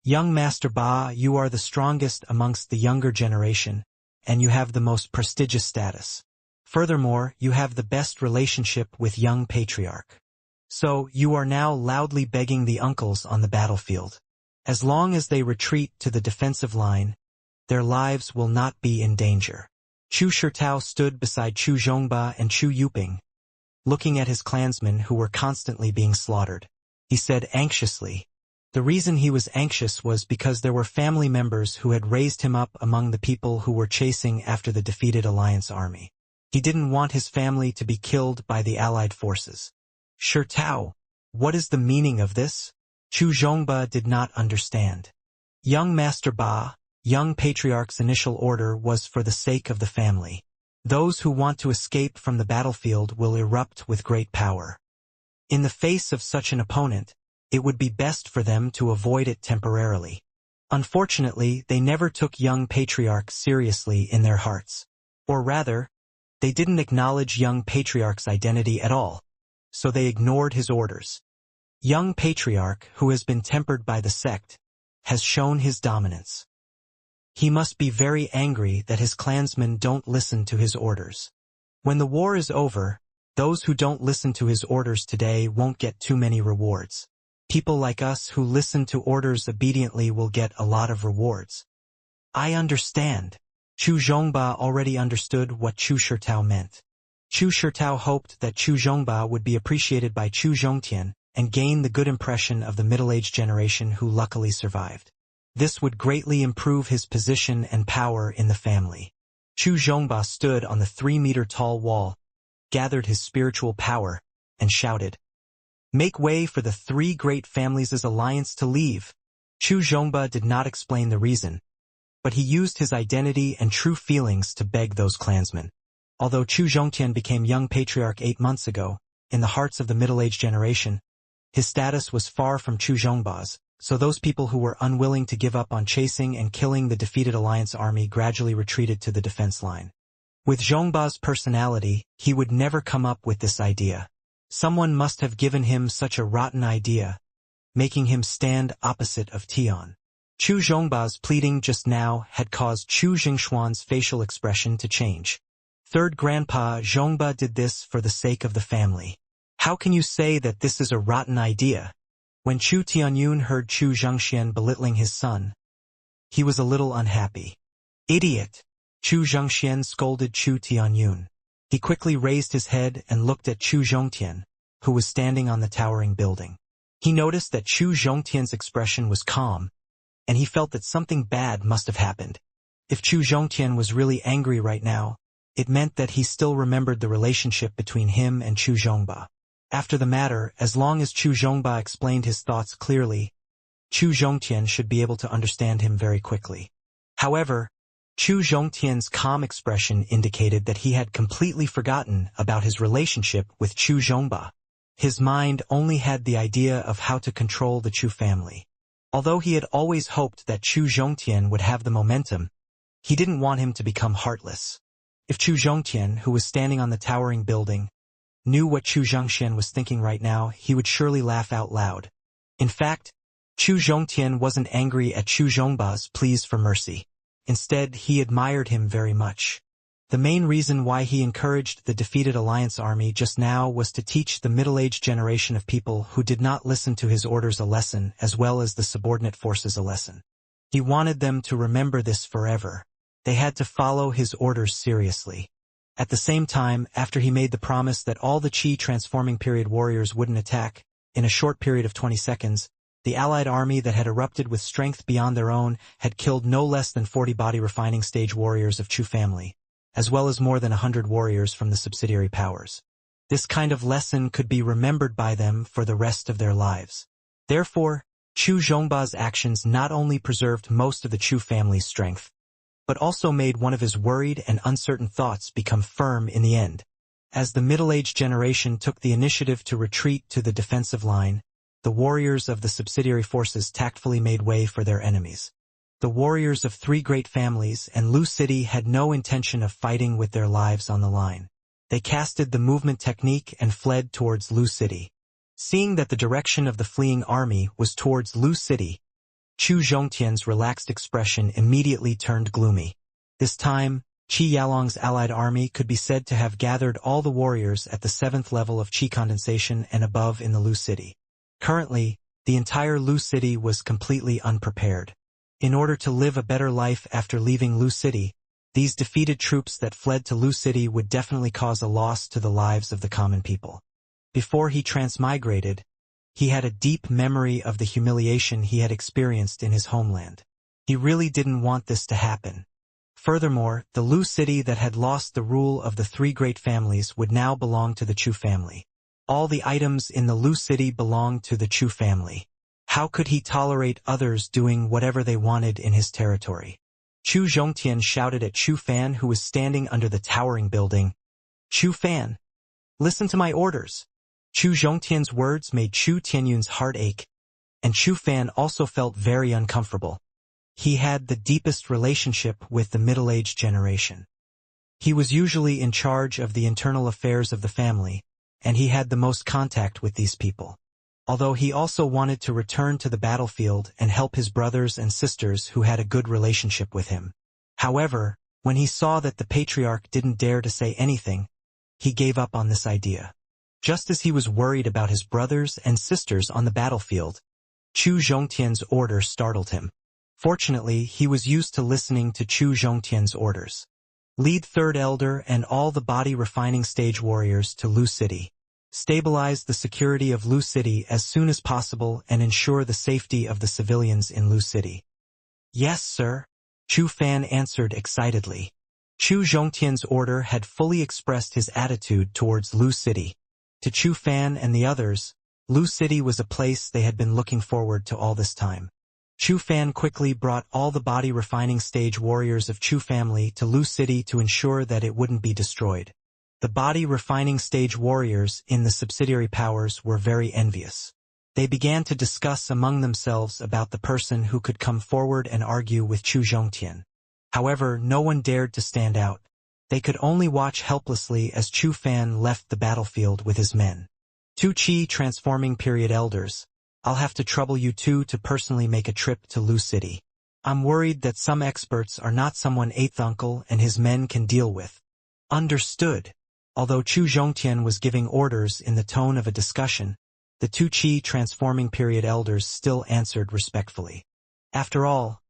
Young Master Ba, you are the strongest amongst the younger generation, and you have the most prestigious status. Furthermore, you have the best relationship with young patriarch. So, you are now loudly begging the uncles on the battlefield. As long as they retreat to the defensive line, their lives will not be in danger. Chu Shirtao stood beside Chu Zhongba and Chu Yuping, looking at his clansmen who were constantly being slaughtered. He said anxiously. The reason he was anxious was because there were family members who had raised him up among the people who were chasing after the defeated alliance army. He didn't want his family to be killed by the allied forces. Shirtao, what is the meaning of this? Chu Zhongba did not understand. Young Master Ba, young patriarch's initial order was for the sake of the family. Those who want to escape from the battlefield will erupt with great power. In the face of such an opponent, it would be best for them to avoid it temporarily. Unfortunately, they never took young patriarch seriously in their hearts. Or rather, they didn't acknowledge young patriarch's identity at all, so they ignored his orders. Young patriarch, who has been tempered by the sect, has shown his dominance. He must be very angry that his clansmen don't listen to his orders. When the war is over, those who don't listen to his orders today won't get too many rewards. People like us who listen to orders obediently will get a lot of rewards. I understand. Chu Zhongba already understood what Chu Shirtao meant. Chu Shirtao hoped that Chu Zhongba would be appreciated by Chu Zhongtian and gain the good impression of the middle-aged generation who luckily survived. This would greatly improve his position and power in the family. Chu Zhongba stood on the 3-meter-tall wall, gathered his spiritual power, and shouted, "Make way for the 3 great families' alliance to leave." Chu Zhongba did not explain the reason, but he used his identity and true feelings to beg those clansmen. Although Chu Zhongtian became young patriarch 8 months ago, in the hearts of the middle-aged generation, his status was far from Chu Zhongba's, so those people who were unwilling to give up on chasing and killing the defeated alliance army gradually retreated to the defense line. With Zhongba's personality, he would never come up with this idea. Someone must have given him such a rotten idea, making him stand opposite of Tian. Chu Zhongba's pleading just now had caused Chu Jingxuan's facial expression to change. Third Grandpa Zhongba did this for the sake of the family. How can you say that this is a rotten idea? When Chu Tianyun heard Chu Xianxia belittling his son, he was a little unhappy. Idiot! Chu Xianxia scolded Chu Tianyun. He quickly raised his head and looked at Chu Zhongtian, who was standing on the towering building. He noticed that Chu Zhongtian's expression was calm, and he felt that something bad must have happened. If Chu Zhongtian was really angry right now, it meant that he still remembered the relationship between him and Chu Zhongba. After the matter, as long as Chu Zhongba explained his thoughts clearly, Chu Zhongtian should be able to understand him very quickly. However, Chu Zhongtian's calm expression indicated that he had completely forgotten about his relationship with Chu Zhongba. His mind only had the idea of how to control the Chu family. Although he had always hoped that Chu Zhongtian would have the momentum, he didn't want him to become heartless. If Chu Zhongtian, who was standing on the towering building, knew what Chu Xianxia was thinking right now, he would surely laugh out loud. In fact, Chu Zhongtian wasn't angry at Chu Zhongba's pleas for mercy. Instead, he admired him very much. The main reason why he encouraged the defeated alliance army just now was to teach the middle-aged generation of people who did not listen to his orders a lesson, as well as the subordinate forces a lesson. He wanted them to remember this forever. They had to follow his orders seriously. At the same time, after he made the promise that all the Qi transforming period warriors wouldn't attack, in a short period of 20 seconds, the allied army that had erupted with strength beyond their own had killed no less than 40 body refining stage warriors of Chu family, as well as more than 100 warriors from the subsidiary powers. This kind of lesson could be remembered by them for the rest of their lives. Therefore, Chu Zhongba's actions not only preserved most of the Chu family's strength, but also made one of his worried and uncertain thoughts become firm in the end. As the middle-aged generation took the initiative to retreat to the defensive line, the warriors of the subsidiary forces tactfully made way for their enemies. The warriors of 3 great families and Lu City had no intention of fighting with their lives on the line. They casted the movement technique and fled towards Lu City. Seeing that the direction of the fleeing army was towards Lu City, Chu Zhongtian's relaxed expression immediately turned gloomy. This time, Qi Yalong's allied army could be said to have gathered all the warriors at the 7th level of Qi condensation and above in the Lu city. Currently, the entire Lu city was completely unprepared. In order to live a better life after leaving Lu city, these defeated troops that fled to Lu city would definitely cause a loss to the lives of the common people. Before he transmigrated, he had a deep memory of the humiliation he had experienced in his homeland. He really didn't want this to happen. Furthermore, the Lu city that had lost the rule of the 3 great families would now belong to the Chu family. All the items in the Lu city belonged to the Chu family. How could he tolerate others doing whatever they wanted in his territory? Chu Zhongtian shouted at Chu Fan, who was standing under the towering building. Chu Fan, listen to my orders. Chu Zhongtian's words made Chu Tianyun's heart ache, and Chu Fan also felt very uncomfortable. He had the deepest relationship with the middle-aged generation. He was usually in charge of the internal affairs of the family, and he had the most contact with these people. Although he also wanted to return to the battlefield and help his brothers and sisters who had a good relationship with him. However, when he saw that the patriarch didn't dare to say anything, he gave up on this idea. Just as he was worried about his brothers and sisters on the battlefield, Chu Zhongtian's order startled him. Fortunately, he was used to listening to Chu Zhongtian's orders. Lead 3rd Elder and all the body refining stage warriors to Lu City. Stabilize the security of Lu City as soon as possible and ensure the safety of the civilians in Lu City. Yes, sir, Chu Fan answered excitedly. Chu Zhongtian's order had fully expressed his attitude towards Lu City. To Chu Fan and the others, Lu City was a place they had been looking forward to all this time. Chu Fan quickly brought all the body refining stage warriors of Chu family to Lu City to ensure that it wouldn't be destroyed. The body refining stage warriors in the subsidiary powers were very envious. They began to discuss among themselves about the person who could come forward and argue with Chu Zhongtian. However, no one dared to stand out. They could only watch helplessly as Chu Fan left the battlefield with his men. 2 Qi transforming period elders, I'll have to trouble you two to personally make a trip to Lu City. I'm worried that some experts are not someone 8th uncle and his men can deal with. Understood. Although Chu Zhongtian was giving orders in the tone of a discussion, the 2 Qi transforming period elders still answered respectfully. After all,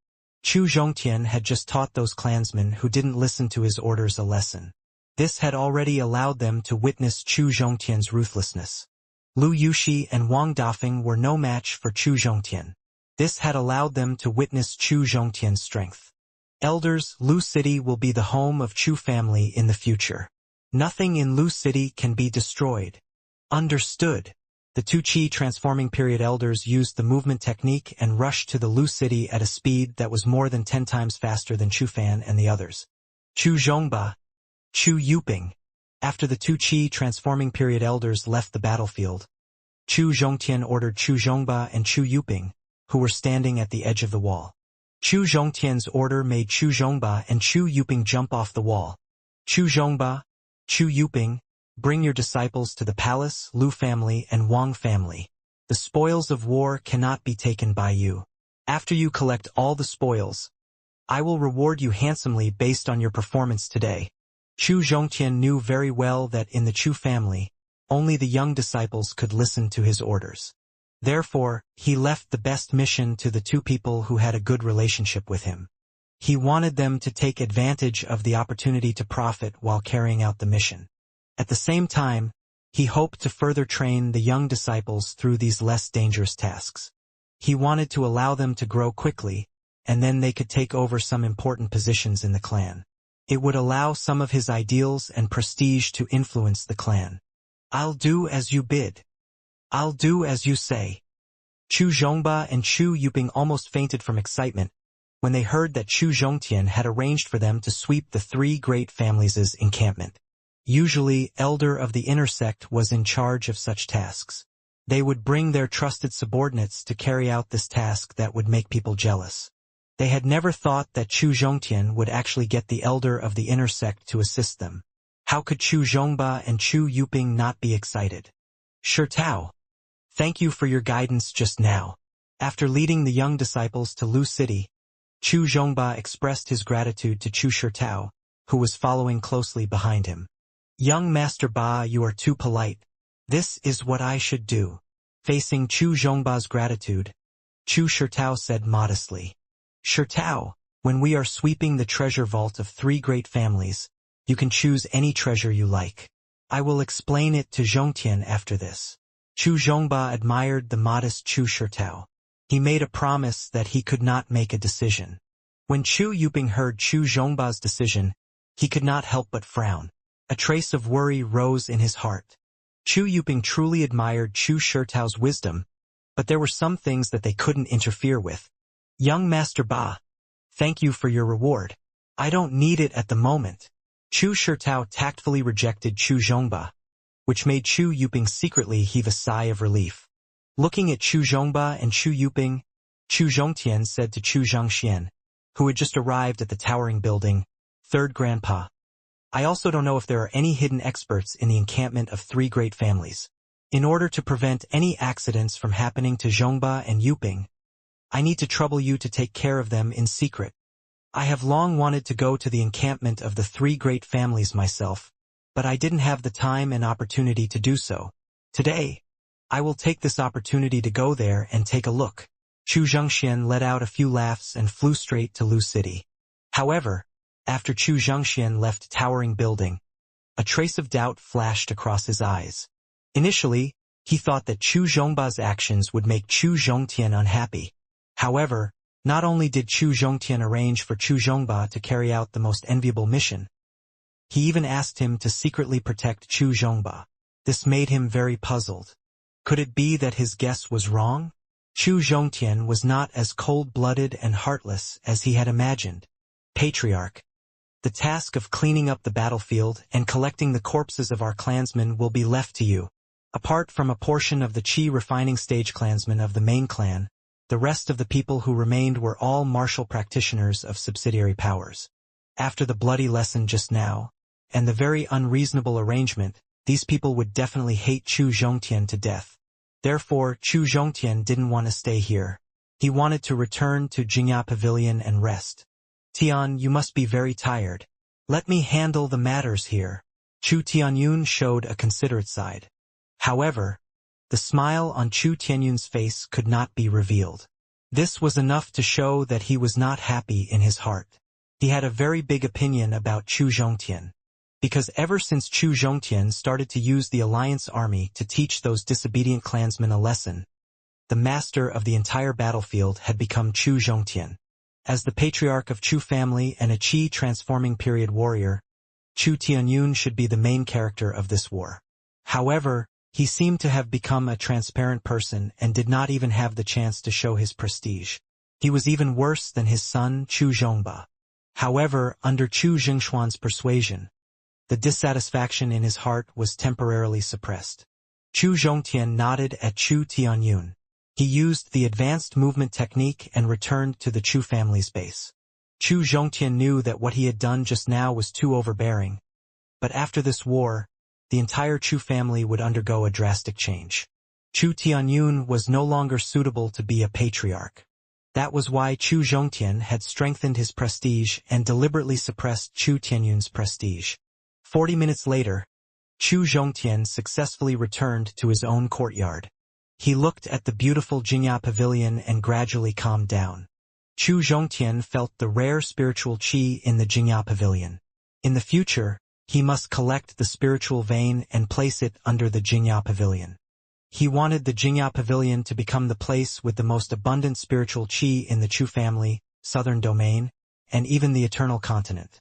Chu Zhongtian had just taught those clansmen who didn't listen to his orders a lesson. This had already allowed them to witness Chu Zhongtian's ruthlessness. Lu Yuxi and Wang Dafeng were no match for Chu Zhongtian. This had allowed them to witness Chu Zhongtian's strength. Elders, Lu City will be the home of Chu family in the future. Nothing in Lu City can be destroyed. Understood. The 2 Qi transforming period elders used the movement technique and rushed to the Lu City at a speed that was more than 10 times faster than Chu Fan and the others. Chu Zhongba, Chu Yuping. After the 2 Qi transforming period elders left the battlefield, Chu Zhongtian ordered Chu Zhongba and Chu Yuping, who were standing at the edge of the wall. Chu Zhongtian's order made Chu Zhongba and Chu Yuping jump off the wall. Chu Zhongba, Chu Yuping, bring your disciples to the palace, Lu family and Wang family. The spoils of war cannot be taken by you. After you collect all the spoils, I will reward you handsomely based on your performance today. Chu Zhongtian knew very well that in the Chu family, only the young disciples could listen to his orders. Therefore, he left the best mission to the 2 people who had a good relationship with him. He wanted them to take advantage of the opportunity to profit while carrying out the mission. At the same time, he hoped to further train the young disciples through these less dangerous tasks. He wanted to allow them to grow quickly, and then they could take over some important positions in the clan. It would allow some of his ideals and prestige to influence the clan. I'll do as you bid. I'll do as you say. Chu Zhongba and Chu Yuping almost fainted from excitement when they heard that Chu Zhongtian had arranged for them to sweep the 3 great families' encampment. Usually, elder of the inner sect was in charge of such tasks. They would bring their trusted subordinates to carry out this task that would make people jealous. They had never thought that Chu Zhongtian would actually get the elder of the inner sect to assist them. How could Chu Zhongba and Chu Yuping not be excited? Sure Tao. Thank you for your guidance just now. After leading the young disciples to Lu City, Chu Zhongba expressed his gratitude to Chu Shirtao, who was following closely behind him. "Young Master Ba, you are too polite. This is what I should do." Facing Chu Zhongba's gratitude, Chu Shirtao said modestly, "Shirtao, when we are sweeping the treasure vault of 3 great families, you can choose any treasure you like. I will explain it to Zhongtian after this." Chu Zhongba admired the modest Chu Shirtao. He made a promise that he could not make a decision. When Chu Yuping heard Chu Zhongba's decision, he could not help but frown. A trace of worry rose in his heart. Chu Yuping truly admired Chu Shirtao's wisdom, but there were some things that they couldn't interfere with. "Young Master Ba, thank you for your reward. I don't need it at the moment." Chu Shirtao tactfully rejected Chu Zhongba, which made Chu Yuping secretly heave a sigh of relief. Looking at Chu Zhongba and Chu Yuping, Chu Zhongtian said to Chu Xianxia, who had just arrived at the towering building, "Third Grandpa, I also don't know if there are any hidden experts in the encampment of 3 great families. In order to prevent any accidents from happening to Zhongba and Yuping, I need to trouble you to take care of them in secret. I have long wanted to go to the encampment of the 3 great families myself, but I didn't have the time and opportunity to do so. Today, I will take this opportunity to go there and take a look." Chu Zhongxian let out a few laughs and flew straight to Lu City. However, after Chu Zhongxian left towering building, a trace of doubt flashed across his eyes. Initially, he thought that Chu Zhongba's actions would make Chu Zhongtian unhappy. However, not only did Chu Zhongtian arrange for Chu Zhongba to carry out the most enviable mission, he even asked him to secretly protect Chu Zhongba. This made him very puzzled. Could it be that his guess was wrong? Chu Zhongtian was not as cold-blooded and heartless as he had imagined. "Patriarch, the task of cleaning up the battlefield and collecting the corpses of our clansmen will be left to you. Apart from a portion of the Qi refining stage clansmen of the main clan, the rest of the people who remained were all martial practitioners of subsidiary powers. After the bloody lesson just now, and the very unreasonable arrangement, these people would definitely hate Chu Zhongtian to death. Therefore, Chu Zhongtian didn't want to stay here. He wanted to return to Jingya Pavilion and rest. Tian, you must be very tired. Let me handle the matters here." Chu Tianyun showed a considerate side. However, the smile on Chu Tianyun's face could not be revealed. This was enough to show that he was not happy in his heart. He had a very big opinion about Chu Zhongtian, because ever since Chu Zhongtian started to use the Alliance army to teach those disobedient clansmen a lesson, the master of the entire battlefield had become Chu Zhongtian. As the patriarch of Chu family and a Qi transforming period warrior, Chu Tianyun should be the main character of this war. However, he seemed to have become a transparent person and did not even have the chance to show his prestige. He was even worse than his son Chu Zhongba. However, under Chu Jingshuan's persuasion, the dissatisfaction in his heart was temporarily suppressed. Chu Zhongtian nodded at Chu Tianyun. He used the advanced movement technique and returned to the Chu family's base. Chu Zhongtian knew that what he had done just now was too overbearing, but after this war, the entire Chu family would undergo a drastic change. Chu Tianyun was no longer suitable to be a patriarch. That was why Chu Zhongtian had strengthened his prestige and deliberately suppressed Chu Tianyun's prestige. 40 minutes later, Chu Zhongtian successfully returned to his own courtyard. He looked at the beautiful Jingya Pavilion and gradually calmed down. Chu Zhongtian felt the rare spiritual qi in the Jingya Pavilion. In the future, he must collect the spiritual vein and place it under the Jingya Pavilion. He wanted the Jingya Pavilion to become the place with the most abundant spiritual qi in the Chu family, southern domain, and even the eternal continent.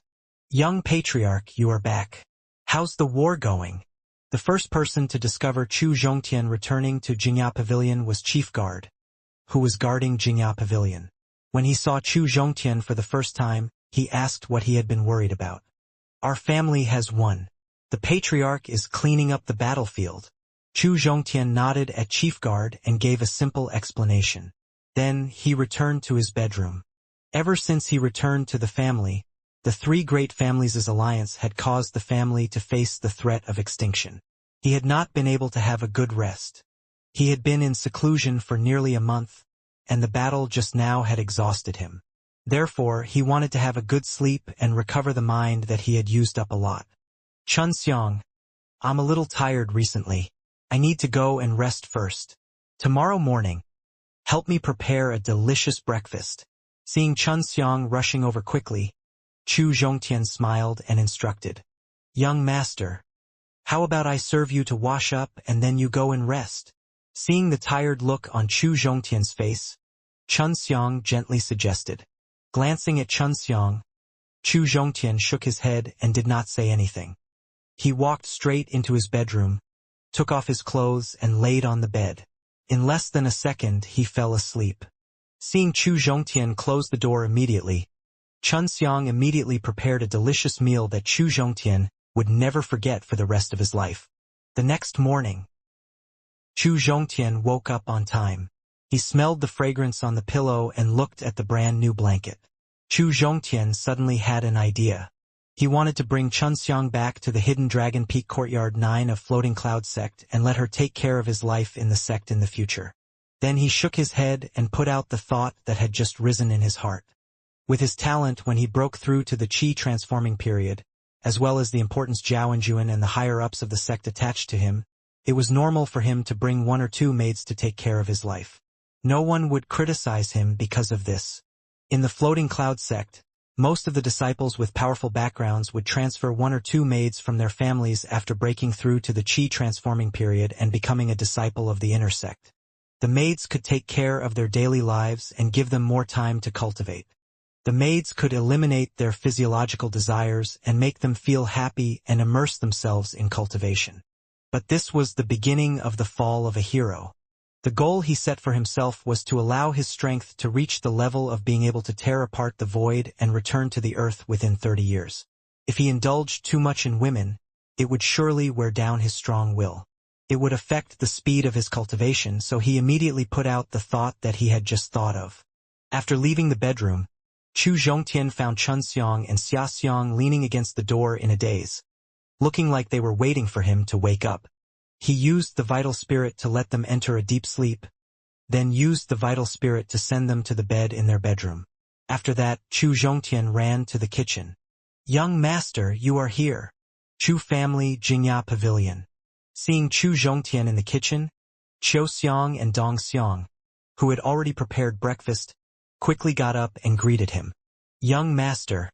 "Young patriarch, you are back. How's the war going?" The first person to discover Chu Zhongtian returning to Jingya Pavilion was Chief Guard, who was guarding Jingya Pavilion. When he saw Chu Zhongtian for the first time, he asked what he had been worried about. "Our family has won. The patriarch is cleaning up the battlefield." Chu Zhongtian nodded at Chief Guard and gave a simple explanation. Then he returned to his bedroom. Ever since he returned to the family, the 3 great families' alliance had caused the family to face the threat of extinction. He had not been able to have a good rest. He had been in seclusion for nearly a month, and the battle just now had exhausted him. Therefore, he wanted to have a good sleep and recover the mind that he had used up a lot. Xianxia, I'm a little tired recently. I need to go and rest first. Tomorrow morning, help me prepare a delicious breakfast. Seeing Xianxia rushing over quickly, Chu Zhongtian smiled and instructed. Young master, how about I serve you to wash up and then you go and rest? Seeing the tired look on Chu Zhongtian's face, Xianxia gently suggested. Glancing at Xianxia, Chu Zhongtian shook his head and did not say anything. He walked straight into his bedroom, took off his clothes and laid on the bed. In less than a second, he fell asleep. Seeing Chu Zhongtian close the door immediately, Xianxia immediately prepared a delicious meal that Chu Zhongtian would never forget for the rest of his life. The next morning, Chu Zhongtian woke up on time. He smelled the fragrance on the pillow and looked at the brand new blanket. Chu Zhongtian suddenly had an idea. He wanted to bring Xianxia back to the Hidden Dragon Peak Courtyard 9 of Floating Cloud sect and let her take care of his life in the sect in the future. Then he shook his head and put out the thought that had just risen in his heart. With his talent when he broke through to the Qi transforming period, as well as the importance Zhaoenjuan and the higher-ups of the sect attached to him, it was normal for him to bring 1 or 2 maids to take care of his life. No one would criticize him because of this. In the Floating Cloud sect, most of the disciples with powerful backgrounds would transfer 1 or 2 maids from their families after breaking through to the Qi transforming period and becoming a disciple of the inner sect. The maids could take care of their daily lives and give them more time to cultivate. The maids could eliminate their physiological desires and make them feel happy and immerse themselves in cultivation. But this was the beginning of the fall of a hero. The goal he set for himself was to allow his strength to reach the level of being able to tear apart the void and return to the earth within 30 years. If he indulged too much in women, it would surely wear down his strong will. It would affect the speed of his cultivation, so he immediately put out the thought that he had just thought of. After leaving the bedroom, Chu Zhongtian found Xianxia and Xiaxia leaning against the door in a daze, looking like they were waiting for him to wake up. He used the vital spirit to let them enter a deep sleep, then used the vital spirit to send them to the bed in their bedroom. After that, Chu Zhongtian ran to the kitchen. Young master, you are here. Chu family Jingya Pavilion. Seeing Chu Zhongtian in the kitchen, Xiaoxiang and Dongxiang, who had already prepared breakfast, quickly got up and greeted him. Young master,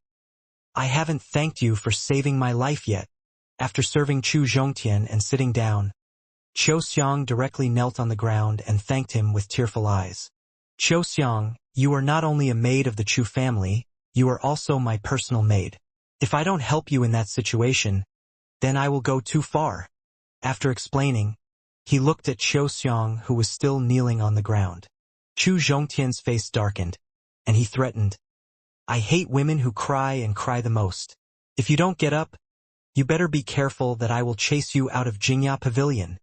I haven't thanked you for saving my life yet. After serving Chu Zhongtian and sitting down, Xiaoxiang directly knelt on the ground and thanked him with tearful eyes. Xiaoxiang, you are not only a maid of the Chu family, you are also my personal maid. If I don't help you in that situation, then I will go too far. After explaining, he looked at Xiaoxiang, who was still kneeling on the ground. Chu Zhongtian's face darkened, and he threatened, I hate women who cry and cry the most. If you don't get up, you better be careful that I will chase you out of Jingya Pavilion.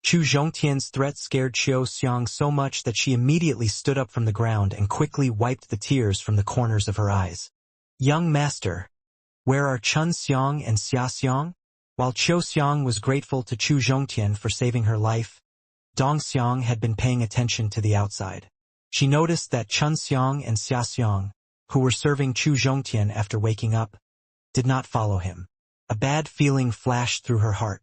Chu Zhongtian's threat scared Xiaoxiang so much that she immediately stood up from the ground and quickly wiped the tears from the corners of her eyes. Young master, where are Xianxiang and Xiaxiang? While Xiaoxiang was grateful to Chu Zhongtian for saving her life, Dongxiang had been paying attention to the outside. She noticed that Xianxiang and Xiaxiang, who were serving Chu Zhongtian after waking up, did not follow him. A bad feeling flashed through her heart.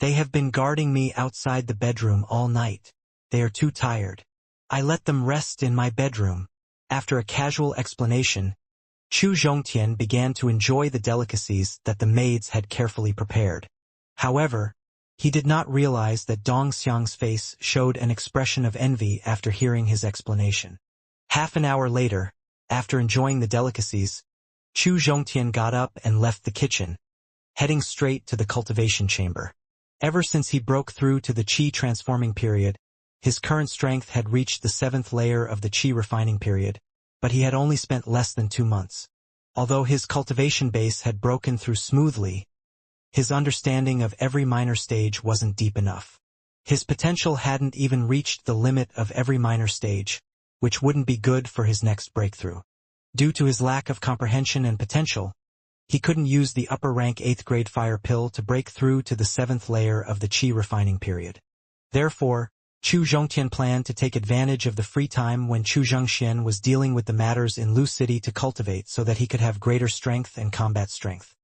They have been guarding me outside the bedroom all night. They are too tired. I let them rest in my bedroom. After a casual explanation, Chu Zhongtian began to enjoy the delicacies that the maids had carefully prepared. However, he did not realize that Dongxiang's face showed an expression of envy after hearing his explanation. Half an hour later, after enjoying the delicacies, Chu Zhongtian got up and left the kitchen, heading straight to the cultivation chamber. Ever since he broke through to the Qi transforming period, his current strength had reached the 7th layer of the Qi refining period, but he had only spent less than 2 months. Although his cultivation base had broken through smoothly, his understanding of every minor stage wasn't deep enough. His potential hadn't even reached the limit of every minor stage, which wouldn't be good for his next breakthrough. Due to his lack of comprehension and potential, he couldn't use the upper rank 8th grade fire pill to break through to the 7th layer of the Qi refining period. Therefore, Chu Zhongtian planned to take advantage of the free time when Chu Zhongxian was dealing with the matters in Lu City to cultivate so that he could have greater strength and combat strength.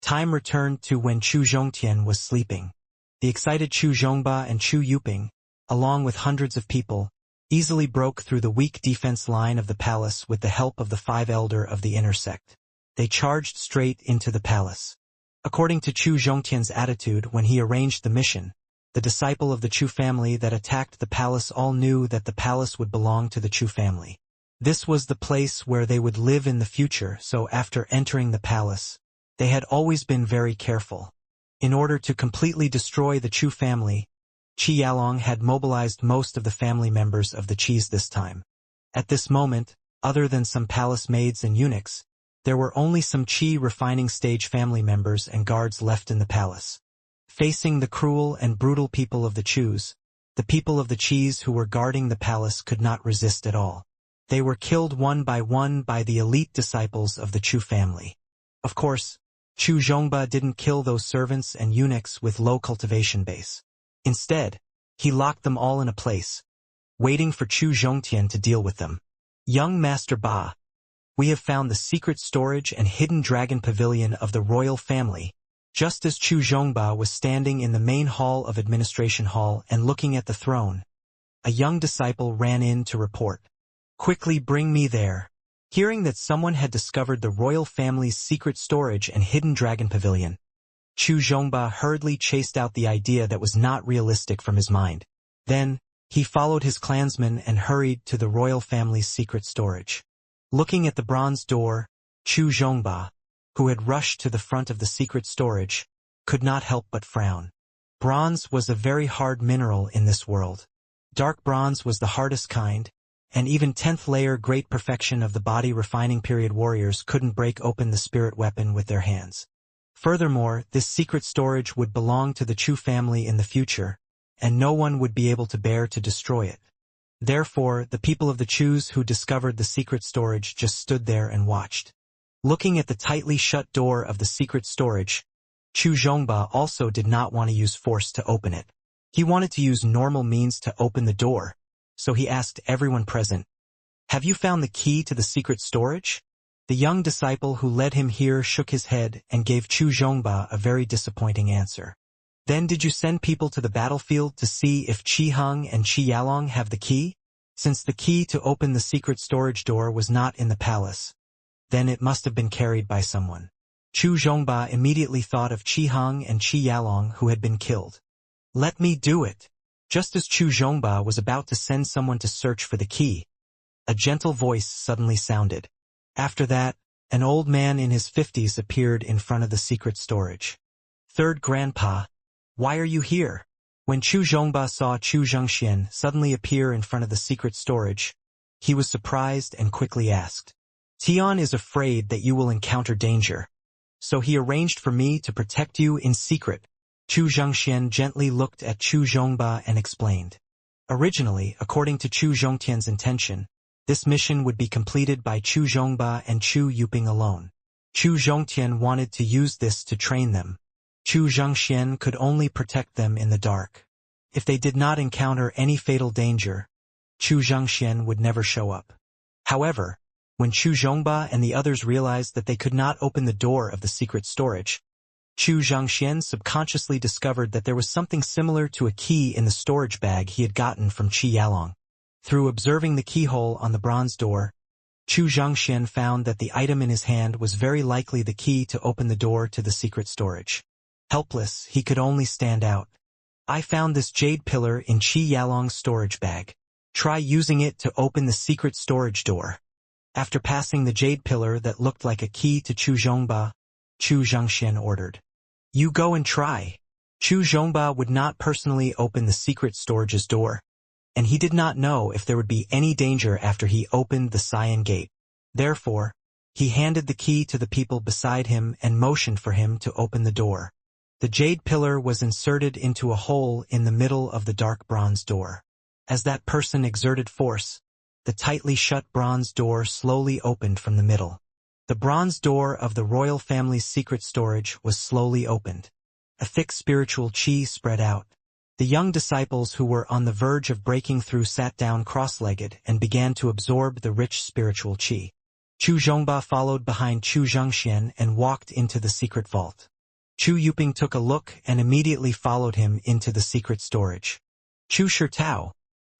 Time returned to when Chu Zhongtian was sleeping. The excited Chu Zhongba and Chu Yuping, along with hundreds of people, easily broke through the weak defense line of the palace with the help of the 5 elder of the inner sect. They charged straight into the palace. According to Chu Zhongtian's attitude when he arranged the mission, the disciple of the Chu family that attacked the palace all knew that the palace would belong to the Chu family. This was the place where they would live in the future, so after entering the palace, they had always been very careful. In order to completely destroy the Chu family, Qi Yalong had mobilized most of the family members of the Qis this time. At this moment, other than some palace maids and eunuchs, there were only some Qi refining stage family members and guards left in the palace. Facing the cruel and brutal people of the Chus, the people of the Qis who were guarding the palace could not resist at all. They were killed one by the elite disciples of the Chu family. Of course, Chu Zhongba didn't kill those servants and eunuchs with low cultivation base. Instead, he locked them all in a place, waiting for Chu Zhongtian to deal with them. Young Master Ba, we have found the secret storage and hidden dragon pavilion of the royal family. Just as Chu Zhongba was standing in the main hall of Administration Hall and looking at the throne, a young disciple ran in to report. Quickly bring me there. Hearing that someone had discovered the royal family's secret storage and hidden dragon pavilion, Chu Zhongba hurriedly chased out the idea that was not realistic from his mind. Then, he followed his clansmen and hurried to the royal family's secret storage. Looking at the bronze door, Chu Zhongba, who had rushed to the front of the secret storage, could not help but frown. Bronze was a very hard mineral in this world. Dark bronze was the hardest kind, and even 10th layer great perfection of the body refining period warriors couldn't break open the spirit weapon with their hands. Furthermore, this secret storage would belong to the Chu family in the future, and no one would be able to bear to destroy it. Therefore, the people of the Chus who discovered the secret storage just stood there and watched. Looking at the tightly shut door of the secret storage, Chu Zhongba also did not want to use force to open it. He wanted to use normal means to open the door, so he asked everyone present, "Have you found the key to the secret storage?" The young disciple who led him here shook his head and gave Chu Zhongba a very disappointing answer. "Then did you send people to the battlefield to see if Qi Heng and Qi Yalong have the key? Since the key to open the secret storage door was not in the palace, then it must have been carried by someone." Chu Zhongba immediately thought of Qi Heng and Qi Yalong who had been killed. "Let me do it." Just as Chu Zhongba was about to send someone to search for the key, a gentle voice suddenly sounded. After that, an old man in his 50s appeared in front of the secret storage. "Third Grandpa, why are you here?" When Chu Zhongba saw Chu Zhongxian suddenly appear in front of the secret storage, he was surprised and quickly asked, "Tian is afraid that you will encounter danger, so he arranged for me to protect you in secret." Chu Zhongxian gently looked at Chu Zhongba and explained. Originally, according to Chu Zhongtian's intention, this mission would be completed by Chu Zhongba and Chu Yuping alone. Chu Zhongtian wanted to use this to train them. Chu Zhongxian could only protect them in the dark. If they did not encounter any fatal danger, Chu Zhongxian would never show up. However, when Chu Zhongba and the others realized that they could not open the door of the secret storage, Chu Zhongxian subconsciously discovered that there was something similar to a key in the storage bag he had gotten from Qi Yalong. Through observing the keyhole on the bronze door, Chu Zhongxian found that the item in his hand was very likely the key to open the door to the secret storage. Helpless, he could only stand out. "I found this jade pillar in Qi Yalong's storage bag. Try using it to open the secret storage door." After passing the jade pillar that looked like a key to Chu Zhongba, Chu Zhongxian ordered, "You go and try." Chu Zhongba would not personally open the secret storage's door, and he did not know if there would be any danger after he opened the cyan gate. Therefore, he handed the key to the people beside him and motioned for him to open the door. The jade pillar was inserted into a hole in the middle of the dark bronze door. As that person exerted force, the tightly shut bronze door slowly opened from the middle. The bronze door of the royal family's secret storage was slowly opened. A thick spiritual qi spread out. The young disciples who were on the verge of breaking through sat down cross-legged and began to absorb the rich spiritual qi. Chu Zhongba followed behind Chu Xianxia and walked into the secret vault. Chu Yuping took a look and immediately followed him into the secret storage. Chu Shirtao,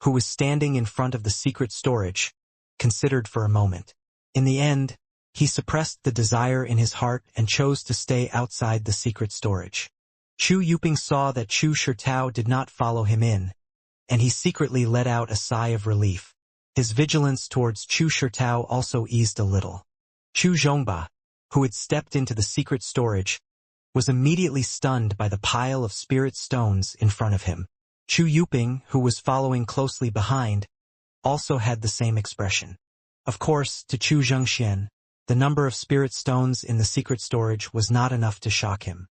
who was standing in front of the secret storage, considered for a moment. In the end, he suppressed the desire in his heart and chose to stay outside the secret storage. Chu Yuping saw that Chu Shirtao did not follow him in, and he secretly let out a sigh of relief. His vigilance towards Chu Shirtao also eased a little. Chu Zhongba, who had stepped into the secret storage, was immediately stunned by the pile of spirit stones in front of him. Chu Yuping, who was following closely behind, also had the same expression. Of course, to Chu Xianxia, the number of spirit stones in the secret storage was not enough to shock him.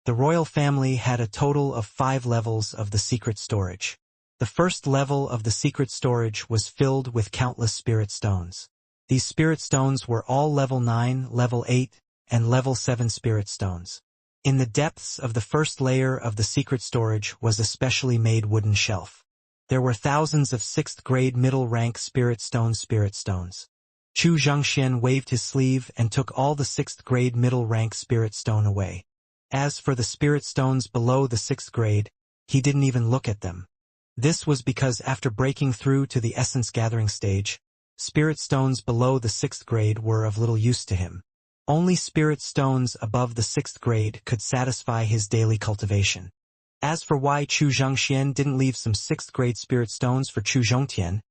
The royal family had a total of 5 levels of the secret storage. The first level of the secret storage was filled with countless spirit stones. These spirit stones were all level 9, level 8, and level 7 spirit stones. In the depths of the first layer of the secret storage was a specially made wooden shelf. There were thousands of 6th grade middle rank spirit stones. Chu Xianxia waved his sleeve and took all the 6th grade middle rank spirit stone away. As for the spirit stones below the 6th grade, he didn't even look at them. This was because after breaking through to the essence gathering stage, spirit stones below the 6th grade were of little use to him. Only spirit stones above the 6th grade could satisfy his daily cultivation. As for why Chu Xianxia didn't leave some 6th grade spirit stones for Chu Zhongtian,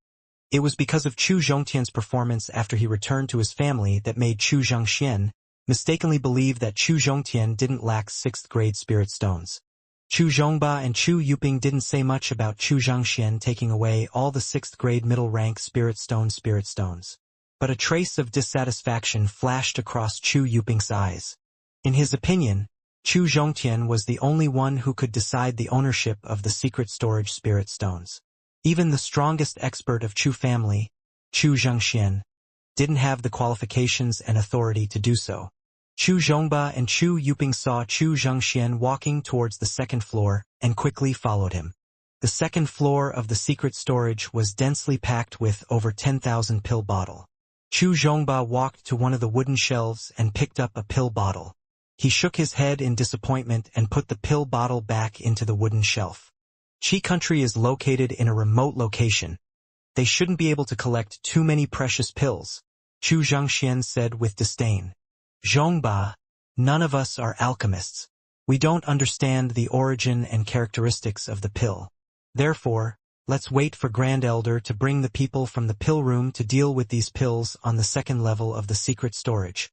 it was because of Chu Zhongtian's performance after he returned to his family that made Chu Xianxia mistakenly believe that Chu Zhongtian didn't lack 6th grade spirit stones. Chu Zhongba and Chu Yuping didn't say much about Chu Xianxia taking away all the 6th grade middle rank spirit stones. But a trace of dissatisfaction flashed across Chu Yuping's eyes. In his opinion, Chu Zhongtian was the only one who could decide the ownership of the secret storage spirit stones. Even the strongest expert of Chu family, Chu Xianxia, didn't have the qualifications and authority to do so. Chu Zhongba and Chu Yuping saw Chu Xianxia walking towards the second floor and quickly followed him. The second floor of the secret storage was densely packed with over 10,000 pill bottle. Chu Zhongba walked to one of the wooden shelves and picked up a pill bottle. He shook his head in disappointment and put the pill bottle back into the wooden shelf. Qi country is located in a remote location. They shouldn't be able to collect too many precious pills, Chu Xianxia said with disdain. Zhongba, none of us are alchemists. We don't understand the origin and characteristics of the pill. Therefore, let's wait for Grand Elder to bring the people from the pill room to deal with these pills on the second level of the secret storage.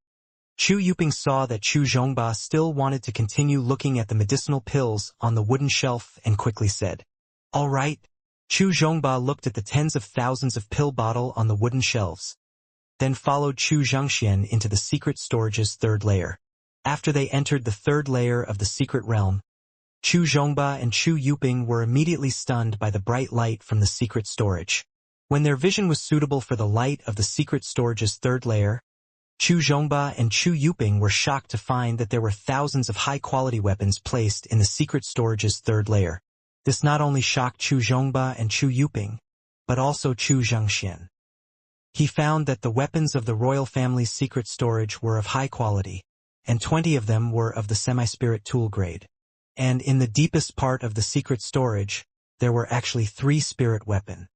Chu Yuping saw that Chu Zhongba still wanted to continue looking at the medicinal pills on the wooden shelf and quickly said, "All right." Chu Zhongba looked at the tens of thousands of pill bottle on the wooden shelves, then followed Chu Xianxia into the secret storage's third layer. After they entered the third layer of the secret realm, Chu Zhongba and Chu Yuping were immediately stunned by the bright light from the secret storage. When their vision was suitable for the light of the secret storage's third layer, Chu Zhongba and Chu Yuping were shocked to find that there were thousands of high-quality weapons placed in the secret storage's third layer. This not only shocked Chu Zhongba and Chu Yuping, but also Chu Xianxia. He found that the weapons of the royal family's secret storage were of high quality, and 20 of them were of the semi-spirit tool grade. And in the deepest part of the secret storage, there were actually 3 spirit weapons.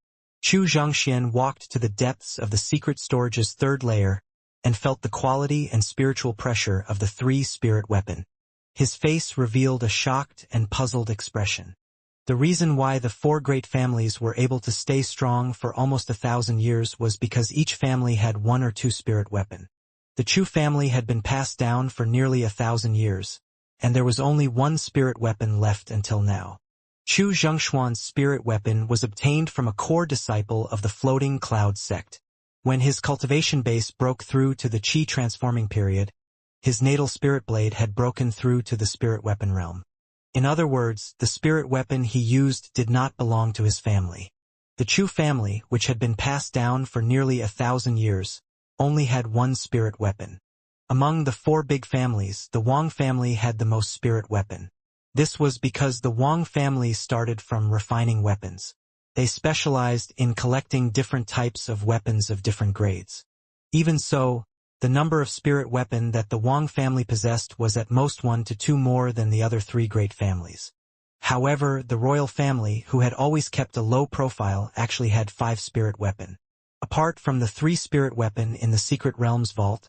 Chu Xianxia walked to the depths of the secret storage's third layer and felt the quality and spiritual pressure of the 3 spirit weapons. His face revealed a shocked and puzzled expression. The reason why the 4 great families were able to stay strong for almost 1,000 years was because each family had 1 or 2 spirit weapons. The Chu family had been passed down for nearly 1,000 years, and there was only 1 spirit weapon left until now. Chu Zhengshuan's spirit weapon was obtained from a core disciple of the Floating Cloud sect. When his cultivation base broke through to the Qi transforming period, his natal spirit blade had broken through to the spirit weapon realm. In other words, the spirit weapon he used did not belong to his family. The Chu family, which had been passed down for nearly 1,000 years, only had 1 spirit weapon. Among the 4 big families, the Wang family had the most spirit weapon. This was because the Wang family started from refining weapons. They specialized in collecting different types of weapons of different grades. Even so, the number of spirit weapon that the Wang family possessed was at most 1 to 2 more than the other 3 great families. However, the royal family, who had always kept a low profile, actually had 5 spirit weapon. Apart from the 3 spirit weapon in the Secret Realms vault,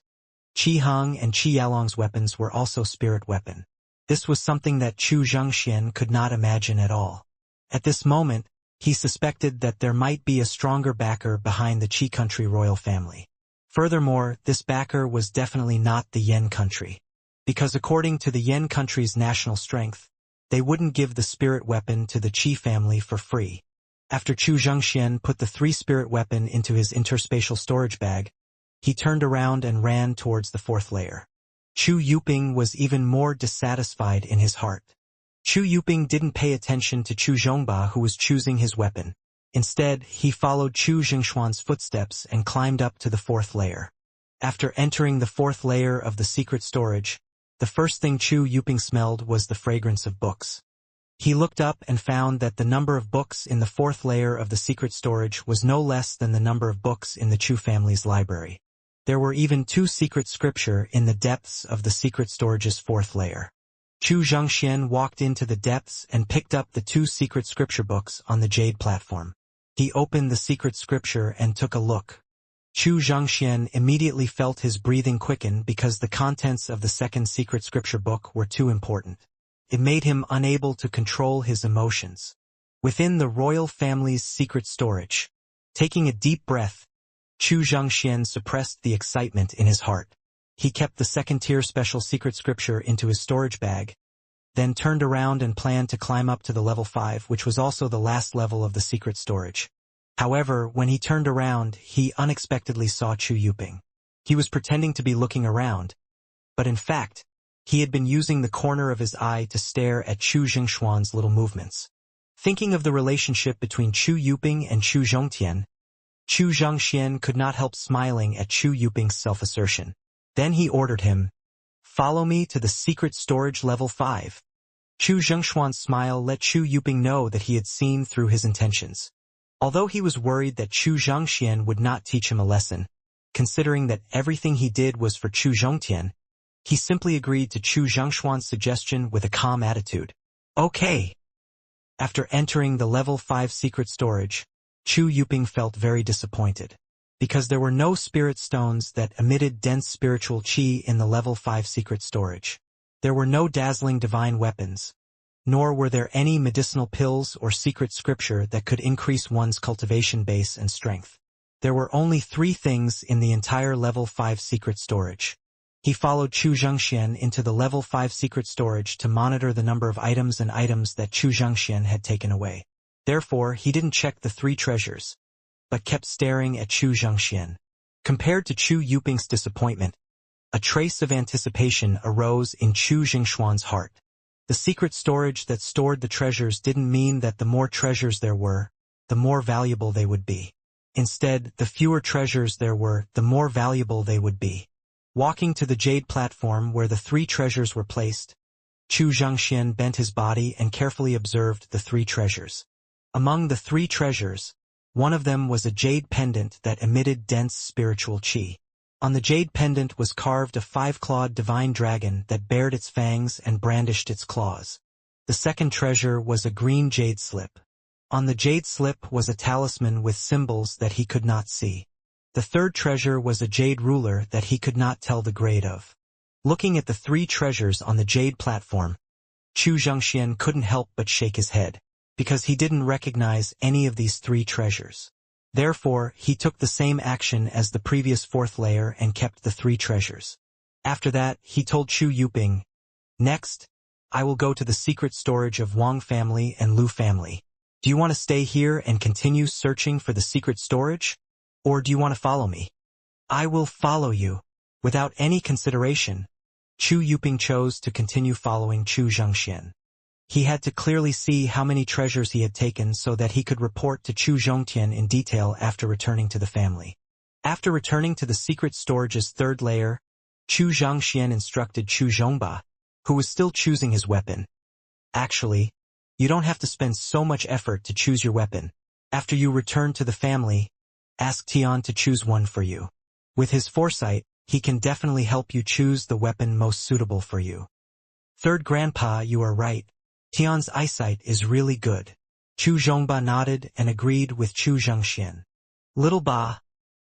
Qi Heng and Qi Yalong's weapons were also spirit weapon. This was something that Chu Zhengxian could not imagine at all. At this moment, he suspected that there might be a stronger backer behind the Qi country royal family. Furthermore, this backer was definitely not the Yan country. Because according to the Yan country's national strength, they wouldn't give the spirit weapon to the Qi family for free. After Chu Zhengxian put the 3 spirit weapon into his interspatial storage bag, he turned around and ran towards the 4th layer. Chu Yuping was even more dissatisfied in his heart. Chu Yuping didn't pay attention to Chu Zhongba, who was choosing his weapon. Instead, he followed Chu Jingshuan's footsteps and climbed up to the 4th layer. After entering the 4th layer of the secret storage, the first thing Chu Yuping smelled was the fragrance of books. He looked up and found that the number of books in the 4th layer of the secret storage was no less than the number of books in the Chu family's library. There were even 2 secret scripture in the depths of the secret storage's 4th layer. Chu Zhengxian walked into the depths and picked up the 2 secret scripture books on the jade platform. He opened the secret scripture and took a look. Chu Zhengxian immediately felt his breathing quicken because the contents of the 2nd secret scripture book were too important. It made him unable to control his emotions. Within the royal family's secret storage, taking a deep breath, Chu Zhengxian suppressed the excitement in his heart. He kept the 2nd-tier special secret scripture into his storage bag, then turned around and planned to climb up to the level 5, which was also the last level of the secret storage. However, when he turned around, he unexpectedly saw Chu Yuping. He was pretending to be looking around, but in fact, he had been using the corner of his eye to stare at Chu Jingshuan's little movements. Thinking of the relationship between Chu Yuping and Chu Zhongtian, Chu Zhengxian could not help smiling at Chu Yuping's self-assertion. Then he ordered him, "Follow me to the secret storage level 5. Chu Zhengshuan's smile let Chu Yuping know that he had seen through his intentions. Although he was worried that Chu Zhengxian would not teach him a lesson, considering that everything he did was for Chu Zhongtian, he simply agreed to Chu Zhengshuan's suggestion with a calm attitude. Okay. After entering the level 5 secret storage, Chu Yuping felt very disappointed, because there were no spirit stones that emitted dense spiritual qi in the level 5 secret storage. There were no dazzling divine weapons, nor were there any medicinal pills or secret scripture that could increase one's cultivation base and strength. There were only 3 things in the entire level 5 secret storage. He followed Chu Zhengxian into the level 5 secret storage to monitor the number of items that Chu Zhengxian had taken away. Therefore, he didn't check the 3 treasures, but kept staring at Chu Zhengxian. Compared to Chu Yuping's disappointment, a trace of anticipation arose in Chu Jingshuan's heart. The secret storage that stored the treasures didn't mean that the more treasures there were, the more valuable they would be. Instead, the fewer treasures there were, the more valuable they would be. Walking to the jade platform where the 3 treasures were placed, Chu Zhengxian bent his body and carefully observed the 3 treasures. Among the 3 treasures, one of them was a jade pendant that emitted dense spiritual qi. On the jade pendant was carved a 5-clawed divine dragon that bared its fangs and brandished its claws. The second treasure was a green jade slip. On the jade slip was a talisman with symbols that he could not see. The third treasure was a jade ruler that he could not tell the grade of. Looking at the 3 treasures on the jade platform, Chu Zhengxian couldn't help but shake his head, because he didn't recognize any of these 3 treasures. Therefore, he took the same action as the previous 4th layer and kept the 3 treasures. After that, he told Chu Yuping, "Next, I will go to the secret storage of Wang family and Lu family. Do you want to stay here and continue searching for the secret storage? Or do you want to follow me?" "I will follow you." Without any consideration, Chu Yuping chose to continue following Chu Zhengxian. He had to clearly see how many treasures he had taken so that he could report to Chu Zhongtian in detail after returning to the family. After returning to the secret storage's 3rd layer, Chu Zhengxian instructed Chu Zhongba, who was still choosing his weapon, Actually, you don't have to spend so much effort to choose your weapon. After you return to the family, ask Tian to choose one for you. With his foresight, he can definitely help you choose the weapon most suitable for you. Third Grandpa, you are right. Tian's eyesight is really good. Chu Zhongba nodded and agreed with Chu Zhengxian. Little Ba,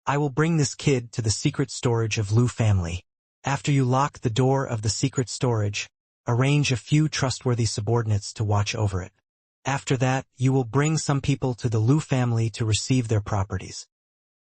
I will bring this kid to the secret storage of Lu family. After you lock the door of the secret storage, arrange a few trustworthy subordinates to watch over it. After that, you will bring some people to the Lu family to receive their properties.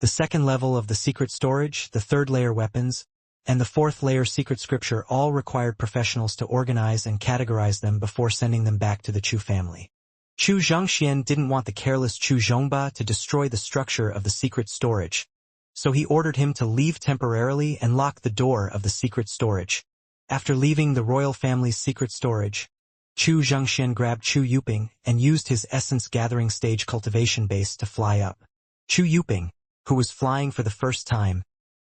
The second level of the secret storage, the third layer weapons, and the fourth layer secret scripture all required professionals to organize and categorize them before sending them back to the Chu family. Chu Zhengxian didn't want the careless Chu Zhongba to destroy the structure of the secret storage, so he ordered him to leave temporarily and lock the door of the secret storage. After leaving the royal family's secret storage, Chu Zhengxian grabbed Chu Yuping and used his essence-gathering stage cultivation base to fly up. Chu Yuping, who was flying for the first time,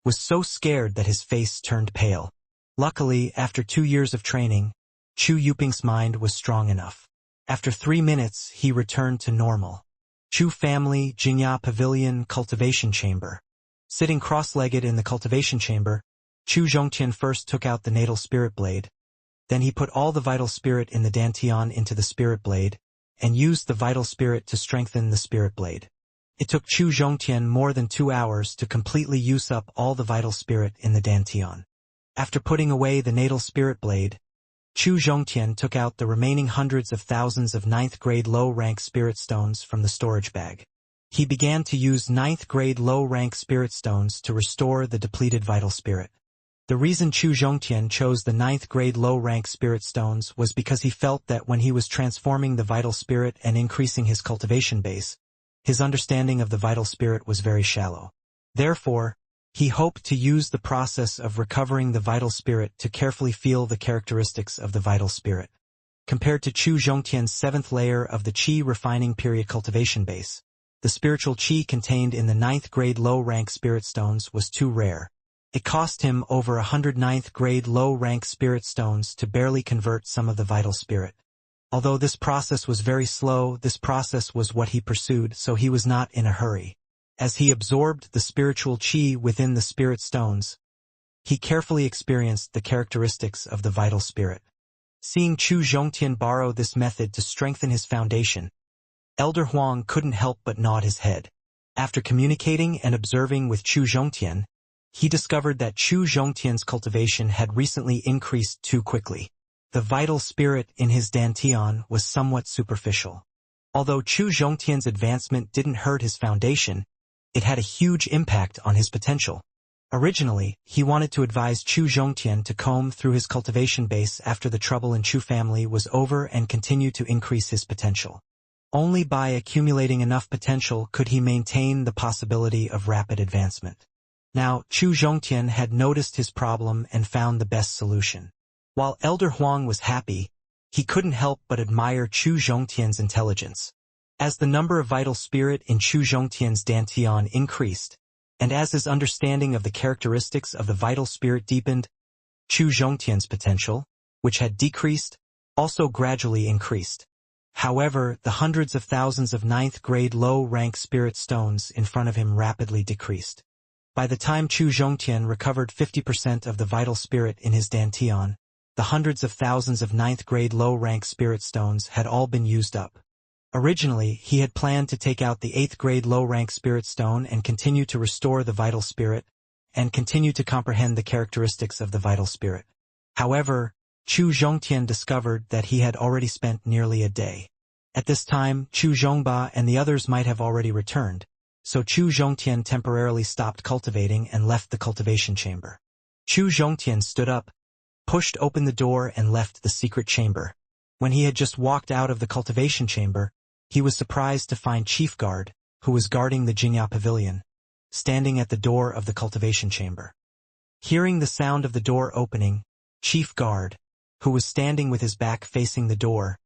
was so scared that his face turned pale. Luckily, after 2 years of training, Chu Yuping's mind was strong enough. After 3 minutes, he returned to normal. Chu family, Jingya Pavilion, Cultivation Chamber. Sitting cross-legged in the cultivation chamber, Chu Zhongtian first took out the natal spirit blade. Then he put all the vital spirit in the dantian into the spirit blade, and used the vital spirit to strengthen the spirit blade. It took Chu Zhongtian more than 2 hours to completely use up all the vital spirit in the dantian. After putting away the natal spirit blade, Chu Zhongtian took out the remaining hundreds of thousands of 9th grade low-rank spirit stones from the storage bag. He began to use 9th grade low-rank spirit stones to restore the depleted vital spirit. The reason Chu Zhongtian chose the 9th grade low-rank spirit stones was because he felt that when he was transforming the vital spirit and increasing his cultivation base, his understanding of the vital spirit was very shallow. Therefore, he hoped to use the process of recovering the vital spirit to carefully feel the characteristics of the vital spirit. Compared to Chu Zhongtian's 7th layer of the Qi refining period cultivation base, the spiritual Qi contained in the 9th grade low-rank spirit stones was too rare. It cost him over 100 9th grade low-rank spirit stones to barely convert some of the vital spirit. Although this process was very slow, this process was what he pursued, so he was not in a hurry. As he absorbed the spiritual Qi within the spirit stones, he carefully experienced the characteristics of the vital spirit. Seeing Chu Zhongtian borrow this method to strengthen his foundation, Elder Huang couldn't help but nod his head. After communicating and observing with Chu Zhongtian, he discovered that Chu Zhongtian's cultivation had recently increased too quickly. The vital spirit in his dantian was somewhat superficial. Although Chu Zhongtian's advancement didn't hurt his foundation, it had a huge impact on his potential. Originally, he wanted to advise Chu Zhongtian to comb through his cultivation base after the trouble in Chu family was over and continue to increase his potential. Only by accumulating enough potential could he maintain the possibility of rapid advancement. Now, Chu Zhongtian had noticed his problem and found the best solution. While Elder Huang was happy, he couldn't help but admire Chu Zhongtian's intelligence. As the number of vital spirit in Chu Zhongtian's dantian increased, and as his understanding of the characteristics of the vital spirit deepened, Chu Zhongtian's potential, which had decreased, also gradually increased. However, the hundreds of thousands of 9th grade low-rank spirit stones in front of him rapidly decreased. By the time Chu Zhongtian recovered 50% of the vital spirit in his dantian, the hundreds of thousands of 9th grade low-rank spirit stones had all been used up. Originally, he had planned to take out the 8th grade low-rank spirit stone and continue to restore the vital spirit, and continue to comprehend the characteristics of the vital spirit. However, Chu Zhongtian discovered that he had already spent nearly a day. At this time, Chu Zhongba and the others might have already returned, so Chu Zhongtian temporarily stopped cultivating and left the cultivation chamber. Chu Zhongtian stood up, pushed open the door and left the secret chamber. When he had just walked out of the cultivation chamber, he was surprised to find Chief Guard, who was guarding the Jingya Pavilion, standing at the door of the cultivation chamber. Hearing the sound of the door opening, Chief Guard, who was standing with his back facing the door,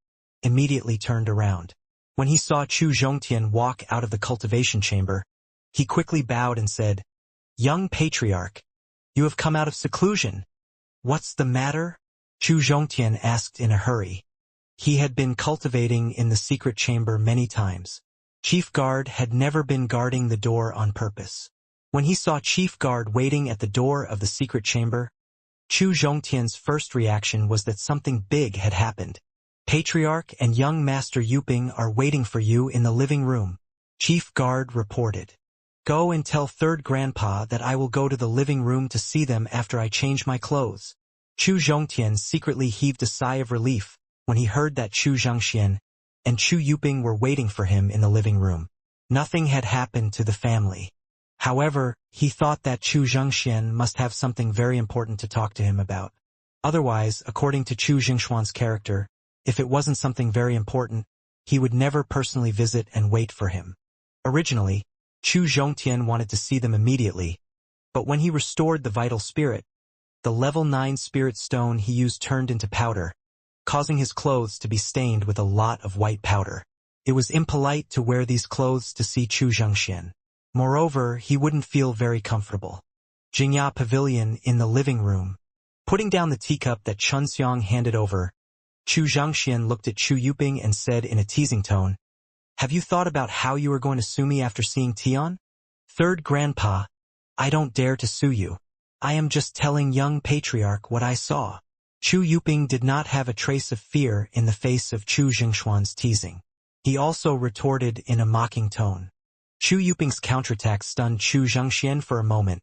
immediately turned around. When he saw Chu Zhongtian walk out of the cultivation chamber, he quickly bowed and said, "Young Patriarch, you have come out of seclusion. What's the matter?" Chu Zhongtian asked in a hurry. He had been cultivating in the secret chamber many times. Chief Guard had never been guarding the door on purpose. When he saw Chief Guard waiting at the door of the secret chamber, Chu Zhongtian's first reaction was that something big had happened. Patriarch and young Master Yuping are waiting for you in the living room, Chief Guard reported. Go and tell Third Grandpa that I will go to the living room to see them after I change my clothes. Chu Zhongtian secretly heaved a sigh of relief when he heard that Chu Xianxia and Chu Yuping were waiting for him in the living room. Nothing had happened to the family. However, he thought that Chu Xianxia must have something very important to talk to him about. Otherwise, according to Chu Jingxuan's character, if it wasn't something very important, he would never personally visit and wait for him. Originally, Chu Zhongtian wanted to see them immediately, but when he restored the vital spirit, the level 9 spirit stone he used turned into powder, causing his clothes to be stained with a lot of white powder. It was impolite to wear these clothes to see Chu Zhongxian. Moreover, he wouldn't feel very comfortable. Jingya Pavilion in the living room. Putting down the teacup that Chun Xiang handed over, Chu Zhongxian looked at Chu Yuping and said in a teasing tone, "Have you thought about how you are going to sue me after seeing Tian?" Third Grandpa, I don't dare to sue you. I am just telling young Patriarch what I saw. Chu Yuping did not have a trace of fear in the face of Chu Jingxuan's teasing. He also retorted in a mocking tone. Chu Yuping's counterattack stunned Chu Zhongxian for a moment.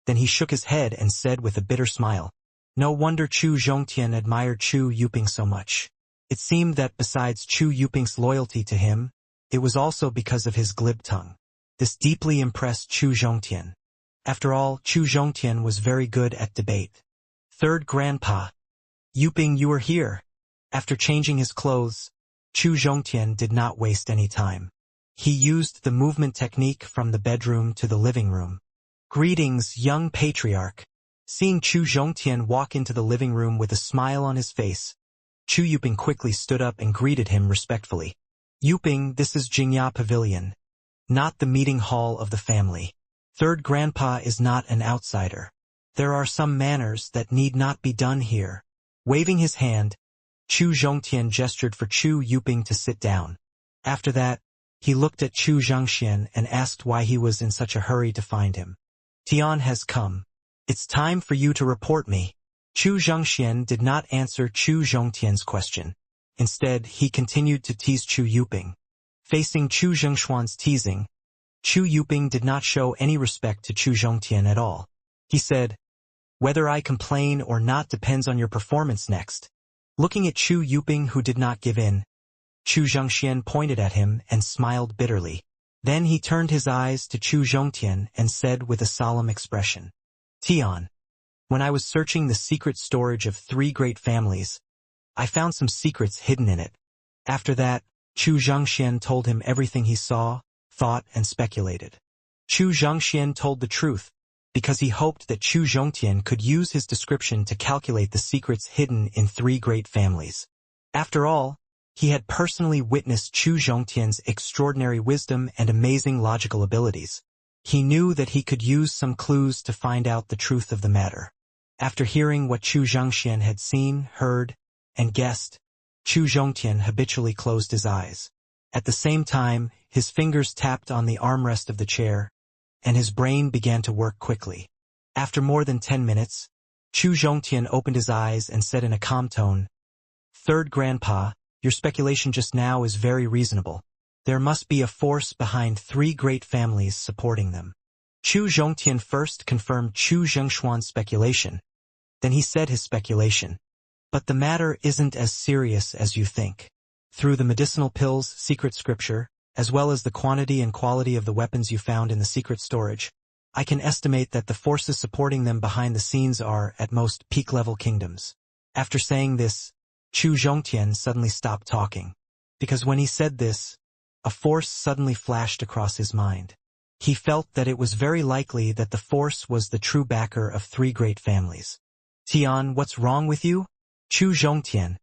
Then he shook his head and said with a bitter smile, "No wonder Chu Zhongtian admired Chu Yuping so much. It seemed that besides Chu Yuping's loyalty to him, it was also because of his glib tongue. This deeply impressed Chu Zhongtian. After all, Chu Zhongtian was very good at debate." Third Grandpa, Yuping, you are here. After changing his clothes, Chu Zhongtian did not waste any time. He used the movement technique from the bedroom to the living room. Greetings, young Patriarch. Seeing Chu Zhongtian walk into the living room with a smile on his face, Chu Yuping quickly stood up and greeted him respectfully. Yuping, this is Jingya Pavilion, not the meeting hall of the family. Third Grandpa is not an outsider. There are some manners that need not be done here. Waving his hand, Chu Zhongtian gestured for Chu Yuping to sit down. After that, he looked at Chu Zhongxian and asked why he was in such a hurry to find him. Tian has come. It's time for you to report me. Chu Zhongxian did not answer Chu Zhongtian's question. Instead, he continued to tease Chu Yuping. Facing Chu Jingxuan's teasing, Chu Yuping did not show any respect to Chu Zhongtian at all. He said, "Whether I complain or not depends on your performance next." Looking at Chu Yuping, who did not give in, Chu Zhongxian pointed at him and smiled bitterly. Then he turned his eyes to Chu Zhongtian and said with a solemn expression, "Tian, when I was searching the secret storage of 3 great families, I found some secrets hidden in it." After that, Chu Zhongxian told him everything he saw, thought, and speculated. Chu Zhongxian told the truth, because he hoped that Chu Zhongtian could use his description to calculate the secrets hidden in 3 great families. After all, he had personally witnessed Chu Zhongtian's extraordinary wisdom and amazing logical abilities. He knew that he could use some clues to find out the truth of the matter. After hearing what Chu Zhongxian had seen, heard, and guessed, Chu Zhongtian habitually closed his eyes. At the same time, his fingers tapped on the armrest of the chair, and his brain began to work quickly. After more than 10 minutes, Chu Zhongtian opened his eyes and said in a calm tone, "Third Grandpa, your speculation just now is very reasonable. There must be a force behind 3 great families supporting them." Chu Zhongtian first confirmed Chu Jingxuan's speculation. Then he said his speculation. "But the matter isn't as serious as you think. Through the medicinal pills, secret scripture, as well as the quantity and quality of the weapons you found in the secret storage, I can estimate that the forces supporting them behind the scenes are, at most, peak-level kingdoms." After saying this, Chu Zhongtian suddenly stopped talking, because when he said this, a force suddenly flashed across his mind. He felt that it was very likely that the force was the true backer of 3 great families. "Tian, what's wrong with you?" Chu Zhongtian,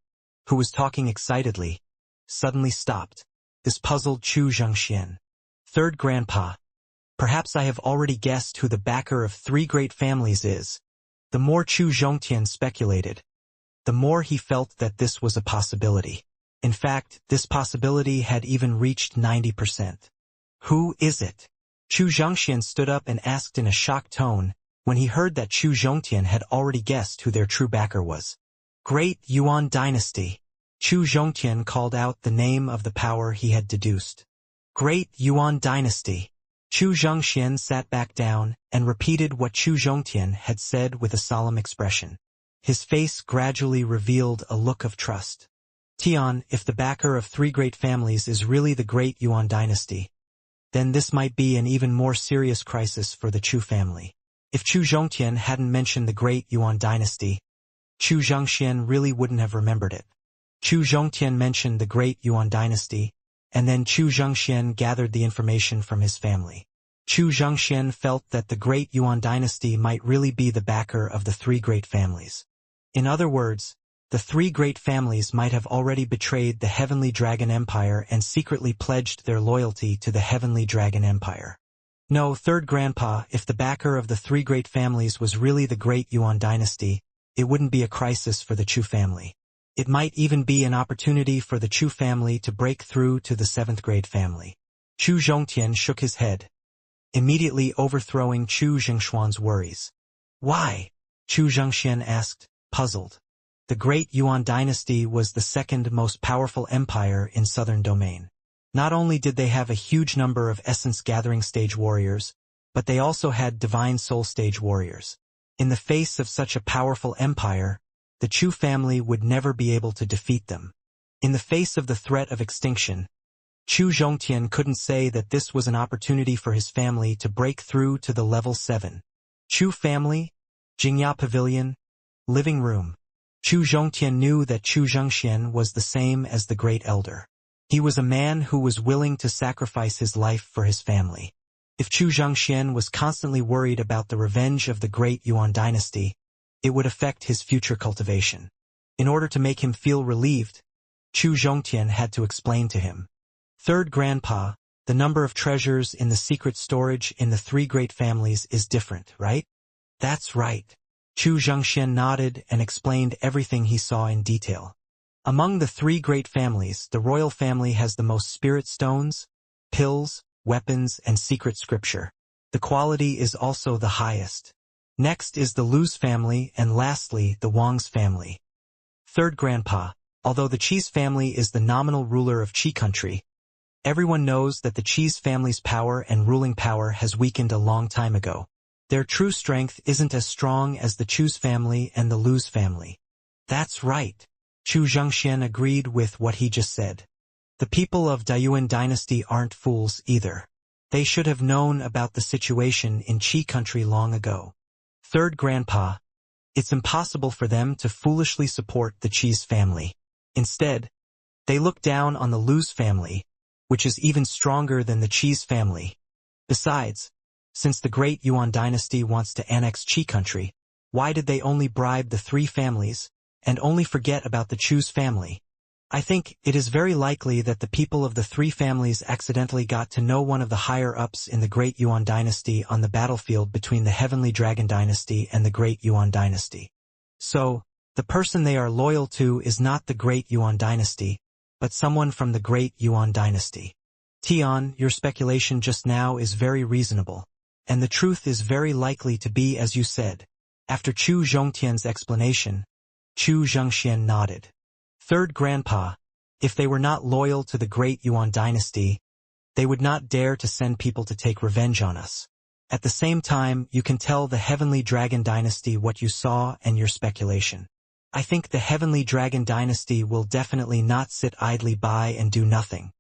who was talking excitedly, suddenly stopped. This puzzled Chu Zhongxian. "Third Grandpa, perhaps I have already guessed who the backer of 3 great families is." The more Chu Zhongtian speculated, the more he felt that this was a possibility. In fact, this possibility had even reached 90%. Who is it? Chu Zhongxian stood up and asked in a shocked tone, when he heard that Chu Zhongtian had already guessed who their true backer was. Great Yuan Dynasty. Chu Zhongtian called out the name of the power he had deduced. Great Yuan Dynasty. Chu Zhongxian sat back down and repeated what Chu Zhongtian had said with a solemn expression. His face gradually revealed a look of trust. Tian, if the backer of three great families is really the Great Yuan Dynasty, then this might be an even more serious crisis for the Chu family. If Chu Zhongtian hadn't mentioned the Great Yuan Dynasty, Chu Zhongxian really wouldn't have remembered it. Chu Zhongtian mentioned the Great Yuan Dynasty, and then Chu Zhongxian gathered the information from his family. Chu Zhongxian felt that the Great Yuan Dynasty might really be the backer of the three great families. In other words, the three great families might have already betrayed the Heavenly Dragon Empire and secretly pledged their loyalty to the Heavenly Dragon Empire. No, third grandpa, if the backer of the three great families was really the Great Yuan Dynasty, it wouldn't be a crisis for the Chu family. It might even be an opportunity for the Chu family to break through to the seventh grade family. Chu Zhongtian shook his head, immediately overthrowing Chu Zhengshuan's worries. Why? Chu Zhongxian asked, puzzled. The Great Yuan Dynasty was the second most powerful empire in southern domain. Not only did they have a huge number of essence-gathering stage warriors, but they also had divine soul stage warriors. In the face of such a powerful empire, the Chu family would never be able to defeat them. In the face of the threat of extinction, Chu Zhongtian couldn't say that this was an opportunity for his family to break through to the level 7. Chu family, Jingya Pavilion, living room. Chu Zhongtian knew that Chu Zhongxian was the same as the Great Elder. He was a man who was willing to sacrifice his life for his family. If Chu Zhongxian was constantly worried about the revenge of the Great Yuan Dynasty, it would affect his future cultivation. In order to make him feel relieved, Chu Zhongtian had to explain to him. Third grandpa, the number of treasures in the secret storage in the three great families is different, right? That's right. Chu Zhongxian nodded and explained everything he saw in detail. Among the three great families, the royal family has the most spirit stones, pills, weapons, and secret scripture. The quality is also the highest. Next is the Lu's family, and lastly, the Wang's family. Third grandpa, although the Qi's family is the nominal ruler of Qi country, everyone knows that the Qi's family's power and ruling power has weakened a long time ago. Their true strength isn't as strong as the Chu's family and the Lu's family. That's right. Chu Zhongxian agreed with what he just said. The people of Dayuan dynasty aren't fools either. They should have known about the situation in Qi country long ago. Third grandpa, it's impossible for them to foolishly support the Qi's family. Instead, they look down on the Lu's family, which is even stronger than the Qi's family. Besides, since the Great Yuan dynasty wants to annex Qi country, why did they only bribe the three families, and only forget about the Chu's family? I think it is very likely that the people of the three families accidentally got to know one of the higher-ups in the Great Yuan dynasty on the battlefield between the Heavenly Dragon dynasty and the Great Yuan dynasty. So, the person they are loyal to is not the Great Yuan dynasty, but someone from the Great Yuan dynasty. Tian, your speculation just now is very reasonable, and the truth is very likely to be as you said. After Chu Zhongtian's explanation, Chu Zhongxian nodded. Third grandpa, if they were not loyal to the Great Yuan dynasty, they would not dare to send people to take revenge on us. At the same time, you can tell the Heavenly Dragon dynasty what you saw and your speculation. I think the Heavenly Dragon dynasty will definitely not sit idly by and do nothing.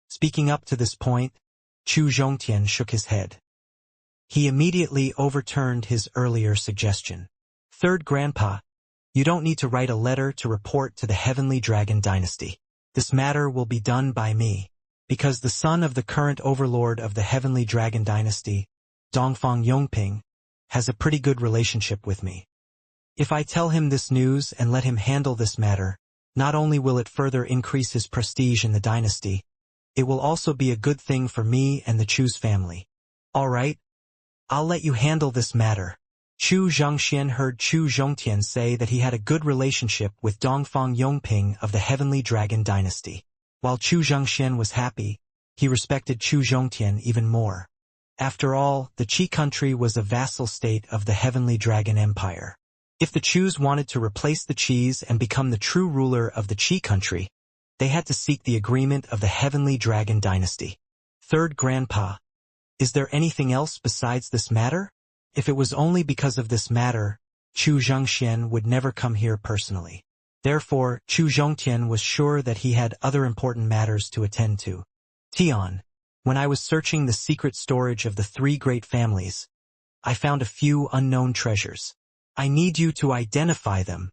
Speaking up to this point, Chu Zhongtian shook his head. He immediately overturned his earlier suggestion. Third grandpa, you don't need to write a letter to report to the Heavenly Dragon dynasty. This matter will be done by me, because the son of the current overlord of the Heavenly Dragon dynasty, Dongfang Yongping, has a pretty good relationship with me. If I tell him this news and let him handle this matter, not only will it further increase his prestige in the dynasty, it will also be a good thing for me and the Chu's family. All right, I'll let you handle this matter. Chu Xianxia heard Chu Zhongtian say that he had a good relationship with Dongfang Yongping of the Heavenly Dragon Dynasty. While Chu Xianxia was happy, he respected Chu Zhongtian even more. After all, the Qi country was a vassal state of the Heavenly Dragon Empire. If the Chus wanted to replace the Qis and become the true ruler of the Qi country, they had to seek the agreement of the Heavenly Dragon Dynasty. Third Grandpa, is there anything else besides this matter? If it was only because of this matter, Chu Zhongxian would never come here personally. Therefore, Chu Zhongtian was sure that he had other important matters to attend to. Tian, when I was searching the secret storage of the three great families, I found a few unknown treasures. I need you to identify them.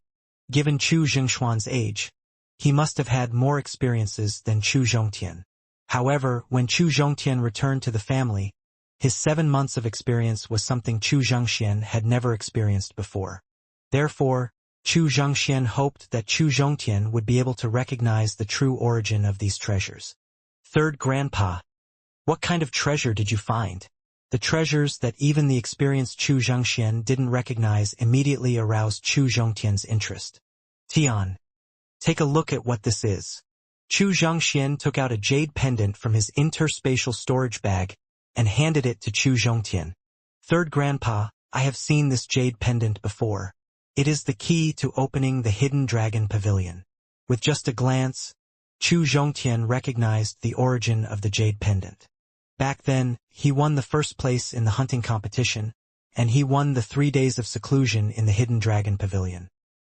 Given Chu Zhengshuan's age, he must have had more experiences than Chu Zhongtian. However, when Chu Zhongtian returned to the family, his 7 months of experience was something Chu Zhongxian had never experienced before. Therefore, Chu Zhongxian hoped that Chu Zhongtian would be able to recognize the true origin of these treasures. Third Grandpa, what kind of treasure did you find? The treasures that even the experienced Chu Zhongxian didn't recognize immediately aroused Chu Zhongtian's interest. Tian, take a look at what this is. Chu Zhongxian took out a jade pendant from his interspatial storage bag and handed it to Chu Zhongtian. Third Grandpa, I have seen this jade pendant before. It is the key to opening the Hidden Dragon Pavilion. With just a glance, Chu Zhongtian recognized the origin of the jade pendant. Back then, he won the first place in the hunting competition, and he won the 3 days of seclusion in the Hidden Dragon Pavilion.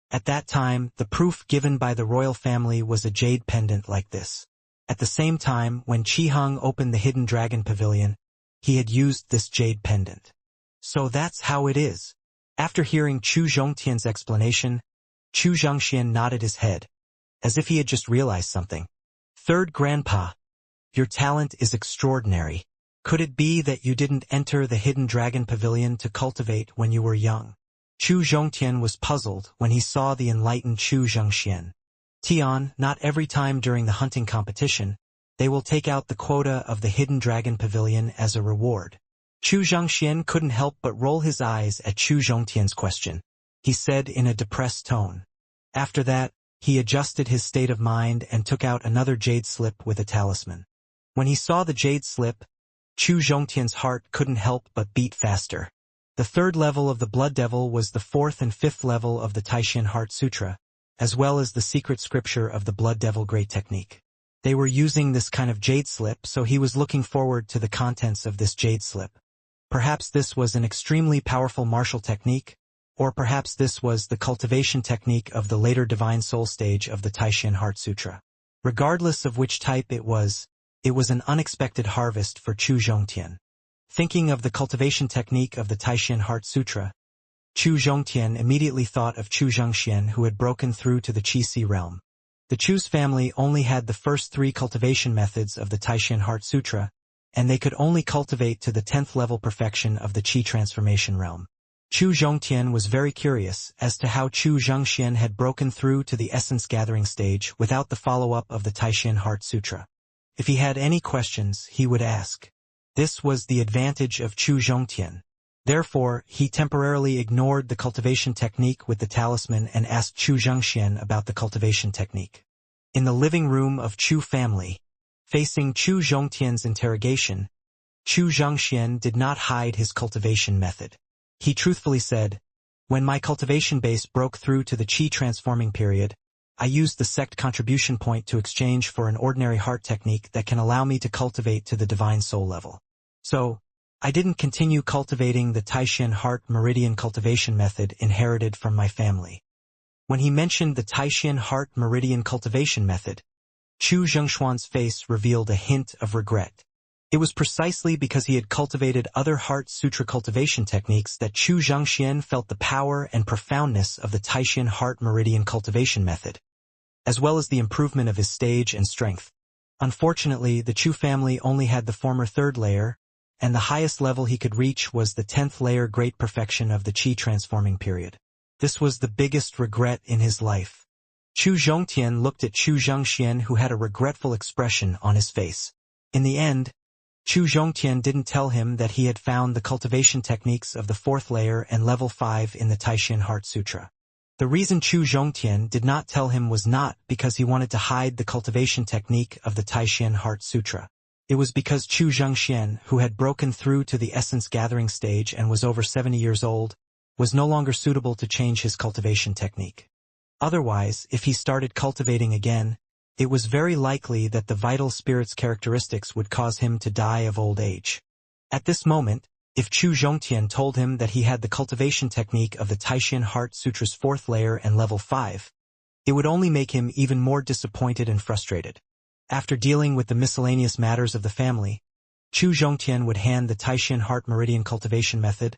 At that time, the proof given by the royal family was a jade pendant like this. At the same time, when Qi Heng opened the Hidden Dragon Pavilion, he had used this jade pendant. So that's how it is. After hearing Chu Zhongtian's explanation, Chu Zhongxian nodded his head, as if he had just realized something. Third Grandpa, your talent is extraordinary. Could it be that you didn't enter the Hidden Dragon Pavilion to cultivate when you were young? Chu Zhongtian was puzzled when he saw the enlightened Chu Zhongxian. Tian, not every time during the hunting competition, they will take out the quota of the Hidden Dragon Pavilion as a reward. Chu Zhongxian couldn't help but roll his eyes at Chu Zhongtian's question. He said in a depressed tone. After that, he adjusted his state of mind and took out another jade slip with a talisman. When he saw the jade slip, Chu Zhongtian's heart couldn't help but beat faster. The third level of the Blood Devil was the fourth and fifth level of the Taishan Heart Sutra, as well as the secret scripture of the Blood Devil Great Technique. They were using this kind of jade slip, so he was looking forward to the contents of this jade slip. Perhaps this was an extremely powerful martial technique, or perhaps this was the cultivation technique of the later Divine Soul stage of the Taishan Heart Sutra. Regardless of which type it was an unexpected harvest for Chu Zhongtian. Thinking of the cultivation technique of the Taishan Heart Sutra, Chu Zhongtian immediately thought of Chu Zhongxian, who had broken through to the Qi realm. The Chu's family only had the first 3 cultivation methods of the Taishan Heart Sutra, and they could only cultivate to the 10th level perfection of the Qi transformation realm. Chu Zhongtian was very curious as to how Chu Zhongxian had broken through to the essence gathering stage without the follow-up of the Taishan Heart Sutra. If he had any questions, he would ask. This was the advantage of Chu Zhongtian. Therefore, he temporarily ignored the cultivation technique with the talisman and asked Chu Zhongxian about the cultivation technique. In the living room of Chu family, facing Chu Zhongtian's interrogation, Chu Zhongxian did not hide his cultivation method. He truthfully said, "When my cultivation base broke through to the Qi transforming period, I used the sect contribution point to exchange for an ordinary heart technique that can allow me to cultivate to the divine soul level. So, I didn't continue cultivating the Taishan Heart Meridian cultivation method inherited from my family." When he mentioned the Taishan Heart Meridian cultivation method, Chu Zhengshuan's face revealed a hint of regret. It was precisely because he had cultivated other Heart Sutra cultivation techniques that Chu Zhongxian felt the power and profoundness of the Taishan Heart Meridian cultivation method, as well as the improvement of his stage and strength. Unfortunately, the Chu family only had the former 3rd layer, and the highest level he could reach was the 10th layer great perfection of the Qi transforming period. This was the biggest regret in his life. Chu Zhongtian looked at Chu Zhongxian, who had a regretful expression on his face. In the end, Chu Zhongtian didn't tell him that he had found the cultivation techniques of the 4th layer and level 5 in the Taishan Heart Sutra. The reason Chu Zhongtian did not tell him was not because he wanted to hide the cultivation technique of the Taishan Heart Sutra. It was because Chu Zhongxian, who had broken through to the essence gathering stage and was over 70 years old, was no longer suitable to change his cultivation technique. Otherwise, if he started cultivating again, it was very likely that the vital spirit's characteristics would cause him to die of old age. At this moment, if Chu Zhongtian told him that he had the cultivation technique of the Taishan Heart Sutra's 4th layer and level 5, it would only make him even more disappointed and frustrated. After dealing with the miscellaneous matters of the family, Chu Zhongtian would hand the Taishan Heart Meridian cultivation method,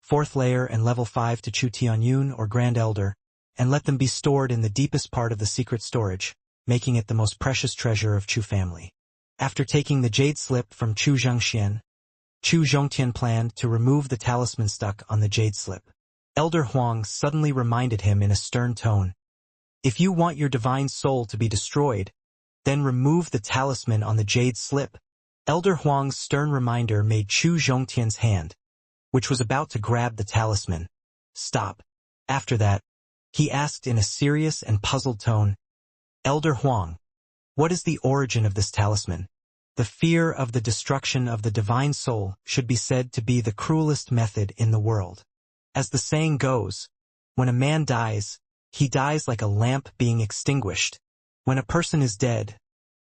4th layer and level 5 to Chu Tianyun or Grand Elder, and let them be stored in the deepest part of the secret storage, making it the most precious treasure of Chu family. After taking the jade slip from Chu Zhongxian, Chu Zhongtian planned to remove the talisman stuck on the jade slip. Elder Huang suddenly reminded him in a stern tone, "If you want your divine soul to be destroyed, then remove the talisman on the jade slip." Elder Huang's stern reminder made Chu Zhongtian's hand, which was about to grab the talisman, stop. After that, he asked in a serious and puzzled tone, "Elder Huang, what is the origin of this talisman?" The fear of the destruction of the divine soul should be said to be the cruelest method in the world. As the saying goes, when a man dies, he dies like a lamp being extinguished. When a person is dead,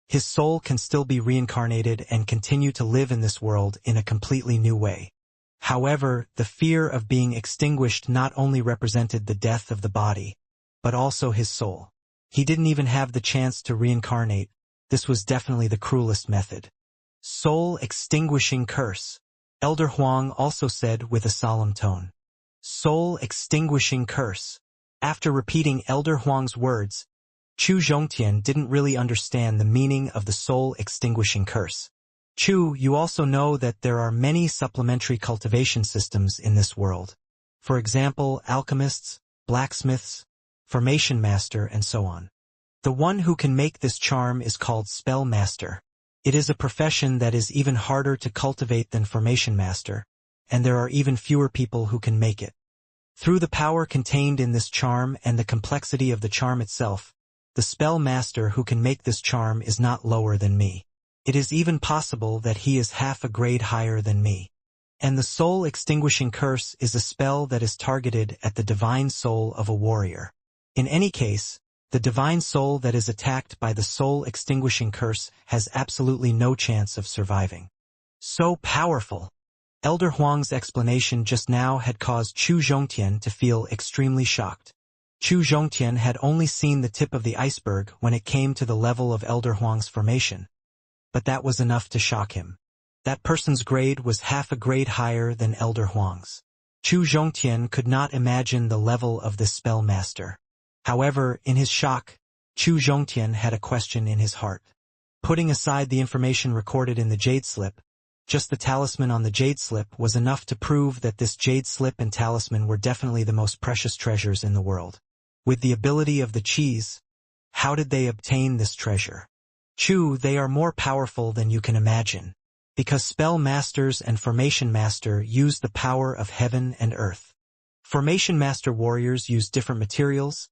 his soul can still be reincarnated and continue to live in this world in a completely new way. However, the fear of being extinguished not only represented the death of the body, but also his soul. He didn't even have the chance to reincarnate. This was definitely the cruelest method. Soul extinguishing curse. Elder Huang also said with a solemn tone. Soul extinguishing curse. After repeating Elder Huang's words, Chu Zhongtian didn't really understand the meaning of the soul extinguishing curse. Chu, you also know that there are many supplementary cultivation systems in this world. For example, alchemists, blacksmiths, formation master, and so on. The one who can make this charm is called spell master. It is a profession that is even harder to cultivate than formation master, and there are even fewer people who can make it. Through the power contained in this charm and the complexity of the charm itself, the spell master who can make this charm is not lower than me. It is even possible that he is half a grade higher than me. And the soul extinguishing curse is a spell that is targeted at the divine soul of a warrior. In any case, the divine soul that is attacked by the soul extinguishing curse has absolutely no chance of surviving. So powerful! Elder Huang's explanation just now had caused Chu Zhongtian to feel extremely shocked. Chu Zhongtian had only seen the tip of the iceberg when it came to the level of Elder Huang's formation. But that was enough to shock him. That person's grade was half a grade higher than Elder Huang's. Chu Zhongtian could not imagine the level of this spell master. However, in his shock, Chu Zhongtian had a question in his heart. Putting aside the information recorded in the jade slip, just the talisman on the jade slip was enough to prove that this jade slip and talisman were definitely the most precious treasures in the world. With the ability of the cheese, how did they obtain this treasure? Chu, they are more powerful than you can imagine, because spell masters and formation master use the power of heaven and earth. Formation master warriors use different materials,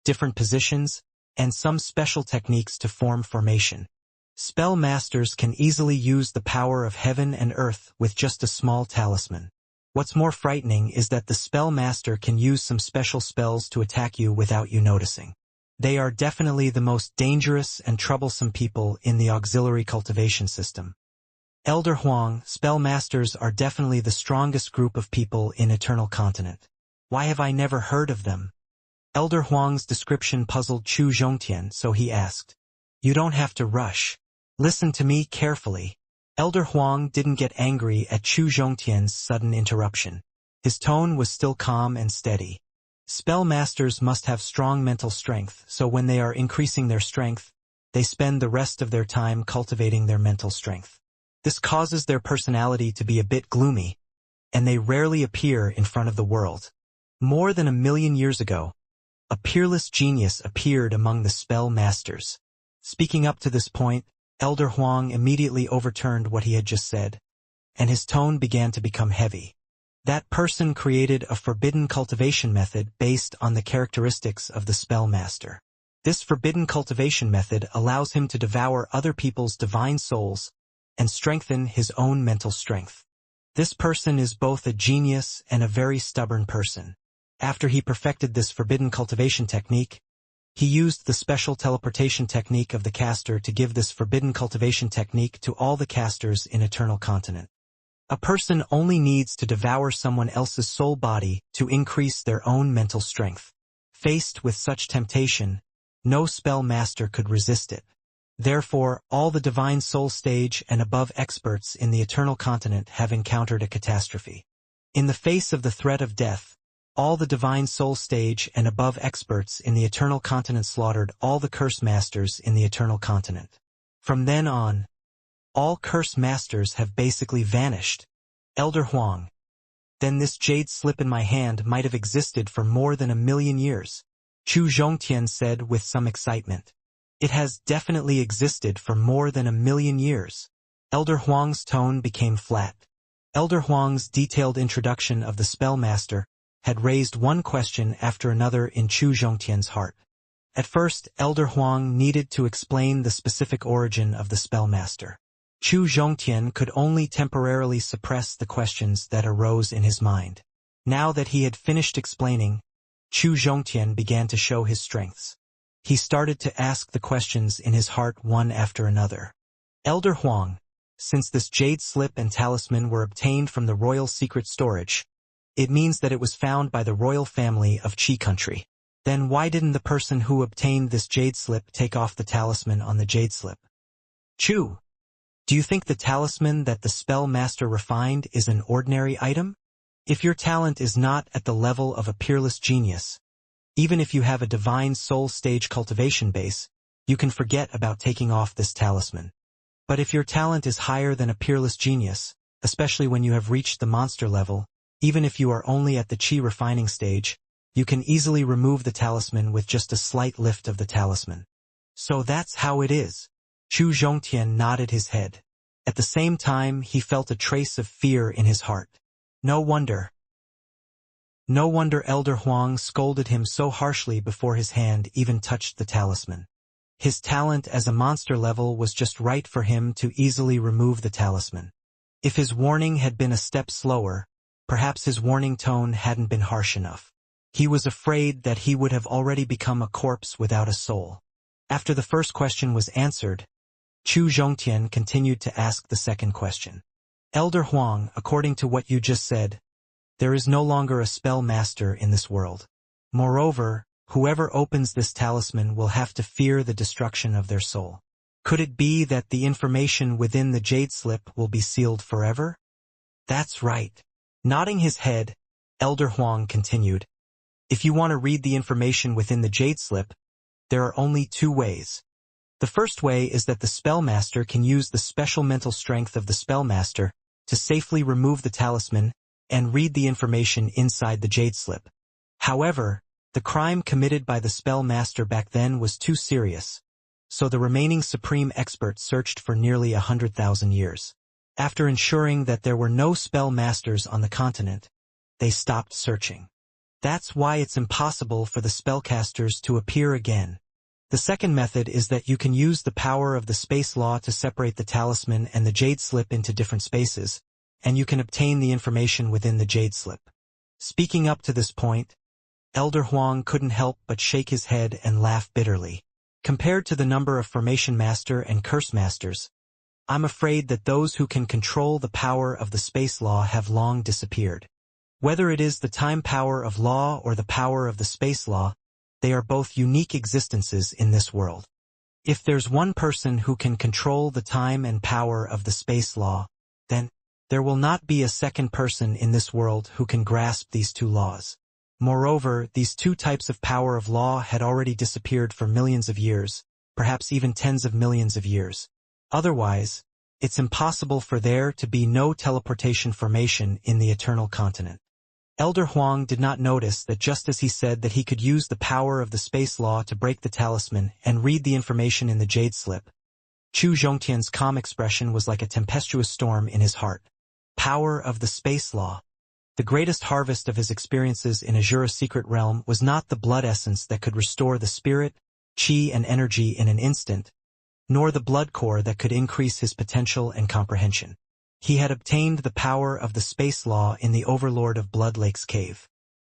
different positions, and some special techniques to form formation. Spell masters can easily use the power of heaven and earth with just a small talisman. What's more frightening is that the spell master can use some special spells to attack you without you noticing. They are definitely the most dangerous and troublesome people in the auxiliary cultivation system. Elder Huang, spell masters are definitely the strongest group of people in Eternal Continent. Why have I never heard of them? Elder Huang's description puzzled Chu Zhongtian, so he asked, "You don't have to rush. Listen to me carefully." Elder Huang didn't get angry at Chu Zhongtian's sudden interruption. His tone was still calm and steady. Spell masters must have strong mental strength, so when they are increasing their strength, they spend the rest of their time cultivating their mental strength. This causes their personality to be a bit gloomy, and they rarely appear in front of the world. More than 1,000,000 years ago, a peerless genius appeared among the spell masters. Speaking up to this point, Elder Huang immediately overturned what he had just said, and his tone began to become heavy. That person created a forbidden cultivation method based on the characteristics of the spell master. This forbidden cultivation method allows him to devour other people's divine souls and strengthen his own mental strength. This person is both a genius and a very stubborn person. After he perfected this forbidden cultivation technique, he used the special teleportation technique of the caster to give this forbidden cultivation technique to all the casters in Eternal Continent. A person only needs to devour someone else's soul body to increase their own mental strength. Faced with such temptation, no spell master could resist it. Therefore, all the Divine Soul Stage and above experts in the Eternal Continent have encountered a catastrophe. In the face of the threat of death, all the Divine Soul Stage and above experts in the Eternal Continent slaughtered all the Curse Masters in the Eternal Continent. From then on, all Curse Masters have basically vanished. Elder Huang. Then this jade slip in my hand might have existed for more than 1,000,000 years, Chu Zhongtian said with some excitement. It has definitely existed for more than 1,000,000 years. Elder Huang's tone became flat. Elder Huang's detailed introduction of the Spellmaster had raised one question after another in Chu Zhongtian's heart. At first, Elder Huang needed to explain the specific origin of the Spellmaster. Chu Zhongtian could only temporarily suppress the questions that arose in his mind. Now that he had finished explaining, Chu Zhongtian began to show his strengths. He started to ask the questions in his heart one after another. Elder Huang, since this jade slip and talisman were obtained from the royal secret storage, it means that it was found by the royal family of Qi country. Then why didn't the person who obtained this jade slip take off the talisman on the jade slip? Chu, do you think the talisman that the spell master refined is an ordinary item? If your talent is not at the level of a peerless genius, even if you have a divine soul stage cultivation base, you can forget about taking off this talisman. But if your talent is higher than a peerless genius, especially when you have reached the monster level, even if you are only at the Qi refining stage, you can easily remove the talisman with just a slight lift of the talisman. So that's how it is. Chu Zhongtian nodded his head. At the same time, he felt a trace of fear in his heart. No wonder Elder Huang scolded him so harshly before his hand even touched the talisman. His talent as a monster level was just right for him to easily remove the talisman. If his warning had been a step slower, perhaps his warning tone hadn't been harsh enough. He was afraid that he would have already become a corpse without a soul. After the first question was answered, Chu Zhongtian continued to ask the second question. Elder Huang, according to what you just said, there is no longer a spell master in this world. Moreover, whoever opens this talisman will have to fear the destruction of their soul. Could it be that the information within the jade slip will be sealed forever? That's right. Nodding his head, Elder Huang continued. If you want to read the information within the jade slip, there are only two ways. The first way is that the spellmaster can use the special mental strength of the spellmaster to safely remove the talisman and read the information inside the jade slip. However, the crime committed by the spellmaster back then was too serious, so the remaining supreme expert searched for nearly 100,000 years. After ensuring that there were no spell masters on the continent, they stopped searching. That's why it's impossible for the spellcasters to appear again. The second method is that you can use the power of the space law to separate the talisman and the jade slip into different spaces, and you can obtain the information within the jade slip. Speaking up to this point, Elder Huang couldn't help but shake his head and laugh bitterly. Compared to the number of Formation Master and Curse Masters, I'm afraid that those who can control the power of the space law have long disappeared. Whether it is the time power of law or the power of the space law, they are both unique existences in this world. If there's one person who can control the time and power of the space law, then there will not be a second person in this world who can grasp these two laws. Moreover, these two types of power of law had already disappeared for millions of years, perhaps even tens of millions of years. Otherwise, it's impossible for there to be no teleportation formation in the Eternal Continent. Elder Huang did not notice that just as he said that he could use the power of the space law to break the talisman and read the information in the jade slip, Chu Zhongtian's calm expression was like a tempestuous storm in his heart. Power of the space law. The greatest harvest of his experiences in Azura's secret realm was not the blood essence that could restore the spirit, qi and energy in an instant, nor the blood core that could increase his potential and comprehension. He had obtained the power of the space law in the Overlord of Blood Lake's cave.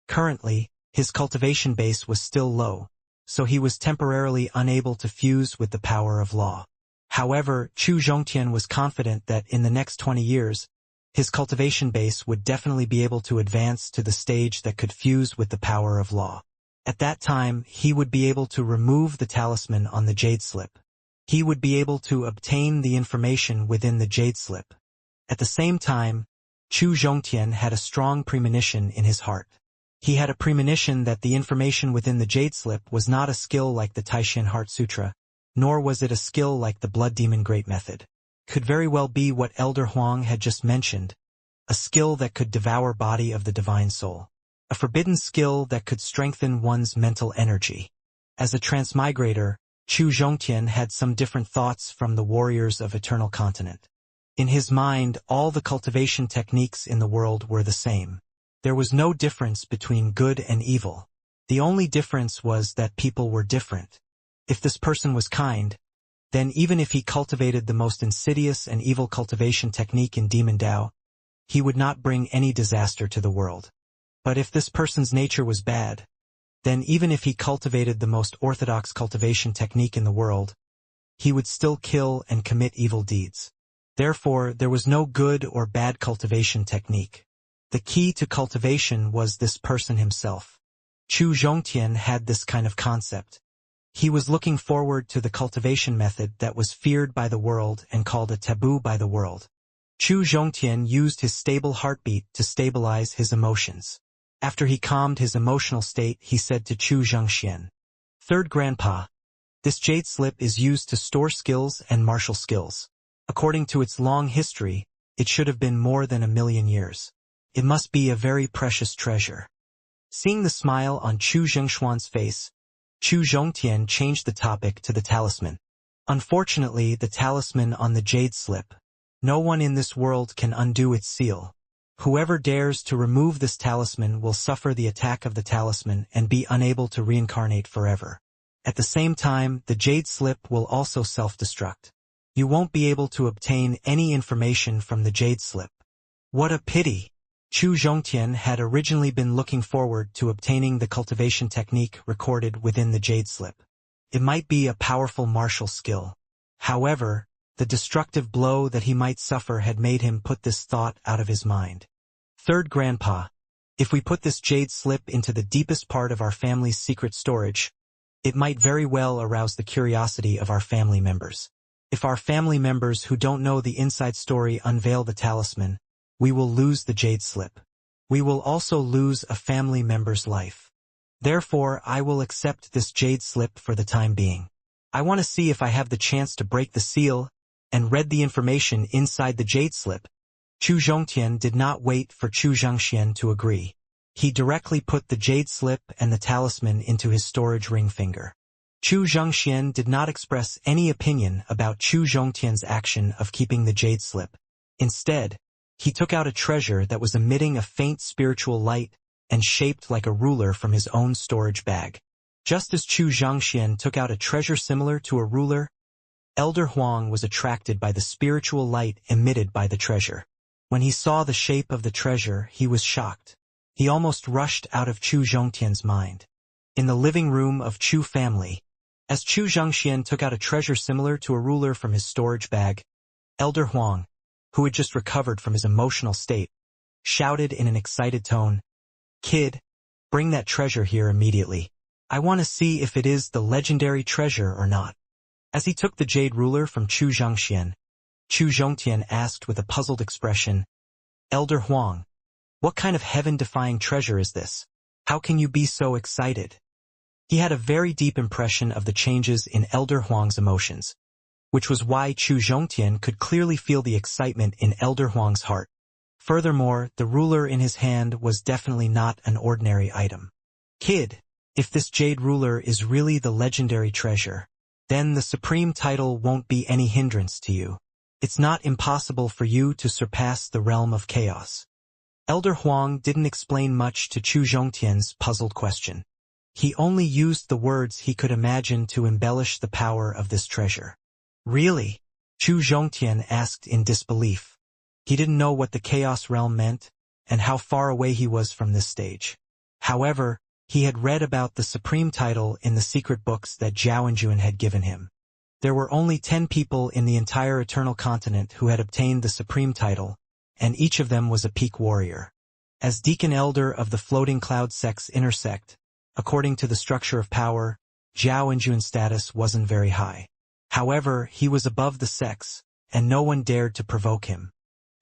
Currently, his cultivation base was still low, so he was temporarily unable to fuse with the power of law. However, Chu Zhongtian was confident that in the next 20 years, his cultivation base would definitely be able to advance to the stage that could fuse with the power of law. At that time, he would be able to remove the talisman on the jade slip. He would be able to obtain the information within the jade slip. At the same time, Chu Zhongtian had a strong premonition in his heart. He had a premonition that the information within the jade slip was not a skill like the Taishan Heart Sutra, nor was it a skill like the Blood Demon Great Method. Could very well be what Elder Huang had just mentioned, a skill that could devour body of the divine soul, a forbidden skill that could strengthen one's mental energy. As a transmigrator, Chu Zhongtian had some different thoughts from the warriors of Eternal Continent. In his mind, all the cultivation techniques in the world were the same. There was no difference between good and evil. The only difference was that people were different. If this person was kind, then even if he cultivated the most insidious and evil cultivation technique in Demon Dao, he would not bring any disaster to the world. But if this person's nature was bad, then even if he cultivated the most orthodox cultivation technique in the world, he would still kill and commit evil deeds. Therefore, there was no good or bad cultivation technique. The key to cultivation was this person himself. Chu Zhongtian had this kind of concept. He was looking forward to the cultivation method that was feared by the world and called a taboo by the world. Chu Zhongtian used his stable heartbeat to stabilize his emotions. After he calmed his emotional state, he said to Chu Zhongxian, "Third Grandpa, this jade slip is used to store skills and martial skills. According to its long history, it should have been more than 1,000,000 years. It must be a very precious treasure." Seeing the smile on Chu Zhengshuan's face, Chu Zhongtian changed the topic to the talisman. Unfortunately, the talisman on the jade slip. No one in this world can undo its seal. Whoever dares to remove this talisman will suffer the attack of the talisman and be unable to reincarnate forever. At the same time, the jade slip will also self-destruct. You won't be able to obtain any information from the jade slip. What a pity! Chu Zhongtian had originally been looking forward to obtaining the cultivation technique recorded within the jade slip. It might be a powerful martial skill. However, the destructive blow that he might suffer had made him put this thought out of his mind. Third Grandpa, if we put this jade slip into the deepest part of our family's secret storage, it might very well arouse the curiosity of our family members. If our family members who don't know the inside story unveil the talisman, we will lose the jade slip. We will also lose a family member's life. Therefore, I will accept this jade slip for the time being. I want to see if I have the chance to break the seal and read the information inside the jade slip. Chu Zhongtian did not wait for Chu Zhangxian to agree. He directly put the jade slip and the talisman into his storage ring finger. Chu Zhangxian did not express any opinion about Chu Zhongtian's action of keeping the jade slip. Instead, he took out a treasure that was emitting a faint spiritual light and shaped like a ruler from his own storage bag. Just as Chu Zhangxian took out a treasure similar to a ruler, Elder Huang was attracted by the spiritual light emitted by the treasure. When he saw the shape of the treasure, he was shocked. He almost rushed out of Chu Zhongtian's mind. In the living room of Chu family, as Chu Zhangxian took out a treasure similar to a ruler from his storage bag, Elder Huang, who had just recovered from his emotional state, shouted in an excited tone, "Kid, bring that treasure here immediately. I want to see if it is the legendary treasure or not." As he took the jade ruler from Chu Zhangxian, Chu Zhongtian asked with a puzzled expression, "Elder Huang, what kind of heaven-defying treasure is this? How can you be so excited?" He had a very deep impression of the changes in Elder Huang's emotions, which was why Chu Zhongtian could clearly feel the excitement in Elder Huang's heart. Furthermore, the ruler in his hand was definitely not an ordinary item. "Kid, if this jade ruler is really the legendary treasure, then the supreme title won't be any hindrance to you. It's not impossible for you to surpass the realm of chaos. Elder Huang didn't explain much to Chu Zhongtian's puzzled question. He only used the words he could imagine to embellish the power of this treasure. Really? Chu Zhongtian asked in disbelief. He didn't know what the chaos realm meant, and how far away he was from this stage. However, he had read about the supreme title in the secret books that Zhao Enjuan had given him. There were only 10 people in the entire Eternal Continent who had obtained the supreme title, and each of them was a peak warrior. As Deacon Elder of the Floating Cloud Sect's inner sect, according to the structure of power, Zhao Enjuan's status wasn't very high. However, he was above the sects, and no one dared to provoke him.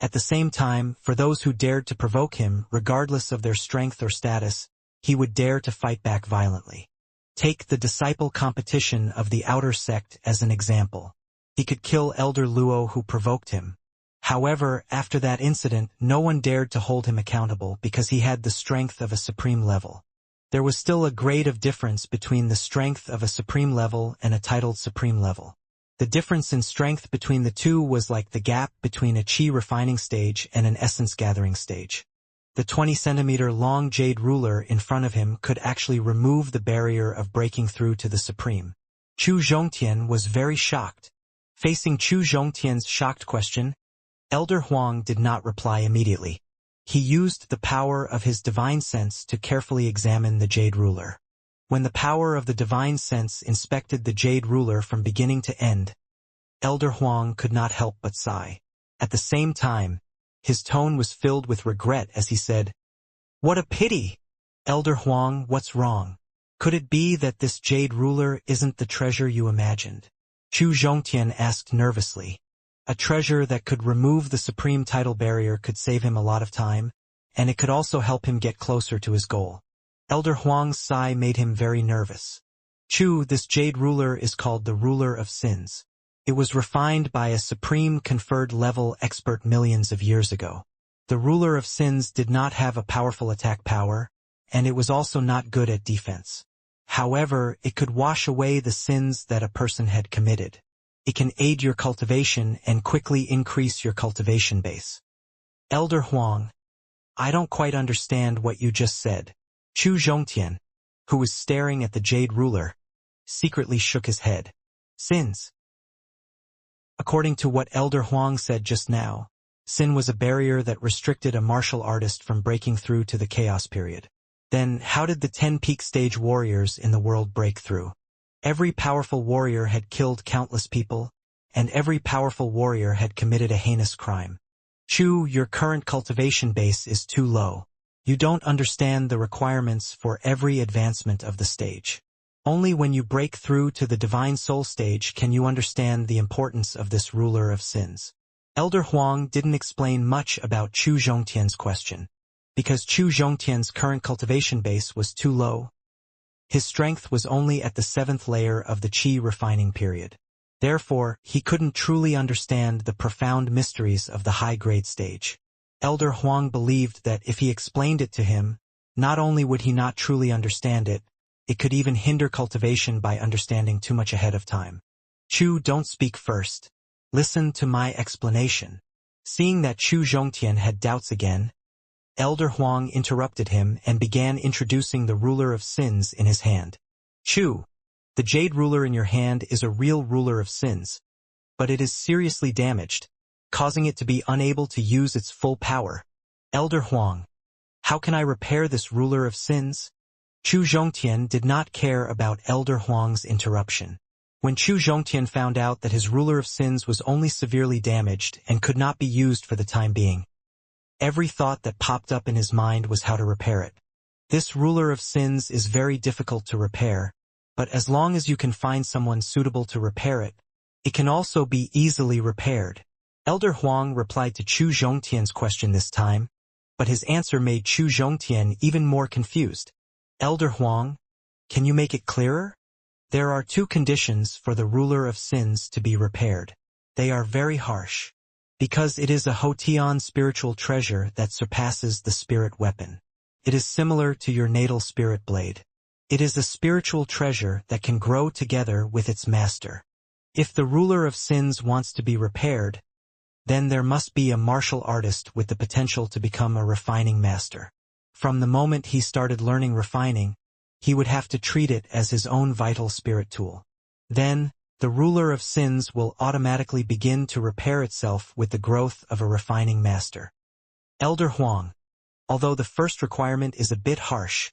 At the same time, for those who dared to provoke him, regardless of their strength or status, he would dare to fight back violently. Take the disciple competition of the outer sect as an example. He could kill Elder Luo who provoked him. However, after that incident, no one dared to hold him accountable because he had the strength of a supreme level. There was still a grade of difference between the strength of a supreme level and a titled supreme level. The difference in strength between the two was like the gap between a chi refining stage and an essence gathering stage. The 20-centimeter-long jade ruler in front of him could actually remove the barrier of breaking through to the supreme. Chu Zhongtian was very shocked. Facing Chu Zhongtian's shocked question, Elder Huang did not reply immediately. He used the power of his divine sense to carefully examine the jade ruler. When the power of the divine sense inspected the jade ruler from beginning to end, Elder Huang could not help but sigh. At the same time, his tone was filled with regret as he said, "What a pity! Elder Huang, what's wrong? Could it be that this jade ruler isn't the treasure you imagined?" Chu Zhongtian asked nervously. A treasure that could remove the supreme title barrier could save him a lot of time, and it could also help him get closer to his goal. Elder Huang's sigh made him very nervous. Chu, this jade ruler is called the ruler of sins. It was refined by a supreme conferred level expert millions of years ago. The ruler of sins did not have a powerful attack power, and it was also not good at defense. However, it could wash away the sins that a person had committed. It can aid your cultivation and quickly increase your cultivation base. Elder Huang, I don't quite understand what you just said. Chu Zhongtian, who was staring at the jade ruler, secretly shook his head. Sins. According to what Elder Huang said just now, sin was a barrier that restricted a martial artist from breaking through to the chaos period. Then, how did the 10 peak stage warriors in the world break through? Every powerful warrior had killed countless people, and every powerful warrior had committed a heinous crime. Chu, your current cultivation base is too low. You don't understand the requirements for every advancement of the stage. Only when you break through to the Divine Soul stage can you understand the importance of this ruler of sins. Elder Huang didn't explain much about Chu Zhongtian's question. Because Chu Zhongtian's current cultivation base was too low, his strength was only at the 7th layer of the Qi refining period. Therefore, he couldn't truly understand the profound mysteries of the high-grade stage. Elder Huang believed that if he explained it to him, not only would he not truly understand it, it could even hinder cultivation by understanding too much ahead of time. Chu, don't speak first. Listen to my explanation. Seeing that Chu Zhongtian had doubts again, Elder Huang interrupted him and began introducing the ruler of sins in his hand. Chu, the jade ruler in your hand is a real ruler of sins, but it is seriously damaged, causing it to be unable to use its full power. Elder Huang, how can I repair this ruler of sins? Chu Zhongtian did not care about Elder Huang's interruption. When Chu Zhongtian found out that his ruler of sins was only severely damaged and could not be used for the time being, every thought that popped up in his mind was how to repair it. This ruler of sins is very difficult to repair, but as long as you can find someone suitable to repair it, it can also be easily repaired. Elder Huang replied to Chu Zhongtian's question this time, but his answer made Chu Zhongtian even more confused. Elder Huang, can you make it clearer? There are 2 conditions for the ruler of sins to be repaired. They are very harsh, because it is a Hotian spiritual treasure that surpasses the spirit weapon. It is similar to your natal spirit blade. It is a spiritual treasure that can grow together with its master. If the ruler of sins wants to be repaired, then there must be a martial artist with the potential to become a refining master. From the moment he started learning refining, he would have to treat it as his own vital spirit tool. Then, the ruler of sins will automatically begin to repair itself with the growth of a refining master. Elder Huang. Although the first requirement is a bit harsh,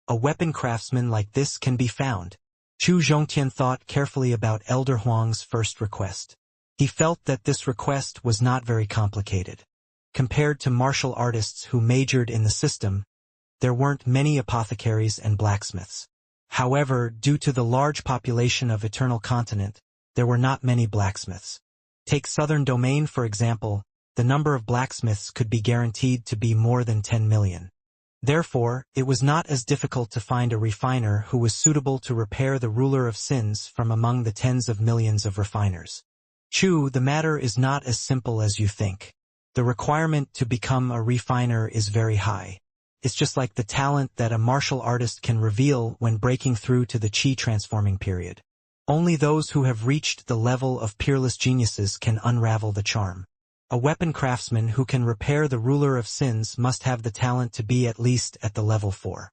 a weapon craftsman like this can be found. Chu Zhongtian thought carefully about Elder Huang's first request. He felt that this request was not very complicated. Compared to martial artists who majored in the system, there weren't many apothecaries and blacksmiths. However, due to the large population of Eternal Continent, there were not many blacksmiths. Take Southern Domain for example, the number of blacksmiths could be guaranteed to be more than 10 million. Therefore, it was not as difficult to find a refiner who was suitable to repair the ruler of sins from among the tens of millions of refiners. Chu, the matter is not as simple as you think. The requirement to become a refiner is very high. It's just like the talent that a martial artist can reveal when breaking through to the Qi transforming period. Only those who have reached the level of peerless geniuses can unravel the charm. A weapon craftsman who can repair the ruler of sins must have the talent to be at least at the level 4.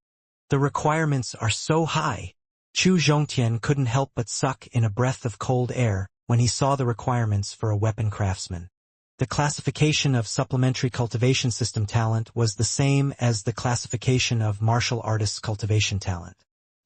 The requirements are so high. Chu Zhongtian couldn't help but suck in a breath of cold air when he saw the requirements for a weapon craftsman. The classification of supplementary cultivation system talent was the same as the classification of martial artists' cultivation talent.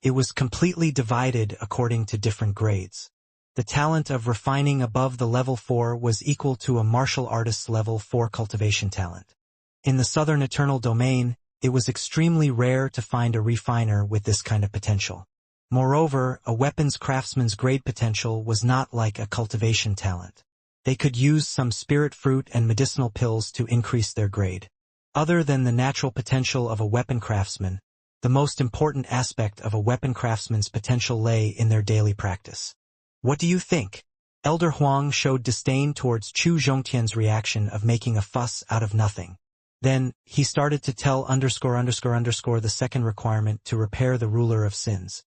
It was completely divided according to different grades. The talent of refining above the level 4 was equal to a martial artist's level 4 cultivation talent. In the Southern Eternal Domain, it was extremely rare to find a refiner with this kind of potential. Moreover, a weapons craftsman's grade potential was not like a cultivation talent. They could use some spirit fruit and medicinal pills to increase their grade. Other than the natural potential of a weapon craftsman, the most important aspect of a weapon craftsman's potential lay in their daily practice. What do you think? Elder Huang showed disdain towards Chu Zhongtian's reaction of making a fuss out of nothing. Then, he started to tell the second requirement to repair the ruler of sins.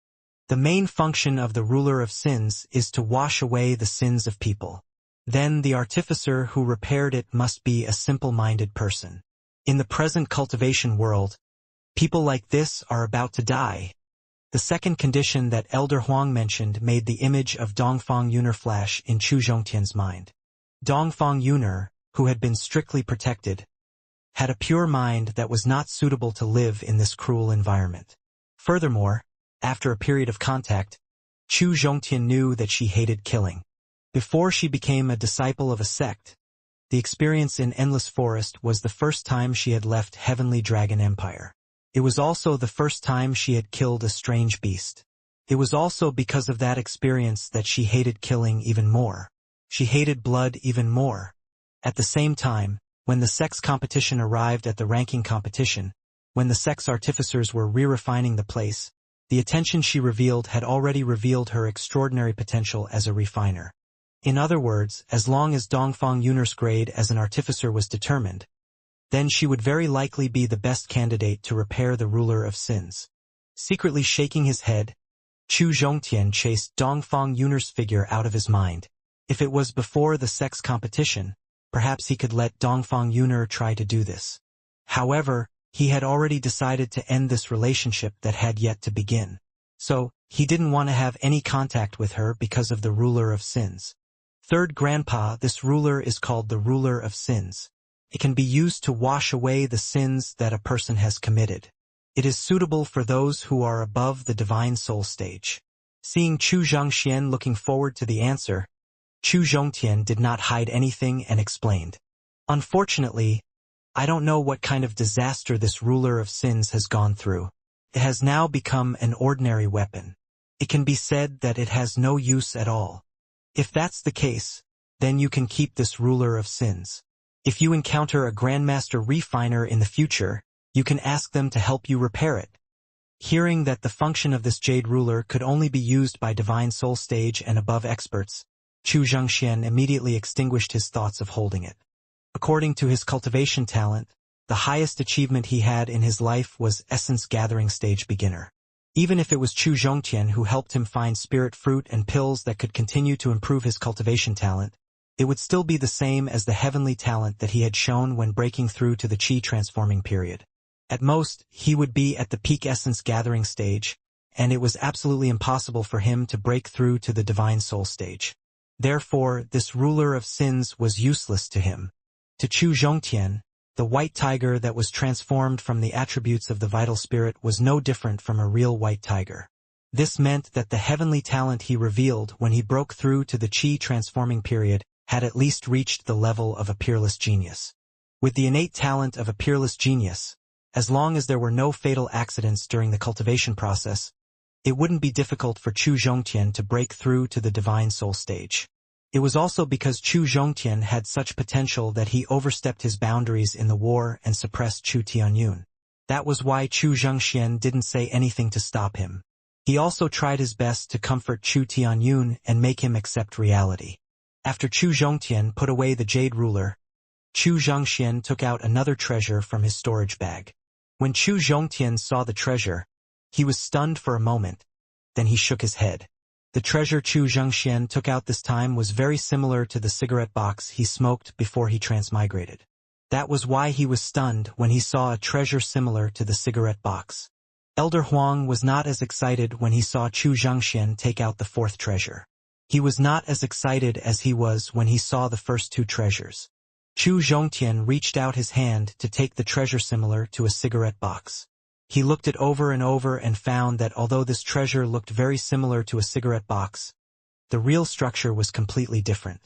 The main function of the ruler of sins is to wash away the sins of people. Then the artificer who repaired it must be a simple-minded person. In the present cultivation world, people like this are about to die. The second condition that Elder Huang mentioned made the image of Dongfang Yuner flash in Chu Zhongtian's mind. Dongfang Yuner, who had been strictly protected, had a pure mind that was not suitable to live in this cruel environment. Furthermore, after a period of contact, Chu Zhongtian knew that she hated killing. Before she became a disciple of a sect, the experience in Endless Forest was the first time she had left Heavenly Dragon Empire. It was also the first time she had killed a strange beast. It was also because of that experience that she hated killing even more. She hated blood even more. At the same time, when the sex competition arrived at the ranking competition, when the sex artificers were re-refining the place, the attention she revealed had already revealed her extraordinary potential as a refiner. In other words, as long as Dongfang Yuner's grade as an artificer was determined, then she would very likely be the best candidate to repair the ruler of sins. Secretly shaking his head, Chu Zhongtian chased Dongfang Yuner's figure out of his mind. If it was before the sex competition, perhaps he could let Dongfang Yuner try to do this. However, he had already decided to end this relationship that had yet to begin. So, he didn't want to have any contact with her because of the ruler of sins. Third grandpa, this ruler is called the ruler of sins. It can be used to wash away the sins that a person has committed. It is suitable for those who are above the divine soul stage. Seeing Chu Zhongxian looking forward to the answer, Chu Zhongtian did not hide anything and explained. Unfortunately, I don't know what kind of disaster this ruler of sins has gone through. It has now become an ordinary weapon. It can be said that it has no use at all. If that's the case, then you can keep this ruler of sins. If you encounter a Grandmaster Refiner in the future, you can ask them to help you repair it. Hearing that the function of this jade ruler could only be used by divine soul stage and above experts, Chu Zhongxian immediately extinguished his thoughts of holding it. According to his cultivation talent, the highest achievement he had in his life was Essence Gathering Stage Beginner. Even if it was Chu Zhongtian who helped him find spirit fruit and pills that could continue to improve his cultivation talent, it would still be the same as the heavenly talent that he had shown when breaking through to the Qi transforming period. At most, he would be at the peak essence gathering stage, and it was absolutely impossible for him to break through to the divine soul stage. Therefore, this ruler of sins was useless to him. To Chu Zhongtian, the white tiger that was transformed from the attributes of the vital spirit was no different from a real white tiger. This meant that the heavenly talent he revealed when he broke through to the Qi transforming period had at least reached the level of a peerless genius. With the innate talent of a peerless genius, as long as there were no fatal accidents during the cultivation process, it wouldn't be difficult for Chu Zhongtian to break through to the divine soul stage. It was also because Chu Zhongtian had such potential that he overstepped his boundaries in the war and suppressed Chu Tianyun. That was why Chu Zhongxian didn't say anything to stop him. He also tried his best to comfort Chu Tianyun and make him accept reality. After Chu Zhongtian put away the jade ruler, Chu Zhongxian took out another treasure from his storage bag. When Chu Zhongtian saw the treasure, he was stunned for a moment, then he shook his head. The treasure Chu Zhongxian took out this time was very similar to the cigarette box he smoked before he transmigrated. That was why he was stunned when he saw a treasure similar to the cigarette box. Elder Huang was not as excited when he saw Chu Zhongxian take out the fourth treasure. He was not as excited as he was when he saw the first two treasures. Chu Zhongtian reached out his hand to take the treasure similar to a cigarette box. He looked it over and over and found that although this treasure looked very similar to a cigarette box, the real structure was completely different.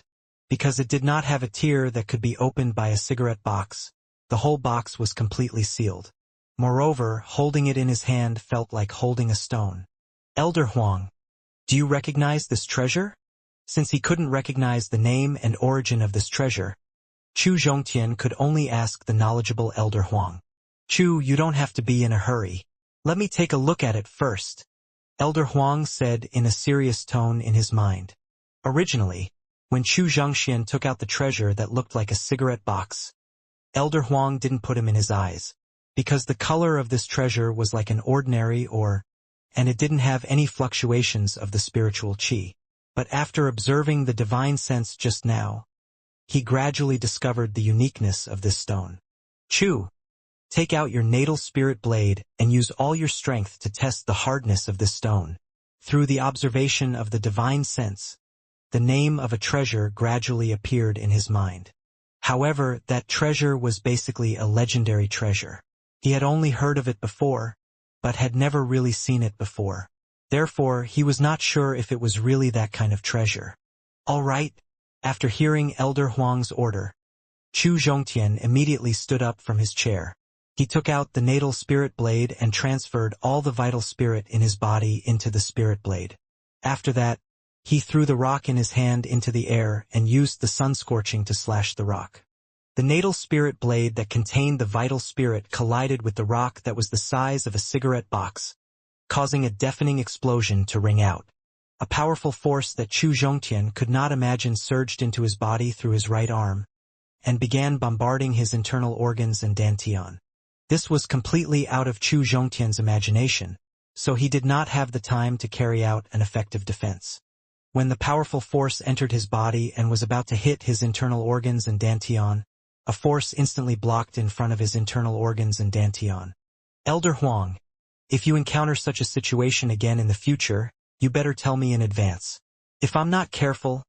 Because it did not have a tier that could be opened by a cigarette box, the whole box was completely sealed. Moreover, holding it in his hand felt like holding a stone. Elder Huang, do you recognize this treasure? Since he couldn't recognize the name and origin of this treasure, Chu Zhongtian could only ask the knowledgeable Elder Huang. Chu, you don't have to be in a hurry. Let me take a look at it first, Elder Huang said in a serious tone in his mind. Originally, when Chu Zhongxian took out the treasure that looked like a cigarette box, Elder Huang didn't put him in his eyes, because the color of this treasure was like an ordinary and it didn't have any fluctuations of the spiritual qi. But after observing the divine sense just now, he gradually discovered the uniqueness of this stone. Chu, take out your natal spirit blade and use all your strength to test the hardness of this stone. Through the observation of the divine sense, the name of a treasure gradually appeared in his mind. However, that treasure was basically a legendary treasure. He had only heard of it before, but had never really seen it before. Therefore, he was not sure if it was really that kind of treasure. All right. After hearing Elder Huang's order, Chu Zhongtian immediately stood up from his chair. He took out the natal spirit blade and transferred all the vital spirit in his body into the spirit blade. After that, he threw the rock in his hand into the air and used the sun scorching to slash the rock. The natal spirit blade that contained the vital spirit collided with the rock that was the size of a cigarette box, causing a deafening explosion to ring out. A powerful force that Chu Zhongtian could not imagine surged into his body through his right arm and began bombarding his internal organs and dantian. This was completely out of Chu Zhongtian's imagination, so he did not have the time to carry out an effective defense. When the powerful force entered his body and was about to hit his internal organs and dantian, a force instantly blocked in front of his internal organs and dantian. Elder Huang, if you encounter such a situation again in the future, you better tell me in advance. If I'm not careful,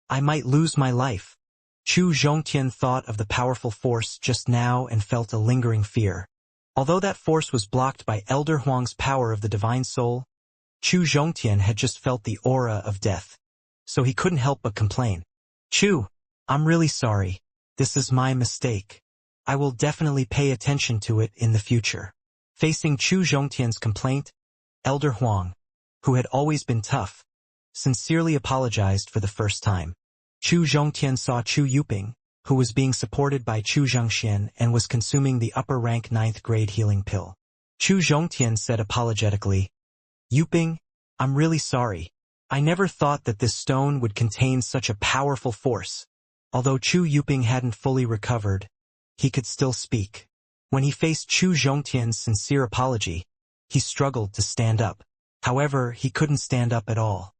I might lose my life. Chu Zhongtian thought of the powerful force just now and felt a lingering fear. Although that force was blocked by Elder Huang's power of the divine soul, Chu Zhongtian had just felt the aura of death, so he couldn't help but complain. Chu, I'm really sorry. This is my mistake. I will definitely pay attention to it in the future. Facing Chu Zhongtian's complaint, Elder Huang, who had always been tough, sincerely apologized for the first time. Chu Zhongtian saw Chu Yuping, who was being supported by Chu Zhongxian and was consuming the upper-rank 9th grade healing pill. Chu Zhongtian said apologetically, Yuping, I'm really sorry. I never thought that this stone would contain such a powerful force. Although Chu Yuping hadn't fully recovered, he could still speak. When he faced Chu Zhongtian's sincere apology, he struggled to stand up. However, he couldn't stand up at all.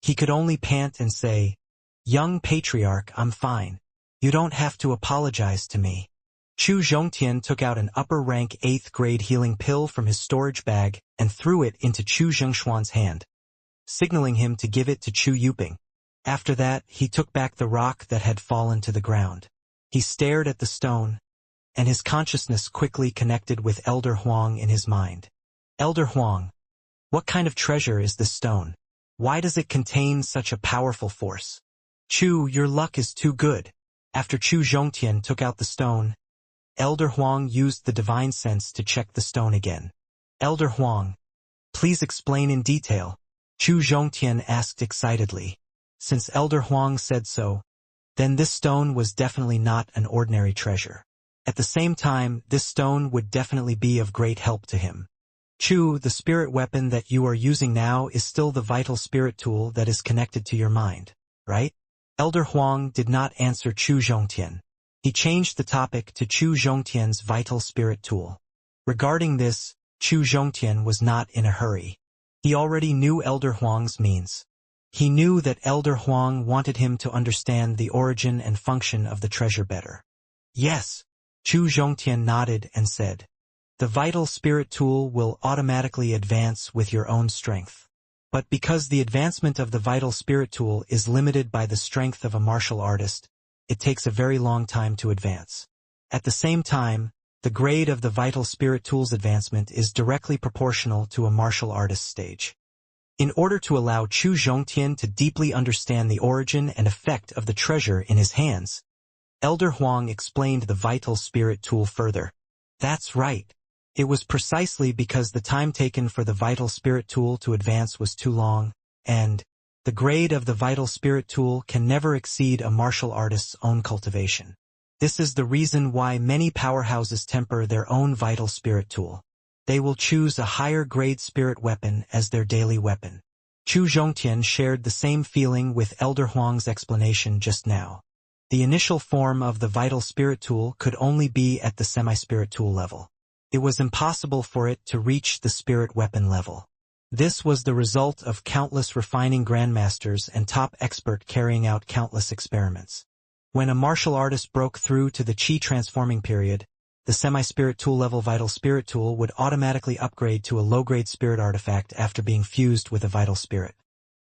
He could only pant and say, "Young patriarch, I'm fine. You don't have to apologize to me." Chu Zhongtian took out an upper-rank 8th grade healing pill from his storage bag and threw it into Chu Zhengshuan's hand, signaling him to give it to Chu Yuping. After that, he took back the rock that had fallen to the ground. He stared at the stone, and his consciousness quickly connected with Elder Huang in his mind. "Elder Huang, what kind of treasure is this stone? Why does it contain such a powerful force?" "Chu, your luck is too good." After Chu Zhongtian took out the stone, Elder Huang used the divine sense to check the stone again. "Elder Huang, please explain in detail," Chu Zhongtian asked excitedly. Since Elder Huang said so, then this stone was definitely not an ordinary treasure. At the same time, this stone would definitely be of great help to him. "Chu, the spirit weapon that you are using now is still the vital spirit tool that is connected to your mind, right?" Elder Huang did not answer Chu Zhongtian. He changed the topic to Chu Zhongtian's vital spirit tool. Regarding this, Chu Zhongtian was not in a hurry. He already knew Elder Huang's means. He knew that Elder Huang wanted him to understand the origin and function of the treasure better. "Yes," Chu Zhongtian nodded and said, "the vital spirit tool will automatically advance with your own strength. But because the advancement of the vital spirit tool is limited by the strength of a martial artist, it takes a very long time to advance. At the same time, the grade of the vital spirit tool's advancement is directly proportional to a martial artist's stage." In order to allow Chu Zhongtian to deeply understand the origin and effect of the treasure in his hands, Elder Huang explained the vital spirit tool further. "That's right. It was precisely because the time taken for the vital spirit tool to advance was too long, and the grade of the vital spirit tool can never exceed a martial artist's own cultivation. This is the reason why many powerhouses temper their own vital spirit tool. They will choose a higher grade spirit weapon as their daily weapon." Chu Zhongtian shared the same feeling with Elder Huang's explanation just now. The initial form of the vital spirit tool could only be at the semi-spirit tool level. It was impossible for it to reach the spirit weapon level. This was the result of countless refining grandmasters and top expert carrying out countless experiments. When a martial artist broke through to the chi transforming period, the semi-spirit tool level vital spirit tool would automatically upgrade to a low-grade spirit artifact after being fused with a vital spirit.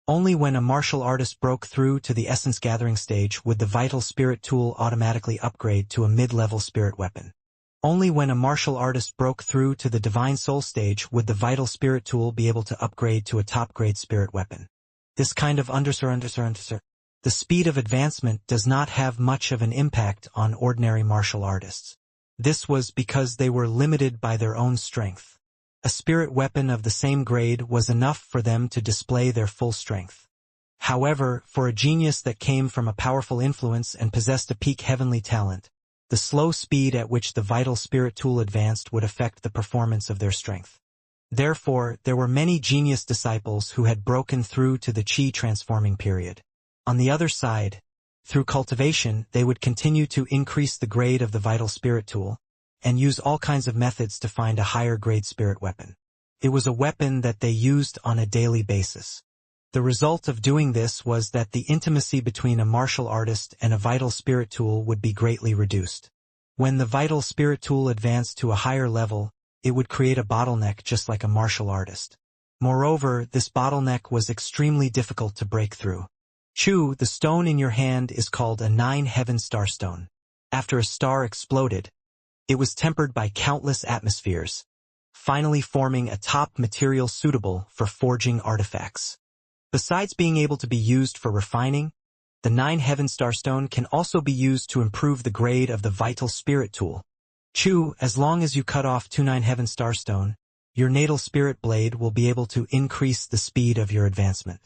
Only when a martial artist broke through to the essence gathering stage would the vital spirit tool automatically upgrade to a mid-level spirit weapon. Only when a martial artist broke through to the divine soul stage would the vital spirit tool be able to upgrade to a top-grade spirit weapon. This kind of the speed of advancement does not have much of an impact on ordinary martial artists. This was because they were limited by their own strength. A spirit weapon of the same grade was enough for them to display their full strength. However, for a genius that came from a powerful influence and possessed a peak heavenly talent, the slow speed at which the vital spirit tool advanced would affect the performance of their strength. Therefore, there were many genius disciples who had broken through to the chi transforming period. On the other side, through cultivation, they would continue to increase the grade of the vital spirit tool, and use all kinds of methods to find a higher grade spirit weapon. It was a weapon that they used on a daily basis. The result of doing this was that the intimacy between a martial artist and a vital spirit tool would be greatly reduced. When the vital spirit tool advanced to a higher level, it would create a bottleneck just like a martial artist. Moreover, this bottleneck was extremely difficult to break through. "Chu, the stone in your hand is called a 9-heaven starstone. After a star exploded, it was tempered by countless atmospheres, finally forming a top material suitable for forging artifacts. Besides being able to be used for refining, the 9-heaven starstone can also be used to improve the grade of the vital spirit tool. Chu, as long as you cut off 2 9-heaven starstone, your natal spirit blade will be able to increase the speed of your advancement.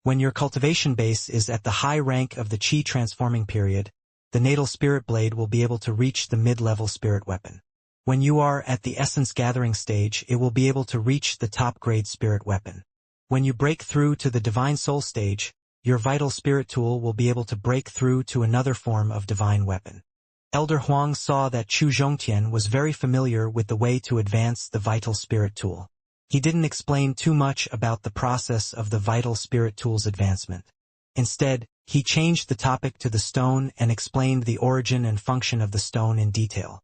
When your cultivation base is at the high rank of the chi transforming period, the natal spirit blade will be able to reach the mid-level spirit weapon. When you are at the essence gathering stage, it will be able to reach the top-grade spirit weapon. When you break through to the divine soul stage, your vital spirit tool will be able to break through to another form of divine weapon." Elder Huang saw that Chu Zhongtian was very familiar with the way to advance the vital spirit tool. He didn't explain too much about the process of the vital spirit tool's advancement. Instead, he changed the topic to the stone and explained the origin and function of the stone in detail.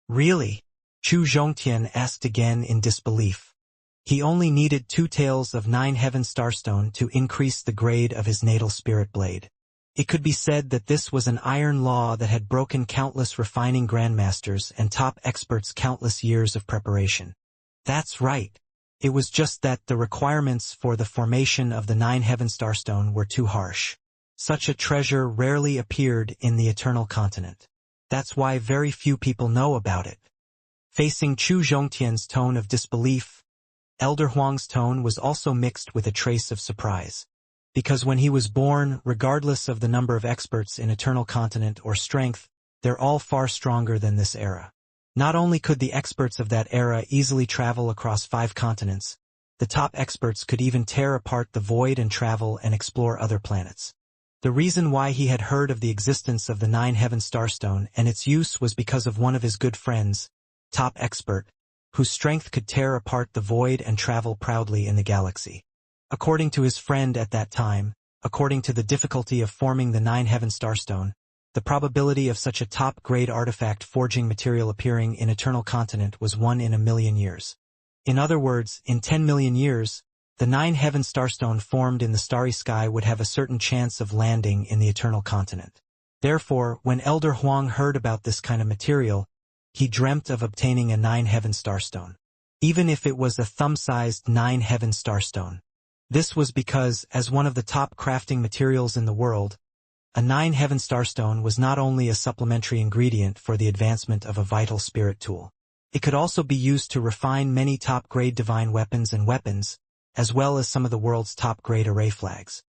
Really? Chu Zhongtian asked again in disbelief. He only needed 2 taels of 9 heaven starstone to increase the grade of his natal spirit blade. It could be said that this was an iron law that had broken countless refining grandmasters and top experts' countless years of preparation. That's right. It was just that the requirements for the formation of the 9 heaven starstone were too harsh. Such a treasure rarely appeared in the Eternal Continent. That's why very few people know about it. Facing Chu Zhongtian's tone of disbelief, Elder Huang's tone was also mixed with a trace of surprise. Because when he was born, regardless of the number of experts in Eternal Continent or strength, they're all far stronger than this era. Not only could the experts of that era easily travel across 5 continents, the top experts could even tear apart the void and travel and explore other planets. The reason why he had heard of the existence of the 9 heaven starstone and its use was because of one of his good friends, top expert, whose strength could tear apart the void and travel proudly in the galaxy. According to his friend at that time, according to the difficulty of forming the 9 heaven starstone, the probability of such a top-grade artifact forging material appearing in Eternal Continent was 1 in a million years. In other words, in 10 million years, the 9 heaven starstone formed in the starry sky would have a certain chance of landing in the Eternal Continent. Therefore, when Elder Huang heard about this kind of material, he dreamt of obtaining a 9 heaven starstone. Even if it was a thumb-sized 9 heaven starstone. This was because, as one of the top crafting materials in the world, a 9 heaven starstone was not only a supplementary ingredient for the advancement of a vital spirit tool. It could also be used to refine many top-grade divine weapons and weapons, as well as some of the world's top-grade array flags.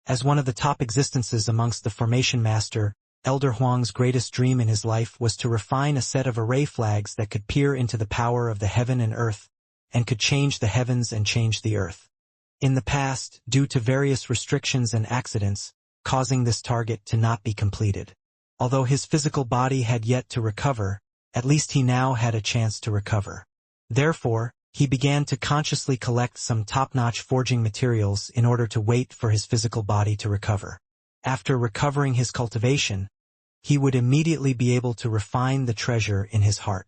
As one of the top existences amongst the Formation Master, Elder Huang's greatest dream in his life was to refine a set of array flags that could peer into the power of the heaven and earth, and could change the heavens and change the earth. In the past, due to various restrictions and accidents, causing this target to not be completed. Although his physical body had yet to recover, at least he now had a chance to recover. Therefore, he began to consciously collect some top-notch forging materials in order to wait for his physical body to recover. After recovering his cultivation, he would immediately be able to refine the treasure in his heart.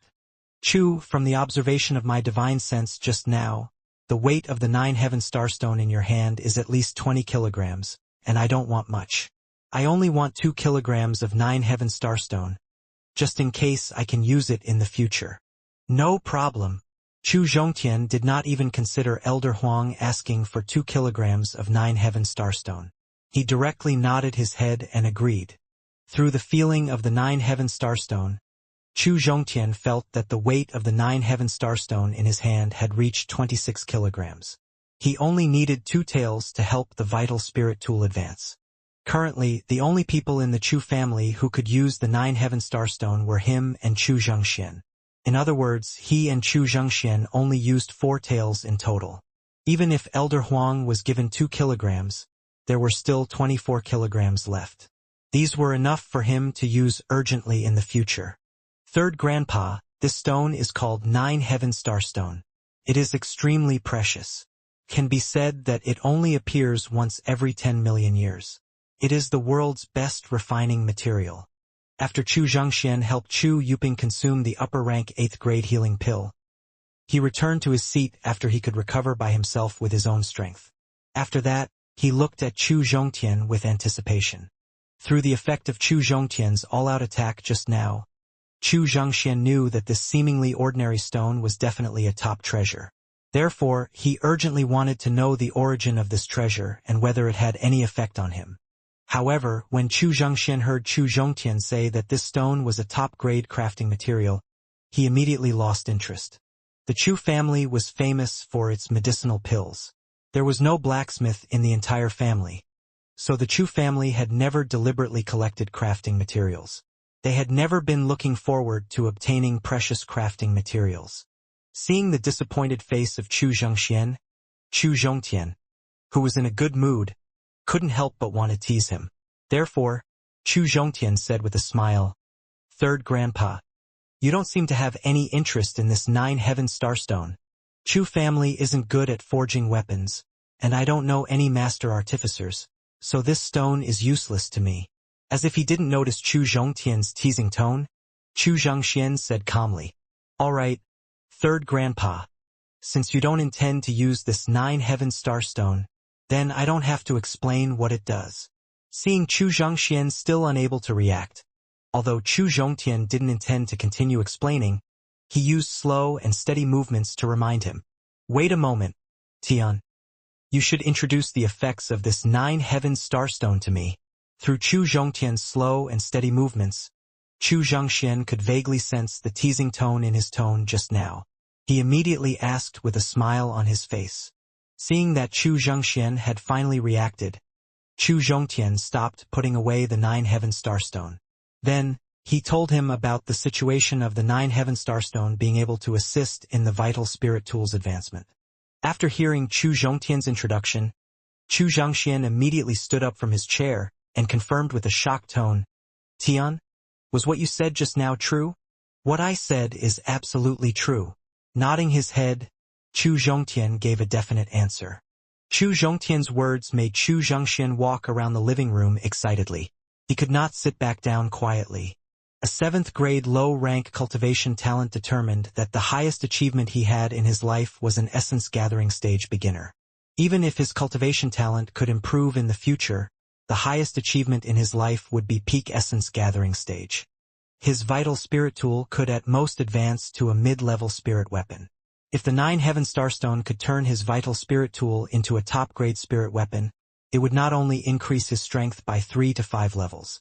Chu, from the observation of my divine sense just now, the weight of the 9 heaven starstone in your hand is at least 20 kilograms, and I don't want much. I only want 2 kilograms of 9 heaven starstone, just in case I can use it in the future. No problem. Chu Zhongtian did not even consider Elder Huang asking for 2 kilograms of 9 heaven starstone. He directly nodded his head and agreed. Through the feeling of the 9 heaven starstone, Chu Zhongtian felt that the weight of the 9 heaven starstone in his hand had reached 26 kilograms. He only needed 2 taels to help the vital spirit tool advance. Currently, the only people in the Chu family who could use the 9 heaven starstone were him and Chu Xianxia. In other words, he and Chu Xianxia only used 4 taels in total. Even if Elder Huang was given 2 kilograms, there were still 24 kilograms left. These were enough for him to use urgently in the future. Third Grandpa, this stone is called 9 heaven starstone. It is extremely precious. Can be said that it only appears once every 10 million years. It is the world's best refining material. After Chu Zhongxian helped Chu Yuping consume the upper-rank 8th grade healing pill, he returned to his seat after he could recover by himself with his own strength. After that, he looked at Chu Zhongtian with anticipation. Through the effect of Chu Zhongtian's all-out attack just now, Chu Zhongxian knew that this seemingly ordinary stone was definitely a top treasure. Therefore, he urgently wanted to know the origin of this treasure and whether it had any effect on him. However, when Chu Zhongxian heard Chu Zhongtian say that this stone was a top-grade crafting material, he immediately lost interest. The Chu family was famous for its medicinal pills. There was no blacksmith in the entire family, so the Chu family had never deliberately collected crafting materials. They had never been looking forward to obtaining precious crafting materials. Seeing the disappointed face of Chu Zhongxian, Chu Zhongtian, who was in a good mood, couldn't help but want to tease him. Therefore, Chu Zhongtian said with a smile, "Third Grandpa, you don't seem to have any interest in this 9 heaven starstone. Chu family isn't good at forging weapons, and I don't know any master artificers, so this stone is useless to me. As if he didn't notice Chu Zhongtian's teasing tone, Chu Zhongxian said calmly, "All right, third grandpa. Since you don't intend to use this 9-heaven starstone, then I don't have to explain what it does." Seeing Chu Zhongxian still unable to react, although Chu Zhongtian didn't intend to continue explaining, he used slow and steady movements to remind him. "Wait a moment, Tian. You should introduce the effects of this 9-heaven starstone to me." Through Chu Zhongtian's slow and steady movements, Chu Zhongxian could vaguely sense the teasing tone in his tone just now. He immediately asked with a smile on his face. Seeing that Chu Zhongxian had finally reacted, Chu Zhongtian stopped putting away the 9-heaven starstone. Then, he told him about the situation of the 9-heaven starstone being able to assist in the vital spirit tool's advancement. After hearing Chu Zhongtian's introduction, Chu Zhongxian immediately stood up from his chair and confirmed with a shocked tone, "Tian, was what you said just now true?" "What I said is absolutely true." Nodding his head, Chu Zhongtian gave a definite answer. Chu Zhongtian's words made Chu Zhongxian walk around the living room excitedly. He could not sit back down quietly. A 7th-grade low-rank cultivation talent determined that the highest achievement he had in his life was an essence-gathering stage beginner. Even if his cultivation talent could improve in the future, the highest achievement in his life would be peak essence-gathering stage. His vital spirit tool could at most advance to a mid-level spirit weapon. If the 9-heaven starstone could turn his vital spirit tool into a top-grade spirit weapon, it would not only increase his strength by 3 to 5 levels.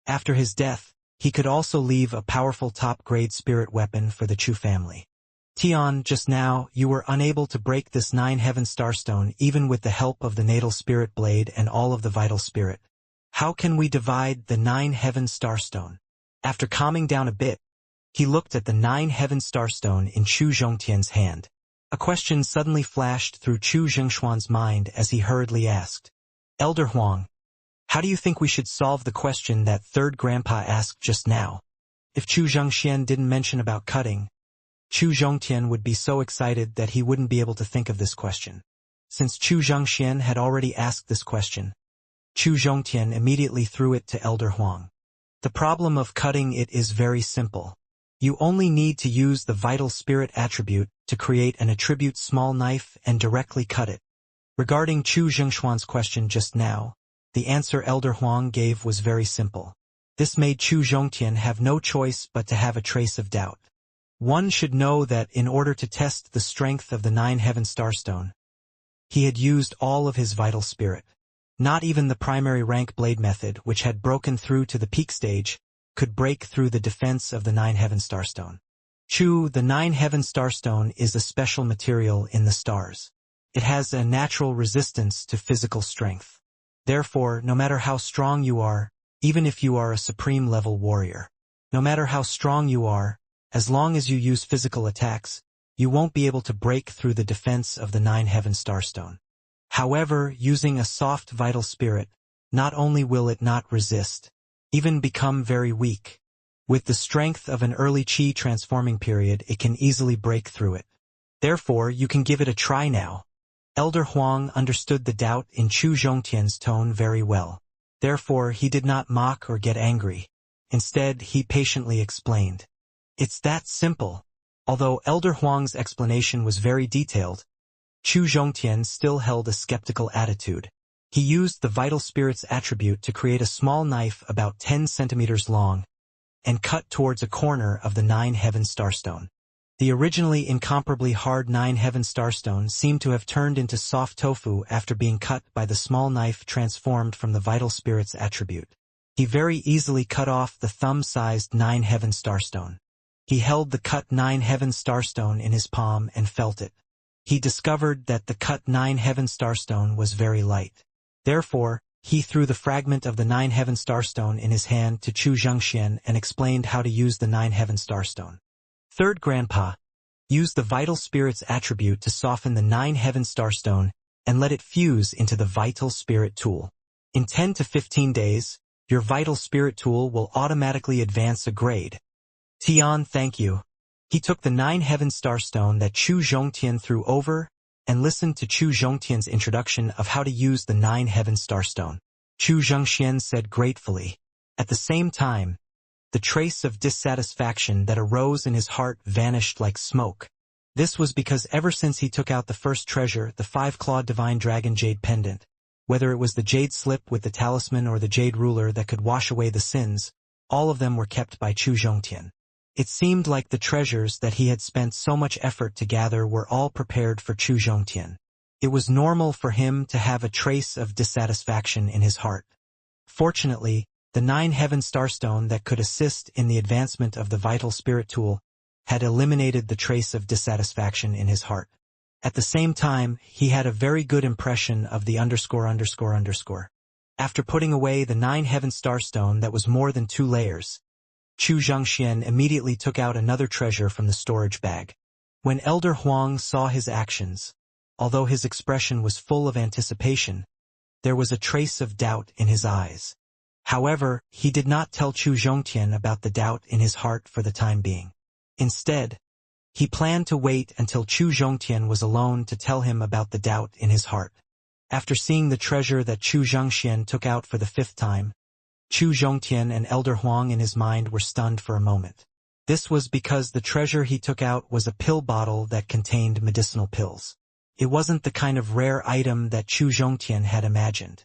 After his death, he could also leave a powerful top-grade spirit weapon for the Chu family. Tian, just now, you were unable to break this 9-heaven starstone even with the help of the natal spirit blade and all of the vital spirit. How can we divide the 9-heaven starstone? After calming down a bit, he looked at the 9-heaven starstone in Chu Zhongtian's hand. A question suddenly flashed through Chu Zhengshuan's mind as he hurriedly asked, "Elder Huang, how do you think we should solve the question that third grandpa asked just now?" If Chu Zhongxian didn't mention about cutting, Chu Zhongtian would be so excited that he wouldn't be able to think of this question. Since Chu Zhongxian had already asked this question, Chu Zhongtian immediately threw it to Elder Huang. The problem of cutting it is very simple. You only need to use the vital spirit attribute to create an attribute small knife and directly cut it. Regarding Chu Zhengshuan's question just now, the answer Elder Huang gave was very simple. This made Chu Zhongtian have no choice but to have a trace of doubt. One should know that in order to test the strength of the 9-heaven starstone, he had used all of his vital spirit. Not even the primary rank blade method, which had broken through to the peak stage, could break through the defense of the 9-heaven starstone. Chu, the 9-heaven starstone is a special material in the stars. It has a natural resistance to physical strength. Therefore, no matter how strong you are, even if you are a supreme level warrior, no matter how strong you are, as long as you use physical attacks, you won't be able to break through the defense of the 9-heaven starstone. However, using a soft vital spirit, not only will it not resist, even become very weak. With the strength of an early Qi transforming period, it can easily break through it. Therefore, you can give it a try now. Elder Huang understood the doubt in Chu Zhongtian's tone very well. Therefore, he did not mock or get angry. Instead, he patiently explained. It's that simple. Although Elder Huang's explanation was very detailed, Chu Zhongtian still held a skeptical attitude. He used the vital spirit's attribute to create a small knife about 10 centimeters long and cut towards a corner of the 9-heaven starstone. The originally incomparably hard 9-heaven starstone seemed to have turned into soft tofu after being cut by the small knife transformed from the vital spirit's attribute. He very easily cut off the thumb-sized 9-heaven starstone. He held the cut 9-heaven starstone in his palm and felt it. He discovered that the cut 9-heaven starstone was very light. Therefore, he threw the fragment of the 9-heaven starstone in his hand to Chu Zhongxian and explained how to use the 9-heaven starstone. Third grandpa, use the vital spirit's attribute to soften the 9-heaven starstone and let it fuse into the vital spirit tool. In 10 to 15 days, your vital spirit tool will automatically advance a grade. Tian, thank you. He took the 9 heaven starstone that Chu Zhongtian threw over and listened to Chu Zhongtian's introduction of how to use the 9 heaven starstone. Chu Zhongxian said gratefully. At the same time, the trace of dissatisfaction that arose in his heart vanished like smoke. This was because ever since he took out the first treasure, the 5-clawed divine dragon jade pendant, whether it was the jade slip with the talisman or the jade ruler that could wash away the sins, all of them were kept by Chu Zhongtian. It seemed like the treasures that he had spent so much effort to gather were all prepared for Chu Zhongtian. It was normal for him to have a trace of dissatisfaction in his heart. Fortunately, the 9 heaven starstone that could assist in the advancement of the vital spirit tool had eliminated the trace of dissatisfaction in his heart. At the same time, he had a very good impression of the _____. After putting away the 9 heaven starstone that was more than 2 layers, Chu Zhongxian immediately took out another treasure from the storage bag. When Elder Huang saw his actions, although his expression was full of anticipation, there was a trace of doubt in his eyes. However, he did not tell Chu Zhongtian about the doubt in his heart for the time being. Instead, he planned to wait until Chu Zhongtian was alone to tell him about the doubt in his heart. After seeing the treasure that Chu Zhongxian took out for the 5th time, Chu Zhongtian and Elder Huang in his mind were stunned for a moment. This was because the treasure he took out was a pill bottle that contained medicinal pills. It wasn't the kind of rare item that Chu Zhongtian had imagined.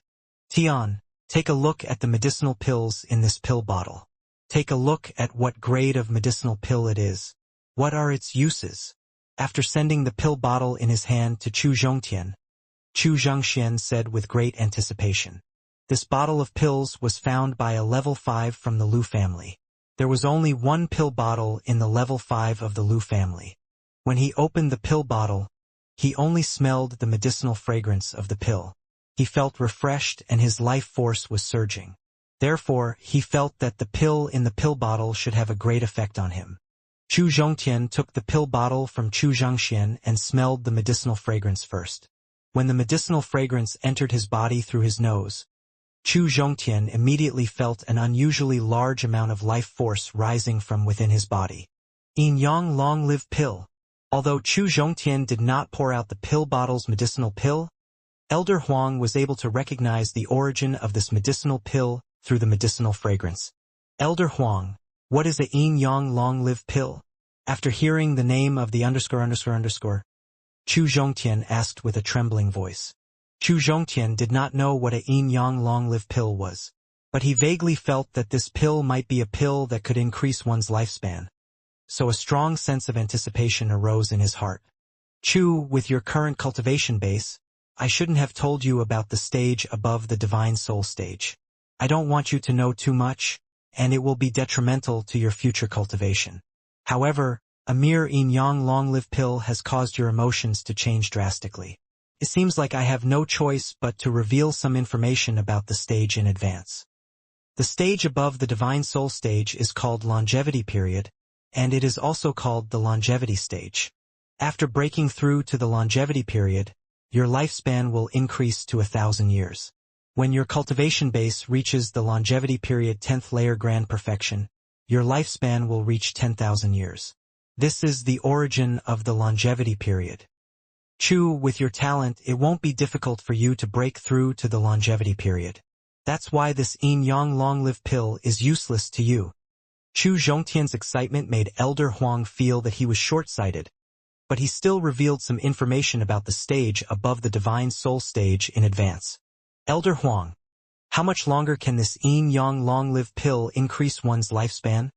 Tian, take a look at the medicinal pills in this pill bottle. Take a look at what grade of medicinal pill it is. What are its uses? After sending the pill bottle in his hand to Chu Zhongtian, Chu Zhongxian said with great anticipation. This bottle of pills was found by a level 5 from the Lu family. There was only 1 pill bottle in the level 5 of the Lu family. When he opened the pill bottle, he only smelled the medicinal fragrance of the pill. He felt refreshed and his life force was surging. Therefore, he felt that the pill in the pill bottle should have a great effect on him. Chu Zhongtian took the pill bottle from Chu Zhongxian and smelled the medicinal fragrance first. When the medicinal fragrance entered his body through his nose, Chu Zhongtian immediately felt an unusually large amount of life force rising from within his body. Yin Yang Long Live Pill. Although Chu Zhongtian did not pour out the pill bottle's medicinal pill, Elder Huang was able to recognize the origin of this medicinal pill through the medicinal fragrance. Elder Huang, what is a Yin Yang Long Live Pill? After hearing the name of the _____, Chu Zhongtian asked with a trembling voice. Chu Zhongtian did not know what a Yin Yang Long Live Pill was, but he vaguely felt that this pill might be a pill that could increase one's lifespan. So a strong sense of anticipation arose in his heart. Chu, with your current cultivation base, I shouldn't have told you about the stage above the Divine Soul stage. I don't want you to know too much, and it will be detrimental to your future cultivation. However, a mere Yin Yang Long Live Pill has caused your emotions to change drastically. It seems like I have no choice but to reveal some information about the stage in advance. The stage above the Divine Soul stage is called Longevity Period, and it is also called the Longevity Stage. After breaking through to the Longevity Period, your lifespan will increase to 1,000 years. When your cultivation base reaches the Longevity Period 10th layer Grand Perfection, your lifespan will reach 10,000 years. This is the origin of the Longevity Period. Chu, with your talent, it won't be difficult for you to break through to the Longevity Period. That's why this Yin Yang Long Live Pill is useless to you. Chu Zhongtian's excitement made Elder Huang feel that he was short-sighted, but he still revealed some information about the stage above the Divine Soul stage in advance. Elder Huang, how much longer can this Yin Yang Long Live Pill increase one's lifespan?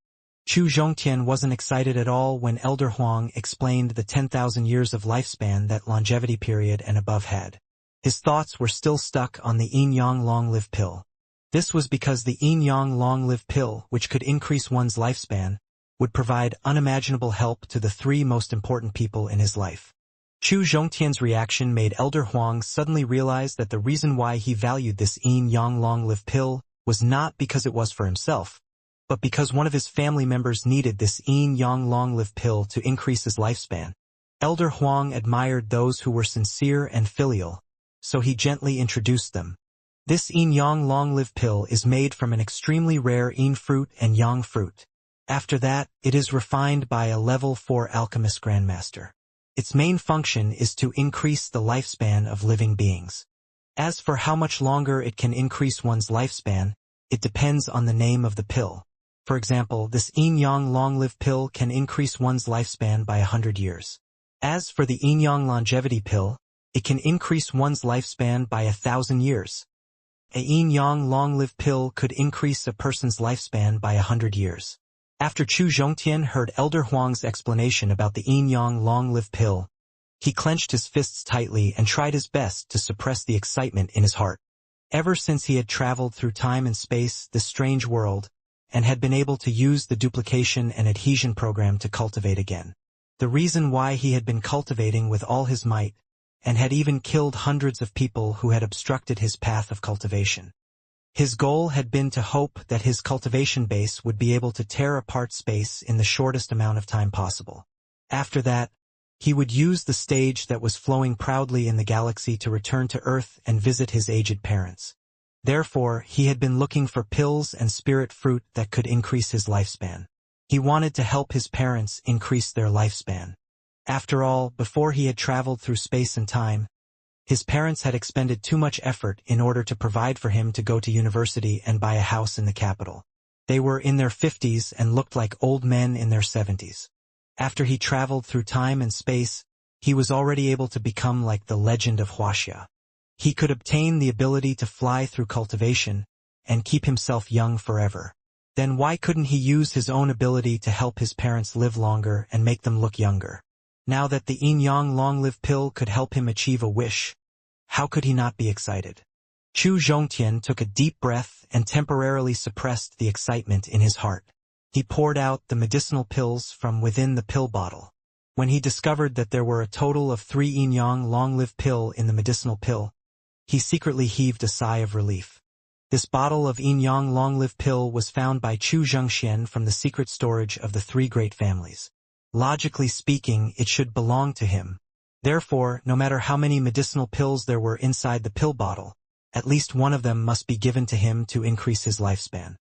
Chu Zhongtian wasn't excited at all when Elder Huang explained the 10,000 years of lifespan that Longevity Period and above had. His thoughts were still stuck on the Yin Yang Long Live Pill. This was because the Yin Yang Long Live Pill, which could increase one's lifespan, would provide unimaginable help to the 3 most important people in his life. Chu Zhongtian's reaction made Elder Huang suddenly realize that the reason why he valued this Yin Yang Long Live Pill was not because it was for himself, but because one of his family members needed this Yin Yang Long Live Pill to increase his lifespan. Elder Huang admired those who were sincere and filial, so he gently introduced them. This Yin Yang Long Live Pill is made from an extremely rare Yin fruit and Yang fruit. After that, it is refined by a level 4 alchemist grandmaster. Its main function is to increase the lifespan of living beings. As for how much longer it can increase one's lifespan, it depends on the name of the pill. For example, this Yin Yang Long Live pill can increase one's lifespan by 100 years. As for the Yin Yang Longevity pill, it can increase one's lifespan by 1,000 years. A Yin Yang Long Live pill could increase a person's lifespan by 100 years. After Chu Zhongtian heard Elder Huang's explanation about the Yin Yang Long Live pill, he clenched his fists tightly and tried his best to suppress the excitement in his heart. Ever since he had traveled through time and space, this strange world, and had been able to use the duplication and adhesion program to cultivate again. The reason why he had been cultivating with all his might, and had even killed hundreds of people who had obstructed his path of cultivation. His goal had been to hope that his cultivation base would be able to tear apart space in the shortest amount of time possible. After that, he would use the stage that was flowing proudly in the galaxy to return to Earth and visit his aged parents. Therefore, he had been looking for pills and spirit fruit that could increase his lifespan. He wanted to help his parents increase their lifespan. After all, before he had traveled through space and time, his parents had expended too much effort in order to provide for him to go to university and buy a house in the capital. They were in their 50s and looked like old men in their 70s. After he traveled through time and space, he was already able to become like the legend of Wuxia. He could obtain the ability to fly through cultivation and keep himself young forever. Then why couldn't he use his own ability to help his parents live longer and make them look younger? Now that the Yin Yang Long Live pill could help him achieve a wish, how could he not be excited? Chu Zhongtian took a deep breath and temporarily suppressed the excitement in his heart. He poured out the medicinal pills from within the pill bottle. When he discovered that there were a total of 3 Yin Yang Long Live pill in the medicinal pill, he secretly heaved a sigh of relief. This bottle of Yin Yang Long Live pill was found by Chu Zhongxian from the secret storage of the 3 great families. Logically speaking, it should belong to him. Therefore, no matter how many medicinal pills there were inside the pill bottle, at least one of them must be given to him to increase his lifespan.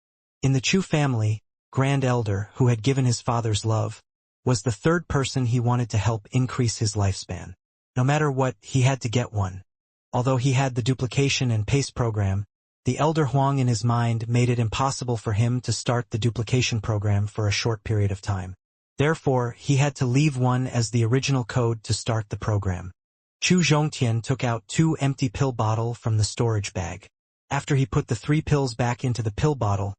In the Chu family, Grand Elder, who had given his father's love, was the 3rd person he wanted to help increase his lifespan. No matter what, he had to get one. Although he had the duplication and paste program, the Elder Huang in his mind made it impossible for him to start the duplication program for a short period of time. Therefore, he had to leave one as the original code to start the program. Chu Zhongtian took out 2 empty pill bottles from the storage bag. After he put the 3 pills back into the pill bottle,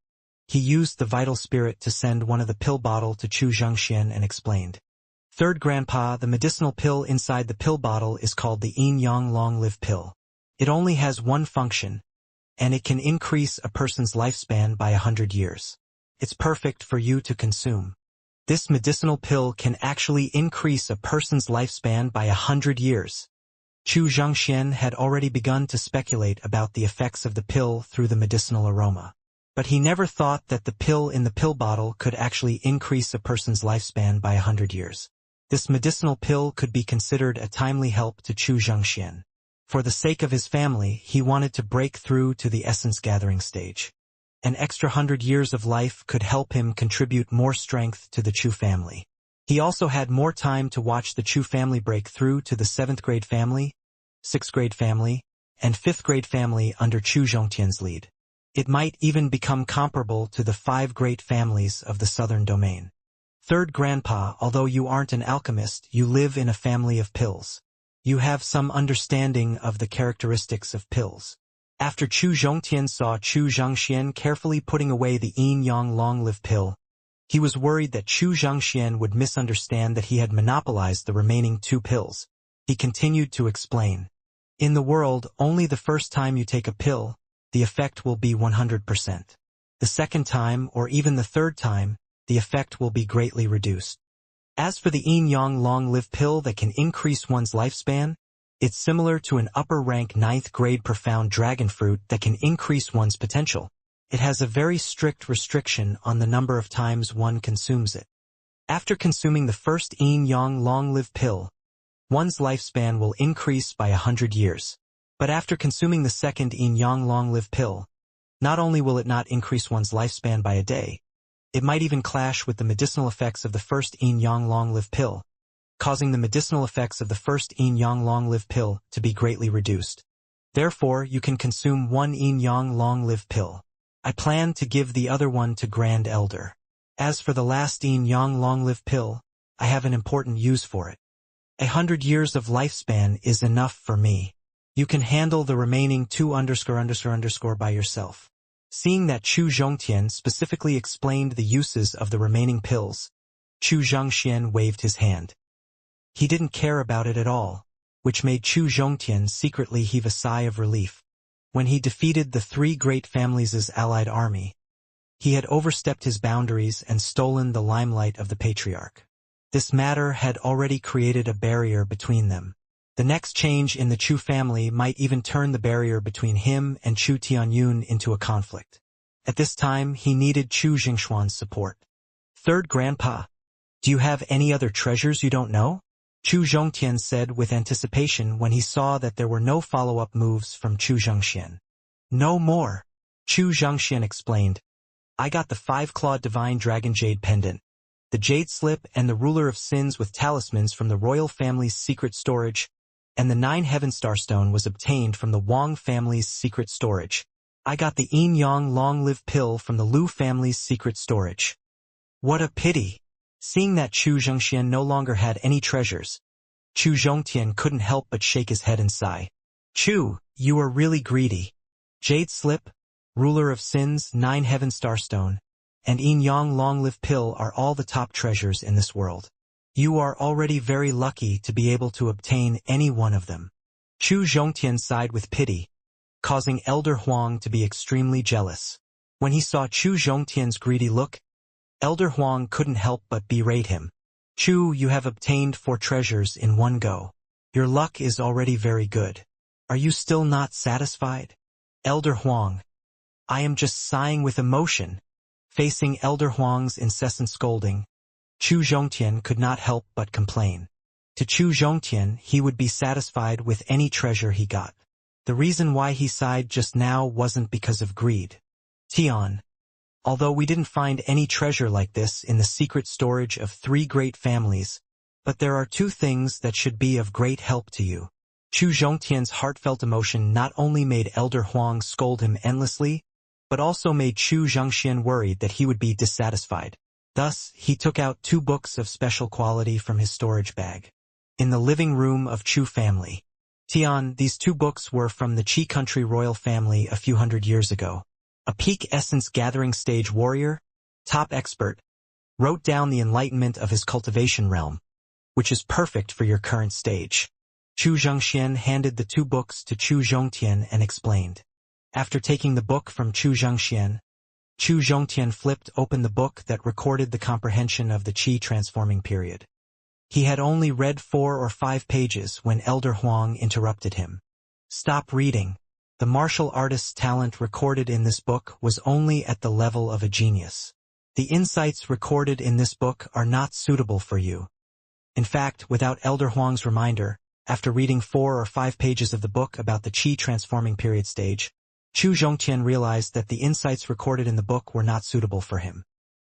he used the vital spirit to send one of the pill bottle to Chu Zhongxian and explained. "Third Grandpa, the medicinal pill inside the pill bottle is called the Yin Yang Long Live pill. It only has one function, and it can increase a person's lifespan by 100 years. It's perfect for you to consume. This medicinal pill can actually increase a person's lifespan by 100 years. Chu Zhongxian had already begun to speculate about the effects of the pill through the medicinal aroma. But he never thought that the pill in the pill bottle could actually increase a person's lifespan by 100 years. This medicinal pill could be considered a timely help to Chu Zhongxian. For the sake of his family, he wanted to break through to the essence gathering stage. An extra 100 years of life could help him contribute more strength to the Chu family. He also had more time to watch the Chu family break through to the 7th grade family, 6th grade family, and 5th grade family under Chu Zhongtian's lead. It might even become comparable to the 5 great families of the southern domain. Third Grandpa, although you aren't an alchemist, you live in a family of pills. You have some understanding of the characteristics of pills. After Chu Zhongtian saw Chu Zhongxian carefully putting away the Yin Yang Long Live pill, he was worried that Chu Zhongxian would misunderstand that he had monopolized the remaining 2 pills. He continued to explain. In the world, only the first time you take a pill, the effect will be 100%. The second time, or even the third time, the effect will be greatly reduced. As for the Yin Yang Long Live pill that can increase one's lifespan, it's similar to an upper-rank 9th grade profound dragon fruit that can increase one's potential. It has a very strict restriction on the number of times one consumes it. After consuming the first Yin Yang Long Live pill, one's lifespan will increase by 100 years. But after consuming the second Yin Yang Long Live pill, not only will it not increase one's lifespan by a day, It might even clash with the medicinal effects of the first yin-yang long-lived pill, causing the medicinal effects of the first yin-yang long-lived pill to be greatly reduced. Therefore, you can consume one yin-yang long-lived pill. I plan to give the other one to Grand Elder. As for the last yin-yang long-lived pill, I have an important use for it. 100 years of lifespan is enough for me. You can handle the remaining 2___ by yourself. Seeing that Chu Zhongtian specifically explained the uses of the remaining pills, Chu Zhongxian waved his hand. He didn't care about it at all, which made Chu Zhongtian secretly heave a sigh of relief. When he defeated the three great families' allied army, he had overstepped his boundaries and stolen the limelight of the patriarch. This matter had already created a barrier between them. The next change in the Chu family might even turn the barrier between him and Chu Tianyun into a conflict. At this time, he needed Chu Jingxuan's support. Third Grandpa, do you have any other treasures you don't know? Chu Zhongtian said with anticipation when he saw that there were no follow-up moves from Chu Zhongxian. No more, Chu Zhongxian explained. I got the 5-clawed divine dragon jade pendant, the jade slip and the ruler of sins with talismans from the royal family's secret storage, and the 9 heaven starstone was obtained from the Wang family's secret storage. I got the yin-yang long-lived pill from the Lu family's secret storage. What a pity! Seeing that Chu Zhongxian no longer had any treasures, Chu Zhongtian couldn't help but shake his head and sigh. Chu, you are really greedy. Jade slip, ruler of sins, 9 heaven starstone, and yin-yang long-lived pill are all the top treasures in this world. You are already very lucky to be able to obtain any one of them. Chu Zhongtian sighed with pity, causing Elder Huang to be extremely jealous. When he saw Chu Zhongtian's greedy look, Elder Huang couldn't help but berate him. Chu, you have obtained 4 treasures in one go. Your luck is already very good. Are you still not satisfied? Elder Huang, I am just sighing with emotion. Facing Elder Huang's incessant scolding, Chu Zhongtian could not help but complain. To Chu Zhongtian, he would be satisfied with any treasure he got. The reason why he sighed just now wasn't because of greed. Tian, although we didn't find any treasure like this in the secret storage of 3 great families, but there are 2 things that should be of great help to you. Chu Zhongtian's heartfelt emotion not only made Elder Huang scold him endlessly, but also made Chu Zhongxian worried that he would be dissatisfied. Thus, he took out 2 books of special quality from his storage bag. In the living room of Chu family. Tian, these 2 books were from the Qi country royal family a few hundred years ago. A peak essence gathering stage warrior, top expert, wrote down the enlightenment of his cultivation realm, which is perfect for your current stage. Chu Zhongxian handed the 2 books to Chu Zhongtian and explained. After taking the book from Chu Zhongxian, Chu Zhongtian flipped open the book that recorded the comprehension of the Qi transforming period. He had only read 4 or 5 pages when Elder Huang interrupted him. Stop reading. The martial artist's talent recorded in this book was only at the level of a genius. The insights recorded in this book are not suitable for you. In fact, without Elder Huang's reminder, after reading 4 or 5 pages of the book about the Qi transforming period stage, Chu Zhongtian realized that the insights recorded in the book were not suitable for him.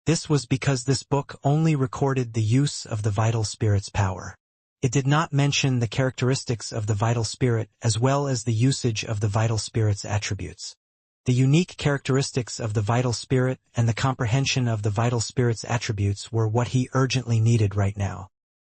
This was because this book only recorded the use of the vital spirit's power. It did not mention the characteristics of the vital spirit as well as the usage of the vital spirit's attributes. The unique characteristics of the vital spirit and the comprehension of the vital spirit's attributes were what he urgently needed right now.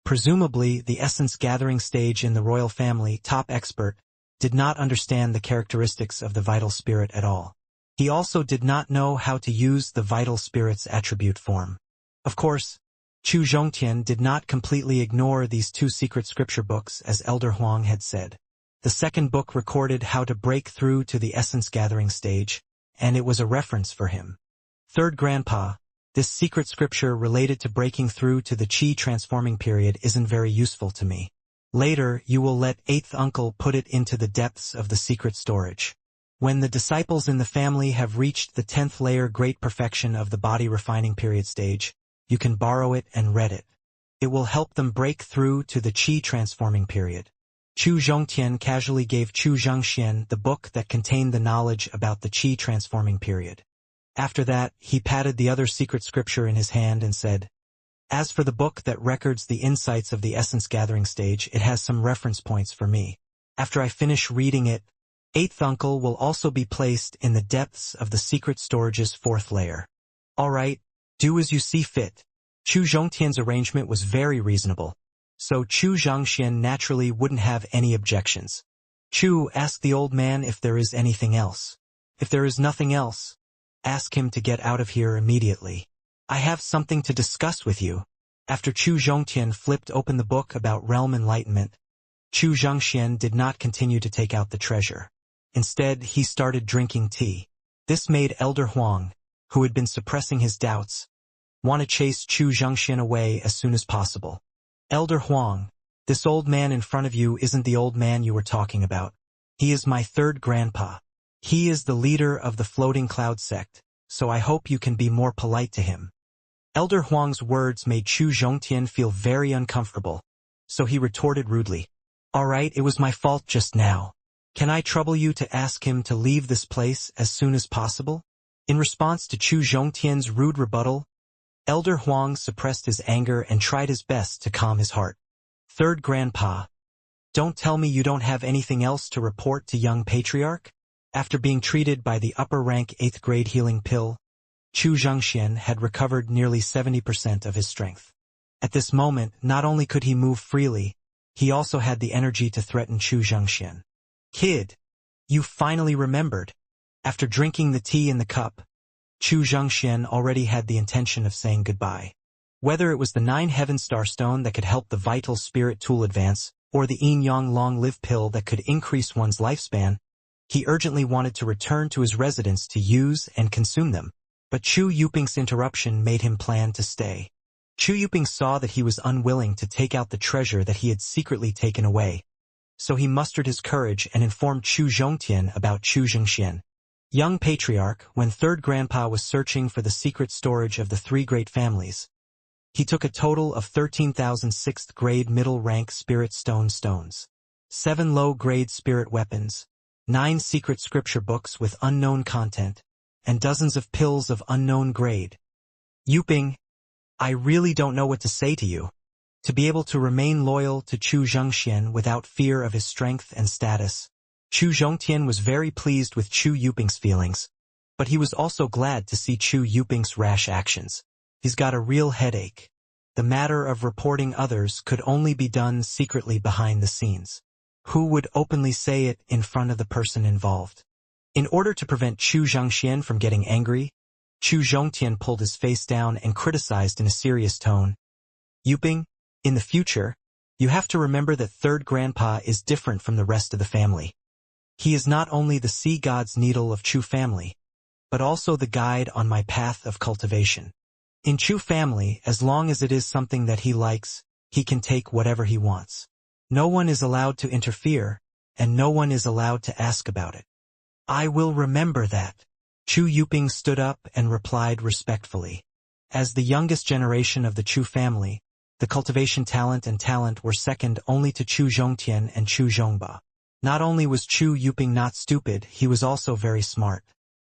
Presumably, the essence gathering stage in the royal family top expert did not understand the characteristics of the vital spirit at all. He also did not know how to use the vital spirit's attribute form. Of course, Chu Zhongtian did not completely ignore these 2 secret scripture books as Elder Huang had said. The second book recorded how to break through to the essence gathering stage, and it was a reference for him. Third Grandpa, this secret scripture related to breaking through to the Qi transforming period isn't very useful to me. Later, you will let 8th uncle put it into the depths of the secret storage. When the disciples in the family have reached the 10th layer great perfection of the body refining period stage, you can borrow it and read it. It will help them break through to the Qi transforming period. Chu Zhongtian casually gave Chu Zhongxian the book that contained the knowledge about the Qi transforming period. After that, he patted the other secret scripture in his hand and said, "As for the book that records the insights of the essence-gathering stage, it has some reference points for me. After I finish reading it, eighth uncle will also be placed in the depths of the secret storage's fourth layer." "All right, do as you see fit." Chu Zhongtian's arrangement was very reasonable, so Chu Zhangxian naturally wouldn't have any objections. "Chu, ask the old man if there is anything else. If there is nothing else, ask him to get out of here immediately. I have something to discuss with you." After Chu Zhongtian flipped open the book about realm enlightenment, Chu Zhangxian did not continue to take out the treasure. Instead, he started drinking tea. This made Elder Huang, who had been suppressing his doubts, want to chase Chu Zhangxian away as soon as possible. "Elder Huang, this old man in front of you isn't the old man you were talking about. He is my third grandpa. He is the leader of the floating cloud sect, so I hope you can be more polite to him." Elder Huang's words made Chu Zhongtian feel very uncomfortable, so he retorted rudely, "All right, it was my fault just now. Can I trouble you to ask him to leave this place as soon as possible?" In response to Chu Zhongtian's rude rebuttal, Elder Huang suppressed his anger and tried his best to calm his heart. "Third grandpa, don't tell me you don't have anything else to report to young patriarch?" After being treated by the upper-rank 8th grade healing pill, Chu Zhangxian had recovered nearly 70% of his strength. At this moment, not only could he move freely, he also had the energy to threaten Chu Zhangxian. "Kid, you finally remembered." After drinking the tea in the cup, Chu Zhangxian already had the intention of saying goodbye. Whether it was the 9 Heaven Star Stone that could help the Vital Spirit Tool advance, or the Yin Yang Long Live pill that could increase one's lifespan, he urgently wanted to return to his residence to use and consume them. But Chu Yuping's interruption made him plan to stay. Chu Yuping saw that he was unwilling to take out the treasure that he had secretly taken away, so he mustered his courage and informed Chu Zhongtian about Chu Zhengxian. Young patriarch, when third grandpa was searching for the secret storage of the 3 great families, he took a total of 13,000 6th grade middle rank spirit stones, 7 low-grade spirit weapons, 9 secret scripture books with unknown content, and dozens of pills of unknown grade. "Yuping, I really don't know what to say to you." To be able to remain loyal to Chu Zhangxian without fear of his strength and status, Chu Zhongtian was very pleased with Chu Yuping's feelings, but he was also glad to see Chu Yuping's rash actions. He's got a real headache. The matter of reporting others could only be done secretly behind the scenes. Who would openly say it in front of the person involved? In order to prevent Chu Zhangxian from getting angry, Chu Zhongtian pulled his face down and criticized in a serious tone. "Yuping, in the future, you have to remember that third grandpa is different from the rest of the family. He is not only the sea god's needle of Chu family, but also the guide on my path of cultivation. In Chu family, as long as it is something that he likes, he can take whatever he wants. No one is allowed to interfere, and no one is allowed to ask about it." "I will remember that." Chu Yuping stood up and replied respectfully. As the youngest generation of the Chu family, the cultivation talent were second only to Chu Zhongtian and Chu Zhongba. Not only was Chu Yuping not stupid, he was also very smart.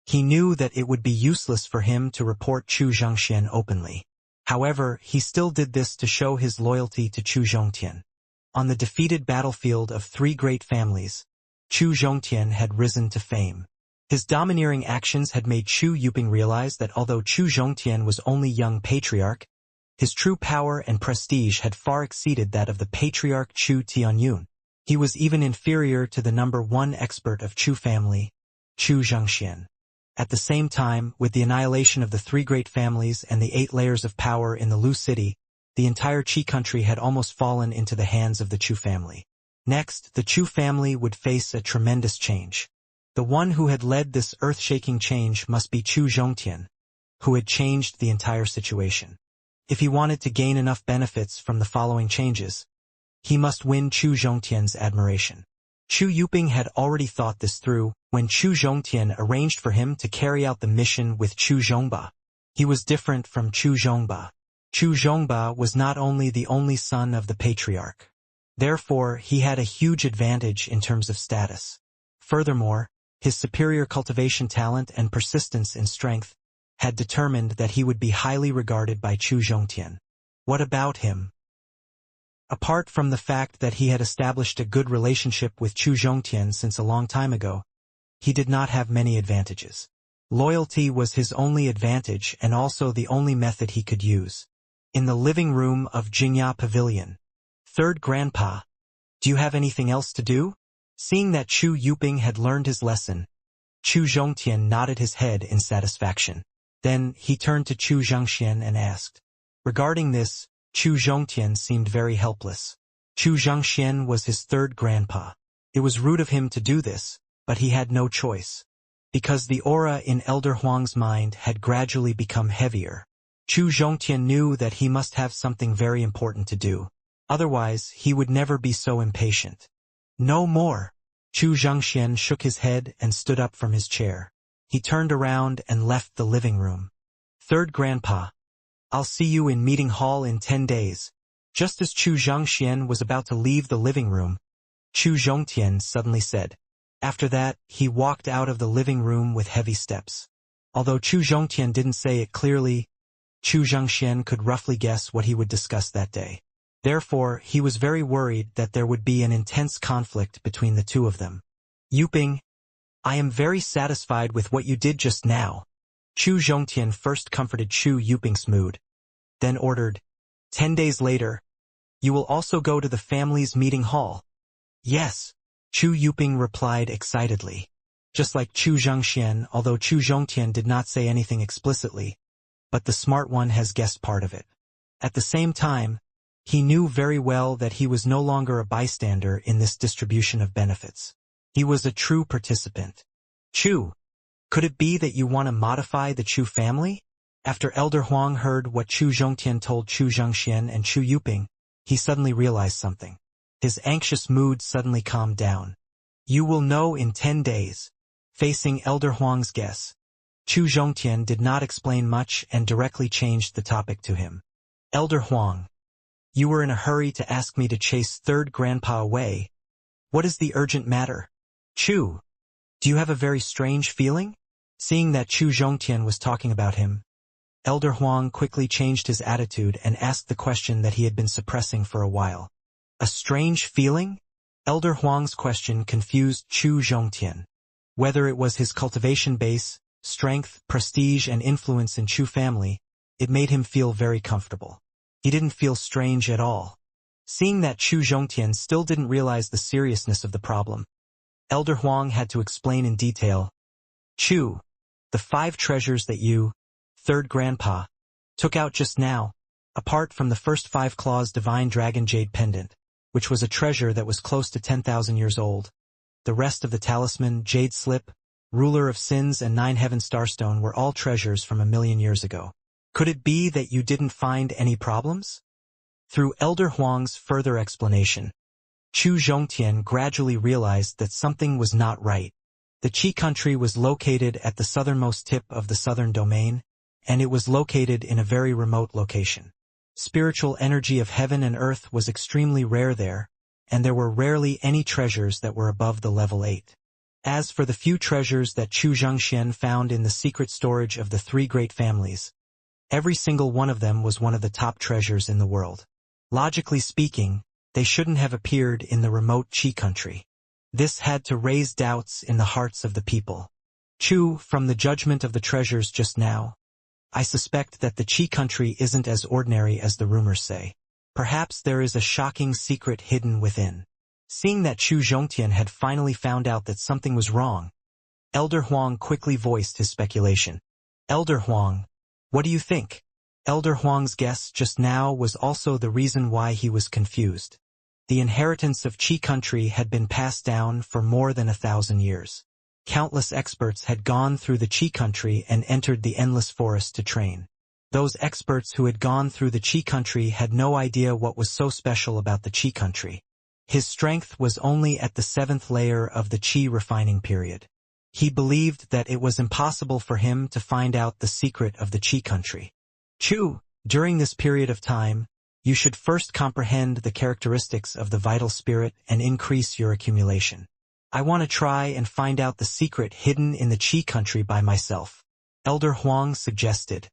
He knew that it would be useless for him to report Chu Zhangxian openly. However, he still did this to show his loyalty to Chu Zhongtian. On the defeated battlefield of 3 great families, Chu Zhongtian had risen to fame. His domineering actions had made Chu Yuping realize that although Chu Zhongtian was only young patriarch, his true power and prestige had far exceeded that of the patriarch Chu Tianyun. He was even inferior to the number 1 expert of Chu family, Chu Zhangxian. At the same time, with the annihilation of the 3 great families and the 8 layers of power in the Lu city, the entire Qi country had almost fallen into the hands of the Chu family. Next, the Chu family would face a tremendous change. The one who had led this earth-shaking change must be Chu Zhongtian, who had changed the entire situation. If he wanted to gain enough benefits from the following changes, he must win Chu Zhongtian's admiration. Chu Yuping had already thought this through when Chu Zhongtian arranged for him to carry out the mission with Chu Zhongba. He was different from Chu Zhongba. Chu Zhongba was not only the only son of the patriarch. Therefore, he had a huge advantage in terms of status. Furthermore, his superior cultivation talent and persistence in strength had determined that he would be highly regarded by Chu Zhongtian. What about him? Apart from the fact that he had established a good relationship with Chu Zhongtian since a long time ago, he did not have many advantages. Loyalty was his only advantage and also the only method he could use. In the living room of Jingya Pavilion. Third Grandpa, do you have anything else to do? Seeing that Chu Yuping had learned his lesson, Chu Zhongtian nodded his head in satisfaction. Then he turned to Chu Zhangxian and asked. Regarding this, Chu Zhongtian seemed very helpless. Chu Zhangxian was his third grandpa. It was rude of him to do this, but he had no choice. Because the aura in Elder Huang's mind had gradually become heavier, Chu Zhongtian knew that he must have something very important to do. Otherwise, he would never be so impatient. No more. Chu Zhangxian shook his head and stood up from his chair. He turned around and left the living room. Third Grandpa, I'll see you in meeting hall in 10 days. Just as Chu Zhangxian was about to leave the living room, Chu Zhongtian suddenly said. After that, he walked out of the living room with heavy steps. Although Chu Zhongtian didn't say it clearly, Chu Zhangxian could roughly guess what he would discuss that day. Therefore, he was very worried that there would be an intense conflict between the two of them. Yuping, I am very satisfied with what you did just now. Chu Zhongtian first comforted Chu Yuping's mood, then ordered, 10 days later, you will also go to the family's meeting hall. Yes, Chu Yuping replied excitedly. Just like Chu Zhangxian, although Chu Zhongtian did not say anything explicitly, but the smart one has guessed part of it. At the same time, he knew very well that he was no longer a bystander in this distribution of benefits. He was a true participant. Chu, could it be that you want to modify the Chu family? After Elder Huang heard what Chu Zhongtian told Chu Zhangxian and Chu Yuping, he suddenly realized something. His anxious mood suddenly calmed down. You will know in 10 days. Facing Elder Huang's guess, Chu Zhongtian did not explain much and directly changed the topic to him. Elder Huang, you were in a hurry to ask me to chase Third Grandpa away. What is the urgent matter? Chu, do you have a very strange feeling? Seeing that Chu Zhongtian was talking about him, Elder Huang quickly changed his attitude and asked the question that he had been suppressing for a while. A strange feeling? Elder Huang's question confused Chu Zhongtian. Whether it was his cultivation base, strength, prestige, and influence in Chu family, it made him feel very comfortable. He didn't feel strange at all. Seeing that Chu Zhongtian still didn't realize the seriousness of the problem, Elder Huang had to explain in detail. Chu, the 5 treasures that you, Third Grandpa, took out just now, apart from the first 5 claws Divine Dragon Jade Pendant, which was a treasure that was close to 10,000 years old. The rest of the talisman, Jade Slip, Ruler of Sins, and 9 Heaven Starstone were all treasures from 1,000,000 years ago. Could it be that you didn't find any problems? Through Elder Huang's further explanation, Chu Zhongtian gradually realized that something was not right. The Qi country was located at the southernmost tip of the southern domain, and it was located in a very remote location. Spiritual energy of heaven and earth was extremely rare there, and there were rarely any treasures that were above the level 8. As for the few treasures that Chu Zhangxian found in the secret storage of the 3 great families, every single one of them was one of the top treasures in the world. Logically speaking, they shouldn't have appeared in the remote Qi country. This had to raise doubts in the hearts of the people. Chu, from the judgment of the treasures just now, I suspect that the Qi country isn't as ordinary as the rumors say. Perhaps there is a shocking secret hidden within. Seeing that Chu Zhongtian had finally found out that something was wrong, Elder Huang quickly voiced his speculation. Elder Huang, what do you think? Elder Huang's guess just now was also the reason why he was confused. The inheritance of Qi country had been passed down for more than 1,000 years. Countless experts had gone through the Qi country and entered the endless forest to train. Those experts who had gone through the Qi country had no idea what was so special about the Qi country. His strength was only at the 7th layer of the Qi refining period. He believed that it was impossible for him to find out the secret of the Qi country. Chu, during this period of time, you should first comprehend the characteristics of the vital spirit and increase your accumulation. I want to try and find out the secret hidden in the Qi country by myself. Elder Huang suggested.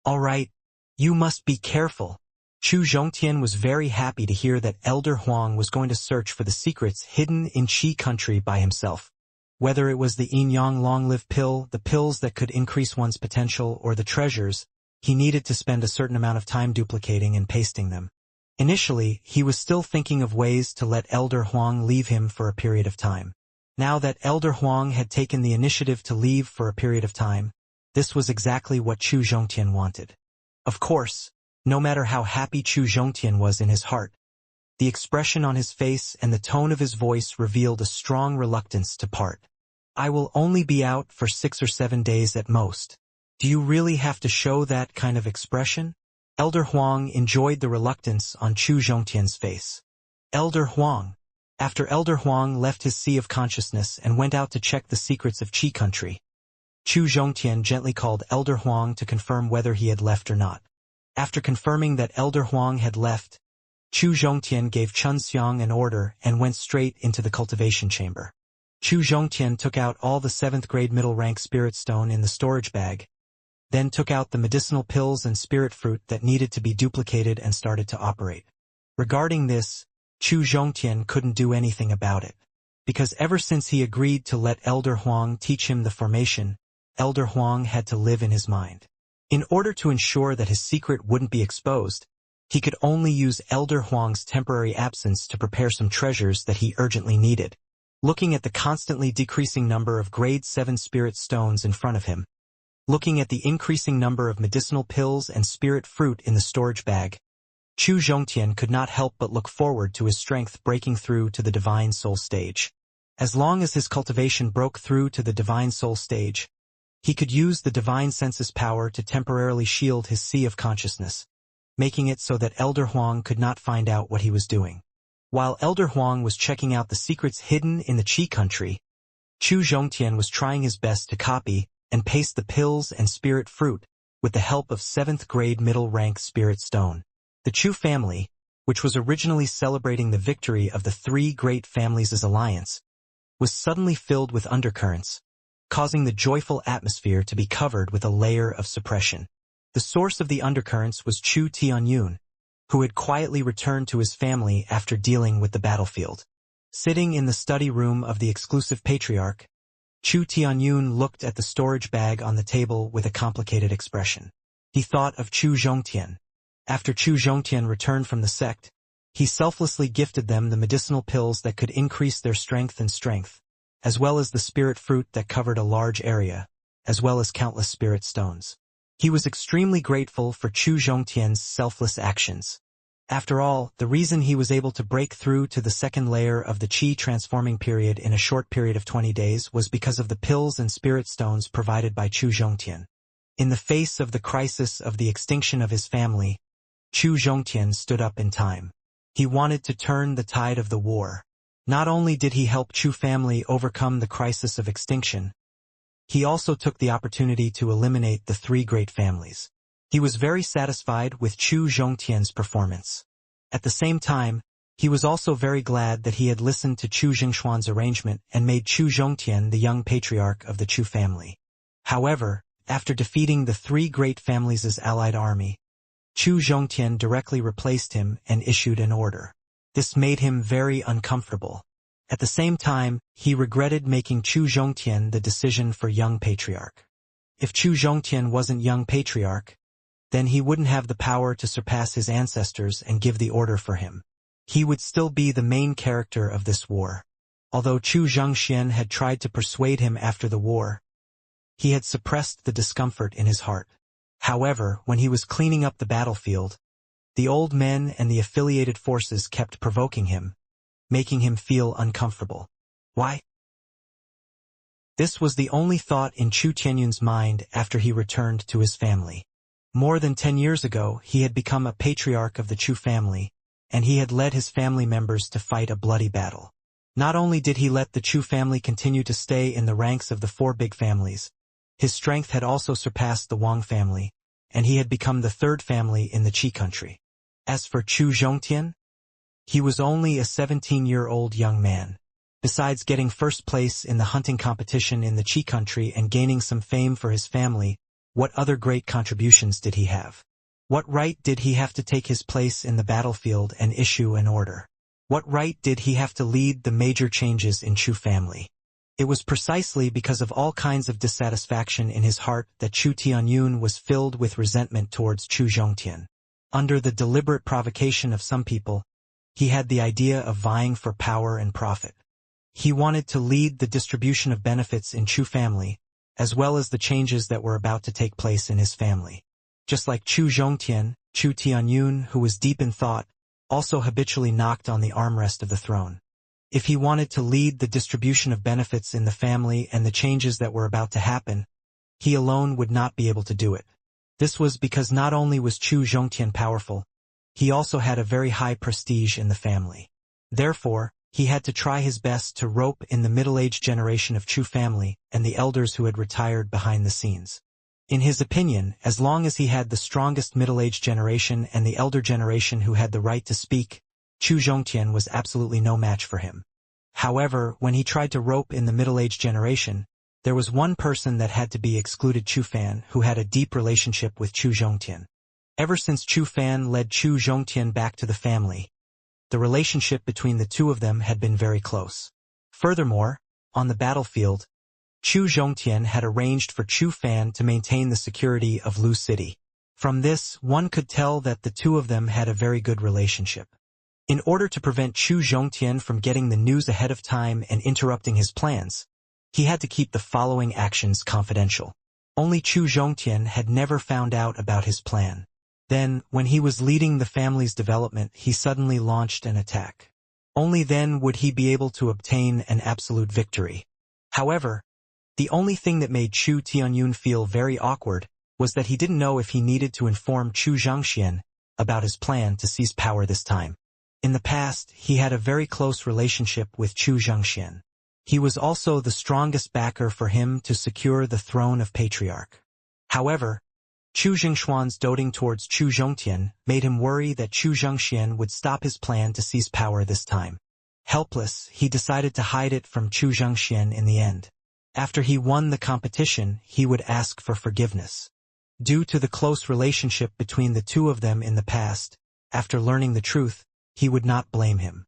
All right, you must be careful. Chu Zhongtian was very happy to hear that Elder Huang was going to search for the secrets hidden in Qi country by himself. Whether it was the Yin Yang long-live pill, the pills that could increase one's potential, or the treasures, he needed to spend a certain amount of time duplicating and pasting them. Initially, he was still thinking of ways to let Elder Huang leave him for a period of time. Now that Elder Huang had taken the initiative to leave for a period of time, this was exactly what Chu Zhongtian wanted. Of course, no matter how happy Chu Zhongtian was in his heart, the expression on his face and the tone of his voice revealed a strong reluctance to part. I will only be out for 6 or 7 days at most. Do you really have to show that kind of expression? Elder Huang enjoyed the reluctance on Chu Zhongtian's face. Elder Huang. After Elder Huang left his sea of consciousness and went out to check the secrets of Qi country, Chu Zhongtian gently called Elder Huang to confirm whether he had left or not. After confirming that Elder Huang had left, Chu Zhongtian gave Chun Xiang an order and went straight into the cultivation chamber. Chu Zhongtian took out all the 7th grade middle rank spirit stone in the storage bag, then took out the medicinal pills and spirit fruit that needed to be duplicated and started to operate. Regarding this, Chu Zhongtian couldn't do anything about it, because ever since he agreed to let Elder Huang teach him the formation, Elder Huang had to live in his mind. In order to ensure that his secret wouldn't be exposed, he could only use Elder Huang's temporary absence to prepare some treasures that he urgently needed. Looking at the constantly decreasing number of grade 7 spirit stones in front of him, looking at the increasing number of medicinal pills and spirit fruit in the storage bag, Chu Zhongtian could not help but look forward to his strength breaking through to the Divine Soul stage. As long as his cultivation broke through to the Divine Soul stage, he could use the Divine Senses power to temporarily shield his sea of consciousness, making it so that Elder Huang could not find out what he was doing. While Elder Huang was checking out the secrets hidden in the Qi country, Chu Zhongtian was trying his best to copy and paste the pills and spirit fruit with the help of 7th grade middle rank spirit stone. The Chu family, which was originally celebrating the victory of the 3 great families' alliance, was suddenly filled with undercurrents, causing the joyful atmosphere to be covered with a layer of suppression. The source of the undercurrents was Chu Tianyun, who had quietly returned to his family after dealing with the battlefield. Sitting in the study room of the exclusive patriarch, Chu Tianyun looked at the storage bag on the table with a complicated expression. He thought of Chu Zhongtian. After Chu Zhongtian returned from the sect, he selflessly gifted them the medicinal pills that could increase their strength, as well as the spirit fruit that covered a large area, as well as countless spirit stones. He was extremely grateful for Chu Zhongtian's selfless actions. After all, the reason he was able to break through to the 2nd layer of the Qi transforming period in a short period of 20 days was because of the pills and spirit stones provided by Chu Zhongtian. In the face of the crisis of the extinction of his family, Chu Zhongtian stood up in time. He wanted to turn the tide of the war. Not only did he help Chu family overcome the crisis of extinction, he also took the opportunity to eliminate the 3 great families. He was very satisfied with Chu Zhongtian's performance. At the same time, he was also very glad that he had listened to Chu Jingshuan's arrangement and made Chu Zhongtian the young patriarch of the Chu family. However, after defeating the 3 great families' allied army, Chu Zhongtian directly replaced him and issued an order. This made him very uncomfortable. At the same time, he regretted making Chu Zhongtian the decision for young patriarch. If Chu Zhongtian wasn't young patriarch, then he wouldn't have the power to surpass his ancestors and give the order for him. He would still be the main character of this war. Although Chu Zhongxian had tried to persuade him after the war, he had suppressed the discomfort in his heart. However, when he was cleaning up the battlefield, the old men and the affiliated forces kept provoking him, making him feel uncomfortable. Why? This was the only thought in Chu Tianyun's mind after he returned to his family. More than 10 years ago, he had become a patriarch of the Chu family, and he had led his family members to fight a bloody battle. Not only did he let the Chu family continue to stay in the ranks of the 4 big families, his strength had also surpassed the Wang family, and he had become the 3rd family in the Qi country. As for Chu Zhongtian, he was only a 17-year-old young man. Besides getting first place in the hunting competition in the Qi country and gaining some fame for his family, What other great contributions did he have? What right did he have to take his place in the battlefield and issue an order? What right did he have to lead the major changes in Chu family? It was precisely because of all kinds of dissatisfaction in his heart that Chu Tianyun was filled with resentment towards Chu Zhongtian. Under the deliberate provocation of some people, he had the idea of vying for power and profit. He wanted to lead the distribution of benefits in Chu family, as well as the changes that were about to take place in his family. Just like Chu Zhongtian, Chu Tianyun, who was deep in thought, also habitually knocked on the armrest of the throne. If he wanted to lead the distribution of benefits in the family and the changes that were about to happen, he alone would not be able to do it. This was because not only was Chu Zhongtian powerful, he also had a very high prestige in the family. Therefore, he had to try his best to rope in the middle-aged generation of Chu family and the elders who had retired behind the scenes. In his opinion, as long as he had the strongest middle-aged generation and the elder generation who had the right to speak, Chu Zhongtian was absolutely no match for him. However, when he tried to rope in the middle-aged generation, there was one person that had to be excluded: Chu Fan, who had a deep relationship with Chu Zhongtian. Ever since Chu Fan led Chu Zhongtian back to the family, the relationship between the two of them had been very close. Furthermore, on the battlefield, Chu Zhongtian had arranged for Chu Fan to maintain the security of Lu City. From this, one could tell that the two of them had a very good relationship. In order to prevent Chu Zhongtian from getting the news ahead of time and interrupting his plans, he had to keep the following actions confidential. Only Chu Zhongtian had never found out about his plan. Then, when he was leading the family's development, he suddenly launched an attack. Only then would he be able to obtain an absolute victory. However, the only thing that made Chu Tianyun feel very awkward was that he didn't know if he needed to inform Chu Xianxia about his plan to seize power this time. In the past, he had a very close relationship with Chu Xianxia. He was also the strongest backer for him to secure the throne of patriarch. However, Chu Xingshuan's doting towards Chu Zhongtian made him worry that Chu Xianxia would stop his plan to seize power this time. Helpless, he decided to hide it from Chu Xianxia in the end. After he won the competition, he would ask for forgiveness. Due to the close relationship between the two of them in the past, after learning the truth, he would not blame him.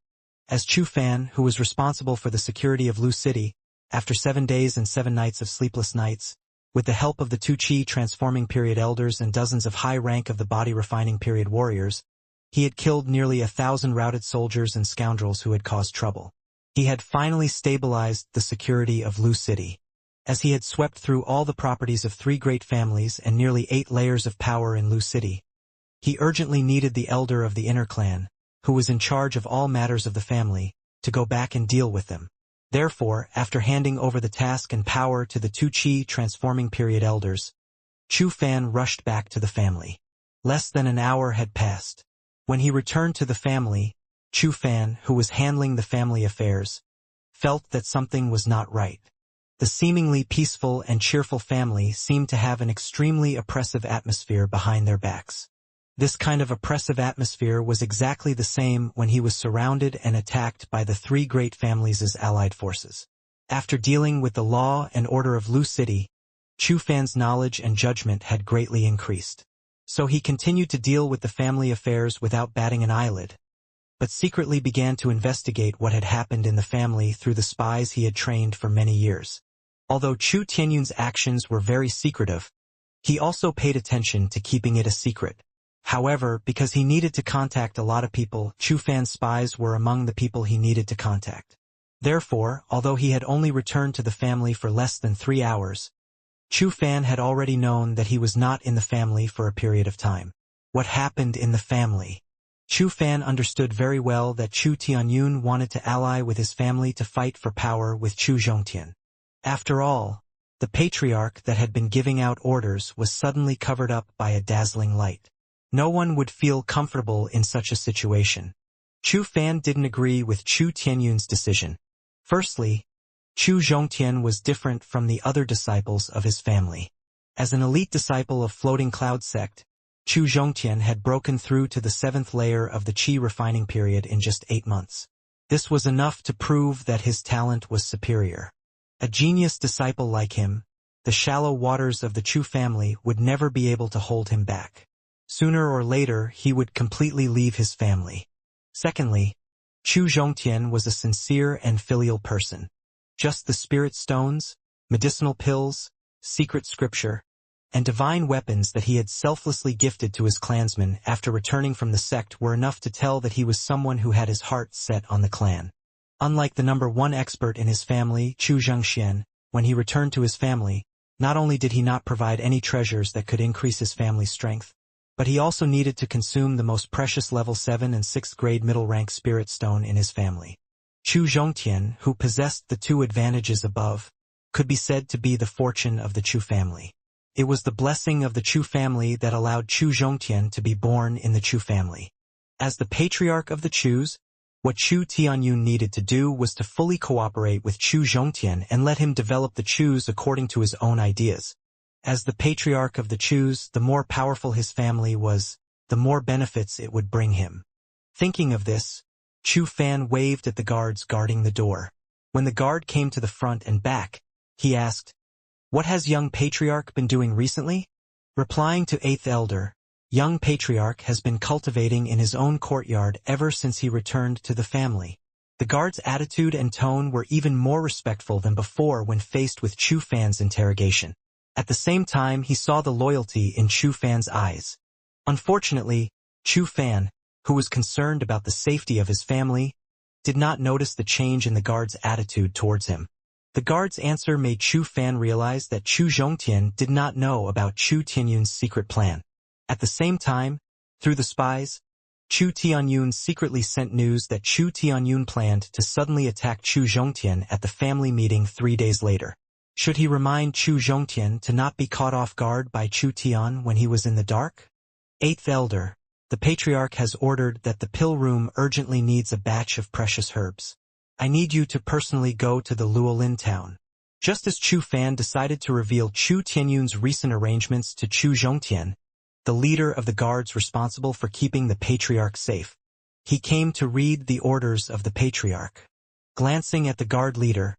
As Chu Fan, who was responsible for the security of Lu City, after 7 days and 7 nights of sleepless nights, with the help of the 2 Qi transforming period elders and dozens of high rank of the body refining period warriors, he had killed nearly 1,000 routed soldiers and scoundrels who had caused trouble. He had finally stabilized the security of Lu City. As he had swept through all the properties of 3 great families and nearly 8 layers of power in Lu City, he urgently needed the elder of the inner clan, who was in charge of all matters of the family, to go back and deal with them. Therefore, after handing over the task and power to the 2 Qi transforming period elders, Chu Fan rushed back to the family. Less than an hour had passed. When he returned to the family, Chu Fan, who was handling the family affairs, felt that something was not right. The seemingly peaceful and cheerful family seemed to have an extremely oppressive atmosphere behind their backs. This kind of oppressive atmosphere was exactly the same when he was surrounded and attacked by the 3 great families' allied forces. After dealing with the law and order of Lu City, Chu Fan's knowledge and judgment had greatly increased. So he continued to deal with the family affairs without batting an eyelid, but secretly began to investigate what had happened in the family through the spies he had trained for many years. Although Chu Tianyun's actions were very secretive, he also paid attention to keeping it a secret. However, because he needed to contact a lot of people, Chu Fan's spies were among the people he needed to contact. Therefore, although he had only returned to the family for less than 3 hours, Chu Fan had already known that he was not in the family for a period of time. What happened in the family? Chu Fan understood very well that Chu Tianyun wanted to ally with his family to fight for power with Chu Zhongtian. After all, the patriarch that had been giving out orders was suddenly covered up by a dazzling light. No one would feel comfortable in such a situation. Chu Fan didn't agree with Chu Tianyun's decision. Firstly, Chu Zhongtian was different from the other disciples of his family. As an elite disciple of Floating Cloud sect, Chu Zhongtian had broken through to the 7th layer of the Qi refining period in just 8 months. This was enough to prove that his talent was superior. A genius disciple like him, the shallow waters of the Chu family would never be able to hold him back. Sooner or later, he would completely leave his family. Secondly, Chu Zhongtian was a sincere and filial person. Just the spirit stones, medicinal pills, secret scripture, and divine weapons that he had selflessly gifted to his clansmen after returning from the sect were enough to tell that he was someone who had his heart set on the clan. Unlike the number one expert in his family, Chu Xianxia, when he returned to his family, not only did he not provide any treasures that could increase his family's strength, but he also needed to consume the most precious level 7 and 6th grade middle-rank spirit stone in his family. Chu Zhongtian, who possessed the two advantages above, could be said to be the fortune of the Chu family. It was the blessing of the Chu family that allowed Chu Zhongtian to be born in the Chu family. As the patriarch of the Chus, what Chu Tianyun needed to do was to fully cooperate with Chu Zhongtian and let him develop the Chus according to his own ideas. As the patriarch of the Chus, the more powerful his family was, the more benefits it would bring him. Thinking of this, Chu Fan waved at the guards guarding the door. When the guard came to the front and back, he asked, "What has young patriarch been doing recently?" Replying to 8th elder, young patriarch has been cultivating in his own courtyard ever since he returned to the family. The guard's attitude and tone were even more respectful than before when faced with Chu Fan's interrogation. At the same time, he saw the loyalty in Chu Fan's eyes. Unfortunately, Chu Fan, who was concerned about the safety of his family, did not notice the change in the guard's attitude towards him. The guard's answer made Chu Fan realize that Chu Zhongtian did not know about Chu Tianyun's secret plan. At the same time, through the spies, Chu Tianyun secretly sent news that Chu Tianyun planned to suddenly attack Chu Zhongtian at the family meeting 3 days later. Should he remind Chu Zhongtian to not be caught off guard by Chu Tian when he was in the dark? 8th elder, the patriarch has ordered that the pill room urgently needs a batch of precious herbs. I need you to personally go to the Luolin town. Just as Chu Fan decided to reveal Chu Tianyun's recent arrangements to Chu Zhongtian, the leader of the guards responsible for keeping the patriarch safe, he came to read the orders of the patriarch. Glancing at the guard leader,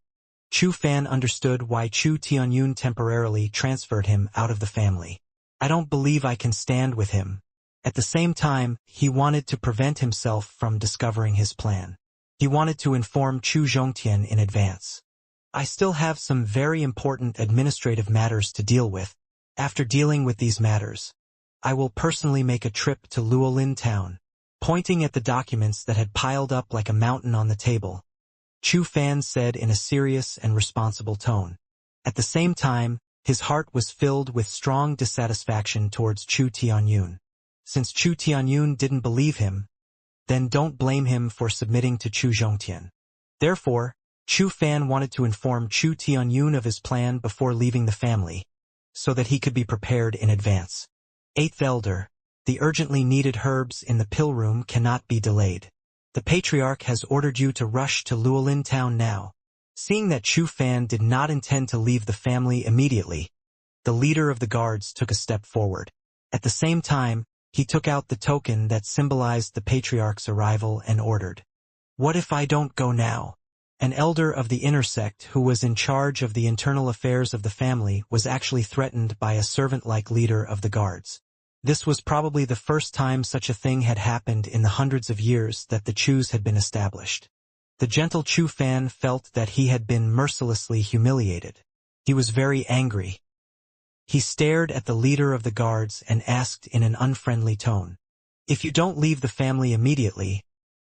Chu Fan understood why Chu Tianyun temporarily transferred him out of the family. I don't believe I can stand with him. At the same time, he wanted to prevent himself from discovering his plan. He wanted to inform Chu Zhongtian in advance. I still have some very important administrative matters to deal with. After dealing with these matters, I will personally make a trip to Luolin town. Pointing at the documents that had piled up like a mountain on the table, Chu Fan said in a serious and responsible tone. At the same time, his heart was filled with strong dissatisfaction towards Chu Tianyun. Since Chu Tianyun didn't believe him, then don't blame him for submitting to Chu Zhongtian. Therefore, Chu Fan wanted to inform Chu Tianyun of his plan before leaving the family, so that he could be prepared in advance. 8th elder, the urgently needed herbs in the pill room cannot be delayed. The patriarch has ordered you to rush to Luolin town now. Seeing that Chu Fan did not intend to leave the family immediately, the leader of the guards took a step forward. At the same time, he took out the token that symbolized the patriarch's arrival and ordered, "What if I don't go now?" An elder of the inner sect who was in charge of the internal affairs of the family was actually threatened by a servant-like leader of the guards. This was probably the first time such a thing had happened in the hundreds of years that the Chus had been established. The gentle Chu Fan felt that he had been mercilessly humiliated. He was very angry. He stared at the leader of the guards and asked in an unfriendly tone, "If you don't leave the family immediately,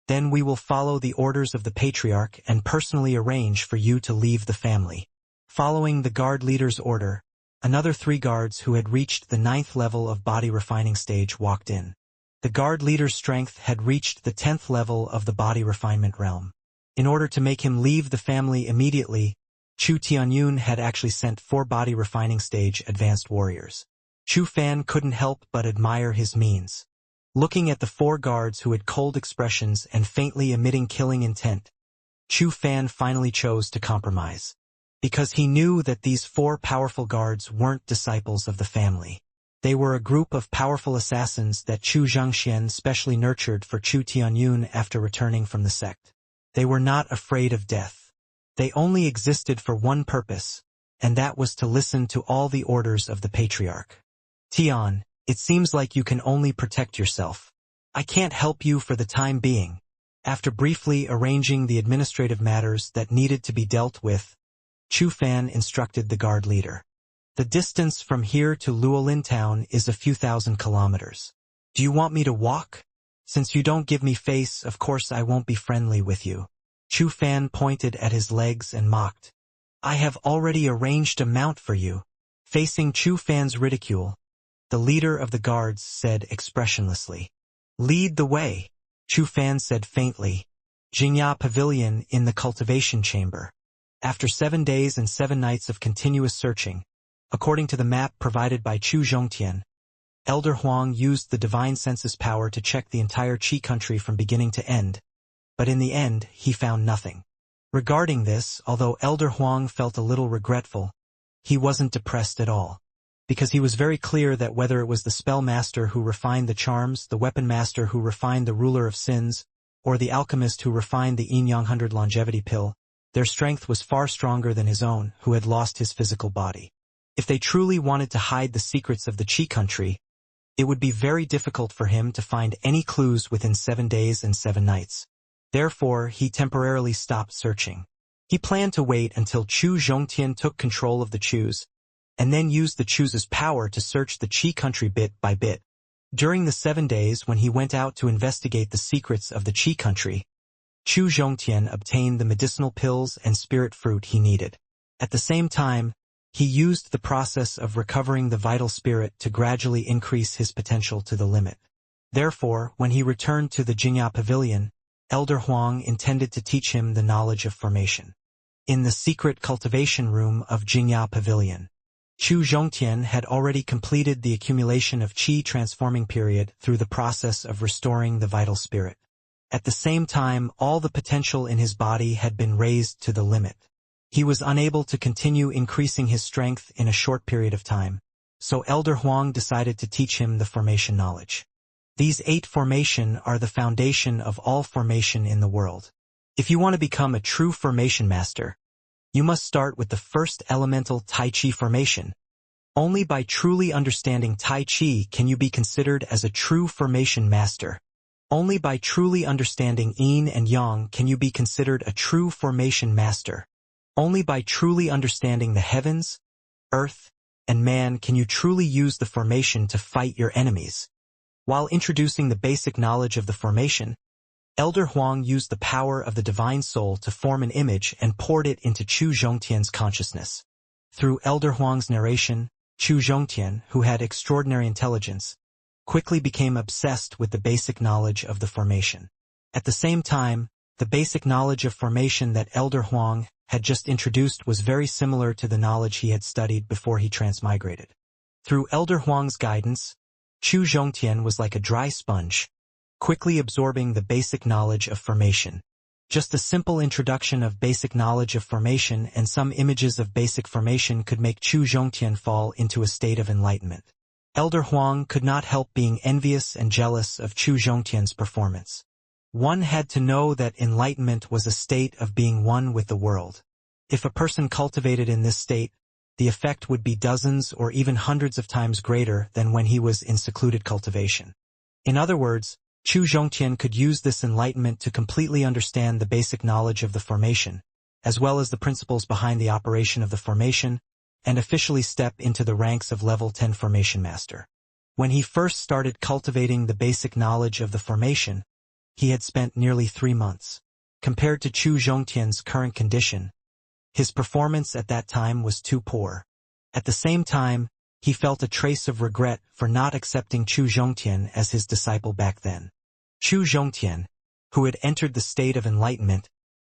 then we will follow the orders of the patriarch and personally arrange for you to leave the family." Following the guard leader's order, another 3 guards who had reached the 9th level of body refining stage walked in. The guard leader's strength had reached the 10th level of the body refinement realm. In order to make him leave the family immediately, Chu Tianyun had actually sent 4 body refining stage advanced warriors. Chu Fan couldn't help but admire his means. Looking at the 4 guards who had cold expressions and faintly emitting killing intent, Chu Fan finally chose to compromise. Because he knew that these 4 powerful guards weren't disciples of the family. They were a group of powerful assassins that Chu Xianxia specially nurtured for Chu Tianyun after returning from the sect. They were not afraid of death. They only existed for one purpose, and that was to listen to all the orders of the patriarch. Tian, it seems like you can only protect yourself. I can't help you for the time being. After briefly arranging the administrative matters that needed to be dealt with, Chu Fan instructed the guard leader. The distance from here to Luolin town is a few thousand kilometers. Do you want me to walk? Since you don't give me face, of course I won't be friendly with you. Chu Fan pointed at his legs and mocked. I have already arranged a mount for you. Facing Chu Fan's ridicule, the leader of the guards said expressionlessly. Lead the way, Chu Fan said faintly. Xianxia Pavilion in the Cultivation Chamber. After 7 days and 7 nights of continuous searching, according to the map provided by Chu Zhongtian, Elder Huang used the divine census power to check the entire Qi country from beginning to end, but in the end he found nothing. Regarding this, although Elder Huang felt a little regretful, he wasn't depressed at all, because he was very clear that whether it was the spell master who refined the charms, the weapon master who refined the ruler of sins, or the alchemist who refined the Yin Yang 100 longevity pill, their strength was far stronger than his own, who had lost his physical body. If they truly wanted to hide the secrets of the Qi country, it would be very difficult for him to find any clues within 7 days and 7 nights. Therefore, he temporarily stopped searching. He planned to wait until Chu Zhongtian took control of the Chus, and then used the Chus' power to search the Qi country bit by bit. During the 7 days when he went out to investigate the secrets of the Qi country, Chu Zhongtian obtained the medicinal pills and spirit fruit he needed. At the same time, he used the process of recovering the vital spirit to gradually increase his potential to the limit. Therefore, when he returned to the Xianxia Pavilion, Elder Huang intended to teach him the knowledge of formation. In the secret cultivation room of Xianxia Pavilion, Chu Zhongtian had already completed the accumulation of qi transforming period through the process of restoring the vital spirit. At the same time, all the potential in his body had been raised to the limit. He was unable to continue increasing his strength in a short period of time, so Elder Huang decided to teach him the formation knowledge. These 8 formation are the foundation of all formation in the world. If you want to become a true formation master, you must start with the first elemental Tai Chi formation. Only by truly understanding Tai Chi can you be considered as a true formation master. Only by truly understanding Yin and Yang can you be considered a true formation master. Only by truly understanding the heavens, earth, and man can you truly use the formation to fight your enemies. While introducing the basic knowledge of the formation, Elder Huang used the power of the divine soul to form an image and poured it into Chu Zhongtian's consciousness. Through Elder Huang's narration, Chu Zhongtian, who had extraordinary intelligence, quickly became obsessed with the basic knowledge of the formation. At the same time, the basic knowledge of formation that Elder Huang had just introduced was very similar to the knowledge he had studied before he transmigrated. Through Elder Huang's guidance, Chu Zhongtian was like a dry sponge, quickly absorbing the basic knowledge of formation. Just a simple introduction of basic knowledge of formation and some images of basic formation could make Chu Zhongtian fall into a state of enlightenment. Elder Huang could not help being envious and jealous of Chu Zhongtian's performance. One had to know that enlightenment was a state of being one with the world. If a person cultivated in this state, the effect would be dozens or even hundreds of times greater than when he was in secluded cultivation. In other words, Chu Zhongtian could use this enlightenment to completely understand the basic knowledge of the formation, as well as the principles behind the operation of the formation, and officially step into the ranks of level 10 formation master. When he first started cultivating the basic knowledge of the formation, he had spent nearly 3 months. Compared to Chu Zhongtian's current condition, his performance at that time was too poor. At the same time, he felt a trace of regret for not accepting Chu Zhongtian as his disciple back then. Chu Zhongtian, who had entered the state of enlightenment,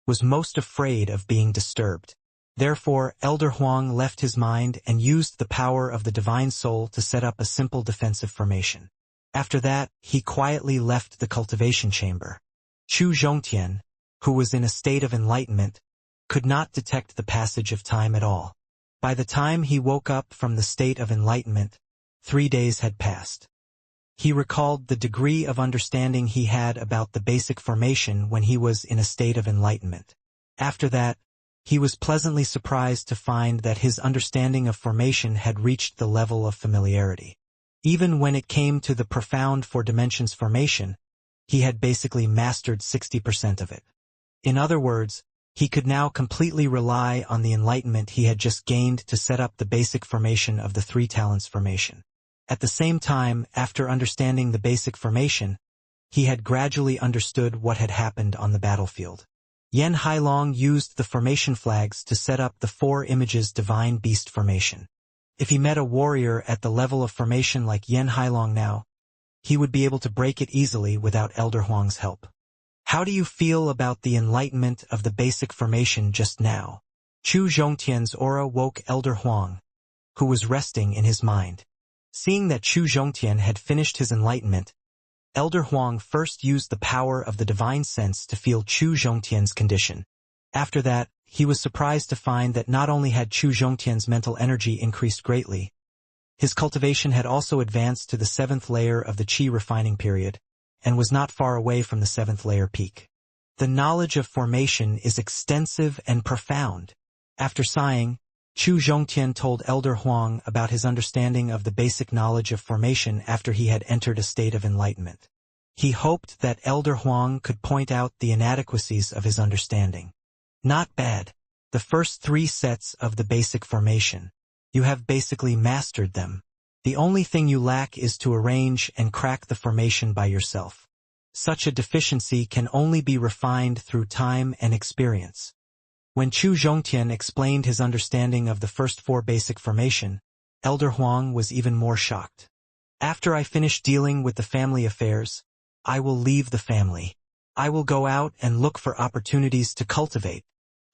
was most afraid of being disturbed. Therefore, Elder Huang left his mind and used the power of the divine soul to set up a simple defensive formation. After that, he quietly left the cultivation chamber. Chu Zhongtian, who was in a state of enlightenment, could not detect the passage of time at all. By the time he woke up from the state of enlightenment, 3 days had passed. He recalled the degree of understanding he had about the basic formation when he was in a state of enlightenment. After that, he was pleasantly surprised to find that his understanding of formation had reached the level of familiarity. Even when it came to the profound four dimensions formation, he had basically mastered 60% of it. In other words, he could now completely rely on the enlightenment he had just gained to set up the basic formation of the three talents formation. At the same time, after understanding the basic formation, he had gradually understood what had happened on the battlefield. Yan Hailong used the formation flags to set up the four images divine beast formation. If he met a warrior at the level of formation like Yan Hailong now, he would be able to break it easily without Elder Huang's help. How do you feel about the enlightenment of the basic formation just now? Chu Zhongtian's aura woke Elder Huang, who was resting in his mind. Seeing that Chu Zhongtian had finished his enlightenment, Elder Huang first used the power of the divine sense to feel Chu Zhongtian's condition. After that, he was surprised to find that not only had Chu Zhongtian's mental energy increased greatly, his cultivation had also advanced to the 7th layer of the Qi refining period, and was not far away from the 7th layer peak. The knowledge of formation is extensive and profound. After sighing, Chu Zhongtian told Elder Huang about his understanding of the basic knowledge of formation after he had entered a state of enlightenment. He hoped that Elder Huang could point out the inadequacies of his understanding. Not bad. The first 3 sets of the basic formation. You have basically mastered them. The only thing you lack is to arrange and crack the formation by yourself. Such a deficiency can only be refined through time and experience. When Chu Zhongtian explained his understanding of the first 4 basic formation, Elder Huang was even more shocked. After I finish dealing with the family affairs, I will leave the family. I will go out and look for opportunities to cultivate.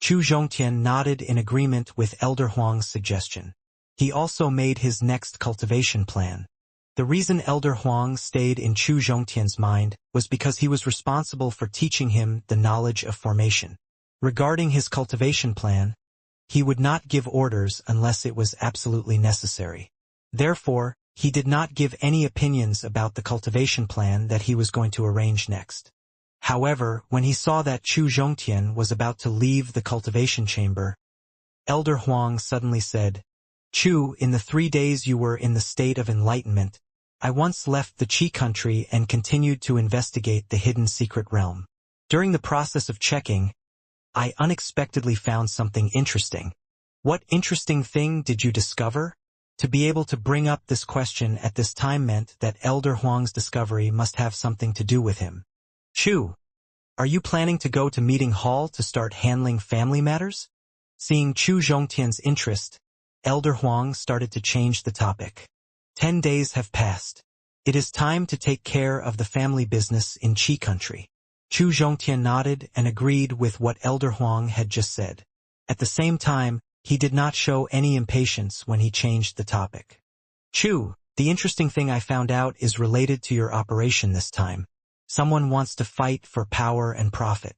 Chu Zhongtian nodded in agreement with Elder Huang's suggestion. He also made his next cultivation plan. The reason Elder Huang stayed in Chu Zhongtian's mind was because he was responsible for teaching him the knowledge of formation. Regarding his cultivation plan, he would not give orders unless it was absolutely necessary. Therefore, he did not give any opinions about the cultivation plan that he was going to arrange next. However, when he saw that Chu Zhongtian was about to leave the cultivation chamber, Elder Huang suddenly said, "Chu, in the 3 days you were in the state of enlightenment, I once left the Qi country and continued to investigate the hidden secret realm. During the process of checking, I unexpectedly found something interesting." What interesting thing did you discover? To be able to bring up this question at this time meant that Elder Huang's discovery must have something to do with him. Chu, are you planning to go to meeting hall to start handling family matters? Seeing Chu Zhongtian's interest, Elder Huang started to change the topic. 10 days have passed. It is time to take care of the family business in Qi country. Chu Zhongtian nodded and agreed with what Elder Huang had just said. At the same time, he did not show any impatience when he changed the topic. Chu, the interesting thing I found out is related to your operation this time. Someone wants to fight for power and profit.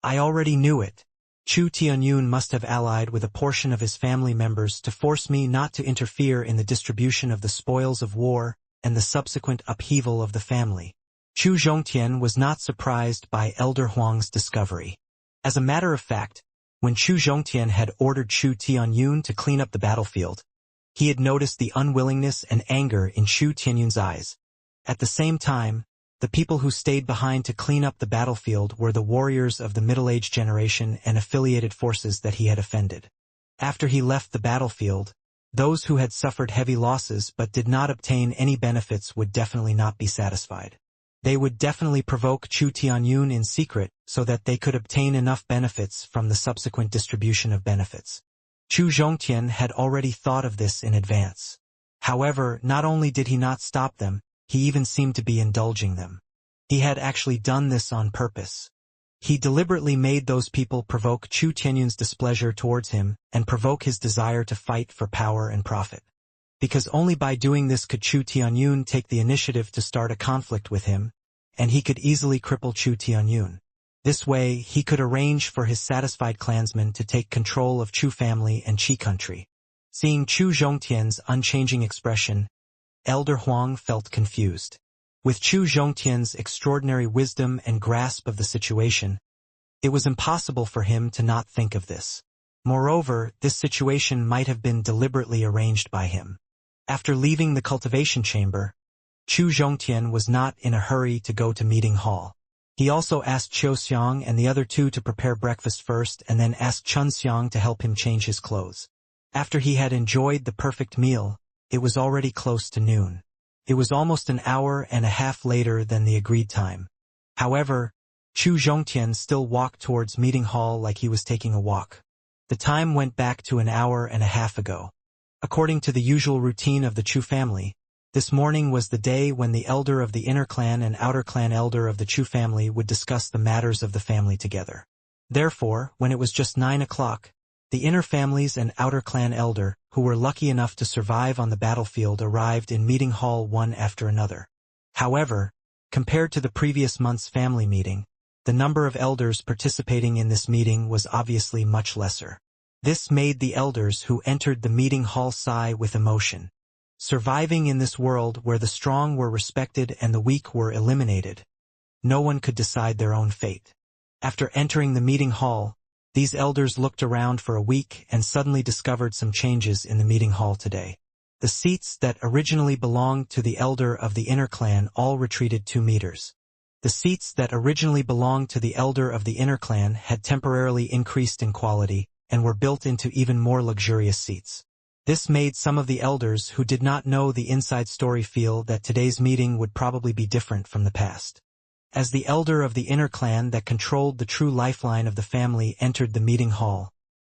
I already knew it. Chu Tianyun must have allied with a portion of his family members to force me not to interfere in the distribution of the spoils of war and the subsequent upheaval of the family. Chu Zhongtian was not surprised by Elder Huang's discovery. As a matter of fact, when Chu Zhongtian had ordered Chu Tianyun to clean up the battlefield, he had noticed the unwillingness and anger in Chu Tianyun's eyes. At the same time, the people who stayed behind to clean up the battlefield were the warriors of the middle-aged generation and affiliated forces that he had offended. After he left the battlefield, those who had suffered heavy losses but did not obtain any benefits would definitely not be satisfied. They would definitely provoke Chu Tianyun in secret so that they could obtain enough benefits from the subsequent distribution of benefits. Chu Zhongtian had already thought of this in advance. However, not only did he not stop them, he even seemed to be indulging them. He had actually done this on purpose. He deliberately made those people provoke Chu Tianyun's displeasure towards him and provoke his desire to fight for power and profit. Because only by doing this could Chu Tianyun take the initiative to start a conflict with him, and he could easily cripple Chu Tianyun. This way, he could arrange for his satisfied clansmen to take control of Chu family and Qi country. Seeing Chu Zhongtian's unchanging expression, Elder Huang felt confused. With Chu Zhongtian's extraordinary wisdom and grasp of the situation, It was impossible for him to not think of this. Moreover, this situation might have been deliberately arranged by him. After leaving the cultivation chamber, Chu Zhongtian was not in a hurry to go to meeting hall. He also asked Xiang and the other two to prepare breakfast first and then asked Xiang to help him change his clothes. After he had enjoyed the perfect meal, it was already close to noon. It was almost an hour and a half later than the agreed time. However, Chu Zhongtian still walked towards meeting hall like he was taking a walk. The time went back to an hour and a half ago. According to the usual routine of the Chu family, this morning was the day when the elder of the inner clan and outer clan elder of the Chu family would discuss the matters of the family together. Therefore, when it was just 9 o'clock, the inner families and outer clan elder, who were lucky enough to survive on the battlefield, arrived in meeting hall one after another. However, compared to the previous month's family meeting, the number of elders participating in this meeting was obviously much lesser. This made the elders who entered the meeting hall sigh with emotion. Surviving in this world where the strong were respected and the weak were eliminated, no one could decide their own fate. After entering the meeting hall, these elders looked around for a week and suddenly discovered some changes in the meeting hall today. The seats that originally belonged to the elder of the inner clan all retreated 2 meters. The seats that originally belonged to the elder of the inner clan had temporarily increased in quality and were built into even more luxurious seats. This made some of the elders who did not know the inside story feel that today's meeting would probably be different from the past. As the elder of the inner clan that controlled the true lifeline of the family entered the meeting hall,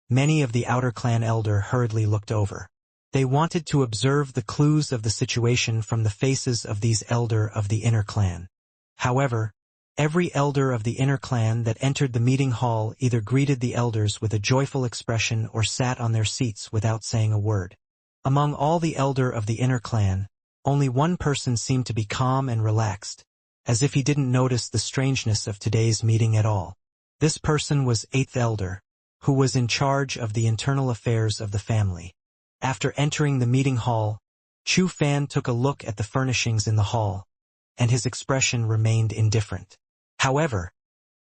many of the outer clan elder hurriedly looked over. They wanted to observe the clues of the situation from the faces of these elder of the inner clan. However, every elder of the inner clan that entered the meeting hall either greeted the elders with a joyful expression or sat on their seats without saying a word. Among all the elder of the inner clan, only one person seemed to be calm and relaxed, as if he didn't notice the strangeness of today's meeting at all. This person was 8th elder, who was in charge of the internal affairs of the family. After entering the meeting hall, Chu Fan took a look at the furnishings in the hall, and his expression remained indifferent. However,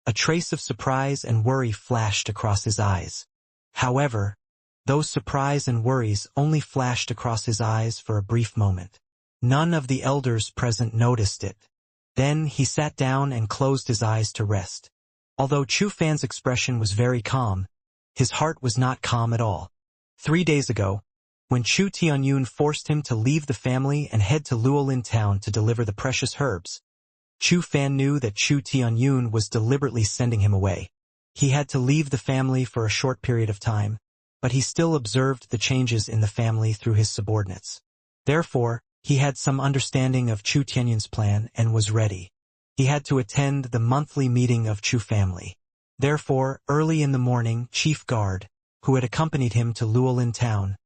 a trace of surprise and worry flashed across his eyes. However, those surprise and worries only flashed across his eyes for a brief moment. None of the elders present noticed it. Then he sat down and closed his eyes to rest. Although Chu Fan's expression was very calm, his heart was not calm at all. 3 days ago, when Chu Tianyun forced him to leave the family and head to Luolin town to deliver the precious herbs, Chu Fan knew that Chu Tianyun was deliberately sending him away. He had to leave the family for a short period of time, but he still observed the changes in the family through his subordinates. Therefore, he had some understanding of Chu Tianyun's plan and was ready. He had to attend the monthly meeting of Chu family. Therefore, early in the morning, Chief Guard, who had accompanied him to Luolin town,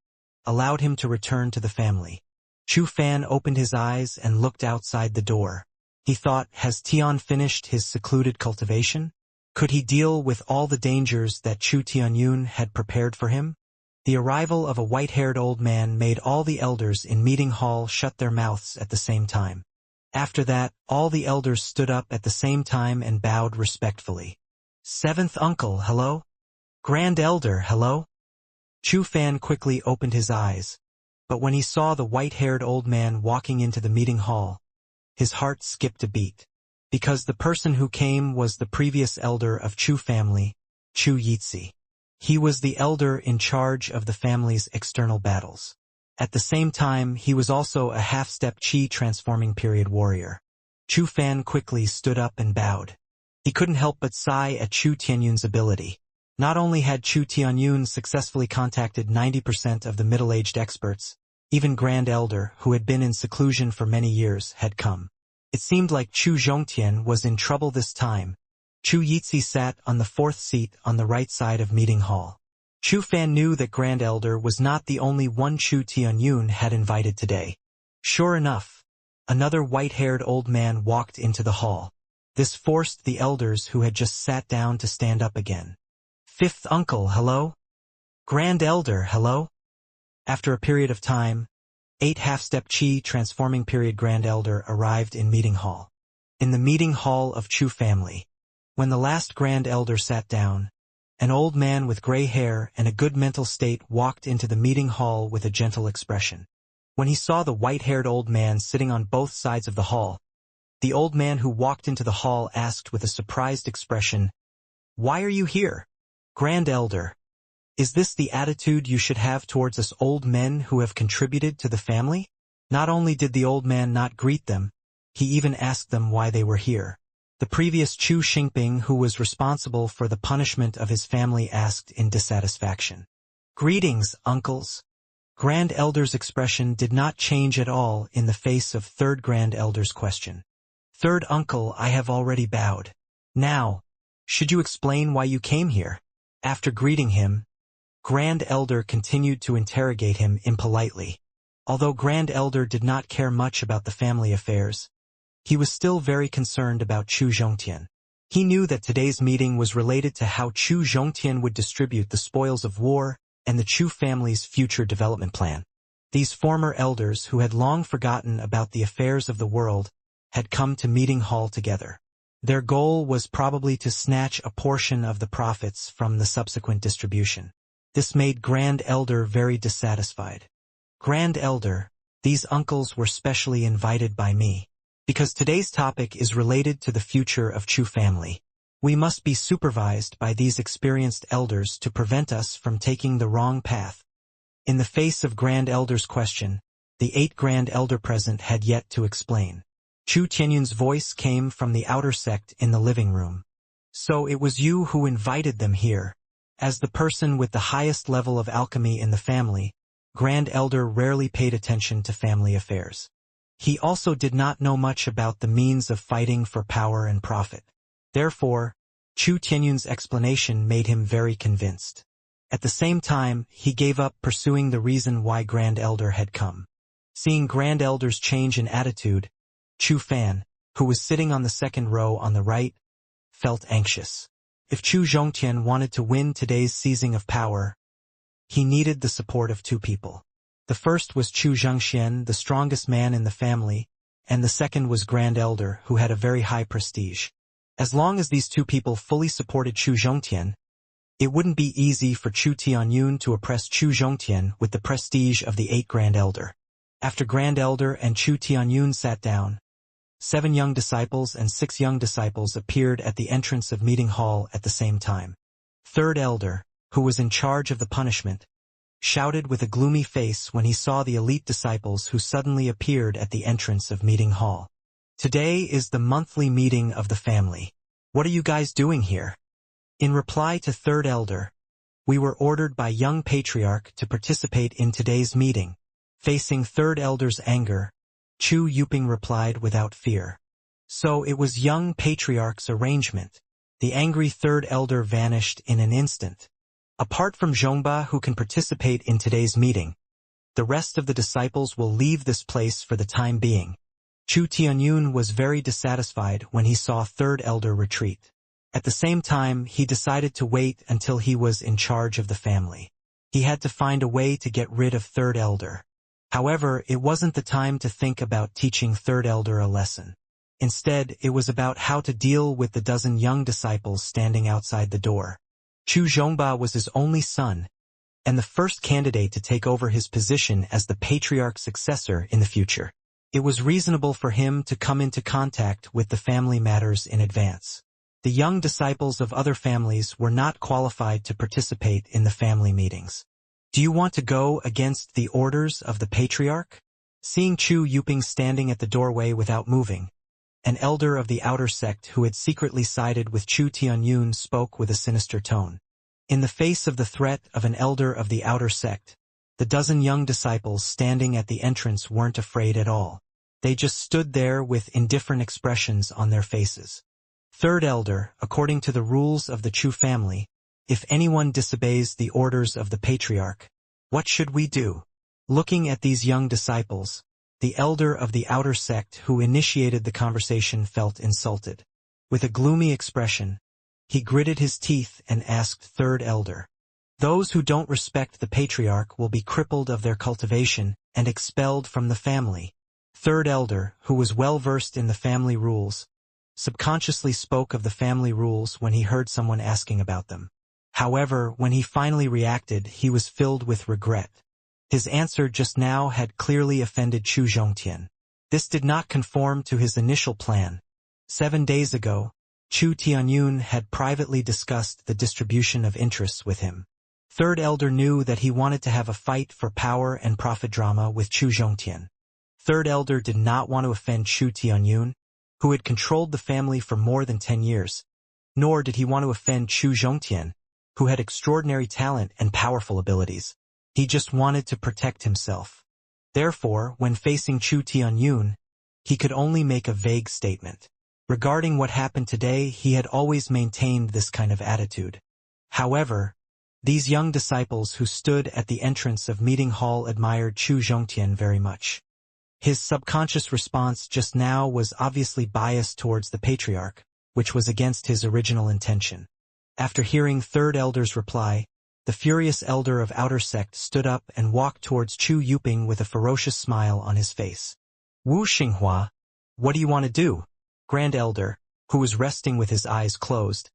allowed him to return to the family. Chu Fan opened his eyes and looked outside the door. He thought, has Tian finished his secluded cultivation? Could he deal with all the dangers that Chu Tianyun had prepared for him? The arrival of a white-haired old man made all the elders in meeting hall shut their mouths at the same time. After that, all the elders stood up at the same time and bowed respectfully. 7th uncle, hello? Grand elder, hello? Chu Fan quickly opened his eyes, but when he saw the white-haired old man walking into the meeting hall, his heart skipped a beat, because the person who came was the previous elder of Chu family, Chu Yitzi. He was the elder in charge of the family's external battles. At the same time, he was also a half-step Qi transforming period warrior. Chu Fan quickly stood up and bowed. He couldn't help but sigh at Chu Tianyun's ability. Not only had Chu Tianyun successfully contacted 90% of the middle-aged experts, even Grand Elder, who had been in seclusion for many years, had come. It seemed like Chu Zhongtian was in trouble this time. Chu Yitzi sat on the 4th seat on the right side of meeting hall. Chu Fan knew that Grand Elder was not the only one Chu Tianyun had invited today. Sure enough, another white-haired old man walked into the hall. This forced the elders who had just sat down to stand up again. 5th uncle, hello? Grand Elder, hello? After a period of time, 8 half-step Qi transforming period Grand Elder arrived in meeting hall. In the meeting hall of Chu family, When the last Grand Elder sat down, an old man with gray hair and a good mental state walked into the meeting hall with a gentle expression. When he saw the white-haired old man sitting on both sides of the hall, the old man who walked into the hall asked with a surprised expression, "Why are you here, Grand Elder? Is this the attitude you should have towards us old men who have contributed to the family?" Not only did the old man not greet them, he even asked them why they were here. The previous Chu Xingping, who was responsible for the punishment of his family, asked in dissatisfaction. "Greetings, uncles." Grand Elder's expression did not change at all in the face of Third Grand Elder's question. "Third Uncle, I have already bowed. Now, should you explain why you came here?" After greeting him, Grand Elder continued to interrogate him impolitely. Although Grand Elder did not care much about the family affairs, he was still very concerned about Chu Zhongtian. He knew that today's meeting was related to how Chu Zhongtian would distribute the spoils of war and the Chu family's future development plan. These former elders, who had long forgotten about the affairs of the world, had come to meeting hall together. Their goal was probably to snatch a portion of the profits from the subsequent distribution. This made Grand Elder very dissatisfied. "Grand Elder, these uncles were specially invited by me, because today's topic is related to the future of Chu family. We must be supervised by these experienced elders to prevent us from taking the wrong path." In the face of Grand Elder's question, the 8 Grand Elder present had yet to explain. Chu Tianyun's voice came from the outer sect in the living room. "So it was you who invited them here." As the person with the highest level of alchemy in the family, Grand Elder rarely paid attention to family affairs. He also did not know much about the means of fighting for power and profit. Therefore, Chu Tianyun's explanation made him very convinced. At the same time, he gave up pursuing the reason why Grand Elder had come. Seeing Grand Elder's change in attitude, Chu Fan, who was sitting on the second row on the right, felt anxious. If Chu Zhongtian wanted to win today's seizing of power, he needed the support of 2 people. The first was Chu Zhengxian, the strongest man in the family, and the second was Grand Elder, who had a very high prestige. As long as these 2 people fully supported Chu Zhongtian, it wouldn't be easy for Chu Tianyun to oppress Chu Zhongtian with the prestige of the 8 Grand Elder. After Grand Elder and Chu Tianyun sat down, 7 young disciples and 6 young disciples appeared at the entrance of meeting hall at the same time. Third Elder, who was in charge of the punishment, shouted with a gloomy face when he saw the elite disciples who suddenly appeared at the entrance of meeting hall. "Today is the monthly meeting of the family. What are you guys doing here?" In reply to Third Elder, "We were ordered by young patriarch to participate in today's meeting." Facing Third Elder's anger, Chu Yuping replied without fear. So it was young patriarch's arrangement. The angry Third Elder vanished in an instant. Apart from Zhongba, who can participate in today's meeting, the rest of the disciples will leave this place for the time being. Chu Tianyun was very dissatisfied when he saw Third Elder retreat. At the same time, he decided to wait until he was in charge of the family. He had to find a way to get rid of Third Elder. However, it wasn't the time to think about teaching Third Elder a lesson. Instead, it was about how to deal with the dozen young disciples standing outside the door. Chu Zhongba was his only son, and the first candidate to take over his position as the patriarch's successor in the future. It was reasonable for him to come into contact with the family matters in advance. The young disciples of other families were not qualified to participate in the family meetings. "Do you want to go against the orders of the patriarch?" Seeing Chu Yuping standing at the doorway without moving, an elder of the outer sect who had secretly sided with Chu Tianyun spoke with a sinister tone. In the face of the threat of an elder of the outer sect, the dozen young disciples standing at the entrance weren't afraid at all. They just stood there with indifferent expressions on their faces. Third Elder, according to the rules of the Chu family, if anyone disobeys the orders of the patriarch, what should we do? Looking at these young disciples, the elder of the outer sect who initiated the conversation felt insulted. With a gloomy expression, he gritted his teeth and asked Third Elder, "Those who don't respect the patriarch will be crippled of their cultivation and expelled from the family." Third Elder, who was well versed in the family rules, subconsciously spoke of the family rules when he heard someone asking about them. However, when he finally reacted, he was filled with regret. His answer just now had clearly offended Chu Zhongtian. This did not conform to his initial plan. 7 days ago, Chu Tianyun had privately discussed the distribution of interests with him. Third Elder knew that he wanted to have a fight for power and profit drama with Chu Zhongtian. Third Elder did not want to offend Chu Tianyun, who had controlled the family for more than 10 years, nor did he want to offend Chu Zhongtian, who had extraordinary talent and powerful abilities. He just wanted to protect himself. Therefore, when facing Chu Tianyun, he could only make a vague statement. Regarding what happened today, he had always maintained this kind of attitude. However, these young disciples who stood at the entrance of meeting hall admired Chu Zhongtian very much. His subconscious response just now was obviously biased towards the patriarch, which was against his original intention. After hearing Third Elder's reply, the furious elder of Outer Sect stood up and walked towards Chu Yuping with a ferocious smile on his face. Wu Xinghua, what do you want to do? Grand Elder, who was resting with his eyes closed,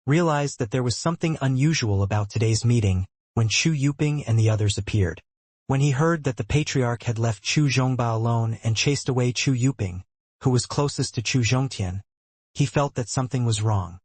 realized that there was something unusual about today's meeting when Chu Yuping and the others appeared. When he heard that the patriarch had left Chu Zhongba alone and chased away Chu Yuping, who was closest to Chu Zhongtian, he felt that something was wrong.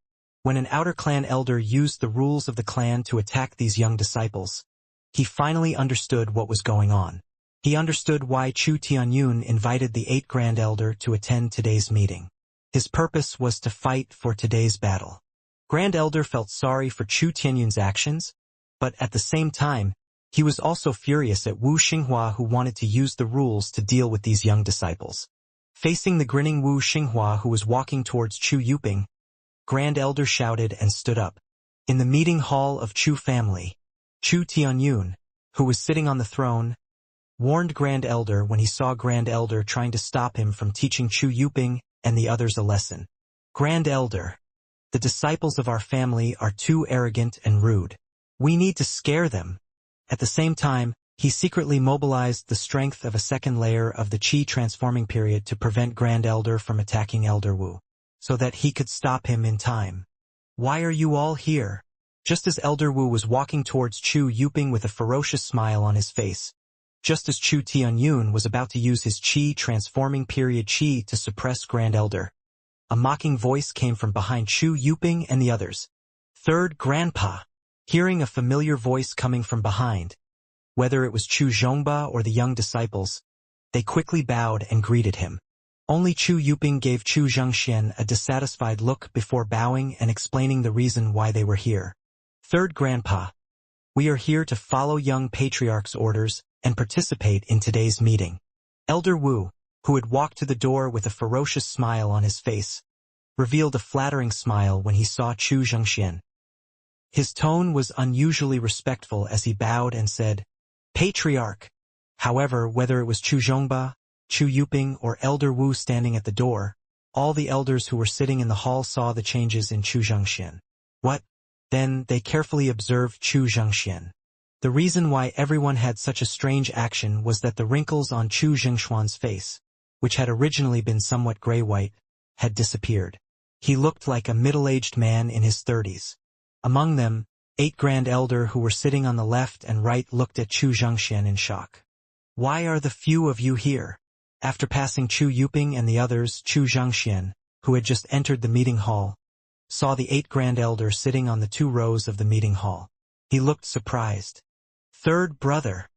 When an outer clan elder used the rules of the clan to attack these young disciples, he finally understood what was going on. He understood why Chu Tianyun invited the 8th Grand Elder to attend today's meeting. His purpose was to fight for today's battle. Grand Elder felt sorry for Chu Tianyun's actions, but at the same time, he was also furious at Wu Xinghua, who wanted to use the rules to deal with these young disciples. Facing the grinning Wu Xinghua, who was walking towards Chu Yuping, Grand Elder shouted and stood up. In the meeting hall of Chu family, Chu Tianyun, who was sitting on the throne, warned Grand Elder when he saw Grand Elder trying to stop him from teaching Chu Yuping and the others a lesson. Grand Elder, the disciples of our family are too arrogant and rude. We need to scare them. At the same time, he secretly mobilized the strength of a second layer of the Qi transforming period to prevent Grand Elder from attacking Elder Wu, so that he could stop him in time. Why are you all here? Just as Elder Wu was walking towards Chu Yuping with a ferocious smile on his face, just as Chu Tianyun was about to use his Qi transforming period Qi to suppress Grand Elder, a mocking voice came from behind Chu Yuping and the others. Third Grandpa. Hearing a familiar voice coming from behind, whether it was Chu Zhongba or the young disciples, they quickly bowed and greeted him. Only Chu Yuping gave Chu Zhongxian a dissatisfied look before bowing and explaining the reason why they were here. Third Grandpa, we are here to follow young patriarch's orders and participate in today's meeting. Elder Wu, who had walked to the door with a ferocious smile on his face, revealed a flattering smile when he saw Chu Zhongxian. His tone was unusually respectful as he bowed and said, Patriarch. However, whether it was Chu Zhongba, Chu Yuping, or Elder Wu standing at the door, all the elders who were sitting in the hall saw the changes in Chu Zhongxian. What? Then they carefully observed Chu Zhongxian. The reason why everyone had such a strange action was that the wrinkles on Chu Zhongxuan's face, which had originally been somewhat gray-white, had disappeared. He looked like a middle-aged man in his 30s. Among them, 8 Grand Elder who were sitting on the left and right looked at Chu Zhongxian in shock. Why are the few of you here? After passing Chu Yuping and the others, Chu Zhongxian, who had just entered the meeting hall, saw the 8 Grand Elder sitting on the 2 rows of the meeting hall. He looked surprised. Third brother.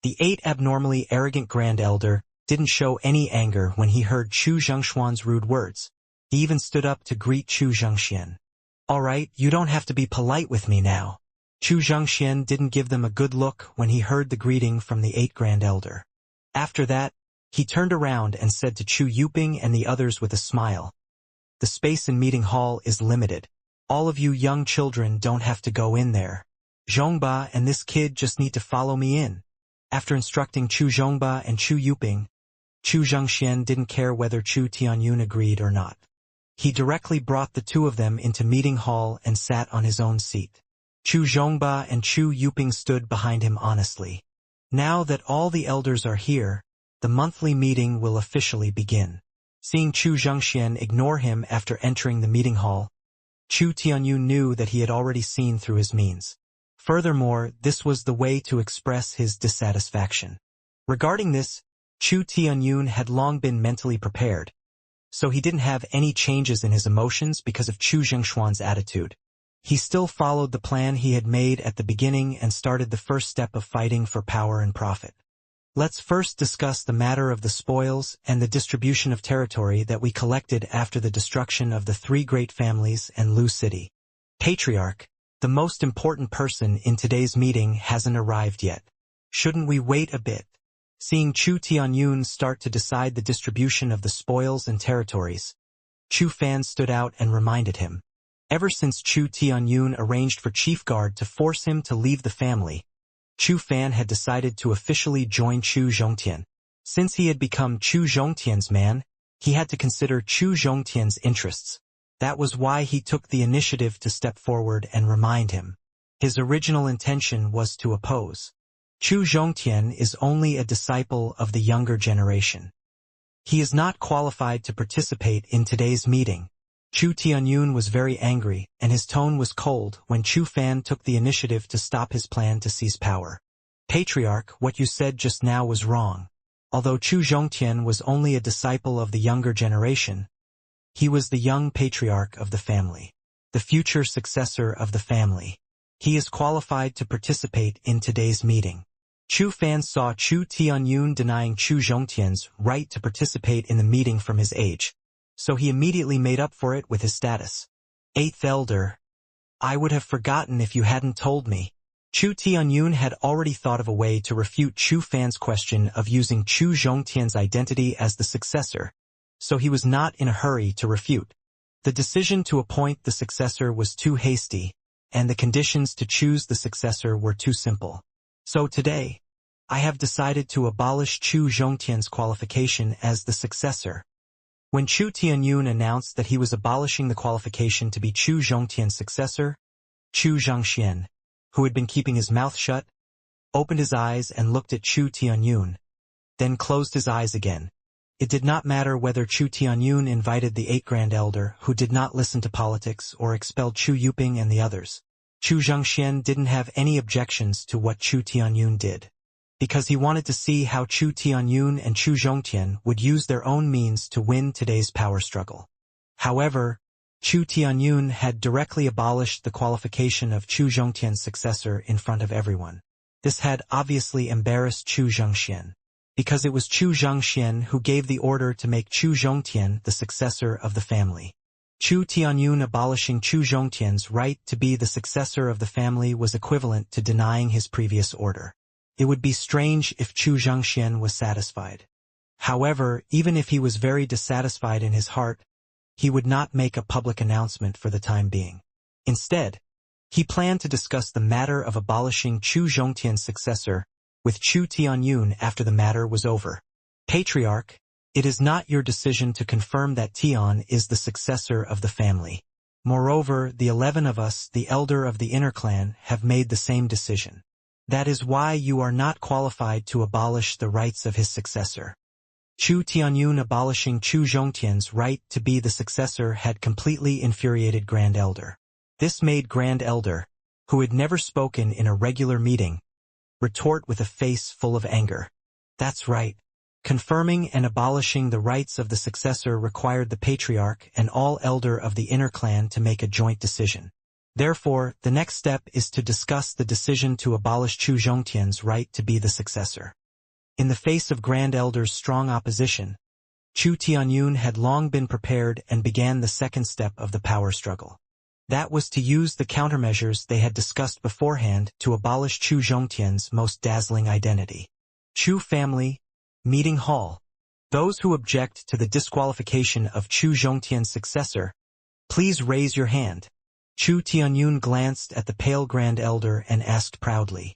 The 8 abnormally arrogant Grand Elder didn't show any anger when he heard Chu Zhongxuan's rude words. He even stood up to greet Chu Zhongxian. All right, you don't have to be polite with me now. Chu Zhongxian didn't give them a good look when he heard the greeting from the 8 Grand Elder. After that, he turned around and said to Chu Yuping and the others with a smile, the space in meeting hall is limited. All of you young children don't have to go in there. Zhongba and this kid just need to follow me in. After instructing Chu Zhongba and Chu Yuping, Chu Zhongxian didn't care whether Chu Tianyun agreed or not. He directly brought the 2 of them into meeting hall and sat on his own seat. Chu Zhongba and Chu Yuping stood behind him honestly. Now that all the elders are here, the monthly meeting will officially begin. Seeing Chu Xianxia ignore him after entering the meeting hall, Chu Tianyun knew that he had already seen through his means. Furthermore, this was the way to express his dissatisfaction. Regarding this, Chu Tianyun had long been mentally prepared, so he didn't have any changes in his emotions because of Chu Zhengshuan's attitude. He still followed the plan he had made at the beginning and started the first step of fighting for power and profit. Let's first discuss the matter of the spoils and the distribution of territory that we collected after the destruction of the three great families and Lu City. Patriarch, the most important person in today's meeting hasn't arrived yet. Shouldn't we wait a bit? Seeing Chu Tianyun start to decide the distribution of the spoils and territories, Chu Fan stood out and reminded him. Ever since Chu Tianyun arranged for Chief Guard to force him to leave the family, Chu Fan had decided to officially join Chu Zhongtian. Since he had become Chu Zhongtian's man, he had to consider Chu Zhongtian's interests. That was why he took the initiative to step forward and remind him. His original intention was to oppose. Chu Zhongtian is only a disciple of the younger generation. He is not qualified to participate in today's meeting. Chu Tianyun was very angry, and his tone was cold when Chu Fan took the initiative to stop his plan to seize power. Patriarch, what you said just now was wrong. Although Chu Zhongtian was only a disciple of the younger generation, he was the young patriarch of the family, the future successor of the family. He is qualified to participate in today's meeting. Chu Fan saw Chu Tianyun denying Chu Zhongtian's right to participate in the meeting from his age, so he immediately made up for it with his status. Eighth Elder. I would have forgotten if you hadn't told me. Chu Tianyun had already thought of a way to refute Chu Fan's question of using Chu Zhongtian's identity as the successor, so he was not in a hurry to refute. The decision to appoint the successor was too hasty, and the conditions to choose the successor were too simple. So today, I have decided to abolish Chu Zhongtian's qualification as the successor. When Chu Tianyun announced that he was abolishing the qualification to be Chu Zhongtian's successor, Chu Xianxia, who had been keeping his mouth shut, opened his eyes and looked at Chu Tianyun, then closed his eyes again. It did not matter whether Chu Tianyun invited the 8 Grand Elder who did not listen to politics or expelled Chu Yuping and the others. Chu Xianxia didn't have any objections to what Chu Tianyun did, because he wanted to see how Chu Tianyun and Chu Zhongtian would use their own means to win today's power struggle. However, Chu Tianyun had directly abolished the qualification of Chu Zhongtian's successor in front of everyone. This had obviously embarrassed Chu Xianxia, because it was Chu Xianxia who gave the order to make Chu Zhongtian the successor of the family. Chu Tianyun abolishing Chu Zhongtian's right to be the successor of the family was equivalent to denying his previous order. It would be strange if Chu Xianxia was satisfied. However, even if he was very dissatisfied in his heart, he would not make a public announcement for the time being. Instead, he planned to discuss the matter of abolishing Chu Zhongtian's successor with Chu Tianyun after the matter was over. Patriarch, it is not your decision to confirm that Tian is the successor of the family. Moreover, the 11 of us, the elder of the inner clan, have made the same decision. That is why you are not qualified to abolish the rights of his successor. Chu Tianyun abolishing Chu Zhongtian's right to be the successor had completely infuriated Grand Elder. This made Grand Elder, who had never spoken in a regular meeting, retort with a face full of anger. That's right. Confirming and abolishing the rights of the successor required the Patriarch and all elder of the inner clan to make a joint decision. Therefore, the next step is to discuss the decision to abolish Chu Zhongtian's right to be the successor. In the face of Grand Elder's strong opposition, Chu Tianyun had long been prepared and began the second step of the power struggle. That was to use the countermeasures they had discussed beforehand to abolish Chu Zhongtian's most dazzling identity. Chu family, meeting hall. Those who object to the disqualification of Chu Zhongtian's successor, please raise your hand. Chu Tianyun glanced at the pale Grand Elder and asked proudly,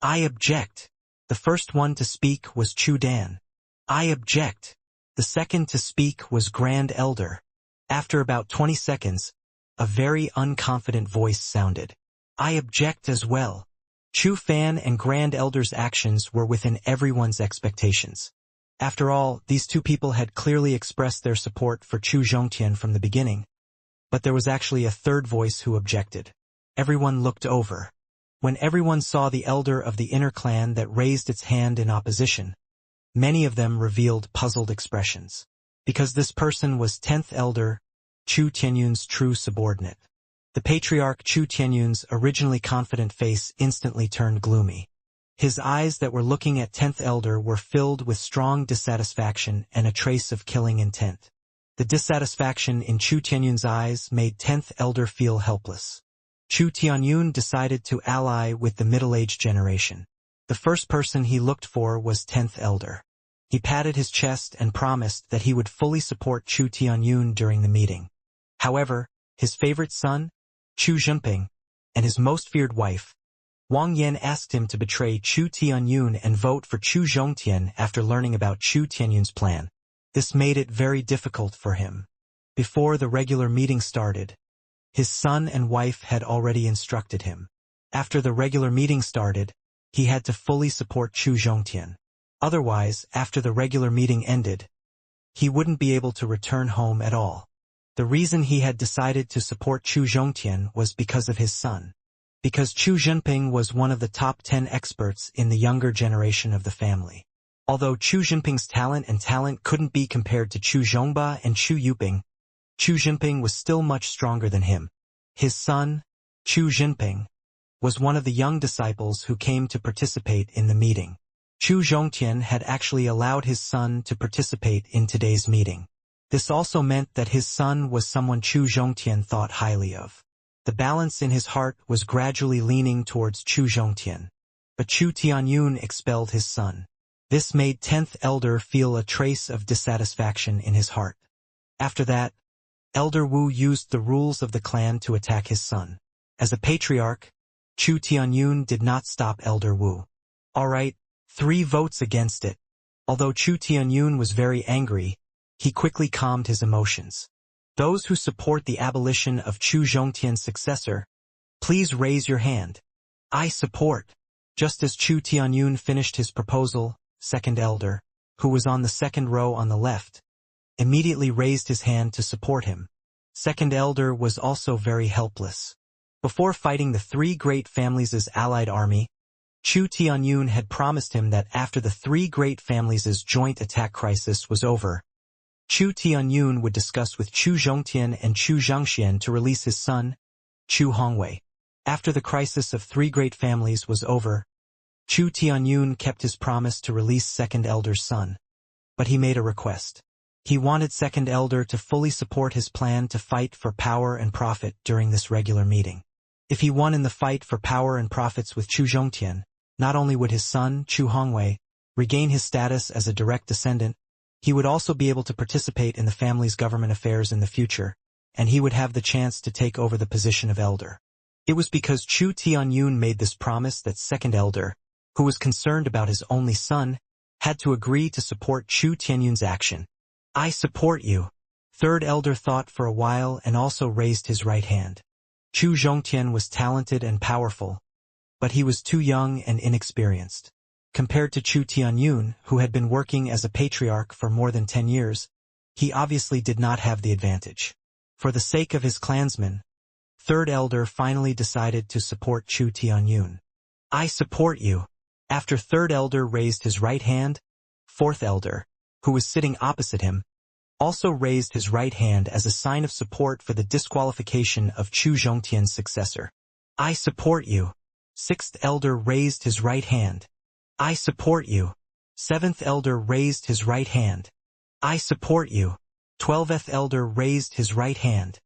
I object. The first one to speak was Chu Dan. I object. The second to speak was Grand Elder. After about 20 seconds, a very unconfident voice sounded. I object as well. Chu Fan and Grand Elder's actions were within everyone's expectations. After all, these two people had clearly expressed their support for Chu Zhongtian from the beginning. But there was actually a third voice who objected. Everyone looked over. When everyone saw the elder of the inner clan that raised its hand in opposition, many of them revealed puzzled expressions. Because this person was 10th elder, Chu Tianyun's true subordinate. The patriarch Chu Tianyun's originally confident face instantly turned gloomy. His eyes that were looking at 10th elder were filled with strong dissatisfaction and a trace of killing intent. The dissatisfaction in Chu Tianyun's eyes made 10th elder feel helpless. Chu Tianyun decided to ally with the middle-aged generation. The first person he looked for was 10th elder. He patted his chest and promised that he would fully support Chu Tianyun during the meeting. However, his favorite son, Chu Zhenping, and his most feared wife, Wang Yan, asked him to betray Chu Tianyun and vote for Chu Zhongtian after learning about Chu Tianyun's plan. This made it very difficult for him. Before the regular meeting started, his son and wife had already instructed him. After the regular meeting started, he had to fully support Chu Zhongtian. Otherwise, after the regular meeting ended, he wouldn't be able to return home at all. The reason he had decided to support Chu Zhongtian was because of his son. Because Chu Zhenping was one of the top 10 experts in the younger generation of the family. Although Chu Zhenping's talent couldn't be compared to Chu Zhongba and Chu Yuping, Chu Zhenping was still much stronger than him. His son, Chu Zhenping, was one of the young disciples who came to participate in the meeting. Chu Zhongtian had actually allowed his son to participate in today's meeting. This also meant that his son was someone Chu Zhongtian thought highly of. The balance in his heart was gradually leaning towards Chu Zhongtian. But Chu Tianyun expelled his son. This made 10th elder feel a trace of dissatisfaction in his heart. After that, Elder Wu used the rules of the clan to attack his son. As a patriarch, Chu Tianyun did not stop Elder Wu. Alright, 3 votes against it. Although Chu Tianyun was very angry, he quickly calmed his emotions. Those who support the abolition of Chu Zhongtian's successor, please raise your hand. I support. Just as Chu Tianyun finished his proposal, second elder, who was on the second row on the left, immediately raised his hand to support him. Second elder was also very helpless. Before fighting the 3 great families' allied army, Chu Tianyun had promised him that after the 3 great families' joint attack crisis was over, Chu Tianyun would discuss with Chu Zhongtian and Chu Xianxia to release his son, Chu Hongwei. After the crisis of 3 great families was over, Chu Tianyun kept his promise to release second elder's son. But he made a request. He wanted second elder to fully support his plan to fight for power and profit during this regular meeting. If he won in the fight for power and profits with Chu Zhongtian, not only would his son, Chu Hongwei, regain his status as a direct descendant, he would also be able to participate in the family's government affairs in the future, and he would have the chance to take over the position of elder. It was because Chu Tianyun made this promise that second elder, who was concerned about his only son, had to agree to support Chu Tianyun's action. I support you. Third elder thought for a while and also raised his right hand. Chu Zhongtian was talented and powerful, but he was too young and inexperienced. Compared to Chu Tianyun, who had been working as a patriarch for more than 10 years, he obviously did not have the advantage. For the sake of his clansmen, third elder finally decided to support Chu Tianyun. I support you. After third elder raised his right hand, fourth elder, who was sitting opposite him, also raised his right hand as a sign of support for the disqualification of Chu Zhongtian's successor. I support you. Sixth elder raised his right hand. I support you. Seventh elder raised his right hand. I support you. 12th elder raised his right hand.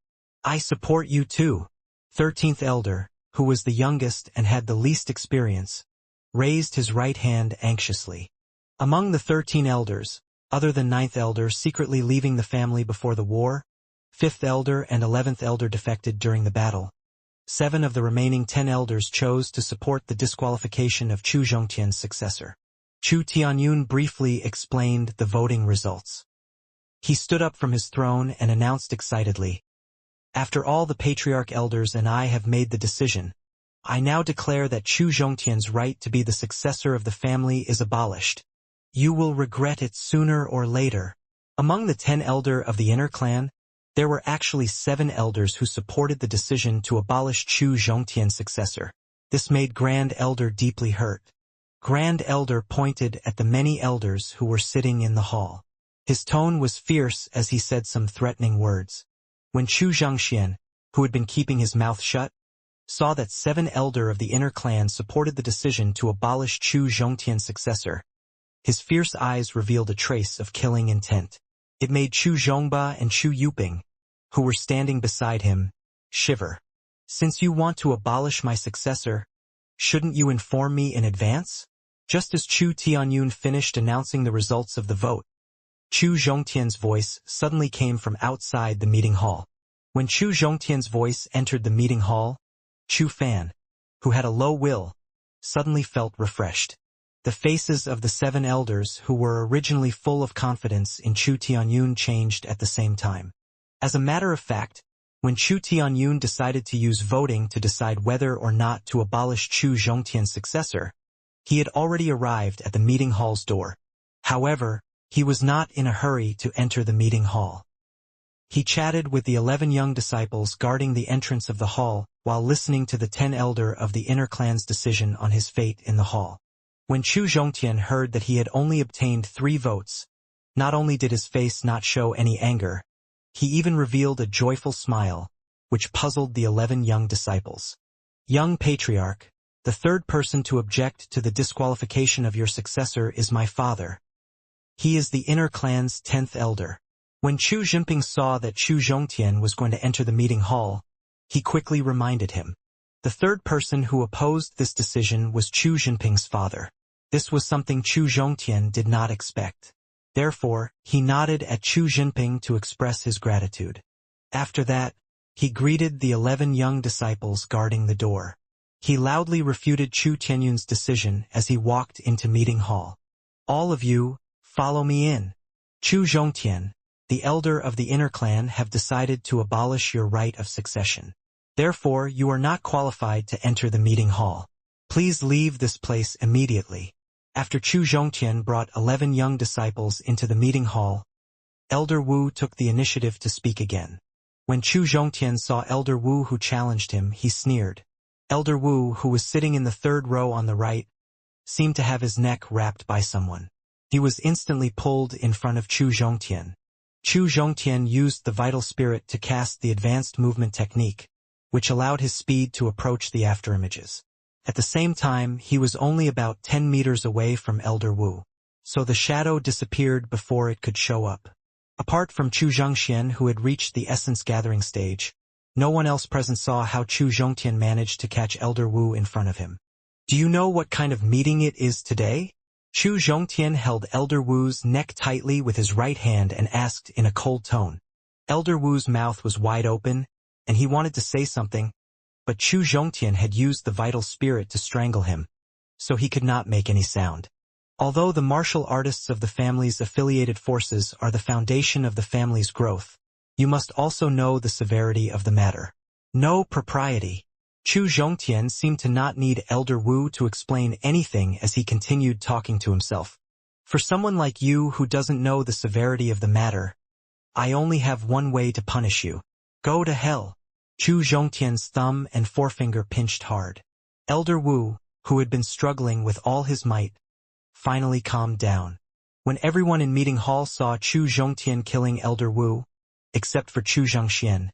I support you too. 13th elder, who was the youngest and had the least experience, raised his right hand anxiously. Among the 13 elders, other than 9th elder secretly leaving the family before the war, 5th elder and 11th elder defected during the battle. 7 of the remaining 10 elders chose to support the disqualification of Chu Zhongtian's successor. Chu Tianyun briefly explained the voting results. He stood up from his throne and announced excitedly, "After all the patriarch elders and I have made the decision, I now declare that Chu Zhongtian's right to be the successor of the family is abolished. You will regret it sooner or later. Among the 10 elder of the inner clan, there were actually 7 elders who supported the decision to abolish Chu Zhongtian's successor. This made Grand Elder deeply hurt. Grand Elder pointed at the many elders who were sitting in the hall. His tone was fierce as he said some threatening words. When Chu Xianxia, who had been keeping his mouth shut, saw that 7 elder of the inner clan supported the decision to abolish Chu Zhongtian's successor, his fierce eyes revealed a trace of killing intent. It made Chu Zhongba and Chu Yuping, who were standing beside him, shiver. Since you want to abolish my successor, shouldn't you inform me in advance? Just as Chu Tianyun finished announcing the results of the vote, Chu Zhongtian's voice suddenly came from outside the meeting hall. When Chu Zhongtian's voice entered the meeting hall, Chu Fan, who had a low will, suddenly felt refreshed. The faces of the 7 elders who were originally full of confidence in Chu Tianyun changed at the same time. As a matter of fact, when Chu Tianyun decided to use voting to decide whether or not to abolish Chu Zhongtian's successor, he had already arrived at the meeting hall's door. However, he was not in a hurry to enter the meeting hall. He chatted with the 11 young disciples guarding the entrance of the hall while listening to the 10 elder of the inner clan's decision on his fate in the hall. When Chu Zhongtian heard that he had only obtained 3 votes, not only did his face not show any anger, he even revealed a joyful smile, which puzzled the 11 young disciples. Young Patriarch, the 3rd person to object to the disqualification of your successor is my father. He is the inner clan's 10th elder. When Chu Jinping saw that Chu Zhongtian was going to enter the meeting hall, he quickly reminded him. The 3rd person who opposed this decision was Chu Jinping's father. This was something Chu Zhongtian did not expect. Therefore, he nodded at Chu Jinping to express his gratitude. After that, he greeted the 11 young disciples guarding the door. He loudly refuted Chu Tianyun's decision as he walked into meeting hall. All of you, follow me in. Chu Zhongtian, the elder of the inner clan, have decided to abolish your right of succession. Therefore, you are not qualified to enter the meeting hall. Please leave this place immediately. After Chu Zhongtian brought 11 young disciples into the meeting hall, Elder Wu took the initiative to speak again. When Chu Zhongtian saw Elder Wu who challenged him, he sneered. Elder Wu, who was sitting in the 3rd row on the right, seemed to have his neck wrapped by someone. He was instantly pulled in front of Chu Zhongtian. Chu Zhongtian used the vital spirit to cast the advanced movement technique, which allowed his speed to approach the afterimages. At the same time, he was only about 10 meters away from Elder Wu, so the shadow disappeared before it could show up. Apart from Chu Zhongxian, who had reached the essence gathering stage, no one else present saw how Chu Zhongtian managed to catch Elder Wu in front of him. Do you know what kind of meeting it is today? Chu Zhongtian held Elder Wu's neck tightly with his right hand and asked in a cold tone. Elder Wu's mouth was wide open, and he wanted to say something, but Chu Zhongtian had used the vital spirit to strangle him, so he could not make any sound. Although the martial artists of the family's affiliated forces are the foundation of the family's growth, you must also know the severity of the matter. No propriety. Chu Zhongtian seemed to not need Elder Wu to explain anything as he continued talking to himself. For someone like you who doesn't know the severity of the matter, I only have one way to punish you. Go to hell. Chu Zhongtian's thumb and forefinger pinched hard. Elder Wu, who had been struggling with all his might, finally calmed down. When everyone in meeting hall saw Chu Zhongtian killing Elder Wu, except for Chu Zhongxian,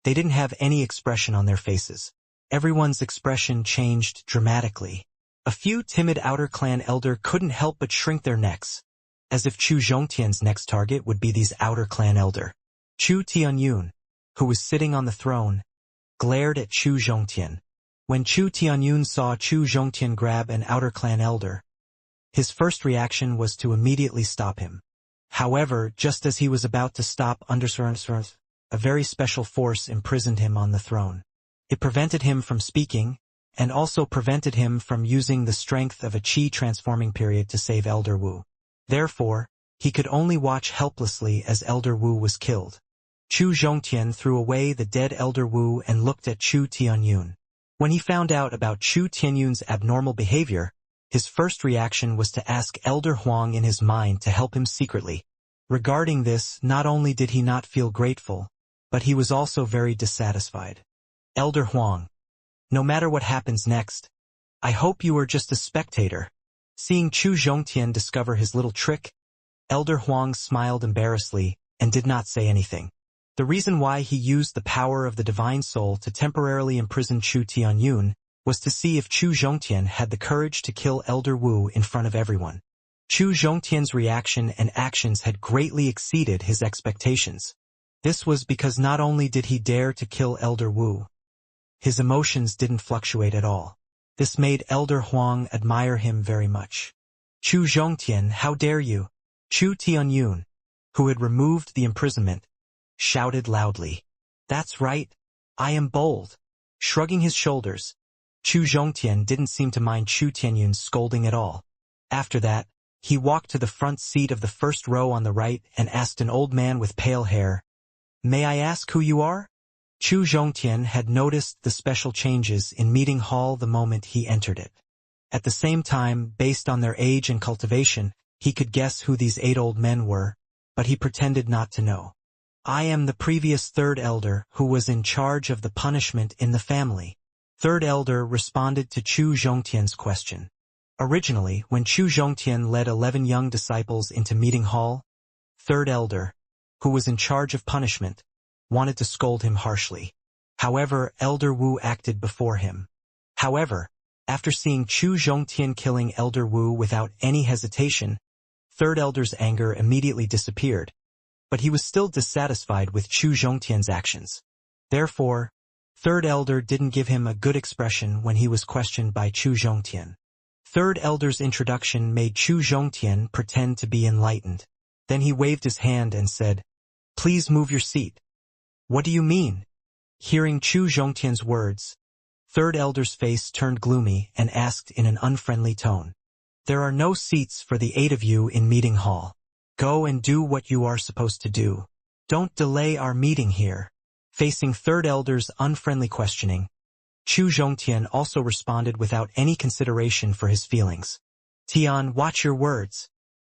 they didn't have any expression on their faces. Everyone's expression changed dramatically. A few timid outer clan elder couldn't help but shrink their necks, as if Chu Zhongtian's next target would be these outer clan elder. Chu Tianyun, who was sitting on the throne, glared at Chu Zhongtian. When Chu Tianyun saw Chu Zhongtian grab an outer clan elder, his first reaction was to immediately stop him. However, just as he was about to stop, a very special force imprisoned him on the throne. It prevented him from speaking, and also prevented him from using the strength of a Qi transforming period to save Elder Wu. Therefore, he could only watch helplessly as Elder Wu was killed. Chu Zhongtian threw away the dead Elder Wu and looked at Chu Tianyun. When he found out about Chu Tianyun's abnormal behavior, His first reaction was to ask Elder Huang in his mind to help him secretly. Regarding this, not only did he not feel grateful, but he was also very dissatisfied. Elder Huang, no matter what happens next, I hope you are just a spectator. Seeing Chu Zhongtian discover his little trick, Elder Huang smiled embarrassedly and did not say anything. The reason why he used the power of the Divine Soul to temporarily imprison Chu Tianyun was to see if Chu Zhongtian had the courage to kill Elder Wu in front of everyone. Chu Zhongtian's reaction and actions had greatly exceeded his expectations. This was because not only did he dare to kill Elder Wu, his emotions didn't fluctuate at all. This made Elder Huang admire him very much. Chu Zhongtian, how dare you? Chu Tianyun, who had removed the imprisonment, shouted loudly. That's right, I am bold. Shrugging his shoulders, Chu Zhongtian didn't seem to mind Chu Tianyun's scolding at all. After that, he walked to the front seat of the first row on the right and asked an old man with pale hair, "May I ask who you are?" Chu Zhongtian had noticed the special changes in meeting hall the moment he entered it. At the same time, based on their age and cultivation, he could guess who these 8 old men were, but he pretended not to know. I am the previous third elder who was in charge of the punishment in the family. Third elder responded to Chu Zhongtian's question. Originally, when Chu Zhongtian led 11 young disciples into meeting hall, third elder, who was in charge of punishment, wanted to scold him harshly. However, Elder Wu acted before him. However, after seeing Chu Zhongtian killing Elder Wu without any hesitation, third elder's anger immediately disappeared, but he was still dissatisfied with Chu Zhongtian's actions. Therefore, third elder didn't give him a good expression when he was questioned by Chu Zhongtian. Third elder's introduction made Chu Zhongtian pretend to be enlightened. Then he waved his hand and said, "Please move your seat." What do you mean? Hearing Chu Zhongtian's words, third elder's face turned gloomy and asked in an unfriendly tone, "There are no seats for the 8 of you in meeting hall. Go and do what you are supposed to do. Don't delay our meeting here." Facing third elder's unfriendly questioning, Chu Zhongtian also responded without any consideration for his feelings. "Tian, watch your words."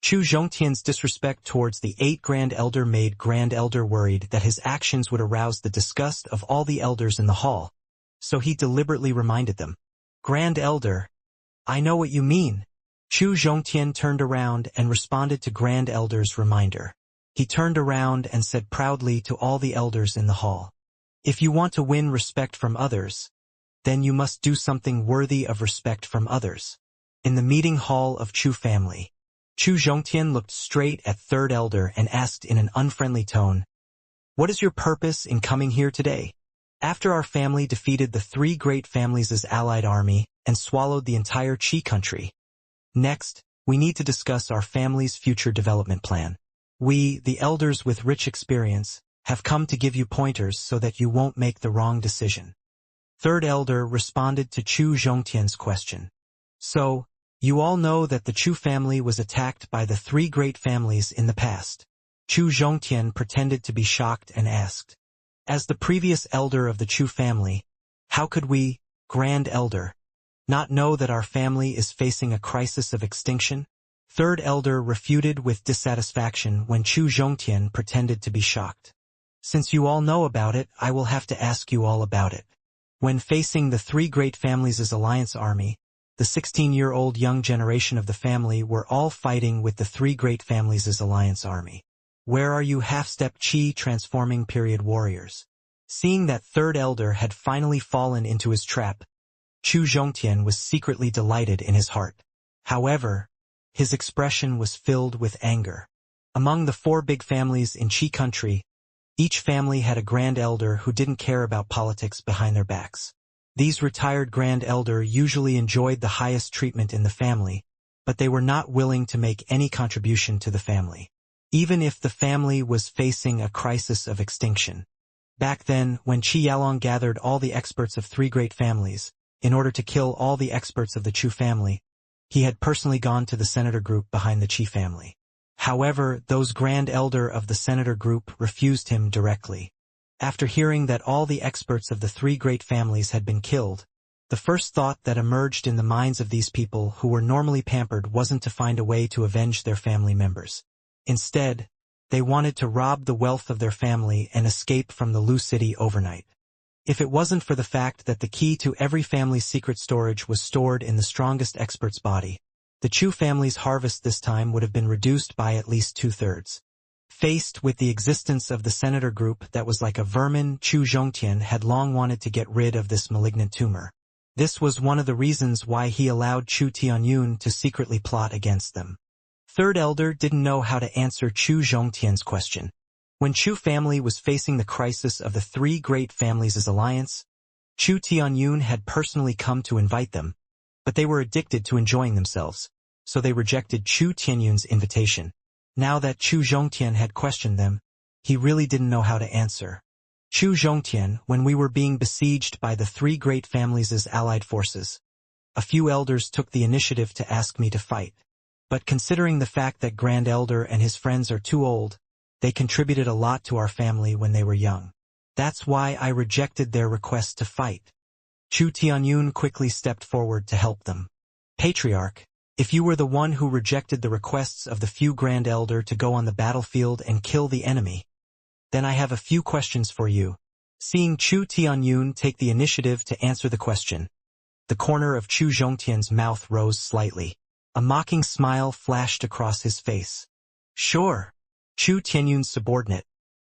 Chu Zhongtian's disrespect towards the 8 Grand Elder made Grand Elder worried that his actions would arouse the disgust of all the elders in the hall, so he deliberately reminded them. "Grand Elder, I know what you mean." Chu Zhongtian turned around and responded to Grand Elder's reminder. He turned around and said proudly to all the elders in the hall, "If you want to win respect from others, then you must do something worthy of respect from others." In the meeting hall of Chu family, Chu Zhongtian looked straight at third elder and asked in an unfriendly tone, "What is your purpose in coming here today?" After our family defeated the 3 great families' allied army and swallowed the entire Qi country, next, we need to discuss our family's future development plan. We, the elders with rich experience, have come to give you pointers so that you won't make the wrong decision. Third elder responded to Chu Zhongtian's question. So, you all know that the Chu family was attacked by the 3 great families in the past. Chu Zhongtian pretended to be shocked and asked, "As the previous elder of the Chu family, how could we, Grand Elder, not know that our family is facing a crisis of extinction?" Third elder refuted with dissatisfaction when Chu Zhongtian pretended to be shocked. "Since you all know about it, I will have to ask you all about it. When facing the 3 great families' alliance army, the 16-year-old young generation of the family were all fighting with the 3 great families' alliance army. Where are you half-step Qi transforming period warriors?" Seeing that third elder had finally fallen into his trap, Chu Zhongtian was secretly delighted in his heart. However, his expression was filled with anger. Among the 4 big families in Qi country, each family had a grand elder who didn't care about politics behind their backs. These retired grand elder usually enjoyed the highest treatment in the family, but they were not willing to make any contribution to the family, even if the family was facing a crisis of extinction. Back then, when Qi Yalong gathered all the experts of 3 great families, in order to kill all the experts of the Chu family, he had personally gone to the senator group behind the Qi family. However, those grand elder of the senator group refused him directly. After hearing that all the experts of the 3 great families had been killed, The first thought that emerged in the minds of these people who were normally pampered wasn't to find a way to avenge their family members. Instead, they wanted to rob the wealth of their family and escape from the Lu city overnight. If it wasn't for the fact that the key to every family's secret storage was stored in the strongest expert's body, the Chu family's harvest this time would have been reduced by at least 2/3. Faced with the existence of the senator group that was like a vermin, Chu Zhongtian had long wanted to get rid of this malignant tumor. This was one of the reasons why he allowed Chu Tianyun to secretly plot against them. Third Elder didn't know how to answer Chu Zhongtian's question. When Chu family was facing the crisis of the three great families' alliance, Chu Tianyun had personally come to invite them, but they were addicted to enjoying themselves, so they rejected Chu Tianyun's invitation. Now that Chu Zhongtian had questioned them, he really didn't know how to answer. Chu Zhongtian, when we were being besieged by the three great families' allied forces, a few elders took the initiative to ask me to fight. But considering the fact that Grand Elder and his friends are too old, they contributed a lot to our family when they were young. That's why I rejected their request to fight. Chu Tianyun quickly stepped forward to help them. Patriarch, if you were the one who rejected the requests of the few Grand Elder to go on the battlefield and kill the enemy, then I have a few questions for you. Seeing Chu Tianyun take the initiative to answer the question, the corner of Chu Zhongtian's mouth rose slightly. A mocking smile flashed across his face. Sure. Chu Tianyun's subordinate,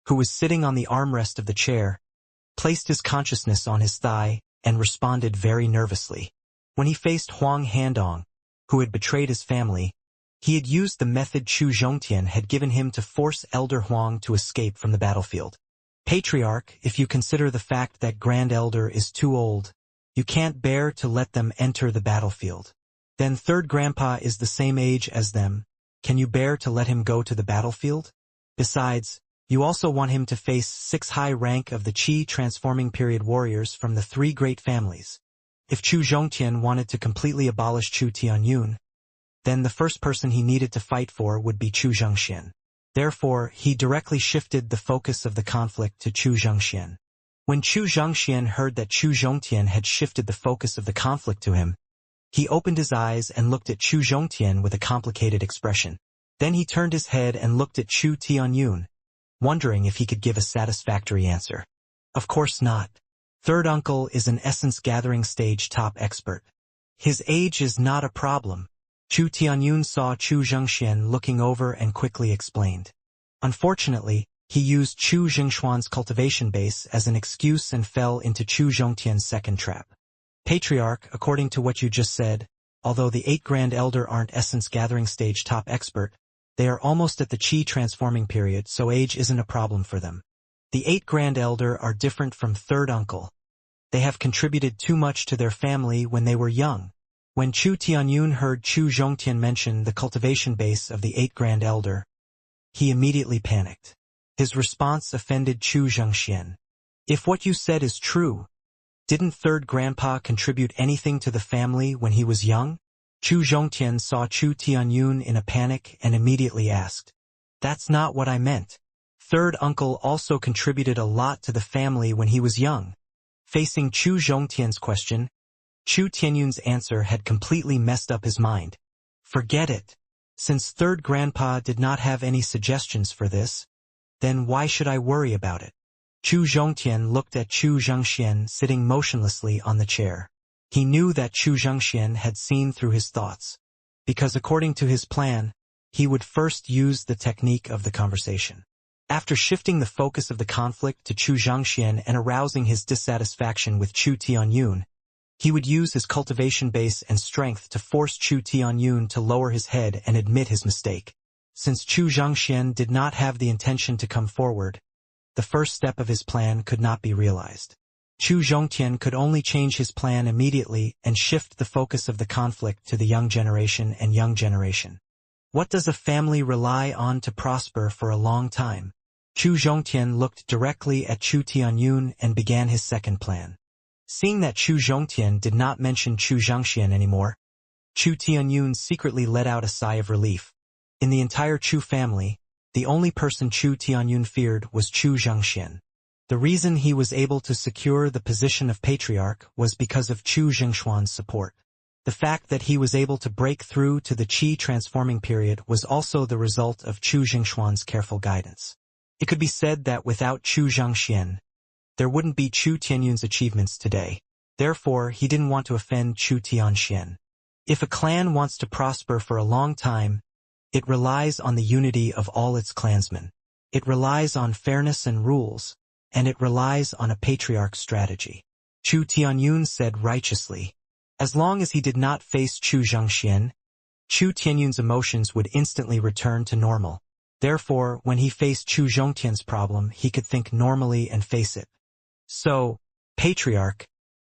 who was sitting on the armrest of the chair, placed his consciousness on his thigh and responded very nervously. When he faced Huang Handong, who had betrayed his family, he had used the method Chu Zhongtian had given him to force Elder Huang to escape from the battlefield. Patriarch, if you consider the fact that Grand Elder is too old, you can't bear to let them enter the battlefield. Then Third Grandpa is the same age as them. Can you bear to let him go to the battlefield? Besides, you also want him to face 6 high rank of the Qi transforming period warriors from the three great families. If Chu Zhongtian wanted to completely abolish Chu Tianyun, then the first person he needed to fight for would be Chu Zhongxian. Therefore, he directly shifted the focus of the conflict to Chu Zhongxian. When Chu Zhongxian heard that Chu Zhongtian had shifted the focus of the conflict to him, he opened his eyes and looked at Chu Zhongtian with a complicated expression. Then he turned his head and looked at Chu Tianyun, wondering if he could give a satisfactory answer. Of course not. Third uncle is an essence-gathering stage top expert. His age is not a problem. Chu Tianyun saw Chu Zhongxian looking over and quickly explained. Unfortunately, he used Chu Jingshuan's cultivation base as an excuse and fell into Chu Zhongtian's second trap. Patriarch, according to what you just said, although the 8 Grand Elder aren't essence-gathering stage top expert, they are almost at the Qi transforming period, so age isn't a problem for them. The 8 Grand Elder are different from Third Uncle. They have contributed too much to their family when they were young. When Chu Tianyun heard Chu Zhongtian mention the cultivation base of the 8 Grand Elder, he immediately panicked. His response offended Chu Zhongxian. If what you said is true, didn't Third Grandpa contribute anything to the family when he was young? Chu Zhongtian saw Chu Tianyun in a panic and immediately asked. That's not what I meant. Third Uncle also contributed a lot to the family when he was young. Facing Chu Zhongtian's question, Chu Tianyun's answer had completely messed up his mind. Forget it. Since Third Grandpa did not have any suggestions for this, then why should I worry about it? Chu Zhongtian looked at Chu Zhongxian sitting motionlessly on the chair. He knew that Chu Zhongxian had seen through his thoughts, because according to his plan, he would first use the technique of the conversation. After shifting the focus of the conflict to Chu Zhongxian and arousing his dissatisfaction with Chu Tianyun, he would use his cultivation base and strength to force Chu Tianyun to lower his head and admit his mistake. Since Chu Zhongxian did not have the intention to come forward, the first step of his plan could not be realized. Chu Zhongtian could only change his plan immediately and shift the focus of the conflict to the young generation and young generation. What does a family rely on to prosper for a long time? Chu Zhongtian looked directly at Chu Tianyun and began his second plan. Seeing that Chu Zhongtian did not mention Chu Zhongxian anymore, Chu Tianyun secretly let out a sigh of relief. In the entire Chu family, the only person Chu Tianyun feared was Chu Zhongxian. The reason he was able to secure the position of patriarch was because of Chu Jingshuan's support. The fact that he was able to break through to the Qi transforming period was also the result of Chu Jingshuan's careful guidance. It could be said that without Chu Xianxia, there wouldn't be Chu Tianyun's achievements today. Therefore, he didn't want to offend Chu Tianxian. If a clan wants to prosper for a long time, it relies on the unity of all its clansmen. It relies on fairness and rules, and it relies on a patriarch's strategy. Chu Tianyun said righteously. As long as he did not face Chu Xianxian, Chu Tianyun's emotions would instantly return to normal. Therefore, when he faced Chu Zhongtian's problem, he could think normally and face it. So, patriarch,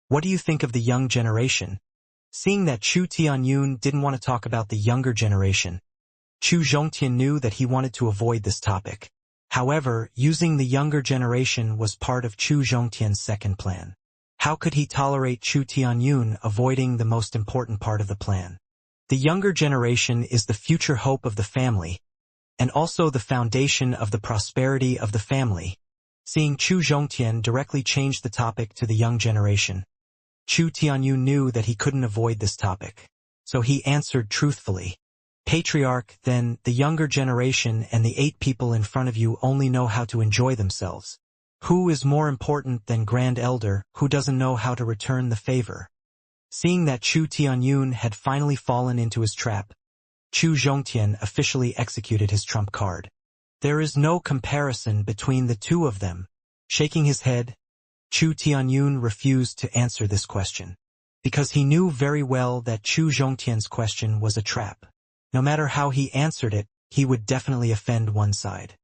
what do you think of the young generation? Seeing that Chu Tianyun didn't want to talk about the younger generation, Chu Zhongtian knew that he wanted to avoid this topic. However, using the younger generation was part of Chu Zhongtian's second plan. How could he tolerate Chu Tianyun avoiding the most important part of the plan? The younger generation is the future hope of the family, and also the foundation of the prosperity of the family. Seeing Chu Zhongtian directly change the topic to the young generation, Chu Tianyun knew that he couldn't avoid this topic. So he answered truthfully. Patriarch, then, the younger generation and the 8 people in front of you only know how to enjoy themselves. Who is more important than Grand Elder, who doesn't know how to return the favor? Seeing that Chu Tianyun had finally fallen into his trap, Chu Zhongtian officially executed his trump card. There is no comparison between the two of them. Shaking his head, Chu Tianyun refused to answer this question, because he knew very well that Chu Zhongtian's question was a trap. No matter how he answered it, he would definitely offend one side.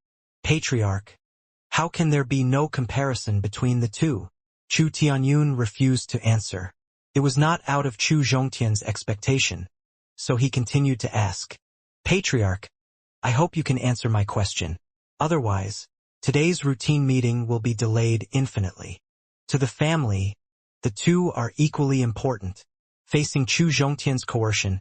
Patriarch, how can there be no comparison between the two? Chu Tianyun refused to answer. It was not out of Chu Zhongtian's expectation, so he continued to ask. Patriarch, I hope you can answer my question. Otherwise, today's routine meeting will be delayed infinitely. To the family, the two are equally important. Facing Chu Zhongtian's coercion,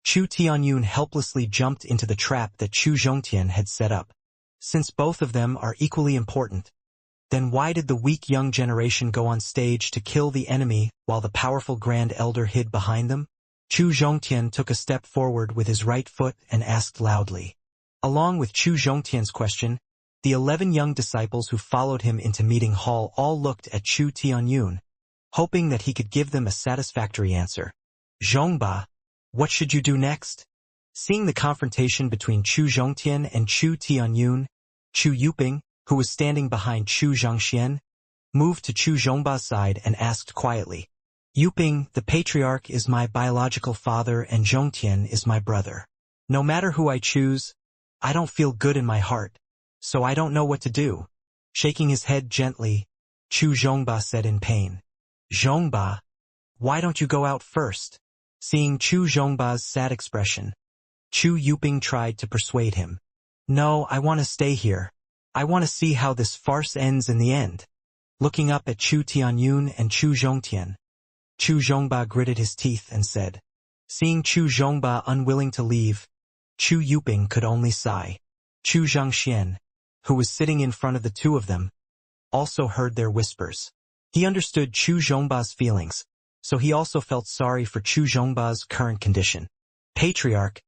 Chu Tianyun helplessly jumped into the trap that Chu Zhongtian had set up. Since both of them are equally important, then why did the weak young generation go on stage to kill the enemy while the powerful Grand Elder hid behind them? Chu Zhongtian took a step forward with his right foot and asked loudly. Along with Chu Zhongtian's question, the 11 young disciples who followed him into meeting hall all looked at Chu Tianyun, hoping that he could give them a satisfactory answer. Zhongba, what should you do next? Seeing the confrontation between Chu Zhongtian and Chu Tianyun, Chu Yuping, who was standing behind Chu Xianxian, moved to Chu Zhongba's side and asked quietly, Yuping, the patriarch is my biological father and Zhongtian is my brother. No matter who I choose, I don't feel good in my heart, so I don't know what to do. Shaking his head gently, Chu Zhongba said in pain. Zhongba, why don't you go out first? Seeing Chu Zhongba's sad expression, Chu Yuping tried to persuade him. No, I want to stay here. I want to see how this farce ends in the end. Looking up at Chu Tianyun and Chu Zhongtian, Chu Zhongba gritted his teeth and said. Seeing Chu Zhongba unwilling to leave, Chu Yuping could only sigh. Chu Xianxian, who was sitting in front of the two of them, also heard their whispers. He understood Chu Zhongba's feelings, so he also felt sorry for Chu Zhongba's current condition. Patriarch,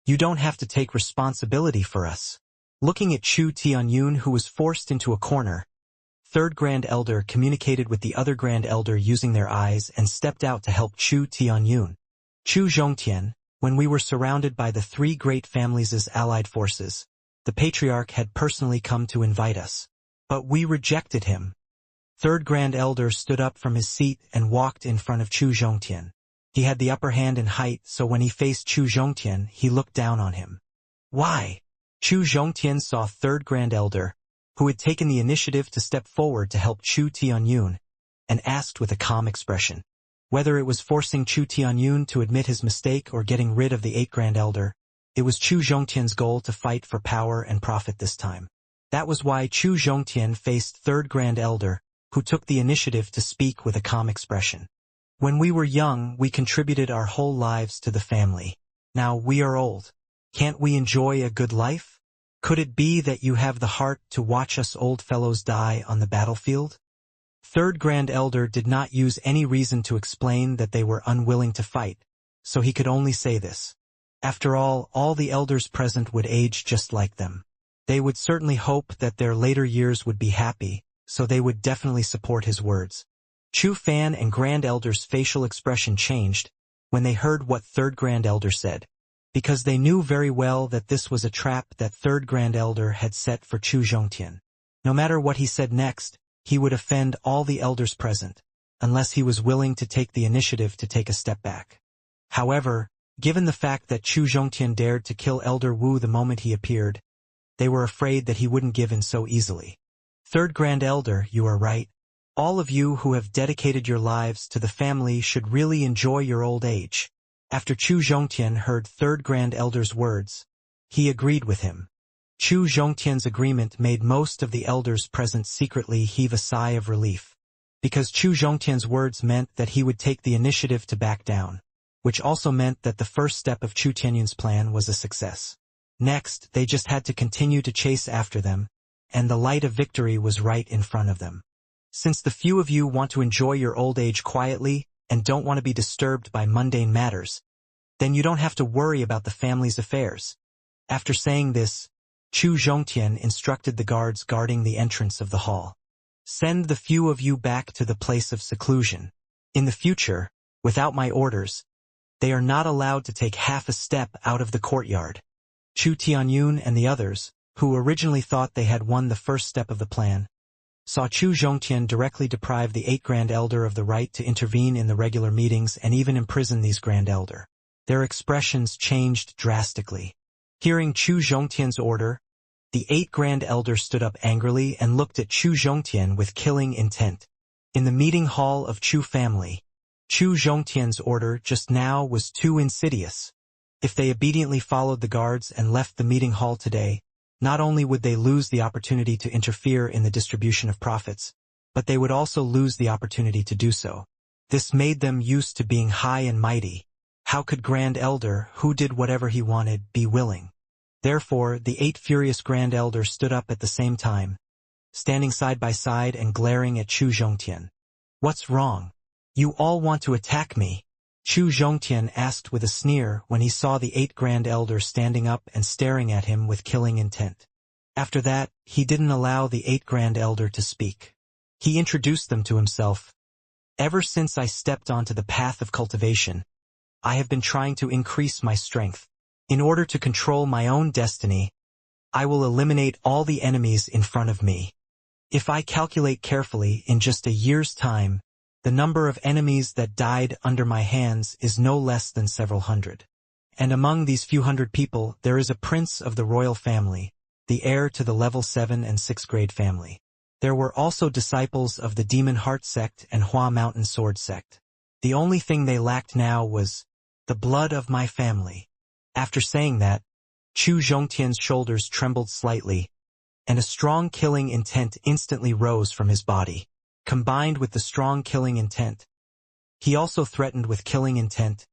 you don't have to take responsibility for us. Looking at Chu Tianyun, who was forced into a corner, Third Grand Elder communicated with the other Grand Elder using their eyes and stepped out to help Chu Tianyun. Chu Zhongtian, when we were surrounded by the 3 great families' allied forces, the Patriarch had personally come to invite us. But we rejected him. Third Grand Elder stood up from his seat and walked in front of Chu Zhongtian. He had the upper hand in height, so when he faced Chu Zhongtian, he looked down on him. Why? Chu Zhongtian saw Third Grand Elder, who had taken the initiative to step forward to help Chu Tianyun, and asked with a calm expression. Whether it was forcing Chu Tianyun to admit his mistake or getting rid of the 8th Grand Elder, it was Chu Zhongtian's goal to fight for power and profit this time. That was why Chu Zhongtian faced Third Grand Elder, who took the initiative to speak with a calm expression. When we were young, we contributed our whole lives to the family. Now we are old. Can't we enjoy a good life? Could it be that you have the heart to watch us old fellows die on the battlefield? Third Grand Elder did not use any reason to explain that they were unwilling to fight, so he could only say this. After all the elders present would age just like them. They would certainly hope that their later years would be happy, so they would definitely support his words. Chu Fan and Grand Elder's facial expression changed when they heard what Third Grand Elder said, because they knew very well that this was a trap that Third Grand Elder had set for Chu Zhongtian. No matter what he said next, he would offend all the elders present, unless he was willing to take the initiative to take a step back. However, given the fact that Chu Zhongtian dared to kill Elder Wu the moment he appeared, they were afraid that he wouldn't give in so easily. Third Grand Elder, you are right. All of you who have dedicated your lives to the family should really enjoy your old age. After Chu Zhongtian heard Third Grand Elder's words, he agreed with him. Chu Zhongtian's agreement made most of the elders present secretly heave a sigh of relief, because Chu Zhongtian's words meant that he would take the initiative to back down, which also meant that the first step of Chu Tianyun's plan was a success. Next, they just had to continue to chase after them, and the light of victory was right in front of them. Since the few of you want to enjoy your old age quietly and don't want to be disturbed by mundane matters, then you don't have to worry about the family's affairs. After saying this, Chu Zhongtian instructed the guards guarding the entrance of the hall. Send the few of you back to the place of seclusion. In the future, without my orders, they are not allowed to take half a step out of the courtyard. Chu Tianyun and the others, who originally thought they had won the first step of the plan, saw Chu Zhongtian directly deprive the 8 Grand Elder of the right to intervene in the regular meetings and even imprison these Grand Elder. Their expressions changed drastically. Hearing Chu Zhongtian's order, the 8 Grand Elder stood up angrily and looked at Chu Zhongtian with killing intent. In the meeting hall of Chu family, Chu Zhongtian's order just now was too insidious. If they obediently followed the guards and left the meeting hall today, not only would they lose the opportunity to interfere in the distribution of profits, but they would also lose the opportunity to do so. This made them used to being high and mighty. How could Grand Elder, who did whatever he wanted, be willing? Therefore, the 8 furious Grand Elder stood up at the same time, standing side by side and glaring at Chu Zhongtian. What's wrong? You all want to attack me? Chu Zhongtian asked with a sneer when he saw the 8 Grand Elder standing up and staring at him with killing intent. After that, he didn't allow the 8 Grand Elder to speak. He introduced them to himself. Ever since I stepped onto the path of cultivation, I have been trying to increase my strength. In order to control my own destiny, I will eliminate all the enemies in front of me. If I calculate carefully, in just a year's time, the number of enemies that died under my hands is no less than several hundred. And among these few hundred people, there is a prince of the royal family, the heir to the level 7 and 6 grade family. There were also disciples of the Demon Heart sect and Hua Mountain Sword sect. The only thing they lacked now was the blood of my family. After saying that, Chu Zhongtian's shoulders trembled slightly, and a strong killing intent instantly rose from his body. Combined with the strong killing intent, he also threatened with killing intent.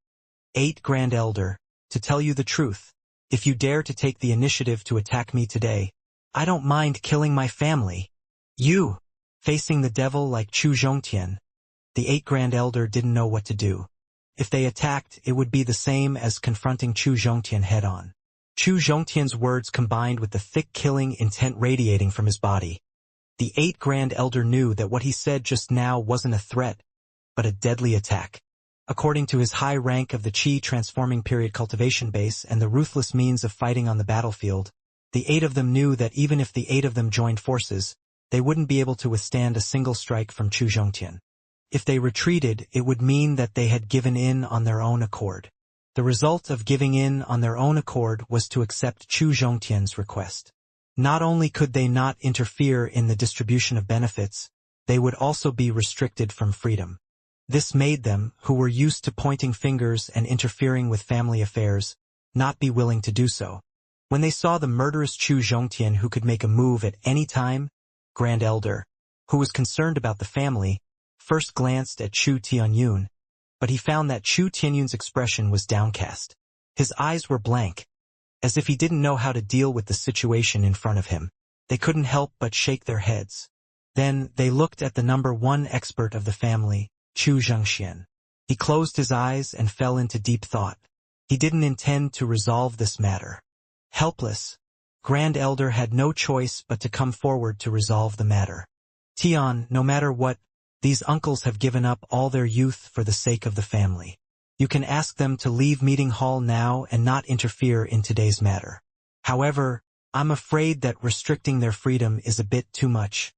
8 Grand Elder, to tell you the truth, if you dare to take the initiative to attack me today, I don't mind killing my family. You! Facing the devil like Chu Zhongtian, the 8 Grand Elder didn't know what to do. If they attacked, it would be the same as confronting Chu Zhongtian head-on. Chu Zhongtian's words combined with the thick killing intent radiating from his body. The 8 Grand Elder knew that what he said just now wasn't a threat, but a deadly attack. According to his high rank of the Qi transforming period cultivation base and the ruthless means of fighting on the battlefield, the 8 of them knew that even if the 8 of them joined forces, they wouldn't be able to withstand a single strike from Chu Zhongtian. If they retreated, it would mean that they had given in on their own accord. The result of giving in on their own accord was to accept Chu Zhongtian's request. Not only could they not interfere in the distribution of benefits, they would also be restricted from freedom. This made them, who were used to pointing fingers and interfering with family affairs, not be willing to do so. When they saw the murderous Chu Zhongtian who could make a move at any time, Grand Elder, who was concerned about the family, first glanced at Chu Tianyun, but he found that Chu Tianyun's expression was downcast. His eyes were blank. as if he didn't know how to deal with the situation in front of him. They couldn't help but shake their heads. Then they looked at the number one expert of the family, Xianxia. He closed his eyes and fell into deep thought. He didn't intend to resolve this matter. Helpless, Grand Elder had no choice but to come forward to resolve the matter. Tian, no matter what, these uncles have given up all their youth for the sake of the family. You can ask them to leave meeting hall now and not interfere in today's matter. However, I'm afraid that restricting their freedom is a bit too much.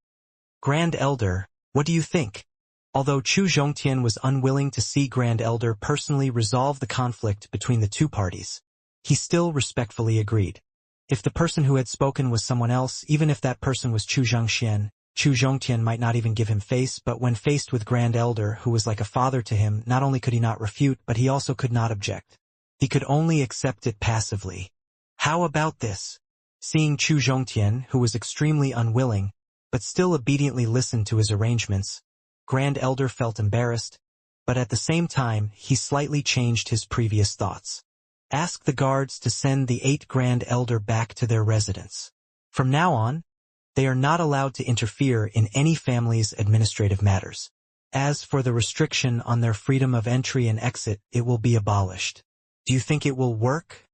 Grand Elder, what do you think? Although Chu Zhongtian was unwilling to see Grand Elder personally resolve the conflict between the two parties, he still respectfully agreed. If the person who had spoken was someone else, even if that person was Chu Zhongtian might not even give him face, but when faced with Grand Elder, who was like a father to him, not only could he not refute, but he also could not object. He could only accept it passively. How about this? Seeing Chu Zhongtian, who was extremely unwilling, but still obediently listened to his arrangements, Grand Elder felt embarrassed, but at the same time he slightly changed his previous thoughts. Ask the guards to send the 8 Grand Elder back to their residence. From now on, they are not allowed to interfere in any family's administrative matters. As for the restriction on their freedom of entry and exit, it will be abolished. Do you think it will work?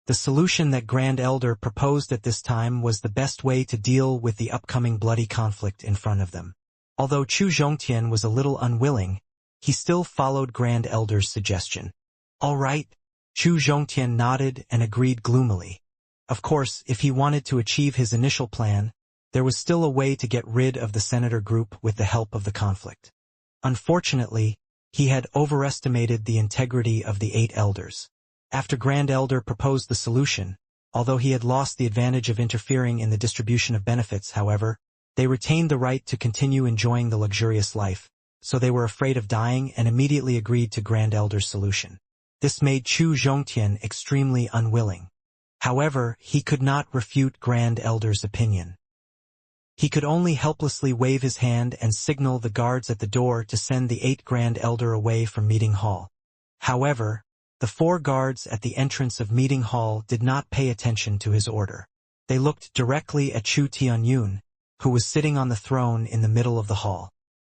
The solution that Grand Elder proposed at this time was the best way to deal with the upcoming bloody conflict in front of them. Although Chu Zhongtian was a little unwilling, he still followed Grand Elder's suggestion. All right, Chu Zhongtian nodded and agreed gloomily. Of course, if he wanted to achieve his initial plan, there was still a way to get rid of the senator group with the help of the conflict. Unfortunately, he had overestimated the integrity of the 8 elders. After Grand Elder proposed the solution, although he had lost the advantage of interfering in the distribution of benefits, however, they retained the right to continue enjoying the luxurious life, so they were afraid of dying and immediately agreed to Grand Elder's solution. This made Chu Zhongtian extremely unwilling. However, he could not refute Grand Elder's opinion. He could only helplessly wave his hand and signal the guards at the door to send the 8 Grand Elder away from meeting hall. However, the 4 guards at the entrance of meeting hall did not pay attention to his order. They looked directly at Chu Tianyun, who was sitting on the throne in the middle of the hall.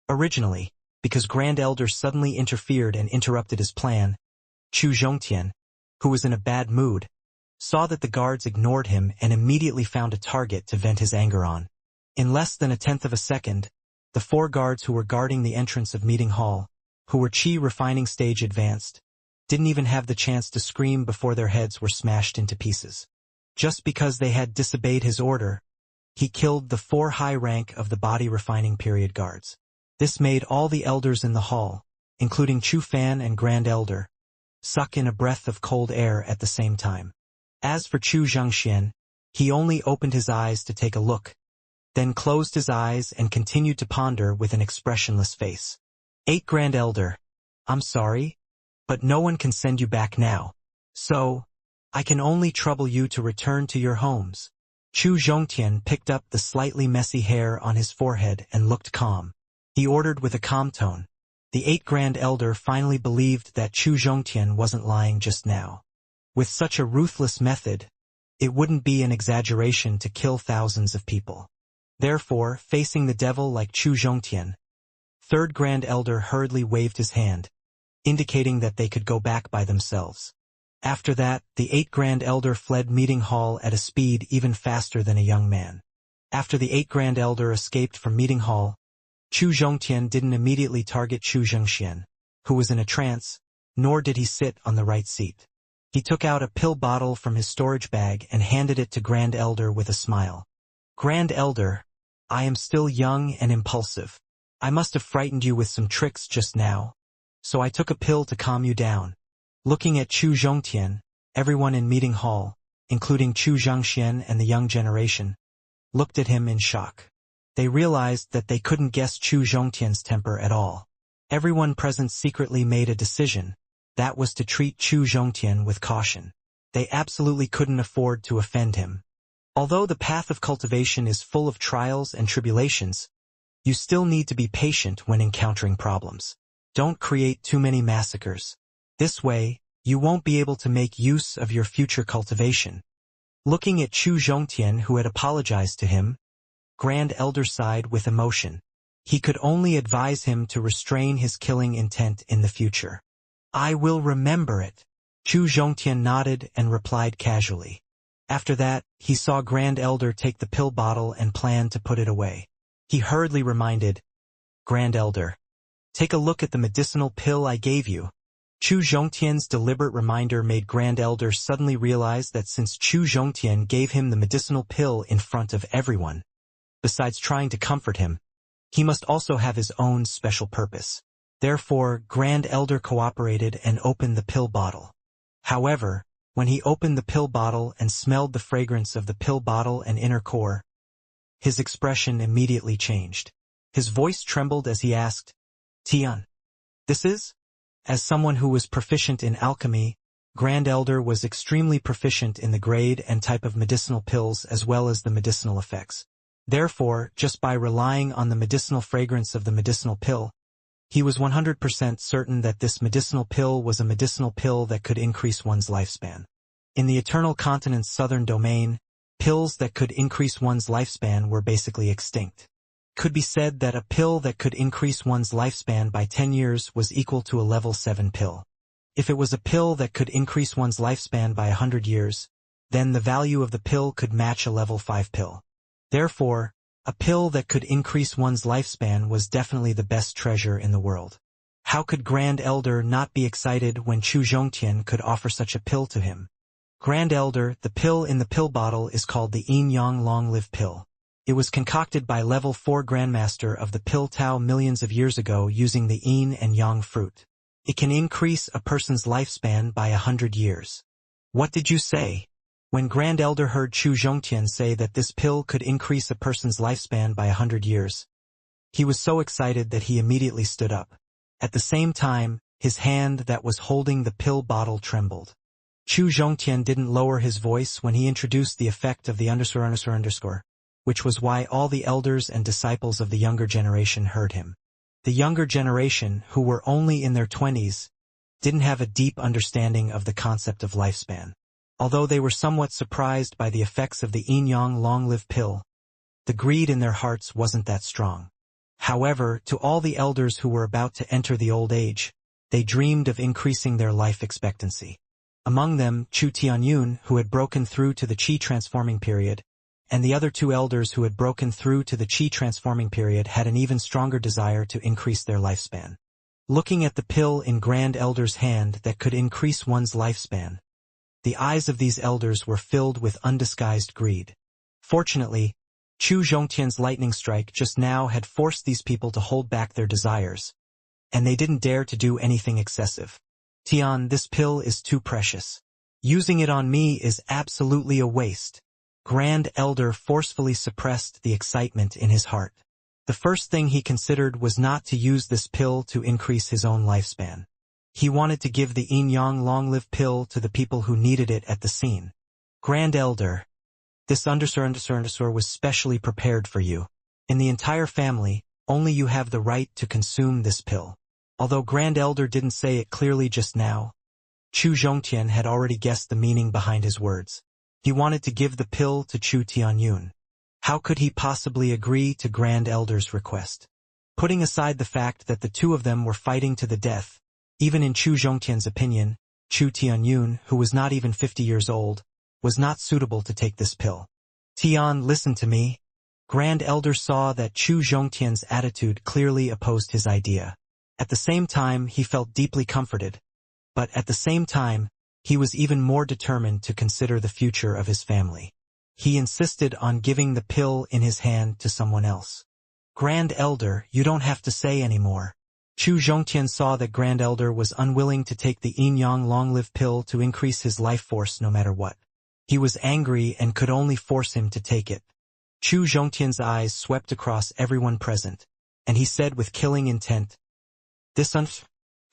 Originally, because Grand Elder suddenly interfered and interrupted his plan, Chu Zhongtian, who was in a bad mood, saw that the guards ignored him and immediately found a target to vent his anger on. In less than a tenth of a second, the 4 guards who were guarding the entrance of meeting hall, who were Qi refining stage advanced, didn't even have the chance to scream before their heads were smashed into pieces. Just because they had disobeyed his order, he killed the 4 high rank of the body refining period guards. This made all the elders in the hall, including Chu Fan and Grand Elder, suck in a breath of cold air at the same time. As for Chu Zhongxian, he only opened his eyes to take a look, then closed his eyes and continued to ponder with an expressionless face. 8 Grand Elder, I'm sorry, but no one can send you back now. So, I can only trouble you to return to your homes. Chu Zhongtian picked up the slightly messy hair on his forehead and looked calm. He ordered with a calm tone. The 8 Grand Elder finally believed that Chu Zhongtian wasn't lying just now. With such a ruthless method, it wouldn't be an exaggeration to kill thousands of people. Therefore, facing the devil like Chu Zhongtian, 3rd Grand Elder hurriedly waved his hand, indicating that they could go back by themselves. After that, the 8 Grand Elder fled meeting hall at a speed even faster than a young man. After the 8 Grand Elder escaped from meeting hall, Chu Zhongtian didn't immediately target Chu Zhongxian, who was in a trance, nor did he sit on the right seat. He took out a pill bottle from his storage bag and handed it to Grand Elder with a smile. Grand Elder, I am still young and impulsive. I must have frightened you with some tricks just now, so I took a pill to calm you down. Looking at Chu Zhongtian, everyone in meeting hall, including Chu Zhangxian and the young generation, looked at him in shock. They realized that they couldn't guess Chu Zhongtian's temper at all. Everyone present secretly made a decision. That was to treat Chu Zhongtian with caution. They absolutely couldn't afford to offend him. Although the path of cultivation is full of trials and tribulations, you still need to be patient when encountering problems. Don't create too many massacres. This way, you won't be able to make use of your future cultivation. Looking at Chu Zhongtian, who had apologized to him, Grand Elder sighed with emotion. He could only advise him to restrain his killing intent in the future. I will remember it. Chu Zhongtian nodded and replied casually. After that, he saw Grand Elder take the pill bottle and plan to put it away. He hurriedly reminded, Grand Elder, take a look at the medicinal pill I gave you. Chu Zhongtian's deliberate reminder made Grand Elder suddenly realize that since Chu Zhongtian gave him the medicinal pill in front of everyone, besides trying to comfort him, he must also have his own special purpose. Therefore, Grand Elder cooperated and opened the pill bottle. However, when he opened the pill bottle and smelled the fragrance of the pill bottle and inner core, his expression immediately changed. His voice trembled as he asked, Tian, this is? As someone who was proficient in alchemy, Grand Elder was extremely proficient in the grade and type of medicinal pills as well as the medicinal effects. Therefore, just by relying on the medicinal fragrance of the medicinal pill, he was 100% certain that this medicinal pill was a medicinal pill that could increase one's lifespan. In the Eternal Continent's southern domain, pills that could increase one's lifespan were basically extinct. Could be said that a pill that could increase one's lifespan by 10 years was equal to a level 7 pill. If it was a pill that could increase one's lifespan by 100 years, then the value of the pill could match a level 5 pill. Therefore, a pill that could increase one's lifespan was definitely the best treasure in the world. How could Grand Elder not be excited when Chu Zhongtian could offer such a pill to him? Grand Elder, the pill in the pill bottle is called the Yin Yang Long Live Pill. It was concocted by level 4 Grandmaster of the Pill Tao millions of years ago using the Yin and Yang fruit. It can increase a person's lifespan by 100 years. What did you say? When Grand Elder heard Chu Zhongtian say that this pill could increase a person's lifespan by 100 years, he was so excited that he immediately stood up. At the same time, his hand that was holding the pill bottle trembled. Chu Zhongtian didn't lower his voice when he introduced the effect of the _____, which was why all the elders and disciples of the younger generation heard him. The younger generation, who were only in their 20s, didn't have a deep understanding of the concept of lifespan. Although they were somewhat surprised by the effects of the Yin Yang Long Live pill, the greed in their hearts wasn't that strong. However, to all the elders who were about to enter the old age, they dreamed of increasing their life expectancy. Among them, Chu Tianyun, who had broken through to the Qi transforming period, and the other two elders who had broken through to the Qi transforming period had an even stronger desire to increase their lifespan. Looking at the pill in Grand Elder's hand that could increase one's lifespan, the eyes of these elders were filled with undisguised greed. Fortunately, Chu Zhongtian's lightning strike just now had forced these people to hold back their desires, and they didn't dare to do anything excessive. Tian, this pill is too precious. Using it on me is absolutely a waste. Grand Elder forcefully suppressed the excitement in his heart. The first thing he considered was not to use this pill to increase his own lifespan. He wanted to give the Yin Yang Long Live pill to the people who needed it at the scene. Grand Elder, this undersur was specially prepared for you. In the entire family, only you have the right to consume this pill. Although Grand Elder didn't say it clearly just now, Chu Zhongtian had already guessed the meaning behind his words. He wanted to give the pill to Chu Tianyun. How could he possibly agree to Grand Elder's request? Putting aside the fact that the two of them were fighting to the death, even in Chu Zhongtian's opinion, Chu Tianyun, who was not even 50 years old, was not suitable to take this pill. Tian, listen to me. Grand Elder saw that Chu Zhongtian's attitude clearly opposed his idea. At the same time, he felt deeply comforted, but at the same time, he was even more determined to consider the future of his family. He insisted on giving the pill in his hand to someone else. Grand Elder, you don't have to say anymore. Chu Zhongtian saw that Grand Elder was unwilling to take the Yin Yang Long Live pill to increase his life force no matter what. He was angry and could only force him to take it. Chu Zhongtian's eyes swept across everyone present, and he said with killing intent, this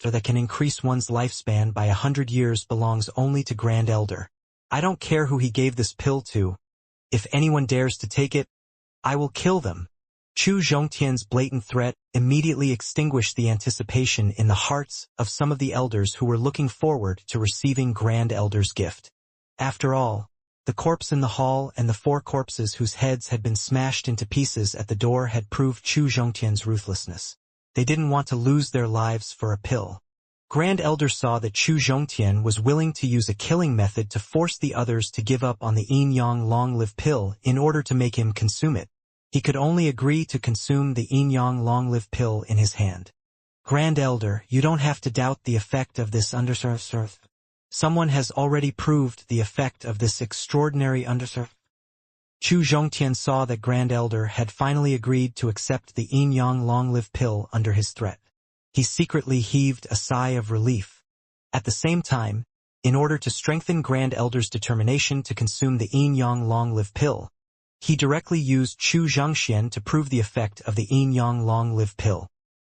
that can increase one's lifespan by 100 years belongs only to Grand Elder. I don't care who he gave this pill to. If anyone dares to take it, I will kill them. Chu Zhongtian's blatant threat immediately extinguished the anticipation in the hearts of some of the elders who were looking forward to receiving Grand Elder's gift. After all, The corpse in the hall and the 4 corpses whose heads had been smashed into pieces at the door had proved Chu Zhongtian's ruthlessness. They didn't want to lose their lives for a pill. Grand Elder saw that Chu Zhongtian was willing to use a killing method to force the others to give up on the Yin Yang long-live pill in order to make him consume it. He could only agree to consume the Yin Yang long-live pill in his hand. Grand Elder, you don't have to doubt the effect of this underserved. Someone has already proved the effect of this extraordinary underserved. Chu Zhongtian saw that Grand Elder had finally agreed to accept the Yin Yang long-live pill under his threat. He secretly heaved a sigh of relief. At the same time, in order to strengthen Grand Elder's determination to consume the Yin Yang long-live pill, he directly used Chu Zhongxian to prove the effect of the Yin Yang long-live pill.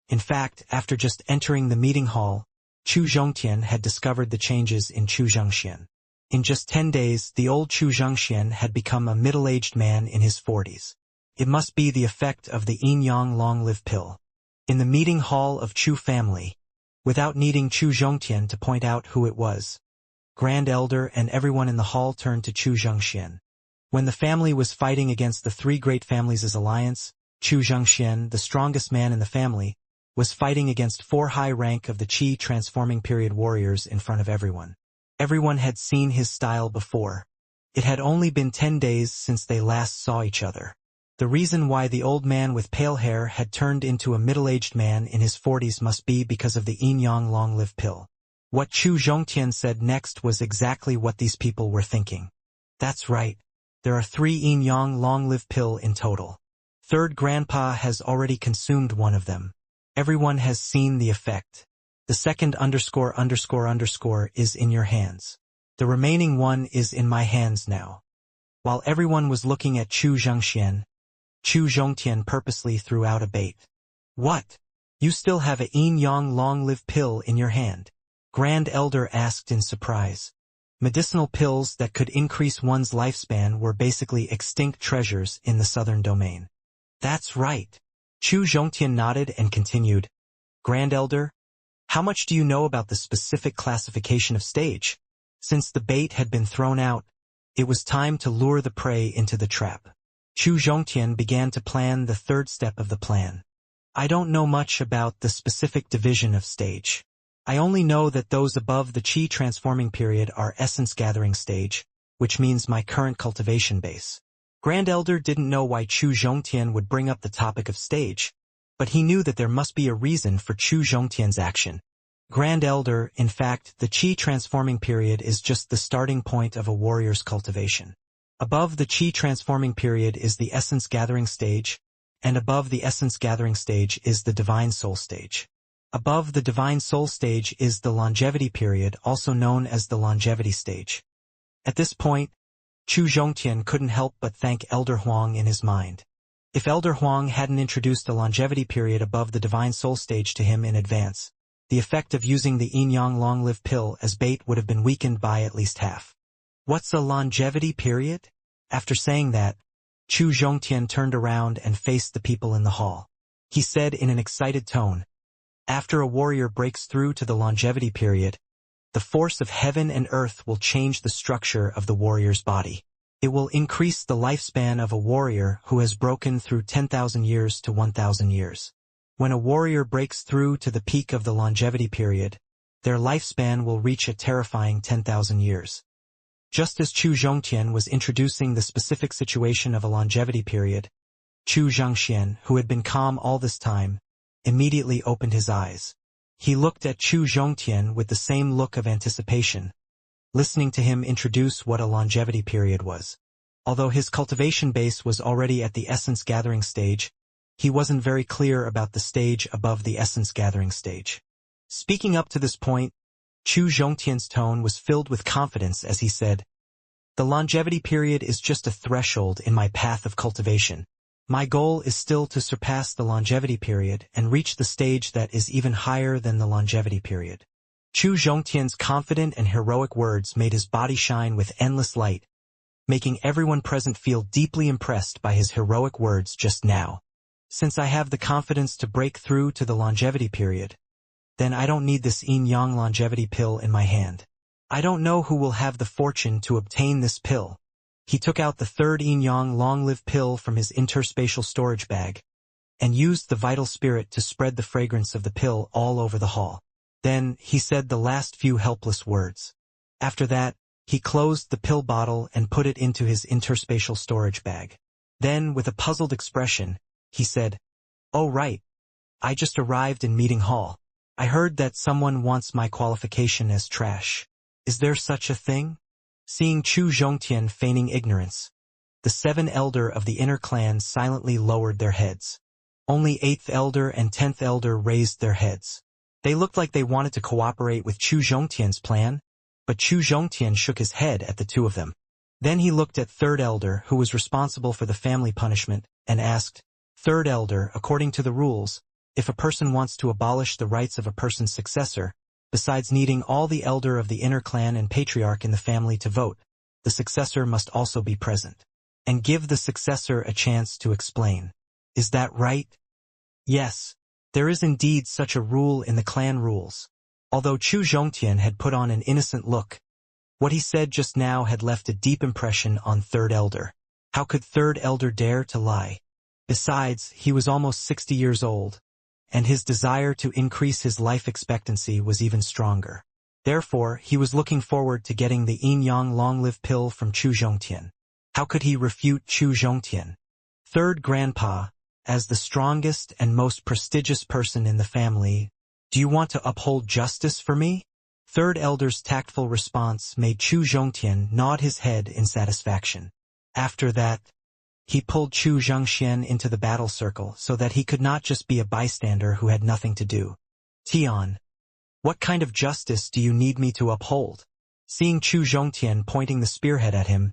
In fact, after just entering the meeting hall, Chu Zhongtian had discovered the changes in Chu Zhongxian. In just 10 days, the old Chu Zhongxian had become a middle-aged man in his 40s. It must be the effect of the Yin Yang long-live pill. In the meeting hall of Chu family, without needing Chu Zhongtian to point out who it was, Grand Elder and everyone in the hall turned to Chu Zhongxian. When the family was fighting against the 3 great families' alliance, Chu Zhongxian, the strongest man in the family, was fighting against 4 high rank of the Qi transforming period warriors in front of everyone. Everyone had seen his style before. It had only been 10 days since they last saw each other. The reason why the old man with pale hair had turned into a middle-aged man in his 40s must be because of the Yin Yang long-live pill. What Chu Zhongtian said next was exactly what these people were thinking. That's right. There are 3 Yin Yang long-live pill in total. Third grandpa has already consumed one of them. Everyone has seen the effect. The second ___ is in your hands. The remaining one is in my hands now. While everyone was looking at Chu Zhongxian, Chu Zhongtian purposely threw out a bait. What? You still have a Yin Yang long-live pill in your hand? Grand Elder asked in surprise. Medicinal pills that could increase one's lifespan were basically extinct treasures in the southern domain. That's right. Chu Zhongtian nodded and continued. Grand Elder, how much do you know about the specific classification of stage? Since the bait had been thrown out, it was time to lure the prey into the trap. Chu Zhongtian began to plan the 3rd step of the plan. I don't know much about the specific division of stage. I only know that those above the Qi transforming period are essence gathering stage, which means my current cultivation base. Grand Elder didn't know why Chu Zhongtian would bring up the topic of stage, but he knew that there must be a reason for Chu Zhongtian's action. Grand Elder, in fact, the Qi transforming period is just the starting point of a warrior's cultivation. Above the Qi transforming period is the essence gathering stage, and above the essence gathering stage is the divine soul stage. Above the divine soul stage is the longevity period, also known as the longevity stage. At this point, Chu Zhongtian couldn't help but thank Elder Huang in his mind. If Elder Huang hadn't introduced a longevity period above the divine soul stage to him in advance, the effect of using the Yin Yang long-live pill as bait would have been weakened by at least half. What's a longevity period? After saying that, Chu Zhongtian turned around and faced the people in the hall. He said in an excited tone, after a warrior breaks through to the longevity period, the force of heaven and earth will change the structure of the warrior's body. It will increase the lifespan of a warrior who has broken through 10,000 years to 1,000 years. When a warrior breaks through to the peak of the longevity period, their lifespan will reach a terrifying 10,000 years. Just as Chu Zhongtian was introducing the specific situation of a longevity period, Chu Zhongxian, who had been calm all this time, immediately opened his eyes. He looked at Chu Zhongtian with the same look of anticipation, listening to him introduce what a longevity period was. Although his cultivation base was already at the essence gathering stage, he wasn't very clear about the stage above the essence gathering stage. Speaking up to this point, Chu Zhongtian's tone was filled with confidence as he said, the longevity period is just a threshold in my path of cultivation. My goal is still to surpass the longevity period and reach the stage that is even higher than the longevity period. Chu Zhongtian's confident and heroic words made his body shine with endless light, making everyone present feel deeply impressed by his heroic words just now. Since I have the confidence to break through to the longevity period, then I don't need this Yin Yang longevity pill in my hand. I don't know who will have the fortune to obtain this pill, He took out the third yin-yang long-lived pill from his interspatial storage bag and used the vital spirit to spread the fragrance of the pill all over the hall. Then, he said the last few helpless words. After that, he closed the pill bottle and put it into his interspatial storage bag. Then, with a puzzled expression, he said, "Oh right. I just arrived in meeting hall. I heard that someone wants my qualification as trash. Is there such a thing?" Seeing Chu Zhongtian feigning ignorance, the 7 elder of the inner clan silently lowered their heads. Only 8th elder and 10th elder raised their heads. They looked like they wanted to cooperate with Chu Zhongtian's plan, but Chu Zhongtian shook his head at the two of them. Then he looked at 3rd elder, who was responsible for the family punishment, and asked, "3rd elder, according to the rules, if a person wants to abolish the rights of a person's successor, besides needing all the elder of the inner clan and patriarch in the family to vote, the successor must also be present, and give the successor a chance to explain. Is that right?" Yes, there is indeed such a rule in the clan rules. Although Chu Zhongtian had put on an innocent look, what he said just now had left a deep impression on 3rd elder. How could 3rd elder dare to lie? Besides, he was almost 60 years old, and his desire to increase his life expectancy was even stronger. Therefore, he was looking forward to getting the yin-yang long-lived pill from Chu Zhongtian. How could he refute Chu Zhongtian? 3rd grandpa, as the strongest and most prestigious person in the family, do you want to uphold justice for me? 3rd elder's tactful response made Chu Zhongtian nod his head in satisfaction. After that, he pulled Chu Xianxia into the battle circle so that he could not just be a bystander who had nothing to do. "Tian, what kind of justice do you need me to uphold?" Seeing Chu Zhongtian pointing the spearhead at him,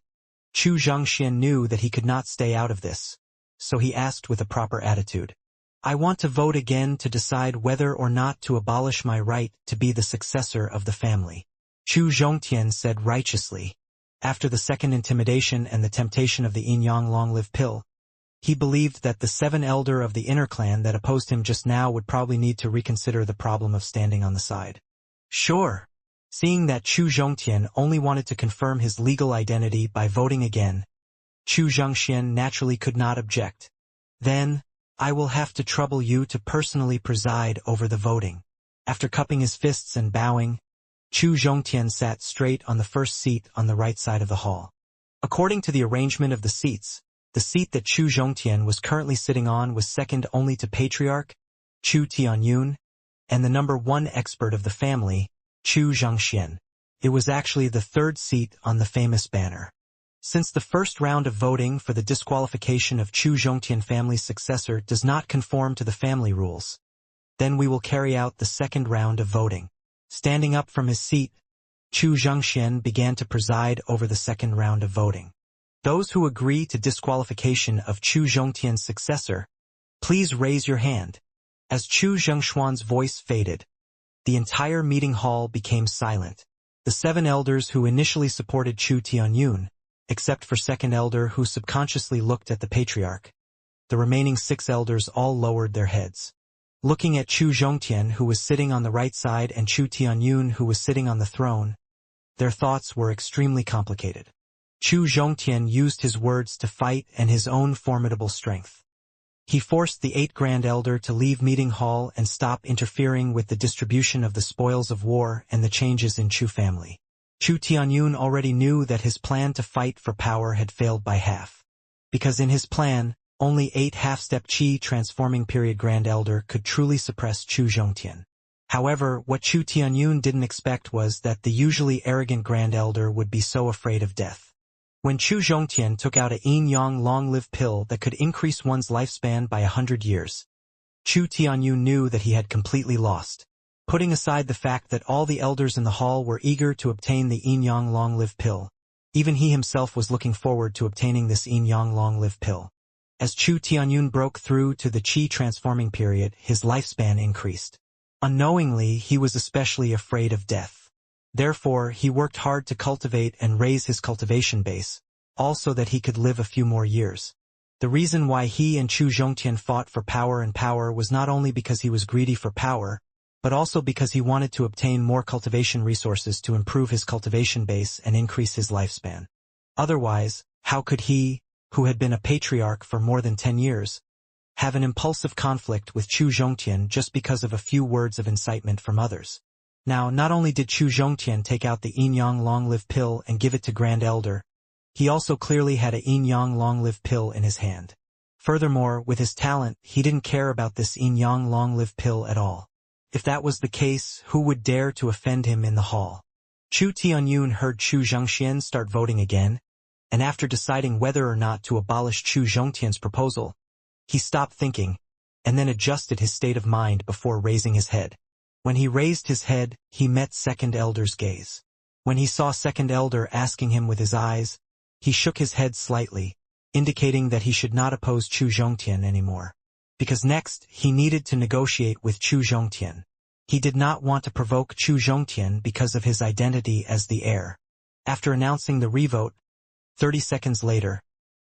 Chu Xianxia knew that he could not stay out of this, so he asked with a proper attitude, "I want to vote again to decide whether or not to abolish my right to be the successor of the family." Chu Zhongtian said righteously. After the second intimidation and the temptation of the yin-yang long-lived pill, he believed that the 7 elder of the inner clan that opposed him just now would probably need to reconsider the problem of standing on the side. Sure. Seeing that Chu Zhongtian only wanted to confirm his legal identity by voting again, Chu Xianxia naturally could not object. "Then, I will have to trouble you to personally preside over the voting." After cupping his fists and bowing, Chu Zhongtian sat straight on the first seat on the right side of the hall. According to the arrangement of the seats, the seat that Chu Zhongtian was currently sitting on was second only to Patriarch Chu Tianyun and the number 1 expert of the family, Chu Zhangxian. It was actually the 3rd seat on the famous banner. Since the first round of voting for the disqualification of Chu Zhongtian family's successor does not conform to the family rules, then we will carry out the second round of voting. Standing up from his seat, Chu Zhangxian began to preside over the second round of voting. "Those who agree to disqualification of Chu Zhongtian's successor, please raise your hand." As Chu Zhengshuan's voice faded, the entire meeting hall became silent. The 7 elders who initially supported Chu Tianyun, except for 2nd elder who subconsciously looked at the patriarch. The remaining 6 elders all lowered their heads. Looking at Chu Zhongtian, who was sitting on the right side, and Chu Tianyun, who was sitting on the throne, their thoughts were extremely complicated. Chu Zhongtian used his words to fight and his own formidable strength. He forced the 8th Grand Elder to leave meeting hall and stop interfering with the distribution of the spoils of war and the changes in Chu family. Chu Tianyun already knew that his plan to fight for power had failed by half. Because in his plan, only 8 half-step Qi transforming period Grand Elder could truly suppress Chu Zhongtian. However, what Chu Tianyun didn't expect was that the usually arrogant Grand Elder would be so afraid of death. When Chu Zhongtian took out a yin-yang long-lived pill that could increase one's lifespan by 100 years, Chu Tianyun knew that he had completely lost. Putting aside the fact that all the elders in the hall were eager to obtain the yin-yang long-lived pill, even he himself was looking forward to obtaining this yin-yang long-lived pill. As Chu Tianyun broke through to the Qi transforming period, his lifespan increased. Unknowingly, he was especially afraid of death. Therefore, he worked hard to cultivate and raise his cultivation base, also that he could live a few more years. The reason why he and Chu Zhongtian fought for power was not only because he was greedy for power, but also because he wanted to obtain more cultivation resources to improve his cultivation base and increase his lifespan. Otherwise, How could he, who had been a patriarch for more than 10 years, have an impulsive conflict with Chu Zhongtian just because of a few words of incitement from others? Now, not only did Chu Zhongtian take out the Yin Yang long-live pill and give it to Grand Elder, he also clearly had a Yin Yang long-live pill in his hand. Furthermore, with his talent, he didn't care about this Yin Yang long-live pill at all. If that was the case, who would dare to offend him in the hall? Chu Tianyun heard Chu Zhongxian start voting again, and after deciding whether or not to abolish Chu Zhongtian's proposal, he stopped thinking, and then adjusted his state of mind before raising his head. When he raised his head, he met Second Elder's gaze. When he saw Second Elder asking him with his eyes, he shook his head slightly, indicating that he should not oppose Chu Zhongtian anymore. Because next, he needed to negotiate with Chu Zhongtian. He did not want to provoke Chu Zhongtian because of his identity as the heir. After announcing the revote, 30 seconds later,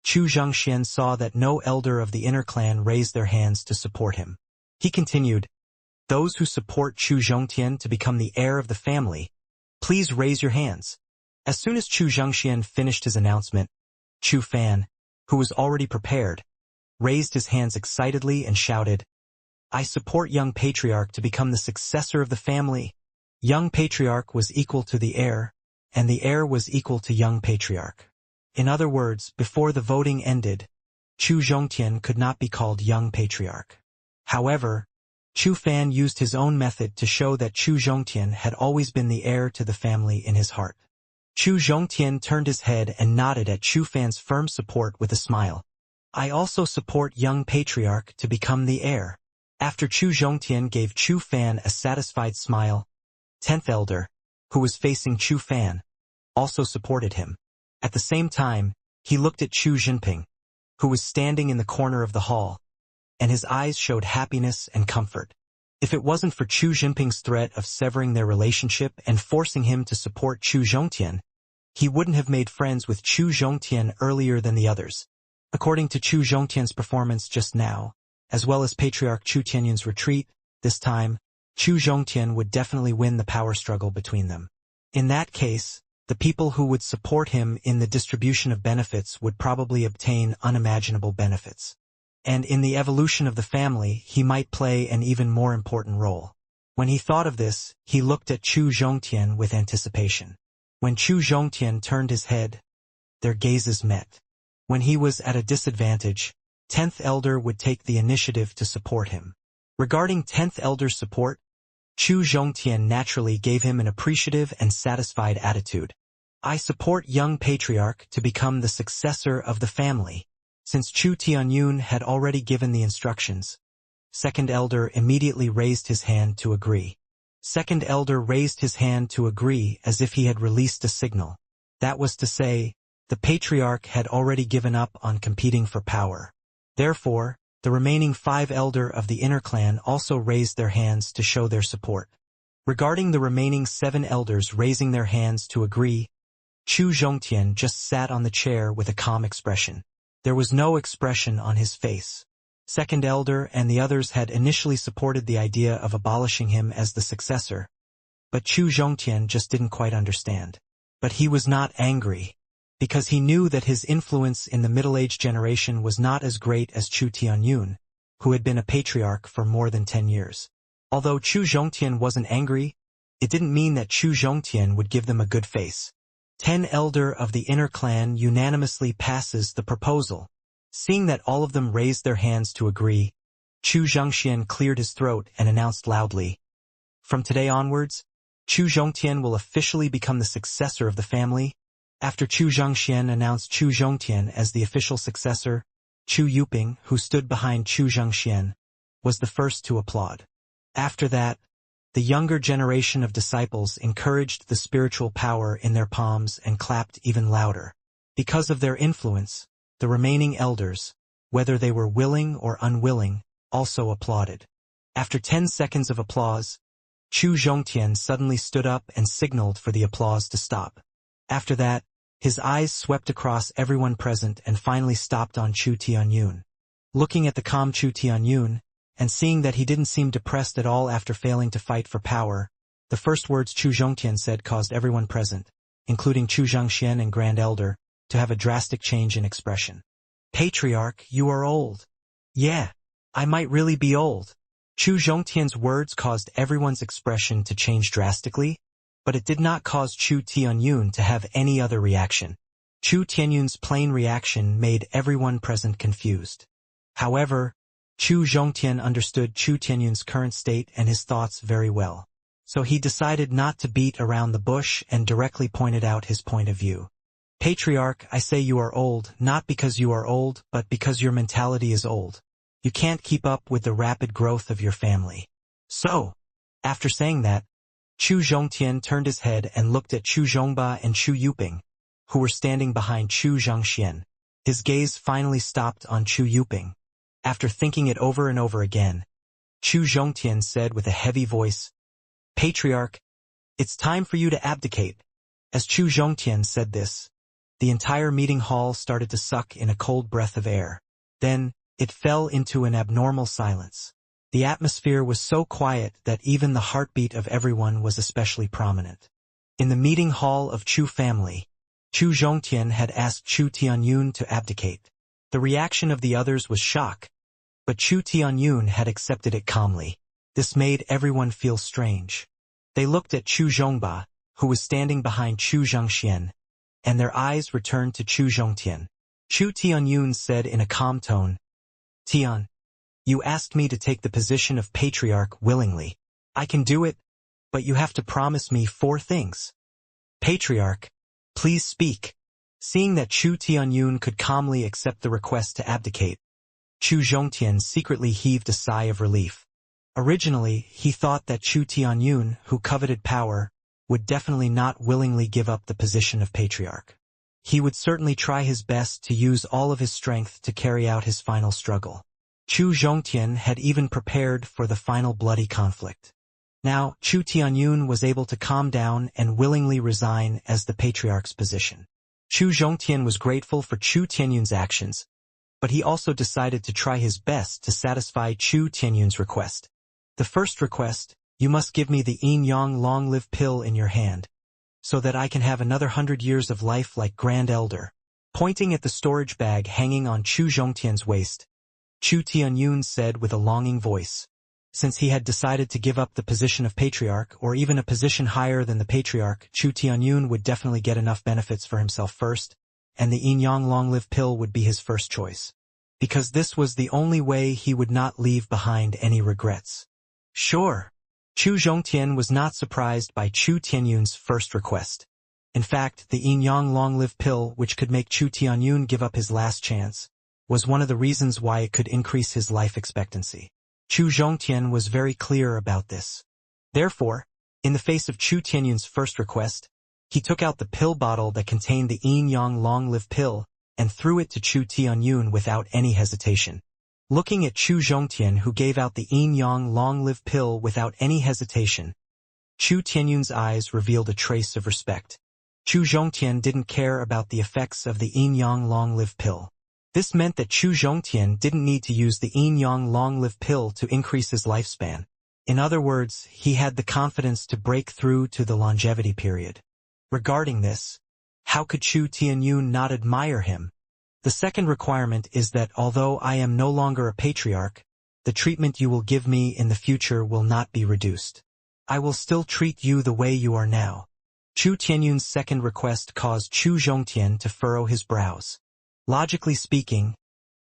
Chu Zhongxian saw that no elder of the inner clan raised their hands to support him. He continued, "Those who support Chu Zhongtian to become the heir of the family, please raise your hands." As soon as Chu Zhongxian finished his announcement, Chu Fan, who was already prepared, raised his hands excitedly and shouted, "I support young patriarch to become the successor of the family." Young patriarch was equal to the heir, and the heir was equal to young patriarch. In other words, before the voting ended, Chu Zhongtian could not be called young patriarch. However, Chu Fan used his own method to show that Chu Zhongtian had always been the heir to the family in his heart. Chu Zhongtian turned his head and nodded at Chu Fan's firm support with a smile. "I also support young patriarch to become the heir." After Chu Zhongtian gave Chu Fan a satisfied smile, 10th Elder, who was facing Chu Fan, also supported him. At the same time, he looked at Chu Jinping, who was standing in the corner of the hall, and his eyes showed happiness and comfort. If it wasn't for Chu Jinping's threat of severing their relationship and forcing him to support Chu Zhongtian, he wouldn't have made friends with Chu Zhongtian earlier than the others. According to Chu Zhongtian's performance just now, as well as Patriarch Chu Tianyun's retreat, this time, Chu Zhongtian would definitely win the power struggle between them. In that case, the people who would support him in the distribution of benefits would probably obtain unimaginable benefits. And in the evolution of the family, he might play an even more important role. When he thought of this, he looked at Chu Zhongtian with anticipation. When Chu Zhongtian turned his head, their gazes met. When he was at a disadvantage, 10th Elder would take the initiative to support him. Regarding 10th Elder's support, Chu Zhongtian naturally gave him an appreciative and satisfied attitude. "I support young patriarch to become the successor of the family." Since Chu Tianyun had already given the instructions, Second Elder immediately raised his hand to agree. Second Elder raised his hand to agree as if he had released a signal. That was to say, the patriarch had already given up on competing for power. Therefore, the remaining 5 elder of the inner clan also raised their hands to show their support. Regarding the remaining 7 elders raising their hands to agree, Chu Zhongtian just sat on the chair with a calm expression. There was no expression on his face. Second Elder and the others had initially supported the idea of abolishing him as the successor, but Chu Zhongtian just didn't quite understand. But he was not angry, because he knew that his influence in the middle-aged generation was not as great as Chu Tianyun, who had been a patriarch for more than 10 years. Although Chu Zhongtian wasn't angry, it didn't mean that Chu Zhongtian would give them a good face. 10 elder of the inner clan unanimously passes the proposal. Seeing that all of them raised their hands to agree, Chu Zhongxian cleared his throat and announced loudly, "From today onwards, Chu Zhongtian will officially become the successor of the family." After Chu Zhongxian announced Chu Zhongtian as the official successor, Chu Yuping, who stood behind Chu Zhongxian, was the first to applaud. After that, the younger generation of disciples encouraged the spiritual power in their palms and clapped even louder. Because of their influence, the remaining elders, whether they were willing or unwilling, also applauded. After 10 seconds of applause, Chu Zhongtian suddenly stood up and signaled for the applause to stop. After that, his eyes swept across everyone present and finally stopped on Chu Tianyun. Looking at the calm Chu Tianyun, and seeing that he didn't seem depressed at all after failing to fight for power, the first words Chu Zhongtian said caused everyone present, including Chu Zhongxian and Grand Elder, to have a drastic change in expression. Patriarch, you are old. Yeah, I might really be old. Chu Zhongtian's words caused everyone's expression to change drastically, but it did not cause Chu Tianyun to have any other reaction. Chu Tianyun's plain reaction made everyone present confused. However, Chu Zhongtian understood Chu Tianyun's current state and his thoughts very well. So he decided not to beat around the bush and directly pointed out his point of view. Patriarch, I say you are old, not because you are old, but because your mentality is old. You can't keep up with the rapid growth of your family. So, after saying that, Chu Zhongtian turned his head and looked at Chu Zhongba and Chu Yuping, who were standing behind Chu Xianxia. His gaze finally stopped on Chu Yuping. After thinking it over and over again, Chu Zhongtian said with a heavy voice, Patriarch, it's time for you to abdicate. As Chu Zhongtian said this, the entire meeting hall started to suck in a cold breath of air. Then, it fell into an abnormal silence. The atmosphere was so quiet that even the heartbeat of everyone was especially prominent. In the meeting hall of Chu family, Chu Zhongtian had asked Chu Tianyun to abdicate. The reaction of the others was shock, but Chu Tianyun had accepted it calmly. This made everyone feel strange. They looked at Chu Zhongba, who was standing behind Chu Xianxia, and their eyes returned to Chu Zhongtian. Chu Tianyun said in a calm tone, Tian, you asked me to take the position of patriarch willingly. I can do it, but you have to promise me 4 things. Patriarch, please speak. Seeing that Chu Tianyun could calmly accept the request to abdicate, Chu Zhongtian secretly heaved a sigh of relief. Originally, he thought that Chu Tianyun, who coveted power, would definitely not willingly give up the position of patriarch. He would certainly try his best to use all of his strength to carry out his final struggle. Chu Zhongtian had even prepared for the final bloody conflict. Now, Chu Tianyun was able to calm down and willingly resign as the patriarch's position. Chu Zhongtian was grateful for Chu Tianyun's actions, but he also decided to try his best to satisfy Chu Tianyun's request. The first request, you must give me the Yin Yang long-live pill in your hand, so that I can have another 100 years of life like Grand Elder. Pointing at the storage bag hanging on Chu Zhongtian's waist, Chu Tianyun said with a longing voice. Since he had decided to give up the position of patriarch or even a position higher than the patriarch, Chu Tianyun would definitely get enough benefits for himself first, and the Yin Yang long-live pill would be his first choice. Because this was the only way he would not leave behind any regrets. Sure. Chu Zhongtian was not surprised by Chu Tianyun's first request. In fact, the Yin Yang long-live pill, which could make Chu Tianyun give up his last chance, was one of the reasons why it could increase his life expectancy. Chu Zhongtian was very clear about this. Therefore, in the face of Chu Tianyun's first request, he took out the pill bottle that contained the Yin Yang long-live pill and threw it to Chu Tianyun without any hesitation. Looking at Chu Zhongtian, who gave out the Yin Yang long-live pill without any hesitation, Chu Tianyun's eyes revealed a trace of respect. Chu Zhongtian didn't care about the effects of the Yin Yang long-live pill. This meant that Chu Zhongtian didn't need to use the Yin Yang long-live pill to increase his lifespan. In other words, he had the confidence to break through to the longevity period. Regarding this, how could Chu Tianyun not admire him? The second requirement is that although I am no longer a patriarch, the treatment you will give me in the future will not be reduced. I will still treat you the way you are now. Chu Tianyun's second request caused Chu Zhongtian to furrow his brows. Logically speaking,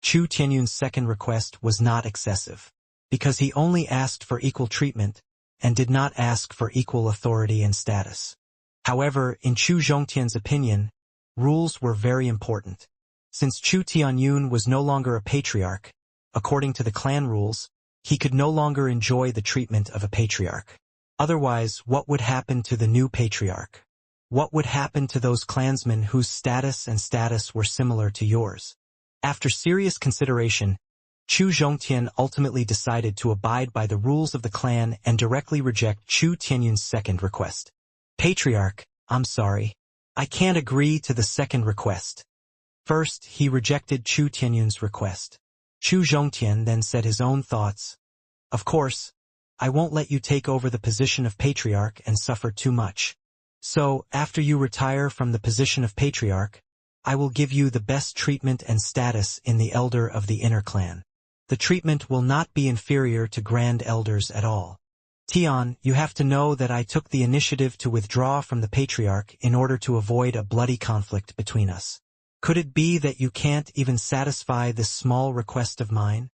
Chu Tianyun's second request was not excessive, because he only asked for equal treatment and did not ask for equal authority and status. However, in Chu Zhongtian's opinion, rules were very important. Since Chu Tianyun was no longer a patriarch, according to the clan rules, he could no longer enjoy the treatment of a patriarch. Otherwise, what would happen to the new patriarch? What would happen to those clansmen whose status were similar to yours? After serious consideration, Chu Zhongtian ultimately decided to abide by the rules of the clan and directly reject Chu Tianyun's second request. Patriarch, I'm sorry. I can't agree to the second request. First, he rejected Chu Tianyun's request. Chu Zhongtian then said his own thoughts. Of course, I won't let you take over the position of patriarch and suffer too much. So, after you retire from the position of patriarch, I will give you the best treatment and status in the elder of the inner clan. The treatment will not be inferior to grand elders at all. Tian, you have to know that I took the initiative to withdraw from the patriarch in order to avoid a bloody conflict between us. Could it be that you can't even satisfy this small request of mine?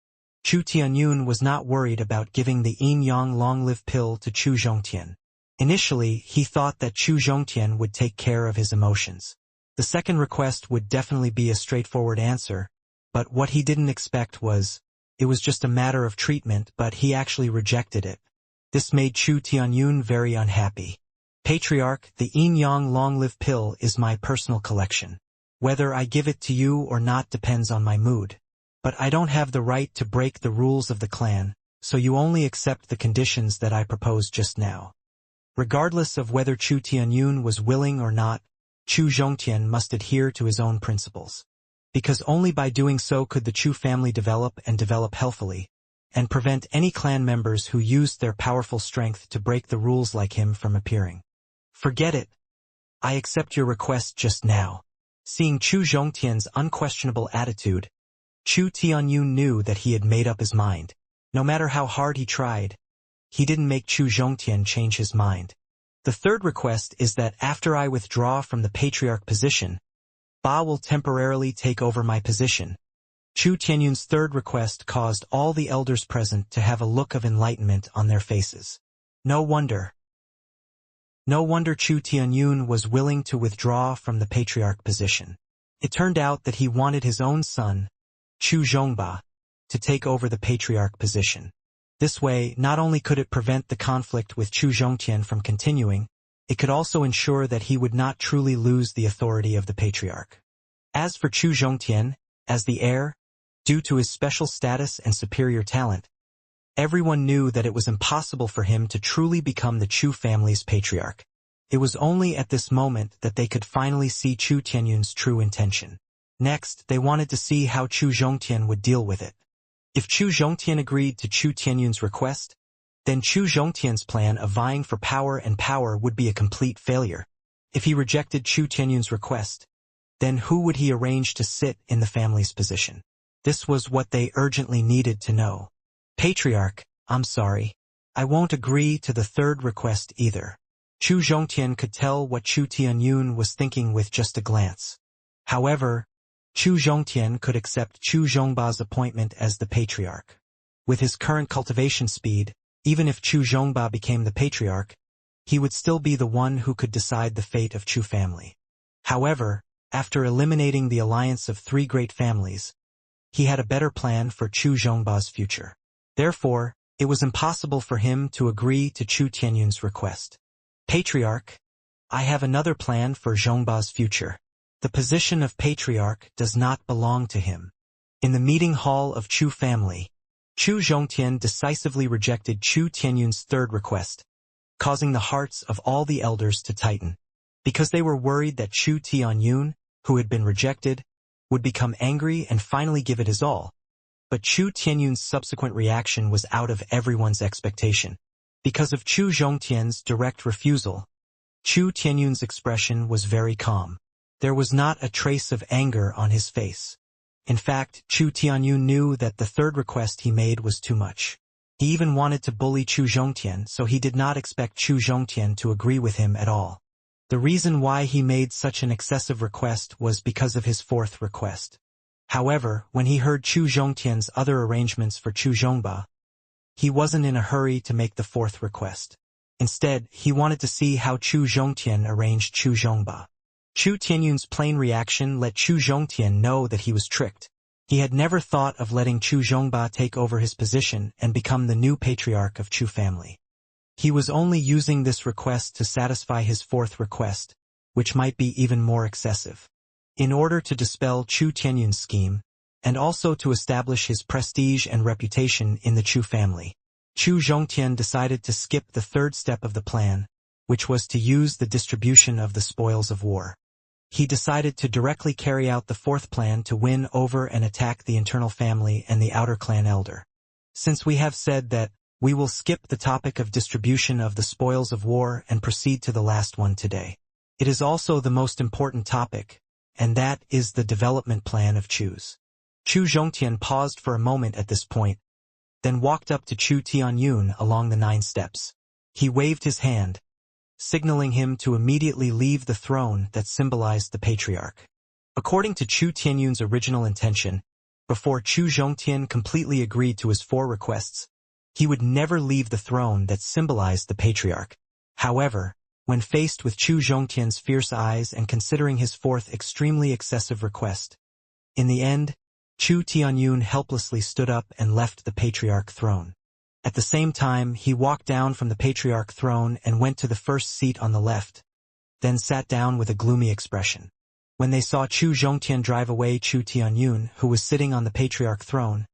Chu Tianyun was not worried about giving the yin-yang long-live pill to Chu Zhongtian. Initially, he thought that Chu Zhongtian would take care of his emotions. The second request would definitely be a straightforward answer, but what he didn't expect was, it was just a matter of treatment, but he actually rejected it. This made Chu Tianyun very unhappy. Patriarch, the yin-yang long-live pill is my personal collection. Whether I give it to you or not depends on my mood. But I don't have the right to break the rules of the clan, so you only accept the conditions that I proposed just now. Regardless of whether Chu Tianyun was willing or not, Chu Zhongtian must adhere to his own principles. Because only by doing so could the Chu family develop healthily, and prevent any clan members who used their powerful strength to break the rules like him from appearing. Forget it. I accept your request just now. Seeing Chu Zhongtian's unquestionable attitude, Chu Tianyun knew that he had made up his mind. No matter how hard he tried, he didn't make Chu Zhongtian change his mind. The third request is that after I withdraw from the patriarch position, Ba will temporarily take over my position. Chu Tianyun's third request caused all the elders present to have a look of enlightenment on their faces. No wonder Chu Tianyun was willing to withdraw from the patriarch position. It turned out that he wanted his own son, Chu Zhongba, to take over the patriarch position. This way, not only could it prevent the conflict with Chu Zhongtian from continuing, it could also ensure that he would not truly lose the authority of the patriarch. As for Chu Zhongtian, as the heir, due to his special status and superior talent, everyone knew that it was impossible for him to truly become the Chu family's patriarch. It was only at this moment that they could finally see Chu Tianyun's true intention. Next, they wanted to see how Chu Zhongtian would deal with it. If Chu Zhongtian agreed to Chu Tianyun's request, then Chu Zhongtian's plan of vying for power would be a complete failure. If he rejected Chu Tianyun's request, then who would he arrange to sit in the family's position? This was what they urgently needed to know. Patriarch, I'm sorry. I won't agree to the third request either. Chu Zhongtian could tell what Chu Tianyun was thinking with just a glance. However, Chu Zhongtian could accept Chu Zhongba's appointment as the patriarch. With his current cultivation speed, even if Chu Zhongba became the patriarch, he would still be the one who could decide the fate of Chu family. However, after eliminating the alliance of three great families, he had a better plan for Chu Zhongba's future. Therefore, it was impossible for him to agree to Chu Tianyun's request. Patriarch, I have another plan for Zhongba's future. The position of patriarch does not belong to him. In the meeting hall of Chu family, Chu Zhongtian decisively rejected Chu Tianyun's third request, causing the hearts of all the elders to tighten, because they were worried that Chu Tianyun, who had been rejected, would become angry and finally give it his all. But Chu Tianyun's subsequent reaction was out of everyone's expectation. Because of Chu Zhongtian's direct refusal, Chu Tianyun's expression was very calm. There was not a trace of anger on his face. In fact, Chu Tianyun knew that the third request he made was too much. He even wanted to bully Chu Zhongtian, so he did not expect Chu Zhongtian to agree with him at all. The reason why he made such an excessive request was because of his fourth request. However, when he heard Chu Zhongtian's other arrangements for Chu Zhongba, he wasn't in a hurry to make the fourth request. Instead, he wanted to see how Chu Zhongtian arranged Chu Zhongba. Chu Tianyun's plain reaction let Chu Zhongtian know that he was tricked. He had never thought of letting Chu Zhongba take over his position and become the new patriarch of Chu family. He was only using this request to satisfy his fourth request, which might be even more excessive. In order to dispel Chu Tianyun's scheme, and also to establish his prestige and reputation in the Chu family, Chu Zhongtian decided to skip the third step of the plan, which was to use the distribution of the spoils of war. He decided to directly carry out the fourth plan to win over and attack the internal family and the outer clan elder. Since we have said that, we will skip the topic of distribution of the spoils of war and proceed to the last one today. It is also the most important topic, and that is the development plan of Chu's. Chu Zhongtian paused for a moment at this point, then walked up to Chu Tianyun along the 9 steps. He waved his hand, signaling him to immediately leave the throne that symbolized the patriarch. According to Chu Tianyun's original intention, before Chu Zhongtian completely agreed to his 4 requests, he would never leave the throne that symbolized the patriarch. However, when faced with Chu Zhongtian's fierce eyes and considering his 4th extremely excessive request, in the end, Chu Tianyun helplessly stood up and left the patriarch throne. At the same time, he walked down from the patriarch throne and went to the first seat on the left, then sat down with a gloomy expression. When they saw Chu Zhongtian drive away Chu Tianyun, who was sitting on the patriarch throne,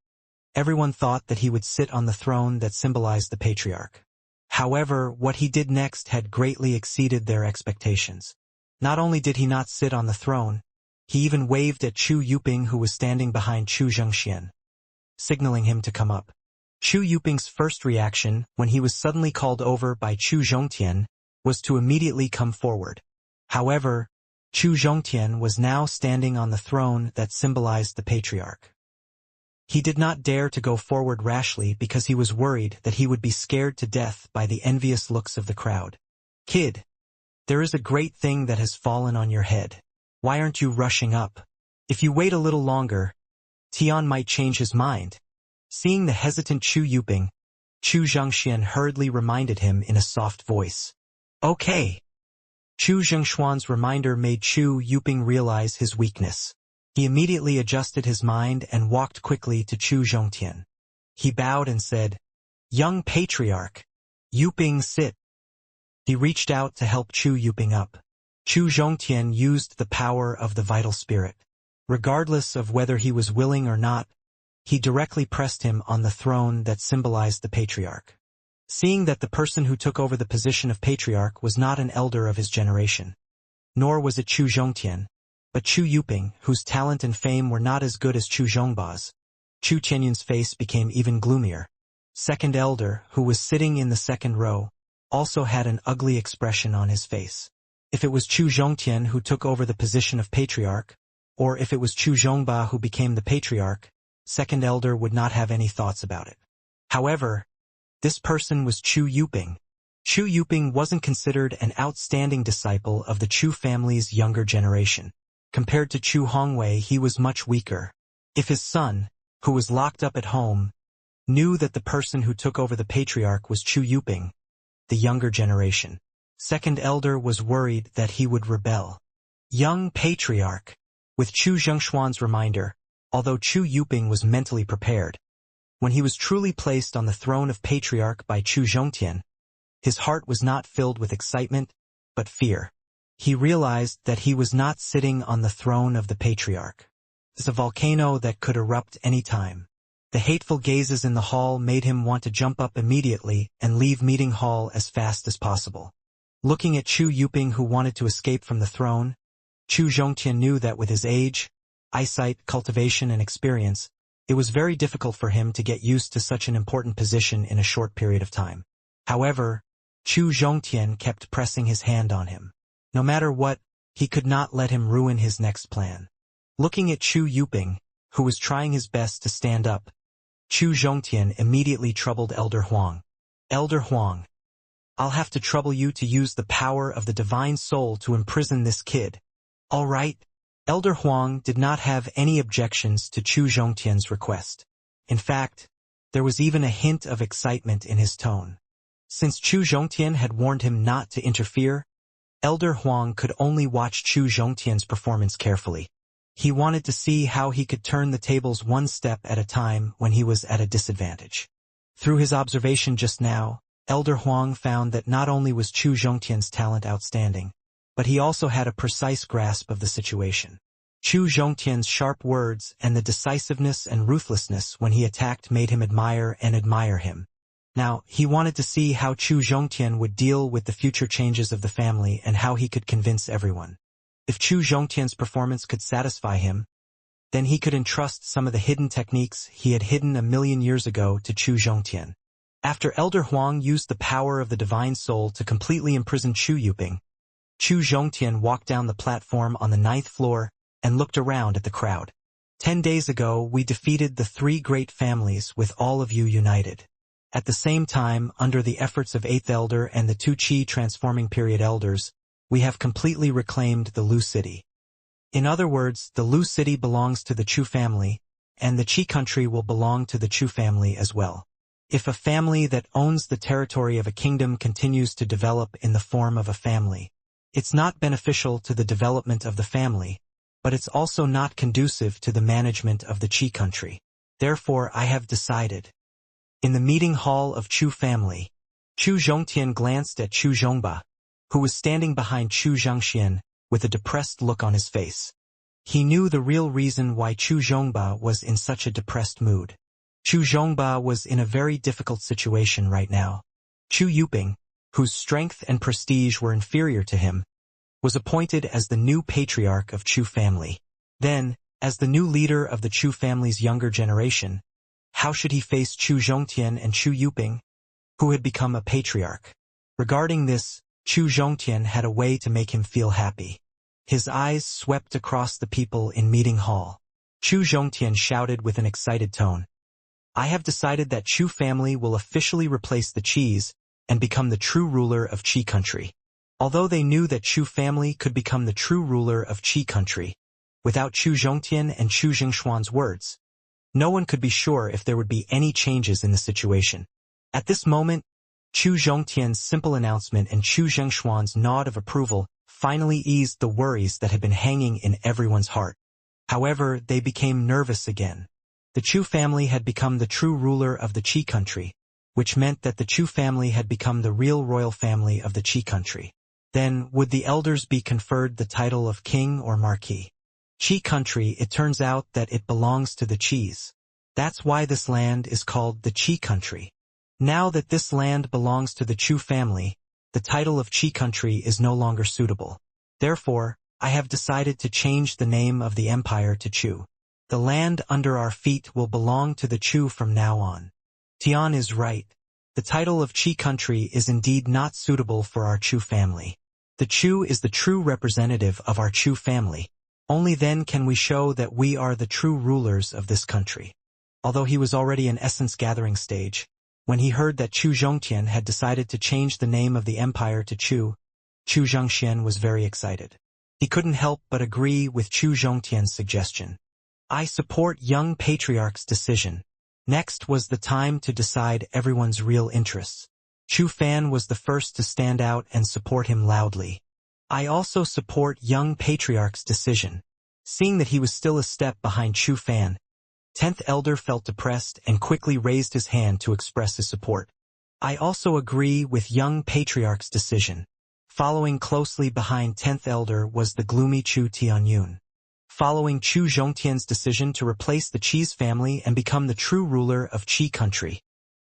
everyone thought that he would sit on the throne that symbolized the patriarch. However, what he did next had greatly exceeded their expectations. Not only did he not sit on the throne, he even waved at Chu Yuping, who was standing behind Chu Zhongxian, signaling him to come up. Chu Yuping's first reaction, when he was suddenly called over by Chu Zhongtian, was to immediately come forward. However, Chu Zhongtian was now standing on the throne that symbolized the patriarch. He did not dare to go forward rashly because he was worried that he would be scared to death by the envious looks of the crowd. "Kid, there is a great thing that has fallen on your head. Why aren't you rushing up? If you wait a little longer, Tian might change his mind." Seeing the hesitant Chu Yuping, Chu Zhongxian hurriedly reminded him in a soft voice. "Okay." Chu Zhengshuan's reminder made Chu Yuping realize his weakness. He immediately adjusted his mind and walked quickly to Chu Zhongtian. He bowed and said, "Young patriarch, Yuping, sit." He reached out to help Chu Yuping up. Chu Zhongtian used the power of the vital spirit. Regardless of whether he was willing or not, he directly pressed him on the throne that symbolized the patriarch. Seeing that the person who took over the position of patriarch was not an elder of his generation, nor was it Chu Zhongtian, but Chu Yuping, whose talent and fame were not as good as Chu Zhongba's, Chu Tianyun's face became even gloomier. Second elder, who was sitting in the second row, also had an ugly expression on his face. If it was Chu Zhongtian who took over the position of patriarch, or if it was Chu Zhongba who became the patriarch, second elder would not have any thoughts about it. However, this person was Chu Yuping. Chu Yuping wasn't considered an outstanding disciple of the Chu family's younger generation. Compared to Chu Hongwei, he was much weaker. If his son, who was locked up at home, knew that the person who took over the patriarch was Chu Yuping, the younger generation, second elder was worried that he would rebel. Young patriarch. With Chu Zhengshuan's reminder, although Chu Yuping was mentally prepared, when he was truly placed on the throne of patriarch by Chu Zhongtian, his heart was not filled with excitement, but fear. He realized that he was not sitting on the throne of the patriarch. It's a volcano that could erupt any time. The hateful gazes in the hall made him want to jump up immediately and leave meeting hall as fast as possible. Looking at Chu Yuping, who wanted to escape from the throne, Chu Zhongtian knew that with his age, eyesight, cultivation, and experience, it was very difficult for him to get used to such an important position in a short period of time. However, Chu Zhongtian kept pressing his hand on him. No matter what, he could not let him ruin his next plan. Looking at Chu Yuping, who was trying his best to stand up, Chu Zhongtian immediately troubled Elder Huang. "Elder Huang, I'll have to trouble you to use the power of the divine soul to imprison this kid. All right?" Elder Huang did not have any objections to Chu Zhongtian's request. In fact, there was even a hint of excitement in his tone. Since Chu Zhongtian had warned him not to interfere, Elder Huang could only watch Chu Zhongtian's performance carefully. He wanted to see how he could turn the tables one step at a time when he was at a disadvantage. Through his observation just now, Elder Huang found that not only was Chu Zhongtian's talent outstanding, but he also had a precise grasp of the situation. Chu Zhongtian's sharp words and the decisiveness and ruthlessness when he attacked made him admire him. Now, he wanted to see how Chu Zhongtian would deal with the future changes of the family and how he could convince everyone. If Chu Zhongtian's performance could satisfy him, then he could entrust some of the hidden techniques he had hidden 1,000,000 years ago to Chu Zhongtian. After Elder Huang used the power of the divine soul to completely imprison Chu Yuping, Chu Zhongtian walked down the platform on the 9th floor and looked around at the crowd. 10 days ago, we defeated the 3 great families with all of you united. At the same time, under the efforts of 8th Elder and the 2 Qi transforming period elders, we have completely reclaimed the Lu city. In other words, the Lu city belongs to the Chu family, and the Qi country will belong to the Chu family as well. If a family that owns the territory of a kingdom continues to develop in the form of a family, it's not beneficial to the development of the family, but it's also not conducive to the management of the Qi country. Therefore, I have decided. In the meeting hall of Chu family, Chu Zhongtian glanced at Chu Zhongba, who was standing behind Chu Xianxia, with a depressed look on his face. He knew the real reason why Chu Zhongba was in such a depressed mood. Chu Zhongba was in a very difficult situation right now. Chu Yuping, whose strength and prestige were inferior to him, was appointed as the new patriarch of Chu family. Then, as the new leader of the Chu family's younger generation, how should he face Chu Zhongtian and Chu Yuping, who had become a patriarch? Regarding this, Chu Zhongtian had a way to make him feel happy. His eyes swept across the people in meeting hall. Chu Zhongtian shouted with an excited tone. I have decided that Chu family will officially replace the Qis and become the true ruler of Qi country. Although they knew that Chu family could become the true ruler of Qi country, without Chu Zhongtian and Chu Jingshuan's words, no one could be sure if there would be any changes in the situation. At this moment, Chu Zhongtian's simple announcement and Chu Jingshuan's nod of approval finally eased the worries that had been hanging in everyone's heart. However, they became nervous again. The Chu family had become the true ruler of the Qi country, which meant that the Chu family had become the real royal family of the Qi country. Then, would the elders be conferred the title of king or marquis? Qi country, it turns out that it belongs to the Qis. That's why this land is called the Qi country. Now that this land belongs to the Chu family, the title of Qi country is no longer suitable. Therefore, I have decided to change the name of the empire to Chu. The land under our feet will belong to the Chu from now on. Tian is right. The title of Qi country is indeed not suitable for our Chu family. The Chu is the true representative of our Chu family. Only then can we show that we are the true rulers of this country. Although he was already in essence gathering stage, when he heard that Chu Zhongtian had decided to change the name of the empire to Chu, Chu Xianxia was very excited. He couldn't help but agree with Chu Zhongtian's suggestion. I support young patriarch's decision. Next was the time to decide everyone's real interests. Chu Fan was the first to stand out and support him loudly. I also support young patriarch's decision. Seeing that he was still a step behind Chu Fan, 10th Elder felt depressed and quickly raised his hand to express his support. I also agree with young patriarch's decision. Following closely behind 10th Elder was the gloomy Chu Tianyun. Following Chu Zhongtian's decision to replace the Qi's family and become the true ruler of Qi country,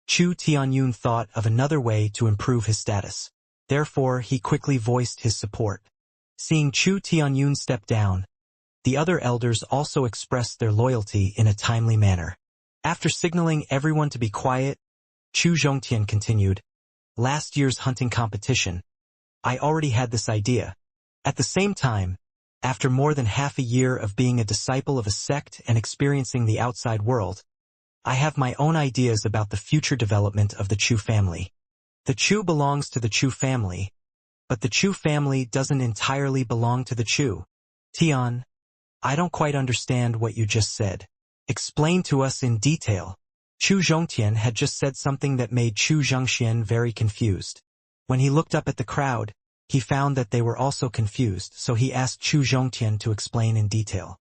Chu Tianyun thought of another way to improve his status. Therefore, he quickly voiced his support. Seeing Chu Tianyun step down, the other elders also expressed their loyalty in a timely manner. After signaling everyone to be quiet, Chu Zhongtian continued, last year's hunting competition, I already had this idea. At the same time, after more than half a year of being a disciple of a sect and experiencing the outside world, I have my own ideas about the future development of the Chu family. The Chu belongs to the Chu family, but the Chu family doesn't entirely belong to the Chu. Tian, I don't quite understand what you just said. Explain to us in detail. Chu Zhongtian had just said something that made Chu Xianxia very confused. When he looked up at the crowd, he found that they were also confused, so he asked Chu Zhongtian to explain in detail.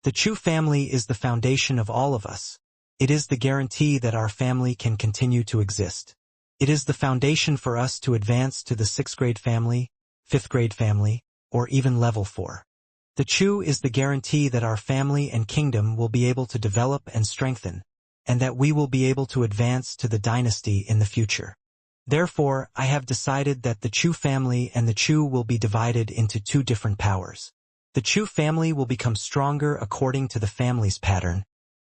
The Chu family is the foundation of all of us. It is the guarantee that our family can continue to exist. It is the foundation for us to advance to the 6th grade family, 5th grade family, or even level 4. The Chu is the guarantee that our family and kingdom will be able to develop and strengthen, and that we will be able to advance to the dynasty in the future. Therefore, I have decided that the Chu family and the Chu will be divided into 2 different powers. The Chu family will become stronger according to the family's pattern,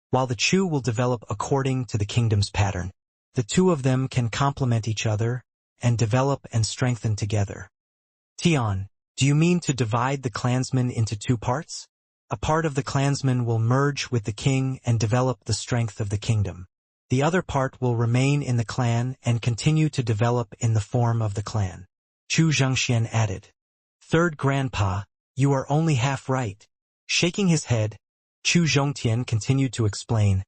while the Chu will develop according to the kingdom's pattern. The 2 of them can complement each other and develop and strengthen together. Tian, do you mean to divide the clansmen into 2 parts? A part of the clansmen will merge with the king and develop the strength of the kingdom. The other part will remain in the clan and continue to develop in the form of the clan. Chu Xianxia added. Third grandpa, you are only half right. Shaking his head, Chu Zhongtian continued to explain,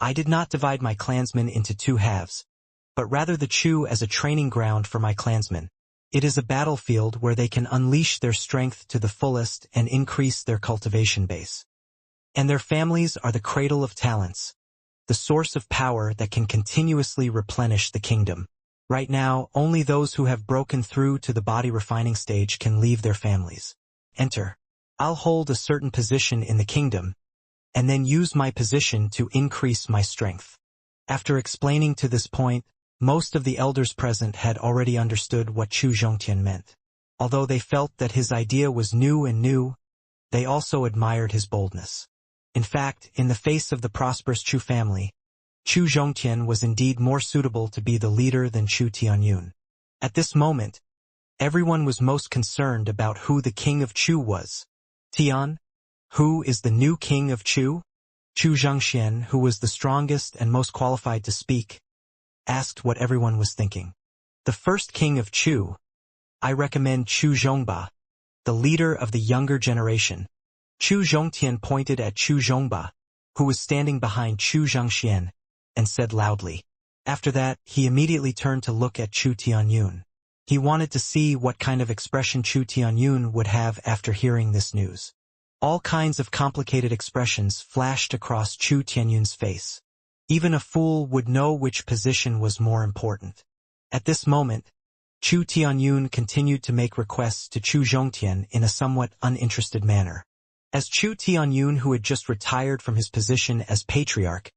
I did not divide my clansmen into two halves, but rather the Chu as a training ground for my clansmen. It is a battlefield where they can unleash their strength to the fullest and increase their cultivation base. And their families are the cradle of talents, the source of power that can continuously replenish the kingdom. Right now, only those who have broken through to the body refining stage can leave their families. Enter. I'll hold a certain position in the kingdom, and then use my position to increase my strength. After explaining to this point, most of the elders present had already understood what Chu Zhongtian meant. Although they felt that his idea was new, they also admired his boldness. In fact, in the face of the prosperous Chu family, Chu Zhongtian was indeed more suitable to be the leader than Chu Tianyun. At this moment, everyone was most concerned about who the king of Chu was. Tian, who is the new king of Chu? Chu Zhangxian, who was the strongest and most qualified to speak, asked what everyone was thinking. The first king of Chu, I recommend Chu Zhongba, the leader of the younger generation. Chu Zhongtian pointed at Chu Zhongba, who was standing behind Chu Zhangxian, and said loudly. After that, he immediately turned to look at Chu Tianyun. He wanted to see what kind of expression Chu Tianyun would have after hearing this news. All kinds of complicated expressions flashed across Chu Tianyun's face. Even a fool would know which position was more important. At this moment, Chu Tianyun continued to make requests to Chu Zhongtian in a somewhat uninterested manner. As Chu Tianyun, who had just retired from his position as patriarch,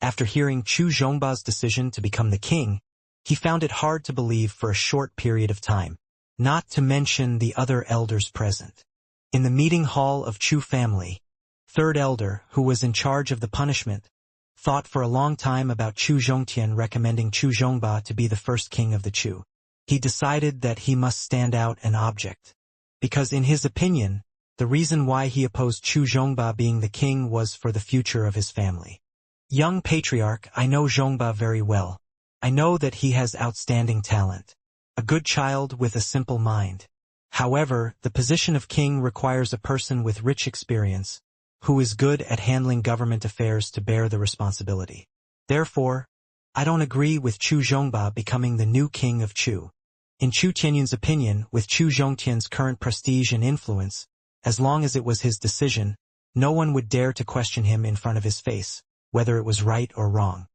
after hearing Chu Zhongba's decision to become the king, he found it hard to believe for a short period of time, not to mention the other elders present. In the meeting hall of Chu family, third elder, who was in charge of the punishment, thought for a long time about Chu Zhongtian recommending Chu Zhongba to be the first king of the Chu. He decided that he must stand out and object, because in his opinion, the reason why he opposed Chu Zhongba being the king was for the future of his family. Young patriarch, I know Zhongba very well. I know that he has outstanding talent. A good child with a simple mind. However, the position of king requires a person with rich experience, who is good at handling government affairs to bear the responsibility. Therefore, I don't agree with Chu Zhongba becoming the new king of Chu. In Chu Tianyun's opinion, with Chu Zhongtian's current prestige and influence, as long as it was his decision, no one would dare to question him in front of his face, whether it was right or wrong.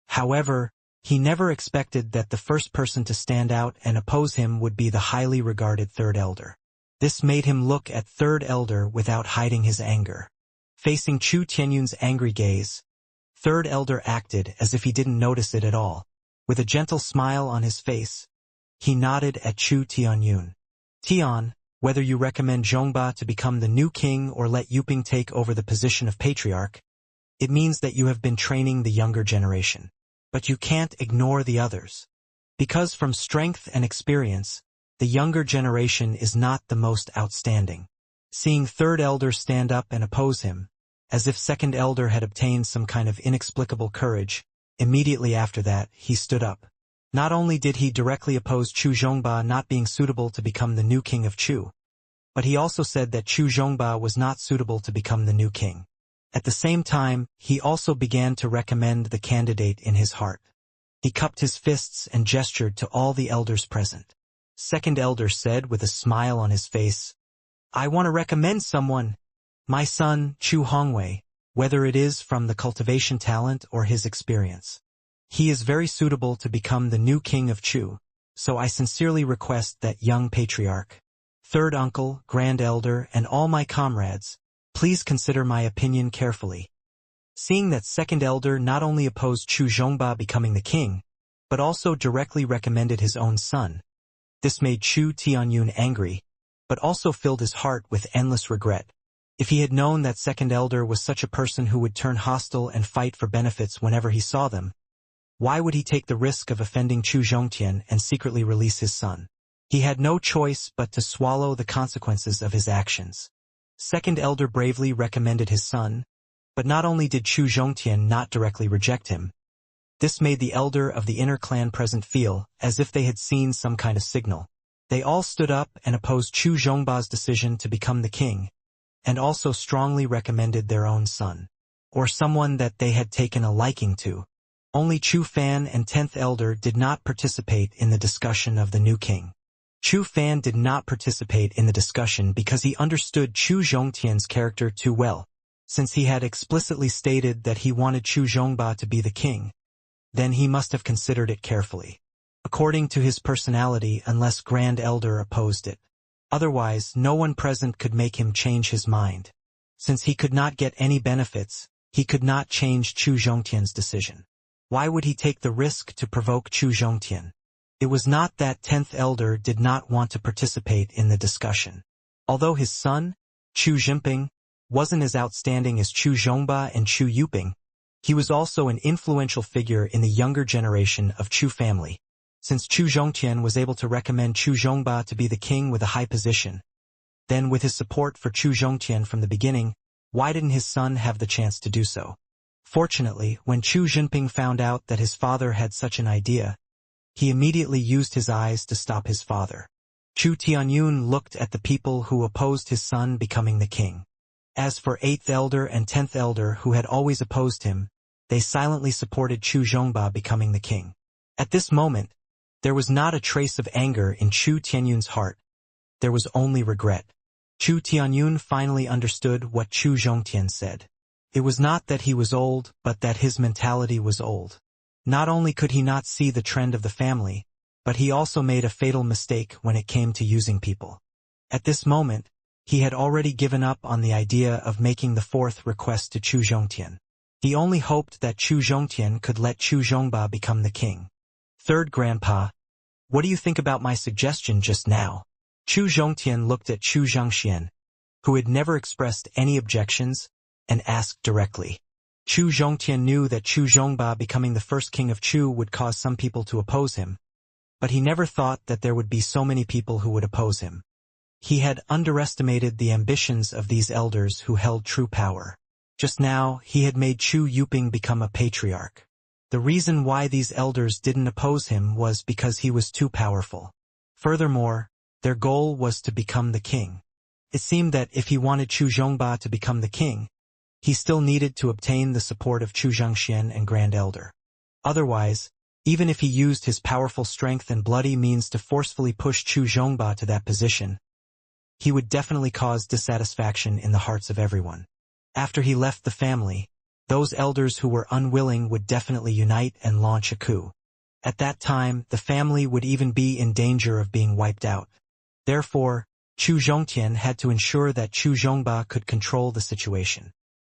However, he never expected that the first person to stand out and oppose him would be the highly regarded third elder. This made him look at third elder without hiding his anger. Facing Chu Tianyun's angry gaze, third elder acted as if he didn't notice it at all. With a gentle smile on his face, he nodded at Chu Tianyun. Tian, whether you recommend Zhongba to become the new king or let Yuping take over the position of patriarch, it means that you have been training the younger generation. But you can't ignore the others. Because from strength and experience, the younger generation is not the most outstanding. Seeing third elder stand up and oppose him, as if second elder had obtained some kind of inexplicable courage, immediately after that, he stood up. Not only did he directly oppose Chu Zhongba not being suitable to become the new king of Chu, but he also said that Chu Zhongba was not suitable to become the new king. At the same time, he also began to recommend the candidate in his heart. He cupped his fists and gestured to all the elders present. Second elder said with a smile on his face, I want to recommend someone. My son, Chu Hongwei, whether it is from the cultivation talent or his experience. He is very suitable to become the new king of Chu, so I sincerely request that young patriarch, third uncle, grand elder, and all my comrades, please consider my opinion carefully. Seeing that second elder not only opposed Chu Zhongba becoming the king, but also directly recommended his own son. This made Chu Tianyun angry, but also filled his heart with endless regret. If he had known that second elder was such a person who would turn hostile and fight for benefits whenever he saw them, why would he take the risk of offending Chu Zhongtian and secretly release his son? He had no choice but to swallow the consequences of his actions. Second elder bravely recommended his son, but not only did Chu Zhongtian not directly reject him, this made the elder of the inner clan present feel as if they had seen some kind of signal. They all stood up and opposed Chu Zhongba's decision to become the king, and also strongly recommended their own son, or someone that they had taken a liking to. Only Chu Fan and 10th elder did not participate in the discussion of the new king. Chu Fan did not participate in the discussion because he understood Chu Zhongtian's character too well. Since he had explicitly stated that he wanted Chu Zhongba to be the king, then he must have considered it carefully, according to his personality, unless Grand Elder opposed it. Otherwise, no one present could make him change his mind. Since he could not get any benefits, he could not change Chu Zhongtian's decision. Why would he take the risk to provoke Chu Zhongtian? It was not that 10th elder did not want to participate in the discussion. Although his son, Chu Jinping, wasn't as outstanding as Chu Zhongba and Chu Yuping, he was also an influential figure in the younger generation of Chu family. Since Chu Zhongtian was able to recommend Chu Zhongba to be the king with a high position, then with his support for Chu Zhongtian from the beginning, why didn't his son have the chance to do so? Fortunately, when Chu Jinping found out that his father had such an idea, he immediately used his eyes to stop his father. Chu Tianyun looked at the people who opposed his son becoming the king. As for 8th elder and 10th elder who had always opposed him, they silently supported Chu Zhongba becoming the king. At this moment, there was not a trace of anger in Chu Tianyun's heart. There was only regret. Chu Tianyun finally understood what Chu Zhongtian said. It was not that he was old, but that his mentality was old. Not only could he not see the trend of the family, but he also made a fatal mistake when it came to using people. At this moment, he had already given up on the idea of making the fourth request to Chu Zhongtian. He only hoped that Chu Zhongtian could let Chu Zhongba become the king. Third Grandpa, what do you think about my suggestion just now? Chu Zhongtian looked at Chu Xianxia, who had never expressed any objections, and asked directly. Chu Zhongtian knew that Chu Zhongba becoming the first king of Chu would cause some people to oppose him, but he never thought that there would be so many people who would oppose him. He had underestimated the ambitions of these elders who held true power. Just now, he had made Chu Yuping become a patriarch. The reason why these elders didn't oppose him was because he was too powerful. Furthermore, their goal was to become the king. It seemed that if he wanted Chu Zhongba to become the king, he still needed to obtain the support of Chu Xianxian and Grand Elder. Otherwise, even if he used his powerful strength and bloody means to forcefully push Chu Zhongba to that position, he would definitely cause dissatisfaction in the hearts of everyone. After he left the family, those elders who were unwilling would definitely unite and launch a coup. At that time, the family would even be in danger of being wiped out. Therefore, Chu Zhongtian had to ensure that Chu Zhongba could control the situation.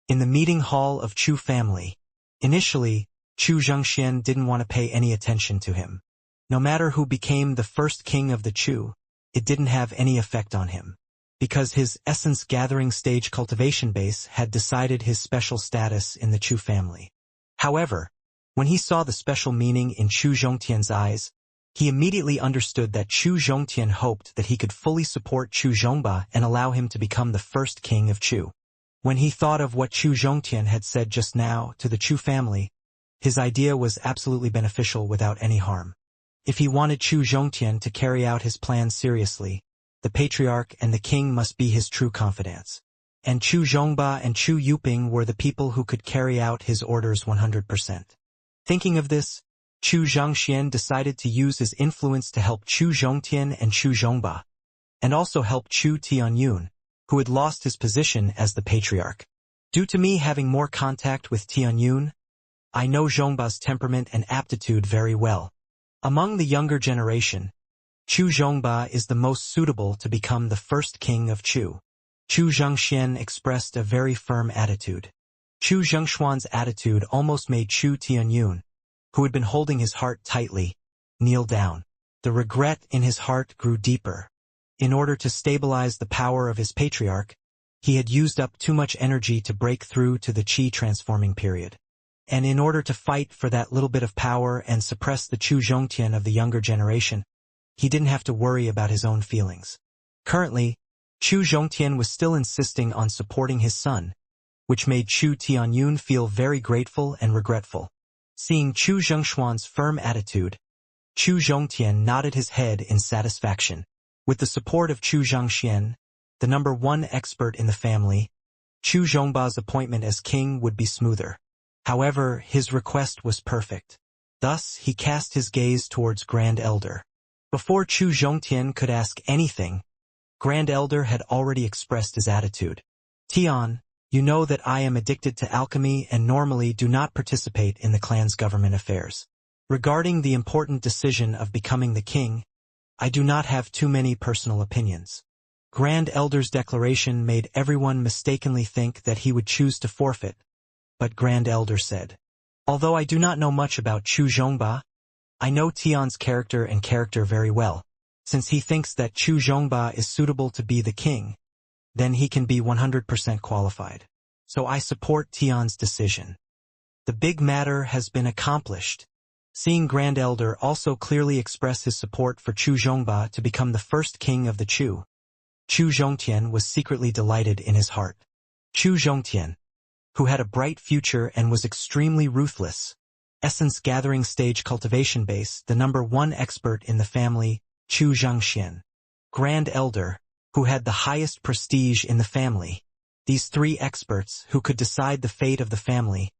In the meeting hall of Chu family, initially, Chu Xianxian didn't want to pay any attention to him. No matter who became the first king of the Chu, it didn't have any effect on him, because his essence gathering stage cultivation base had decided his special status in the Chu family. However, when he saw the special meaning in Chu Zhongtian's eyes, he immediately understood that Chu Zhongtian hoped that he could fully support Chu Zhongba and allow him to become the first king of Chu. When he thought of what Chu Zhongtian had said just now to the Chu family, his idea was absolutely beneficial without any harm. If he wanted Chu Zhongtian to carry out his plan seriously, the patriarch and the king must be his true confidants. And Chu Zhongba and Chu Yuping were the people who could carry out his orders 100%. Thinking of this, Chu Xianxian decided to use his influence to help Chu Zhongtian and Chu Zhongba, and also help Chu Tianyun, who had lost his position as the patriarch. Due to me having more contact with Tianyun, I know Zhongba's temperament and aptitude very well. Among the younger generation, Chu Zhongba is the most suitable to become the first king of Chu. Chu Xianxian expressed a very firm attitude. Chu Xiangshuan's attitude almost made Chu Tianyun, who had been holding his heart tightly, kneel down. The regret in his heart grew deeper. In order to stabilize the power of his patriarch, he had used up too much energy to break through to the Qi transforming period. And in order to fight for that little bit of power and suppress the Chu Zhongtian of the younger generation, he didn't have to worry about his own feelings. Currently, Chu Zhongtian was still insisting on supporting his son, which made Chu Tianyun feel very grateful and regretful. Seeing Chu Zhengshuan's firm attitude, Chu Zhongtian nodded his head in satisfaction. With the support of Chu Zhangxian, the #1 expert in the family, Chu Zhongba's appointment as king would be smoother. However, his request was perfect. Thus, he cast his gaze towards Grand Elder. Before Chu Zhongtian could ask anything, Grand Elder had already expressed his attitude. Tian, you know that I am addicted to alchemy and normally do not participate in the clan's government affairs. Regarding the important decision of becoming the king, I do not have too many personal opinions. Grand Elder's declaration made everyone mistakenly think that he would choose to forfeit, but Grand Elder said, although I do not know much about Chu Zhongba, I know Tian's character very well. Since he thinks that Chu Zhongba is suitable to be the king, then he can be 100% qualified. So I support Tian's decision. The big matter has been accomplished. Seeing Grand Elder also clearly express his support for Chu Zhongba to become the first king of the Chu, Chu Zhongtian was secretly delighted in his heart. Chu Zhongtian, who had a bright future and was extremely ruthless, essence-gathering stage cultivation base, the #1 expert in the family, Chu Zhangxian. Grand Elder, who had the highest prestige in the family. These 3 experts, who could decide the fate of the family,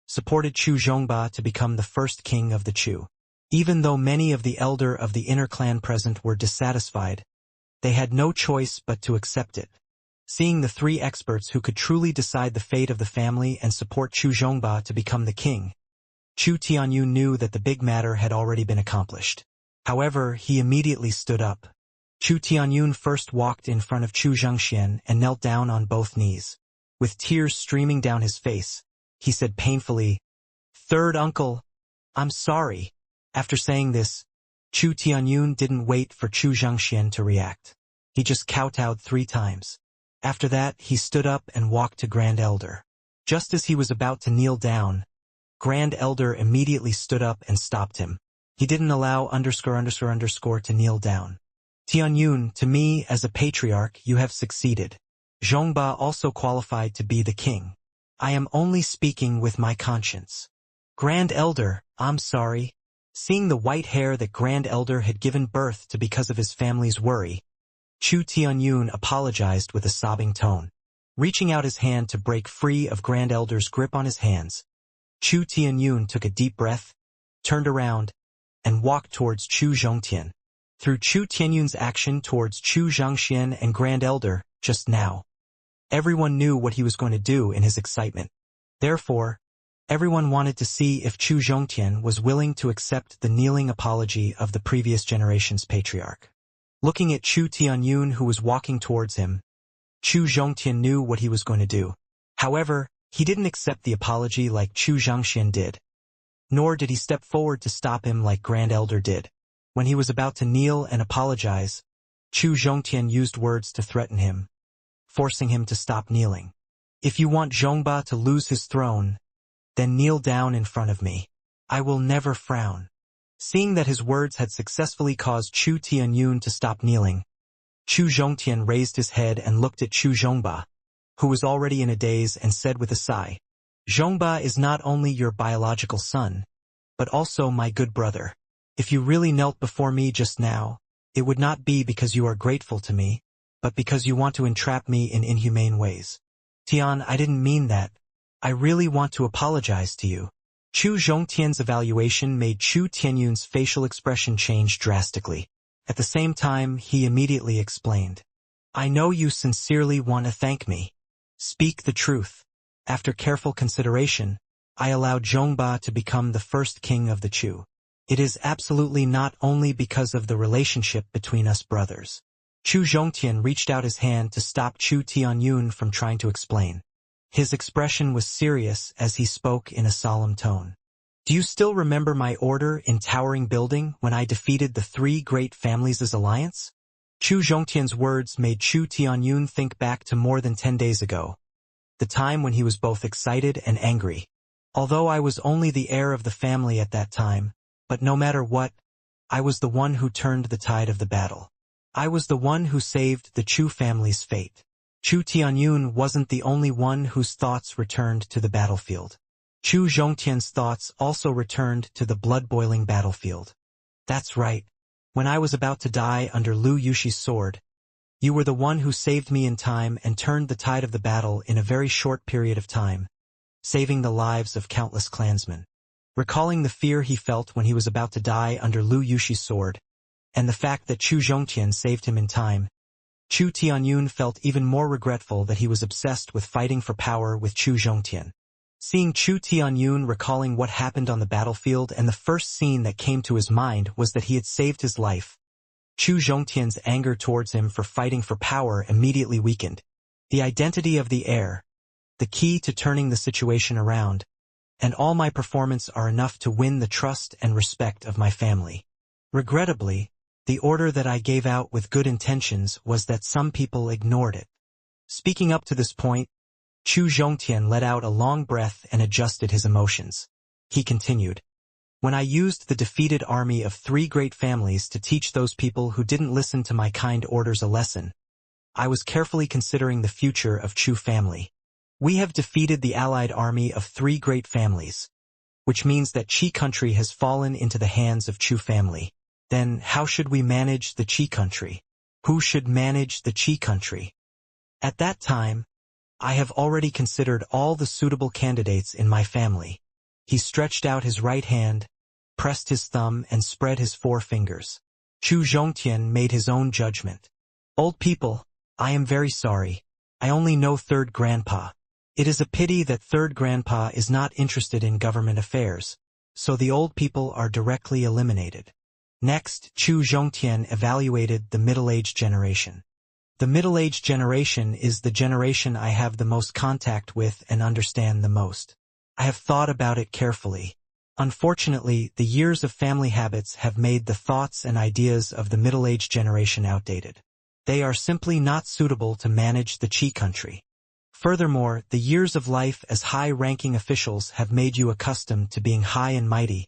supported Chu Zhongba to become the first king of the Chu. Even though many of the elder of the inner clan present were dissatisfied, they had no choice but to accept it. Seeing the 3 experts who could truly decide the fate of the family and support Chu Zhongba to become the king, Chu Tianyun knew that the big matter had already been accomplished. However, he immediately stood up. Chu Tianyun first walked in front of Chu Zhangxian and knelt down on both knees. With tears streaming down his face, he said painfully, "Third uncle, I'm sorry." After saying this, Chu Tianyun didn't wait for Chu Zhangxian to react. He just kowtowed 3 times. After that, he stood up and walked to Grand Elder. Just as he was about to kneel down, Grand Elder immediately stood up and stopped him. He didn't allow ___ to kneel down. Tianyun, to me as a patriarch, you have succeeded. Zhongba also qualified to be the king. I am only speaking with my conscience. Grand Elder, I'm sorry. Seeing the white hair that Grand Elder had given birth to because of his family's worry, Chu Tianyun apologized with a sobbing tone. Reaching out his hand to break free of Grand Elder's grip on his hands, Chu Tianyun took a deep breath, turned around, and walked towards Chu Zhongtian. Through Chu Tianyun's action towards Chu Zhangxian and Grand Elder, just now, everyone knew what he was going to do in his excitement. Therefore, everyone wanted to see if Chu Zhongtian was willing to accept the kneeling apology of the previous generation's patriarch. Looking at Chu Tianyun, who was walking towards him, Chu Zhongtian knew what he was going to do. However, he didn't accept the apology like Chu Zhangxian did. Nor did he step forward to stop him like Grand Elder did. When he was about to kneel and apologize, Chu Zhongtian used words to threaten him, forcing him to stop kneeling. If you want Zhongba to lose his throne, then kneel down in front of me. I will never frown. Seeing that his words had successfully caused Chu Tianyun to stop kneeling, Chu Zhongtian raised his head and looked at Chu Zhongba, who was already in a daze, and said with a sigh, Zhongba is not only your biological son, but also my good brother. If you really knelt before me just now, it would not be because you are grateful to me, but because you want to entrap me in inhumane ways. Tian, I didn't mean that. I really want to apologize to you. Chu Zhongtian's evaluation made Chu Tianyun's facial expression change drastically. At the same time, he immediately explained, I know you sincerely want to thank me. Speak the truth. After careful consideration, I allowed Zhongba to become the first king of the Chu. It is absolutely not only because of the relationship between us brothers. Chu Zhongtian reached out his hand to stop Chu Tianyun from trying to explain. His expression was serious as he spoke in a solemn tone. Do you still remember my order in Towering Building when I defeated the 3 great families' alliance? Chu Zhongtian's words made Chu Tianyun think back to more than 10 days ago, the time when he was both excited and angry. Although I was only the heir of the family at that time, but no matter what, I was the one who turned the tide of the battle. I was the one who saved the Chu family's fate. Chu Tianyun wasn't the only one whose thoughts returned to the battlefield. Chu Zhongtian's thoughts also returned to the blood-boiling battlefield. That's right. When I was about to die under Lu Yushi's sword, you were the one who saved me in time and turned the tide of the battle in a very short period of time, saving the lives of countless clansmen. Recalling the fear he felt when he was about to die under Lu Yushi's sword, and the fact that Chu Zhongtian saved him in time, Chu Tianyun felt even more regretful that he was obsessed with fighting for power with Chu Zhongtian. Seeing Chu Tianyun recalling what happened on the battlefield, and the first scene that came to his mind was that he had saved his life, Chu Zhongtian's anger towards him for fighting for power immediately weakened. The identity of the heir, the key to turning the situation around, and all my performance are enough to win the trust and respect of my family. Regrettably, the order that I gave out with good intentions was that some people ignored it. Speaking up to this point, Chu Zhongtian let out a long breath and adjusted his emotions. He continued, "When I used the defeated army of 3 great families to teach those people who didn't listen to my kind orders a lesson, I was carefully considering the future of Chu family. We have defeated the allied army of 3 great families, which means that Qi country has fallen into the hands of Chu family. Then how should we manage the Qi country? Who should manage the Qi country? At that time, I have already considered all the suitable candidates in my family." He stretched out his right hand, pressed his thumb, and spread his 4 fingers. Chu Zhongtian made his own judgment. "Old people, I am very sorry. I only know Third Grandpa. It is a pity that Third Grandpa is not interested in government affairs, so the old people are directly eliminated." Next, Chu Zhongtian evaluated the middle-aged generation. The middle-aged generation is the generation I have the most contact with and understand the most. I have thought about it carefully. Unfortunately, the years of family habits have made the thoughts and ideas of the middle-aged generation outdated. They are simply not suitable to manage the Qi country. Furthermore, the years of life as high-ranking officials have made you accustomed to being high and mighty,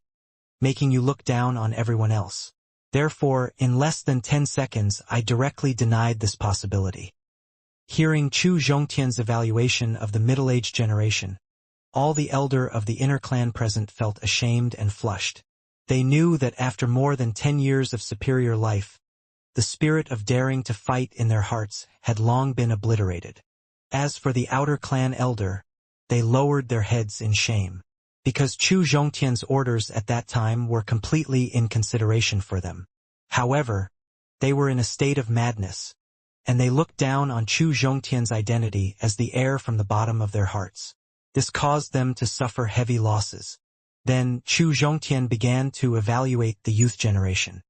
making you look down on everyone else. Therefore, in less than 10 seconds, I directly denied this possibility. Hearing Chu Zhongtian's evaluation of the middle-aged generation, all the elder of the inner clan present felt ashamed and flushed. They knew that after more than 10 years of superior life, the spirit of daring to fight in their hearts had long been obliterated. As for the outer clan elder, they lowered their heads in shame, because Chu Zhongtian's orders at that time were completely in consideration for them. However, they were in a state of madness, and they looked down on Chu Zhongtian's identity as the heir from the bottom of their hearts. This caused them to suffer heavy losses. Then Chu Zhongtian began to evaluate the youth generation.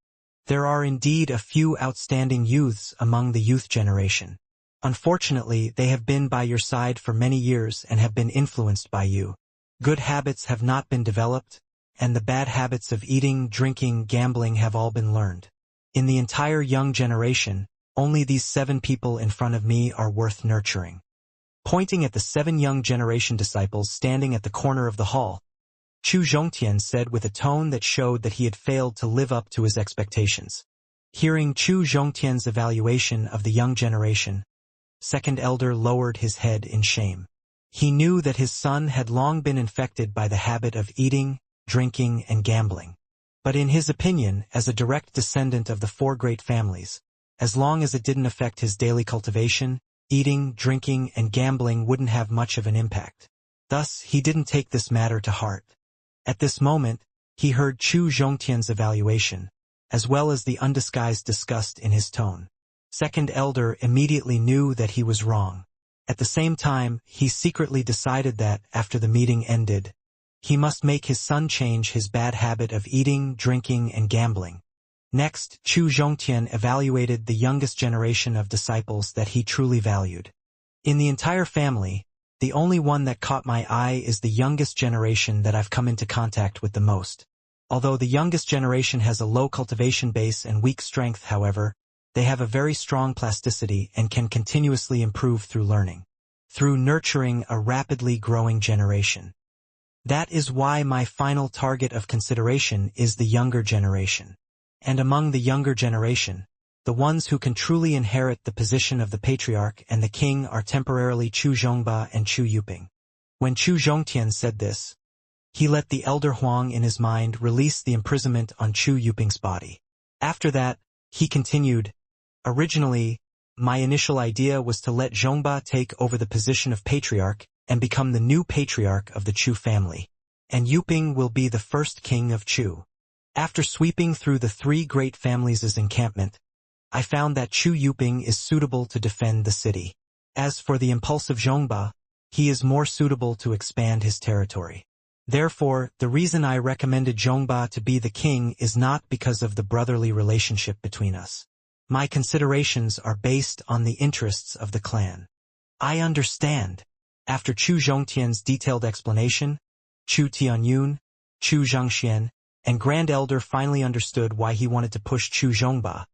There are indeed a few outstanding youths among the youth generation. Unfortunately, they have been by your side for many years and have been influenced by you. Good habits have not been developed, and the bad habits of eating, drinking, gambling have all been learned. In the entire young generation, only these 7 people in front of me are worth nurturing. Pointing at the 7 young generation disciples standing at the corner of the hall, Chu Zhongtian said with a tone that showed that he had failed to live up to his expectations. Hearing Chu Zhongtian's evaluation of the young generation, second elder lowered his head in shame. He knew that his son had long been infected by the habit of eating, drinking, and gambling. But in his opinion, as a direct descendant of the 4 great families, as long as it didn't affect his daily cultivation, eating, drinking, and gambling wouldn't have much of an impact. Thus, he didn't take this matter to heart. At this moment, he heard Chu Zhongtian's evaluation, as well as the undisguised disgust in his tone. Second elder immediately knew that he was wrong. At the same time, he secretly decided that, after the meeting ended, he must make his son change his bad habit of eating, drinking, and gambling. Next, Chu Zhongtian evaluated the youngest generation of disciples that he truly valued. In the entire family, the only one that caught my eye is the youngest generation that I've come into contact with the most. Although the youngest generation has a low cultivation base and weak strength, however, they have a very strong plasticity and can continuously improve through learning, through nurturing a rapidly growing generation. That is why my final target of consideration is the younger generation. And among the younger generation, the ones who can truly inherit the position of the patriarch and the king are temporarily Chu Zhongba and Chu Yuping. When Chu Zhongtian said this, he let the elder Huang in his mind release the imprisonment on Chu Yuping's body. After that, he continued, originally, my initial idea was to let Zhongba take over the position of patriarch and become the new patriarch of the Chu family, and Yuping will be the first king of Chu. After sweeping through the three great families' encampment, I found that Chu Yuping is suitable to defend the city. As for the impulsive Zhongba, he is more suitable to expand his territory. Therefore, the reason I recommended Zhongba to be the king is not because of the brotherly relationship between us. My considerations are based on the interests of the clan. I understand. After Chu Zhongtian's detailed explanation, Chu Tianyun, Chu Xianxia, and Grand Elder finally understood why he wanted to push Chu Zhongba,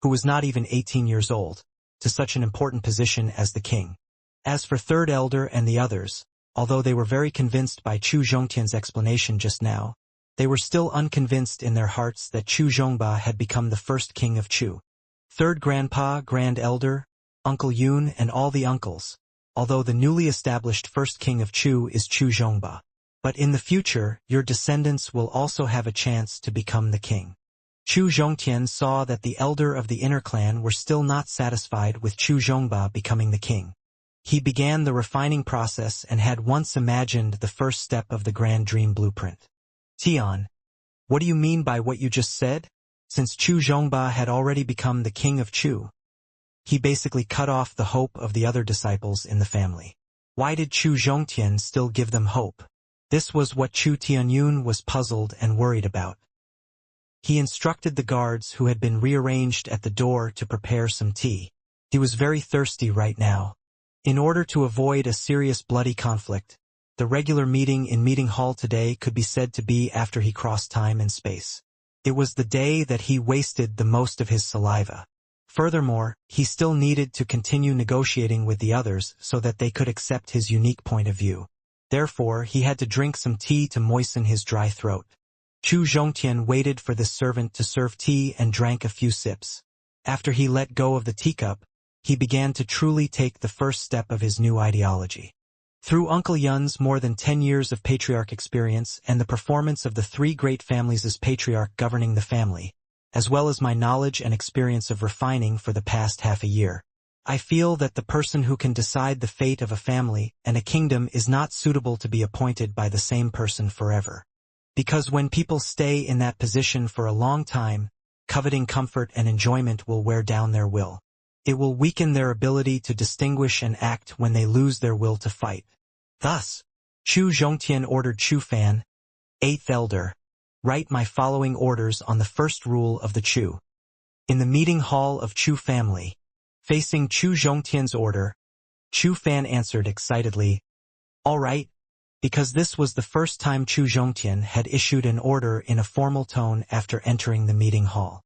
who was not even 18 years old, to such an important position as the king. As for Third Elder and the others, although they were very convinced by Chu Zhongtian's explanation just now, they were still unconvinced in their hearts that Chu Zhongba had become the first king of Chu. Third Grandpa, Grand Elder, Uncle Yun and all the uncles, although the newly established first king of Chu is Chu Zhongba. But in the future, your descendants will also have a chance to become the king. Chu Zhongtian saw that the elder of the inner clan were still not satisfied with Chu Zhongba becoming the king. He began the refining process and had once imagined the first step of the grand dream blueprint. Tian, what do you mean by what you just said? Since Chu Zhongba had already become the king of Chu, he basically cut off the hope of the other disciples in the family. Why did Chu Zhongtian still give them hope? This was what Chu Tianyun was puzzled and worried about. He instructed the guards who had been rearranged at the door to prepare some tea. He was very thirsty right now. In order to avoid a serious bloody conflict, the regular meeting in Meeting Hall today could be said to be after he crossed time and space. It was the day that he wasted the most of his saliva. Furthermore, he still needed to continue negotiating with the others so that they could accept his unique point of view. Therefore, he had to drink some tea to moisten his dry throat. Chu Zhongtian waited for this servant to serve tea and drank a few sips. After he let go of the teacup, he began to truly take the first step of his new ideology. Through Uncle Yun's more than 10 years of patriarch experience and the performance of the three great families as patriarch governing the family, as well as my knowledge and experience of refining for the past half a year, I feel that the person who can decide the fate of a family and a kingdom is not suitable to be appointed by the same person forever. Because when people stay in that position for a long time, coveting comfort and enjoyment will wear down their will. It will weaken their ability to distinguish and act when they lose their will to fight. Thus, Chu Zhongtian ordered Chu Fan, 8th Elder, write my following orders on the first rule of the Chu. In the meeting hall of Chu family, facing Chu Zhongtian's order, Chu Fan answered excitedly, all right, because this was the first time Chu Zhongtian had issued an order in a formal tone after entering the meeting hall.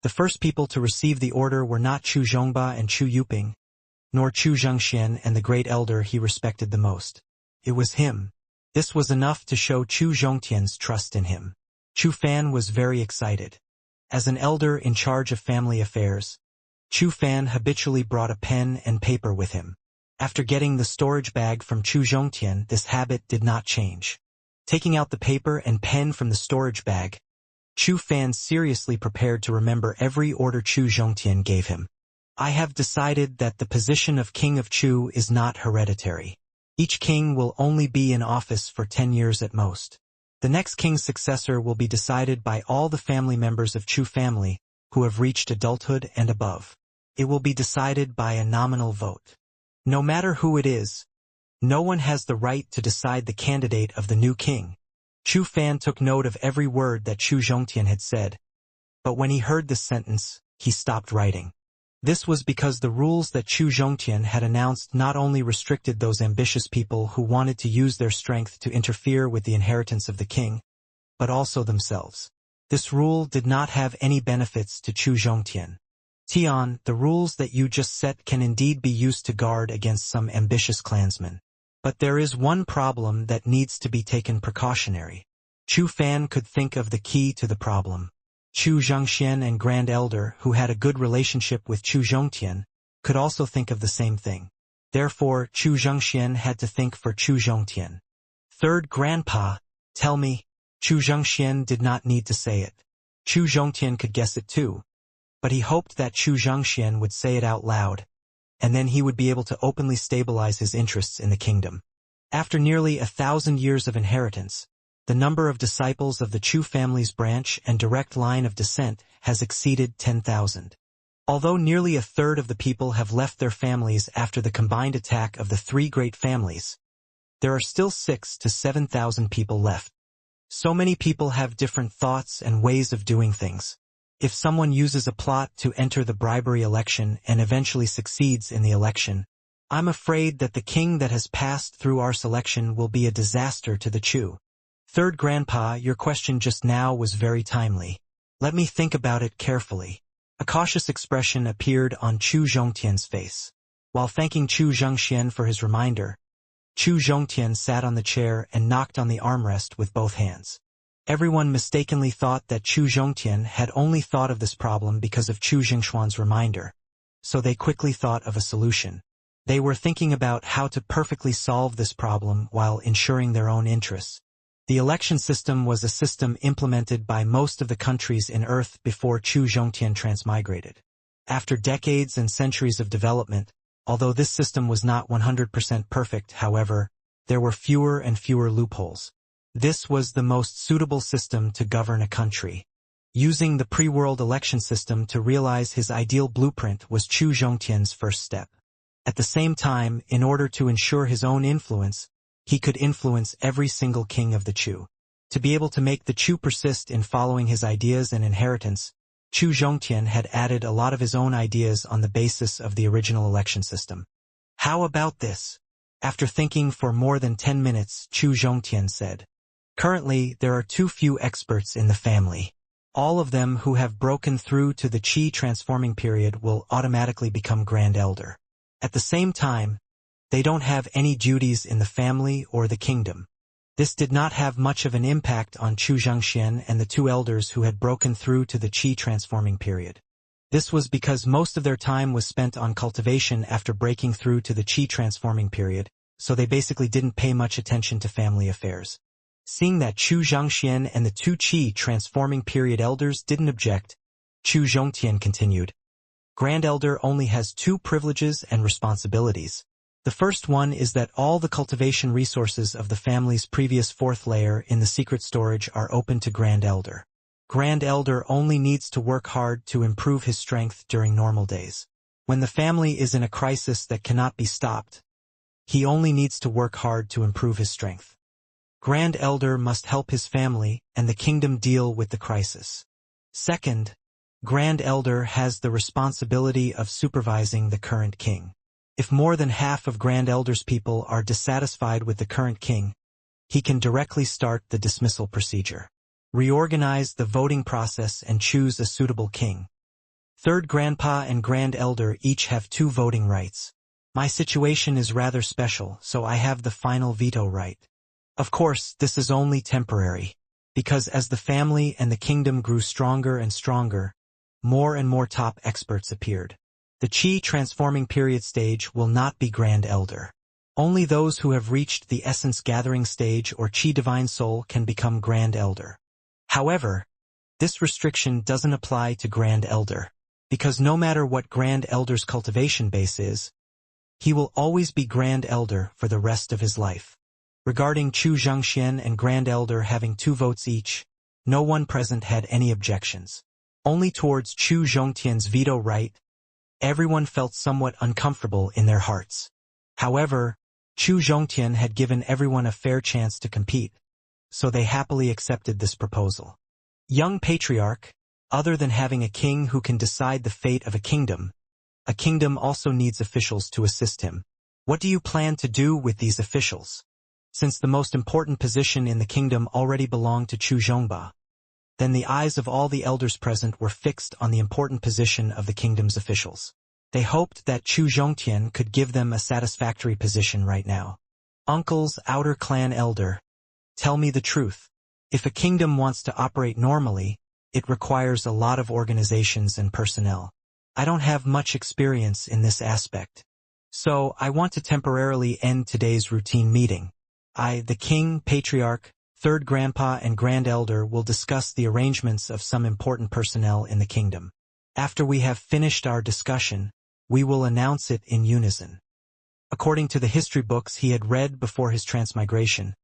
The first people to receive the order were not Chu Zhongba and Chu Yuping, nor Chu Xianxia and the great elder he respected the most. It was him. This was enough to show Chu Zhongtian's trust in him. Chu Fan was very excited. As an elder in charge of family affairs, Chu Fan habitually brought a pen and paper with him. After getting the storage bag from Chu Zhongtian, this habit did not change. Taking out the paper and pen from the storage bag, Chu Fan seriously prepared to remember every order Chu Zhongtian gave him. I have decided that the position of King of Chu is not hereditary. Each king will only be in office for 10 years at most. The next king's successor will be decided by all the family members of Chu family who have reached adulthood and above. It will be decided by a nominal vote. No matter who it is, no one has the right to decide the candidate of the new king. Chu Fan took note of every word that Chu Zhongtian had said, but when he heard this sentence, he stopped writing. This was because the rules that Chu Zhongtian had announced not only restricted those ambitious people who wanted to use their strength to interfere with the inheritance of the king, but also themselves. This rule did not have any benefits to Chu Zhongtian. Tian, the rules that you just set can indeed be used to guard against some ambitious clansmen. But there is one problem that needs to be taken precautionary. Chu Fan could think of the key to the problem. Chu Zhengxian and Grand Elder, who had a good relationship with Chu Zhongtian, could also think of the same thing. Therefore, Chu Zhengxian had to think for Chu Zhongtian. Third Grandpa, tell me. Chu Zhengxian did not need to say it. Chu Zhongtian could guess it too. But he hoped that Chu Zhengxian would say it out loud, and then he would be able to openly stabilize his interests in the kingdom. After nearly 1,000 years of inheritance, the number of disciples of the Chu family's branch and direct line of descent has exceeded 10,000. Although nearly a third of the people have left their families after the combined attack of the three great families, there are still 6,000 to 7,000 people left. So many people have different thoughts and ways of doing things. If someone uses a plot to enter the bribery election and eventually succeeds in the election, I'm afraid that the king that has passed through our selection will be a disaster to the Chu. Third Grandpa, your question just now was very timely. Let me think about it carefully. A cautious expression appeared on Chu Zhongtian's face. While thanking Chu Zhengxian for his reminder, Chu Zhongtian sat on the chair and knocked on the armrest with both hands. Everyone mistakenly thought that Chu Zhongtian had only thought of this problem because of Chu Jingshuan's reminder, so they quickly thought of a solution. They were thinking about how to perfectly solve this problem while ensuring their own interests. The election system was a system implemented by most of the countries in Earth before Chu Zhongtian transmigrated. After decades and centuries of development, although this system was not 100% perfect, however, there were fewer and fewer loopholes. This was the most suitable system to govern a country. Using the pre-world election system to realize his ideal blueprint was Chu Zhongtian's first step. At the same time, in order to ensure his own influence, he could influence every single king of the Chu. To be able to make the Chu persist in following his ideas and inheritance, Chu Zhongtian had added a lot of his own ideas on the basis of the original election system. How about this? After thinking for more than 10 minutes, Chu Zhongtian said, currently, there are too few experts in the family. All of them who have broken through to the Qi transforming period will automatically become Grand Elder. At the same time, they don't have any duties in the family or the kingdom. This did not have much of an impact on Chu Zhengxian and the two elders who had broken through to the Qi transforming period. This was because most of their time was spent on cultivation after breaking through to the Qi transforming period, so they basically didn't pay much attention to family affairs. Seeing that Chu Zhengxian and the two Qi transforming period elders didn't object, Chu Zhongtian continued. Grand Elder only has two privileges and responsibilities. The first one is that all the cultivation resources of the family's previous fourth layer in the secret storage are open to Grand Elder. Grand Elder only needs to work hard to improve his strength during normal days. When the family is in a crisis that cannot be stopped, he only needs to work hard to improve his strength. Grand Elder must help his family and the kingdom deal with the crisis. Second, Grand Elder has the responsibility of supervising the current king. If more than half of Grand Elder's people are dissatisfied with the current king, he can directly start the dismissal procedure, reorganize the voting process and choose a suitable king. Third Grandpa and Grand Elder each have 2 voting rights. My situation is rather special, so I have the final veto right. Of course, this is only temporary, because as the family and the kingdom grew stronger and stronger, more and more top experts appeared. The Qi transforming period stage will not be Grand Elder. Only those who have reached the essence gathering stage or Qi divine soul can become Grand Elder. However, this restriction doesn't apply to Grand Elder, because no matter what Grand Elder's cultivation base is, he will always be Grand Elder for the rest of his life. Regarding Chu Zhengxian and Grand Elder having 2 votes each, no one present had any objections. Only towards Chu Zhongtian's veto right, everyone felt somewhat uncomfortable in their hearts. However, Chu Zhongtian had given everyone a fair chance to compete, so they happily accepted this proposal. Young Patriarch, other than having a king who can decide the fate of a kingdom also needs officials to assist him. What do you plan to do with these officials? Since the most important position in the kingdom already belonged to Chu Zhongba, then the eyes of all the elders present were fixed on the important position of the kingdom's officials. They hoped that Chu Zhongtian could give them a satisfactory position right now. Uncle's outer clan elder, tell me the truth. If a kingdom wants to operate normally, It requires a lot of organizations and personnel. I don't have much experience in this aspect. So, I want to temporarily end today's routine meeting. I, the king, patriarch, third grandpa and grand elder will discuss the arrangements of some important personnel in the kingdom. After we have finished our discussion, we will announce it in unison. According to the history books he had read before his transmigration,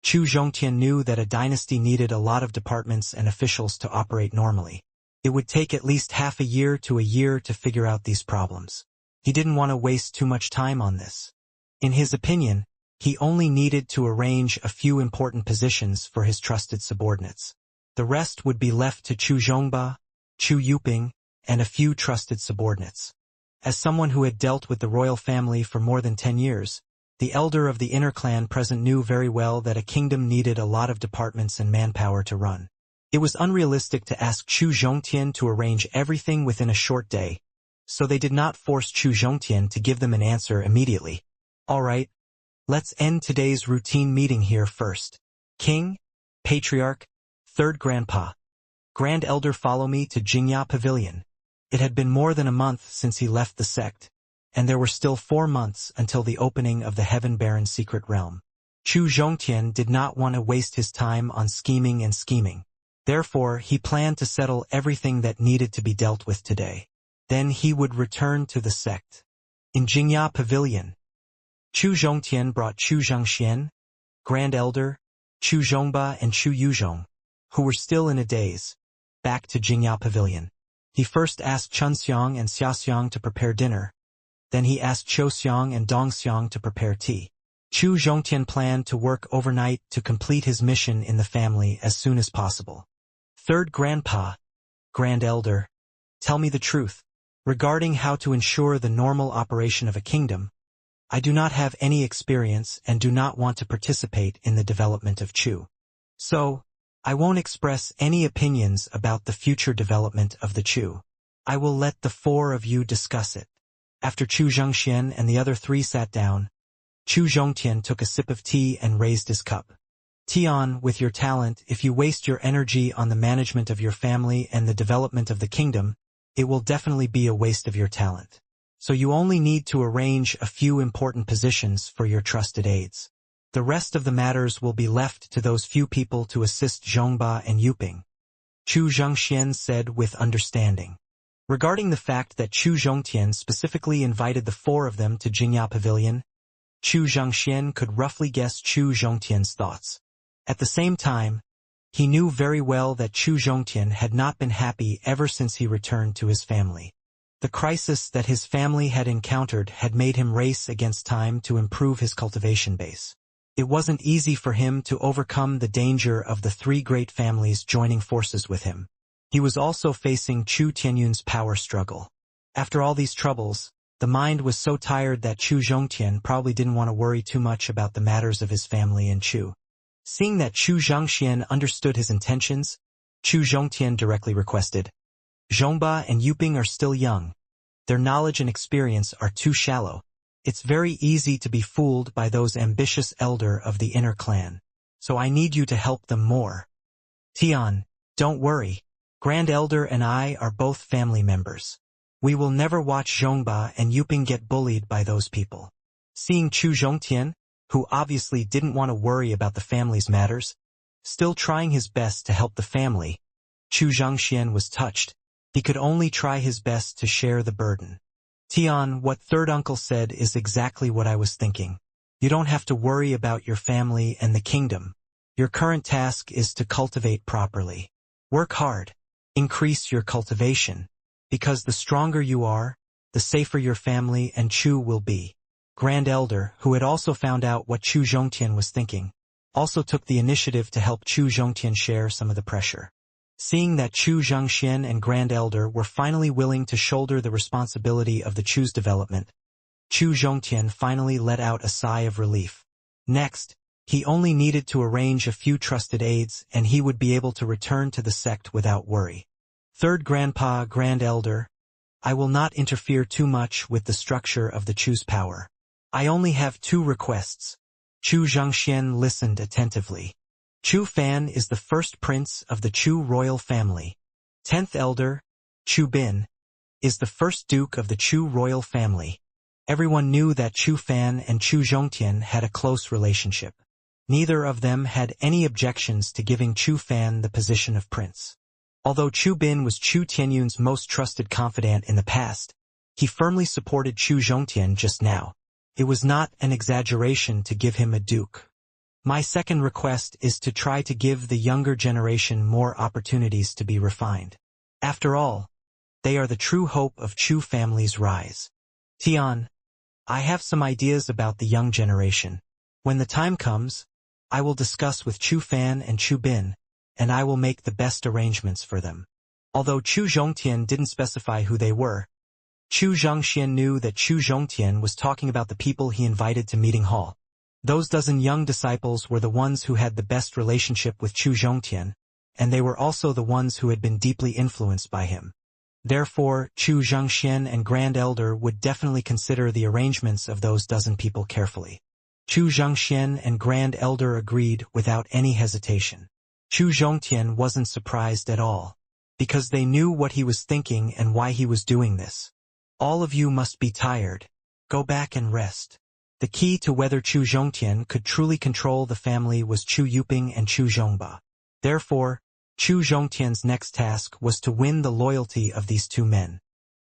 Chu Zhongtian knew that a dynasty needed a lot of departments and officials to operate normally. It would take at least half a year to figure out these problems. He didn't want to waste too much time on this. In his opinion, he only needed to arrange a few important positions for his trusted subordinates. The rest would be left to Chu Zhongba, Chu Yuping, and a few trusted subordinates. As someone who had dealt with the royal family for more than 10 years, the elder of the inner clan present knew very well that a kingdom needed a lot of departments and manpower to run. It was unrealistic to ask Chu Zhongtian to arrange everything within a short day, so they did not force Chu Zhongtian to give them an answer immediately. All right, let's end today's routine meeting here first. King, Patriarch, Third Grandpa, Grand Elder, follow me to Xianxia Pavilion. It had been more than a month since he left the sect, and there were still 4 months until the opening of the Heaven Baron secret realm. Chu Zhongtian did not want to waste his time on scheming. Therefore, he planned to settle everything that needed to be dealt with today. Then he would return to the sect. In Xianxia Pavilion, Chu Zhongtian brought Chu Xianxian, Grand Elder, Chu Zhongba and Chu Yuzhong, who were still in a daze, back to Xianxia Pavilion. He first asked Chunxiang and Xiaxiang to prepare dinner. Then he asked Chouxiang and Dongxiang to prepare tea. Chu Zhongtian planned to work overnight to complete his mission in the family as soon as possible. Third Grandpa, Grand Elder, tell me the truth. Regarding how to ensure the normal operation of a kingdom, I do not have any experience and do not want to participate in the development of Chu. So, I won't express any opinions about the future development of the Chu. I will let the 4 of you discuss it. After Chu Zhongxian and the other 3 sat down, Chu Zhongtian took a sip of tea and raised his cup. Tian, with your talent, if you waste your energy on the management of your family and the development of the kingdom, it will definitely be a waste of your talent. So you only need to arrange a few important positions for your trusted aides. The rest of the matters will be left to those few people to assist Zhongba and Yuping. Chu Zhongxian said with understanding. Regarding the fact that Chu Zhongtian specifically invited the 4 of them to Xianxia Pavilion, Chu Zhongxian could roughly guess Chu Zhongtian's thoughts. At the same time, he knew very well that Chu Zhongtian had not been happy ever since he returned to his family. The crisis that his family had encountered had made him race against time to improve his cultivation base. It wasn't easy for him to overcome the danger of the 3 great families joining forces with him. He was also facing Chu Tianyun's power struggle. After all these troubles, the mind was so tired that Chu Zhongtian probably didn't want to worry too much about the matters of his family and Chu. Seeing that Chu Zhongxian understood his intentions, Chu Zhongtian directly requested, Zhongba and Yuping are still young. Their knowledge and experience are too shallow. It's very easy to be fooled by those ambitious elder of the inner clan. So I need you to help them more. Tian, don't worry. Grand Elder and I are both family members. We will never watch Zhongba and Yuping get bullied by those people. Seeing Chu Zhongtian, who obviously didn't want to worry about the family's matters, still trying his best to help the family, Chu Zhongxian was touched. He could only try his best to share the burden. Tian, what third uncle said is exactly what I was thinking. You don't have to worry about your family and the kingdom. Your current task is to cultivate properly. Work hard. Increase your cultivation. Because the stronger you are, the safer your family and Chu will be. Grand Elder, who had also found out what Chu Zhongtian was thinking, also took the initiative to help Chu Zhongtian share some of the pressure. Seeing that Chu Zhongxian and Grand Elder were finally willing to shoulder the responsibility of the Chu's development, Chu Zhongtian finally let out a sigh of relief. Next, he only needed to arrange a few trusted aides and he would be able to return to the sect without worry. Third Grandpa, Grand Elder, I will not interfere too much with the structure of the Chu's power. I only have 2 requests. Chu Zhongxian listened attentively. Chu Fan is the first prince of the Chu royal family. 10th elder, Chu Bin, is the first duke of the Chu royal family. Everyone knew that Chu Fan and Chu Zhongtian had a close relationship. Neither of them had any objections to giving Chu Fan the position of prince. Although Chu Bin was Chu Tianyun's most trusted confidant in the past, he firmly supported Chu Zhongtian just now. It was not an exaggeration to give him a duke. My second request is to try to give the younger generation more opportunities to be refined. After all, they are the true hope of Chu family's rise. Tian, I have some ideas about the young generation. When the time comes, I will discuss with Chu Fan and Chu Bin, and I will make the best arrangements for them. Although Chu Zhongtian didn't specify who they were, Chu Xianxia knew that Chu Zhongtian was talking about the people he invited to meeting hall. Those dozen young disciples were the ones who had the best relationship with Chu Zhongtian, and they were also the ones who had been deeply influenced by him. Therefore, Chu Zhongxian and Grand Elder would definitely consider the arrangements of those dozen people carefully. Chu Zhongxian and Grand Elder agreed without any hesitation. Chu Zhongtian wasn't surprised at all, because they knew what he was thinking and why he was doing this. All of you must be tired. Go back and rest. The key to whether Chu Zhongtian could truly control the family was Chu Yuping and Chu Zhongba. Therefore, Chu Zhongtian's next task was to win the loyalty of these two men.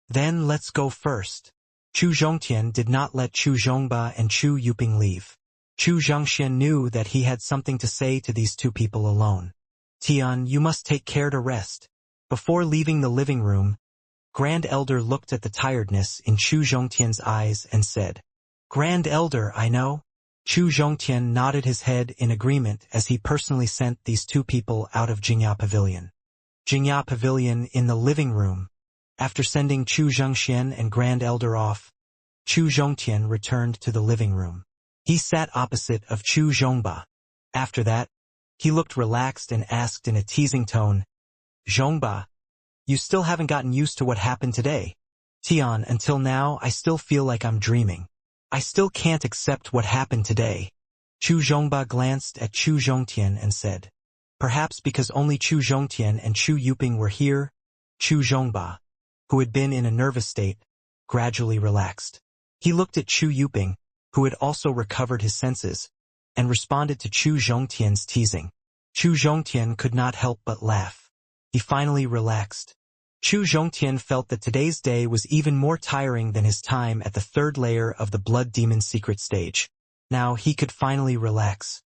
Then let's go first. Chu Zhongtian did not let Chu Zhongba and Chu Yuping leave. Chu Zhongxian knew that he had something to say to these two people alone. Tian, you must take care to rest. Before leaving the living room, Grand Elder looked at the tiredness in Chu Zhongtian's eyes and said, Grand Elder, I know. Chu Zhongtian nodded his head in agreement as he personally sent these two people out of Jingya Pavilion. Jingya Pavilion in the living room. After sending Chu Zhongxian and Grand Elder off, Chu Zhongtian returned to the living room. He sat opposite of Chu Zhongba. After that, he looked relaxed and asked in a teasing tone, Zhongba, you still haven't gotten used to what happened today. Tian, until now I still feel like I'm dreaming. I still can't accept what happened today. Chu Zhongba glanced at Chu Zhongtian and said, perhaps because only Chu Zhongtian and Chu Yuping were here, Chu Zhongba, who had been in a nervous state, gradually relaxed. He looked at Chu Yuping, who had also recovered his senses, and responded to Chu Zhongtian's teasing. Chu Zhongtian could not help but laugh. He finally relaxed. Chu Zhongtian felt that today's day was even more tiring than his time at the third layer of the Blood Demon secret stage. Now he could finally relax.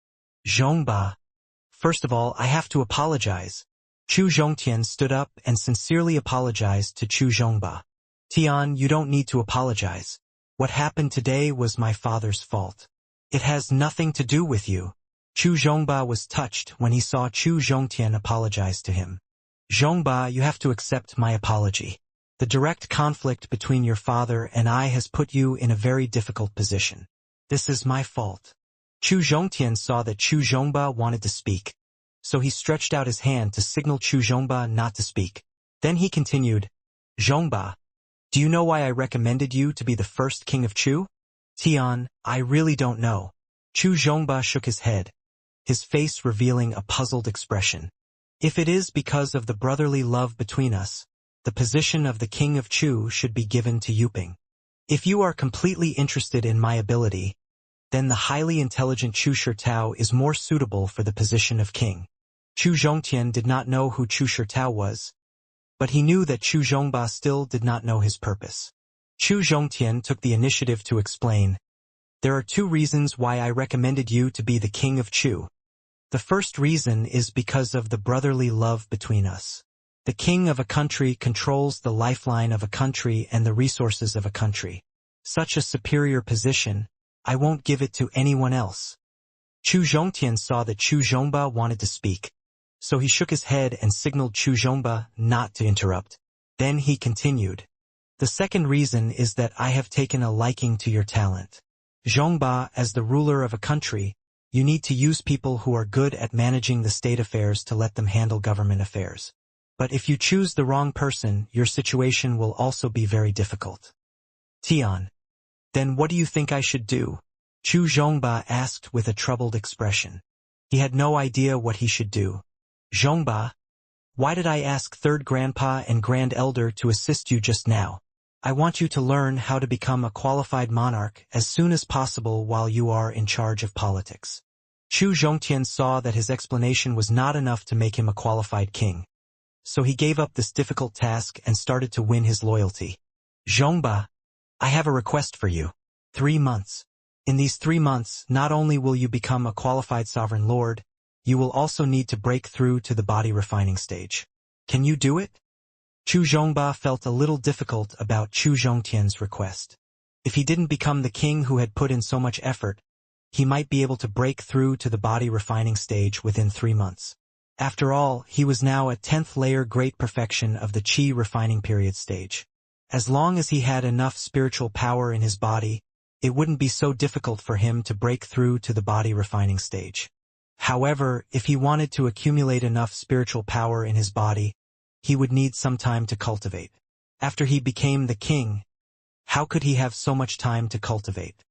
Zhongba. First of all, I have to apologize. Chu Zhongtian stood up and sincerely apologized to Chu Zhongba. Tian, you don't need to apologize. What happened today was my father's fault. It has nothing to do with you. Chu Zhongba was touched when he saw Chu Zhongtian apologize to him. Zhongba, you have to accept my apology. The direct conflict between your father and I has put you in a very difficult position. This is my fault. Chu Zhongtian saw that Chu Zhongba wanted to speak, so he stretched out his hand to signal Chu Zhongba not to speak. Then he continued, Zhongba, do you know why I recommended you to be the first king of Chu? Tian, I really don't know. Chu Zhongba shook his head, his face revealing a puzzled expression. If it is because of the brotherly love between us, the position of the king of Chu should be given to Yuping. If you are completely interested in my ability, then the highly intelligent Chu Shirtao is more suitable for the position of king. Chu Zhongtian did not know who Chu Shirtao was, but he knew that Chu Zhongba still did not know his purpose. Chu Zhongtian took the initiative to explain, there are two reasons why I recommended you to be the king of Chu. The first reason is because of the brotherly love between us. The king of a country controls the lifeline of a country and the resources of a country. Such a superior position, I won't give it to anyone else. Chu Zhongtian saw that Chu Zhongba wanted to speak, so he shook his head and signaled Chu Zhongba not to interrupt. Then he continued. The second reason is that I have taken a liking to your talent. Zhongba, as the ruler of a country, you need to use people who are good at managing the state affairs to let them handle government affairs. But if you choose the wrong person, your situation will also be very difficult. Tian. Then what do you think I should do? Chu Zhongba asked with a troubled expression. He had no idea what he should do. Zhongba, Why did I ask third grandpa and grand elder to assist you just now? I want you to learn how to become a qualified monarch as soon as possible while you are in charge of politics. Chu Zhongtian saw that his explanation was not enough to make him a qualified king. So he gave up this difficult task and started to win his loyalty. Zhongba, I have a request for you. 3 months. In these 3 months, not only will you become a qualified sovereign lord, you will also need to break through to the body refining stage. Can you do it? Chu Zhongba felt a little difficult about Chu Zhongtian's request. If he didn't become the king who had put in so much effort, he might be able to break through to the body refining stage within 3 months. After all, he was now at 10th layer great perfection of the Qi refining period stage. As long as he had enough spiritual power in his body, it wouldn't be so difficult for him to break through to the body refining stage. However, if he wanted to accumulate enough spiritual power in his body, he would need some time to cultivate. After he became the king, how could he have so much time to cultivate?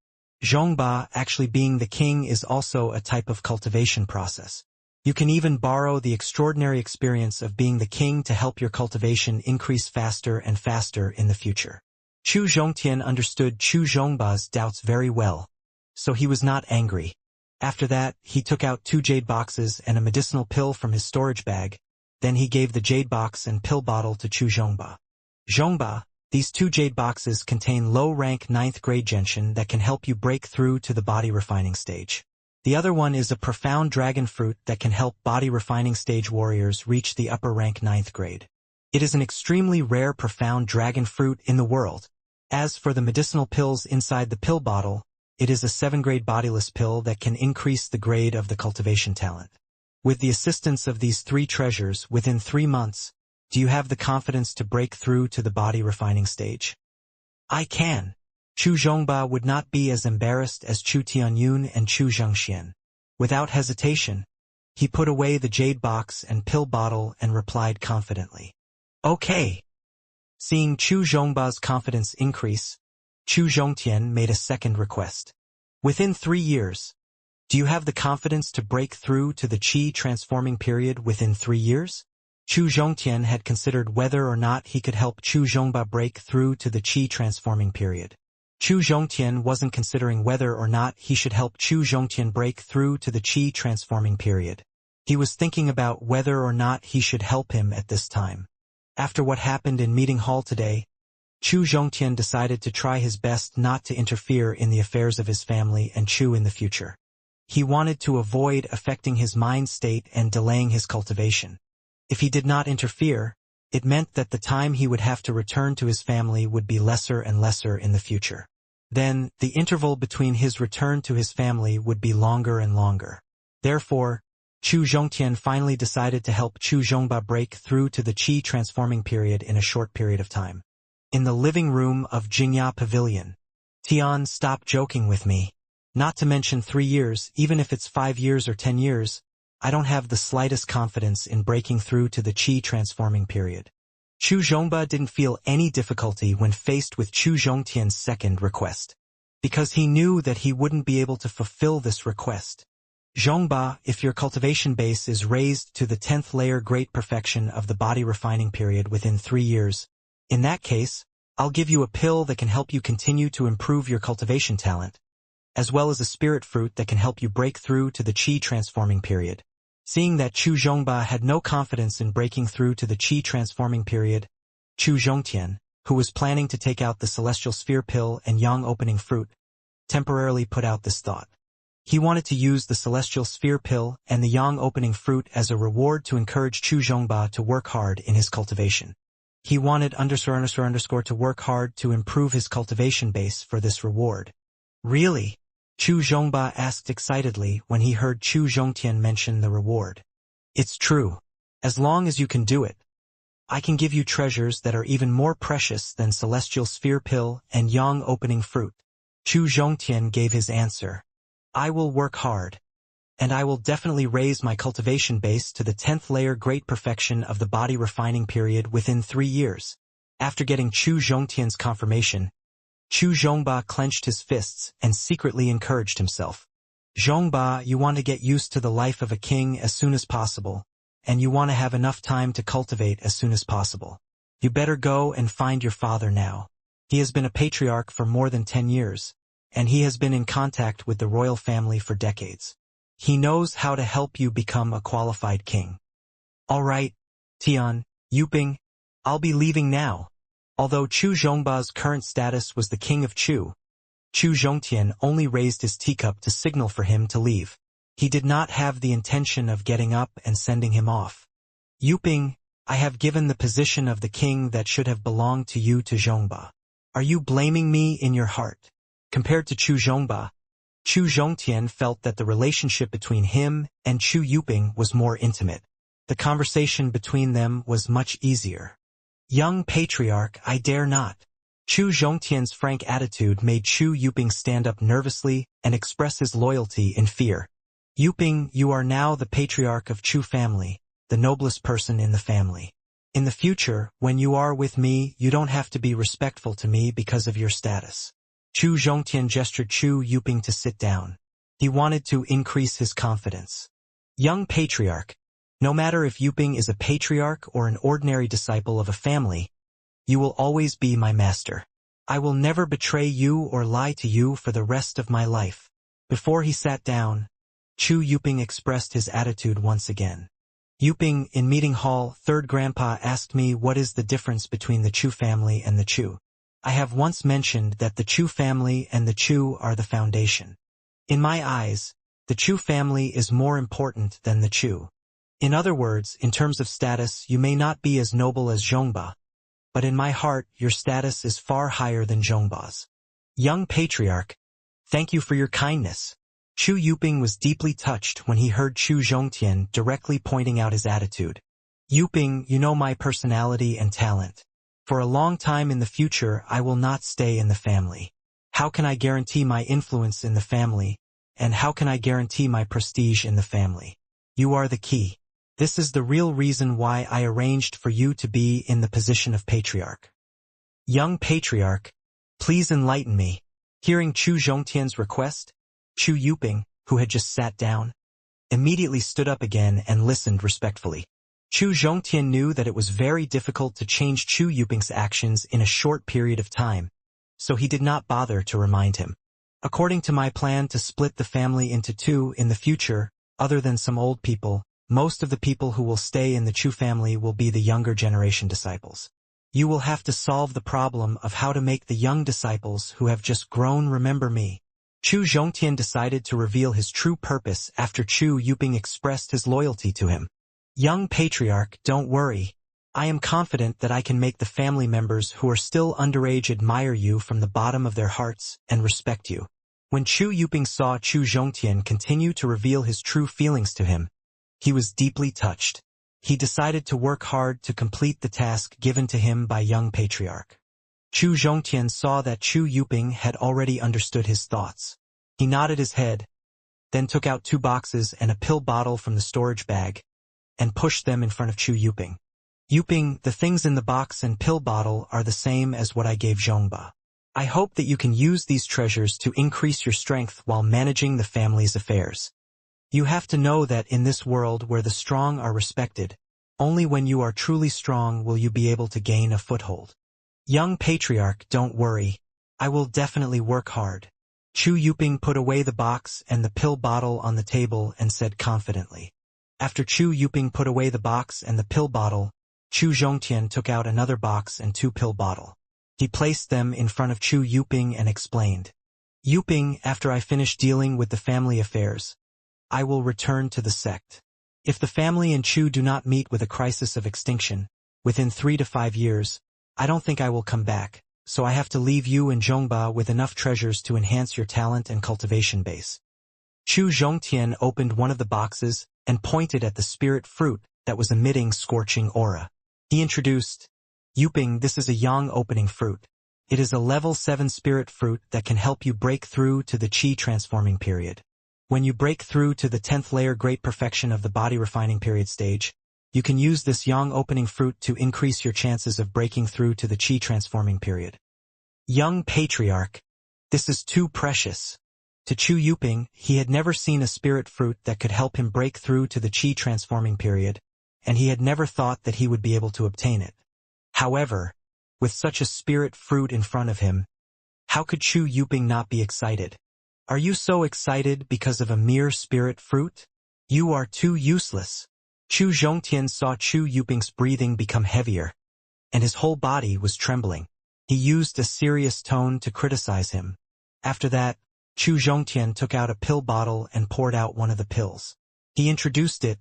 Zhongba, actually being the king, is also a type of cultivation process. You can even borrow the extraordinary experience of being the king to help your cultivation increase faster and faster in the future. Chu Zhongtian understood Chu Zhongba's doubts very well, so he was not angry. After that, he took out 2 jade boxes and a medicinal pill from his storage bag. Then he gave the jade box and pill bottle to Chu Zhongba. Zhongba, these 2 jade boxes contain low-rank 9th grade gentian that can help you break through to the body refining stage. The other one is a profound dragon fruit that can help body refining stage warriors reach the upper rank 9th grade. It is an extremely rare profound dragon fruit in the world. As for the medicinal pills inside the pill bottle, it is a 7th-grade bodiless pill that can increase the grade of the cultivation talent. With the assistance of these 3 treasures, within 3 months, do you have the confidence to break through to the body refining stage? I can. Chu Zhongba would not be as embarrassed as Chu Tianyun and Chu Xianxia. Without hesitation, he put away the jade box and pill bottle and replied confidently. Okay. Seeing Chu Zhongba's confidence increase, Chu Zhongtian made a second request. Within 3 years, do you have the confidence to break through to the Qi transforming period within 3 years? Chu Zhongtian had considered whether or not he could help Chu Zhongba break through to the Qi transforming period. Chu Zhongtian wasn't considering whether or not he should help Chu Zhongtian break through to the Qi transforming period. He was thinking about whether or not he should help him at this time. After what happened in meeting hall today, Chu Zhongtian decided to try his best not to interfere in the affairs of his family and Chu in the future. He wanted to avoid affecting his mind state and delaying his cultivation. If he did not interfere, it meant that the time he would have to return to his family would be lesser and lesser in the future. Then, the interval between his return to his family would be longer and longer. Therefore, Chu Zhongtian finally decided to help Chu Zhongba break through to the Qi transforming period in a short period of time. In the living room of Jingya Pavilion. Tian, stop joking with me. Not to mention 3 years, even if it's 5 years or 10 years, I don't have the slightest confidence in breaking through to the Qi transforming period. Chu Zhongba didn't feel any difficulty when faced with Chu Zhongtian's second request, because he knew that he wouldn't be able to fulfill this request. Zhongba, if your cultivation base is raised to the 10th layer great perfection of the body refining period within 3 years, in that case, I'll give you a pill that can help you continue to improve your cultivation talent, as well as a spirit fruit that can help you break through to the Qi transforming period. Seeing that Chu Zhongba had no confidence in breaking through to the Qi transforming period, Chu Zhongtian, who was planning to take out the celestial sphere pill and yang opening fruit, temporarily put out this thought. He wanted to use the celestial sphere pill and the yang opening fruit as a reward to encourage Chu Zhongba to work hard in his cultivation. He wanted to work hard to improve his cultivation base for this reward. Really? Chu Zhongba asked excitedly when he heard Chu Zhongtian mention the reward. It's true. As long as you can do it, I can give you treasures that are even more precious than celestial sphere pill and yang opening fruit. Chu Zhongtian gave his answer. I will work hard, and I will definitely raise my cultivation base to the 10th layer great perfection of the body refining period within 3 years. After getting Chu Zhongtian's confirmation, Chu Zhongba clenched his fists and secretly encouraged himself. Zhongba, you want to get used to the life of a king as soon as possible, and you want to have enough time to cultivate as soon as possible. You better go and find your father now. He has been a patriarch for more than 10 years, and he has been in contact with the royal family for decades. He knows how to help you become a qualified king. All right, Tian, Yuping, I'll be leaving now. Although Chu Zhongba's current status was the king of Chu, Chu Zhongtian only raised his teacup to signal for him to leave. He did not have the intention of getting up and sending him off. Yuping, I have given the position of the king that should have belonged to you to Zhongba. Are you blaming me in your heart? Compared to Chu Zhongba, Chu Zhongtian felt that the relationship between him and Chu Yuping was more intimate. The conversation between them was much easier. Young patriarch, I dare not. Chu Zhongtian's frank attitude made Chu Yuping stand up nervously and express his loyalty in fear. Yuping, you are now the patriarch of Chu family, the noblest person in the family. In the future, when you are with me, you don't have to be respectful to me because of your status. Chu Zhongtian gestured Chu Yuping to sit down. He wanted to increase his confidence. Young patriarch, no matter if Yuping is a patriarch or an ordinary disciple of a family, you will always be my master. I will never betray you or lie to you for the rest of my life. Before he sat down, Chu Yuping expressed his attitude once again. Yuping, in meeting hall, third grandpa asked me what is the difference between the Chu family and the Chu. I have once mentioned that the Chu family and the Chu are the foundation. In my eyes, the Chu family is more important than the Chu. In other words, in terms of status, you may not be as noble as Zhongba, but in my heart, your status is far higher than Zhongba's. Young patriarch, thank you for your kindness. Chu Yuping was deeply touched when he heard Chu Zhongtian directly pointing out his attitude. Yuping, you know my personality and talent. For a long time in the future, I will not stay in the family. How can I guarantee my influence in the family, and how can I guarantee my prestige in the family? You are the key. This is the real reason why I arranged for you to be in the position of patriarch. Young patriarch, please enlighten me. Hearing Chu Zhongtian's request, Chu Yuping, who had just sat down, immediately stood up again and listened respectfully. Chu Zhongtian knew that it was very difficult to change Chu Yuping's actions in a short period of time, so he did not bother to remind him. According to my plan to split the family into two in the future, other than some old people, most of the people who will stay in the Chu family will be the younger generation disciples. You will have to solve the problem of how to make the young disciples who have just grown remember me. Chu Zhongtian decided to reveal his true purpose after Chu Yuping expressed his loyalty to him. Young patriarch, don't worry. I am confident that I can make the family members who are still underage admire you from the bottom of their hearts and respect you. When Chu Yuping saw Chu Zhongtian continue to reveal his true feelings to him, he was deeply touched. He decided to work hard to complete the task given to him by young patriarch. Chu Zhongtian saw that Chu Yuping had already understood his thoughts. He nodded his head, then took out 2 boxes and a pill bottle from the storage bag, and pushed them in front of Chu Yuping. Yuping, the things in the box and pill bottle are the same as what I gave Zhongba. I hope that you can use these treasures to increase your strength while managing the family's affairs. You have to know that in this world where the strong are respected, only when you are truly strong will you be able to gain a foothold. Young patriarch, don't worry. I will definitely work hard. Chu Yuping put away the box and the pill bottle on the table and said confidently. After Chu Yuping put away the box and the pill bottle, Chu Zhongtian took out another box and 2 pill bottle. He placed them in front of Chu Yuping and explained. Yuping, after I finish dealing with the family affairs, I will return to the sect. If the family and Chu do not meet with a crisis of extinction, within 3 to 5 years, I don't think I will come back, so I have to leave you and Zhongba with enough treasures to enhance your talent and cultivation base. Chu Zhongtian opened one of the boxes and pointed at the spirit fruit that was emitting scorching aura. He introduced, Yuping, this is a yang opening fruit. It is a level 7 spirit fruit that can help you break through to the chi transforming period. When you break through to the 10th layer great perfection of the body refining period stage, you can use this yang opening fruit to increase your chances of breaking through to the chi transforming period. Young patriarch, this is too precious. To Chu Yuping, he had never seen a spirit fruit that could help him break through to the chi transforming period, and he had never thought that he would be able to obtain it. However, with such a spirit fruit in front of him, how could Chu Yuping not be excited? Are you so excited because of a mere spirit fruit? You are too useless. Chu Zhongtian saw Chu Yuping's breathing become heavier, and his whole body was trembling. He used a serious tone to criticize him. After that, Chu Zhongtian took out a pill bottle and poured out one of the pills. He introduced it.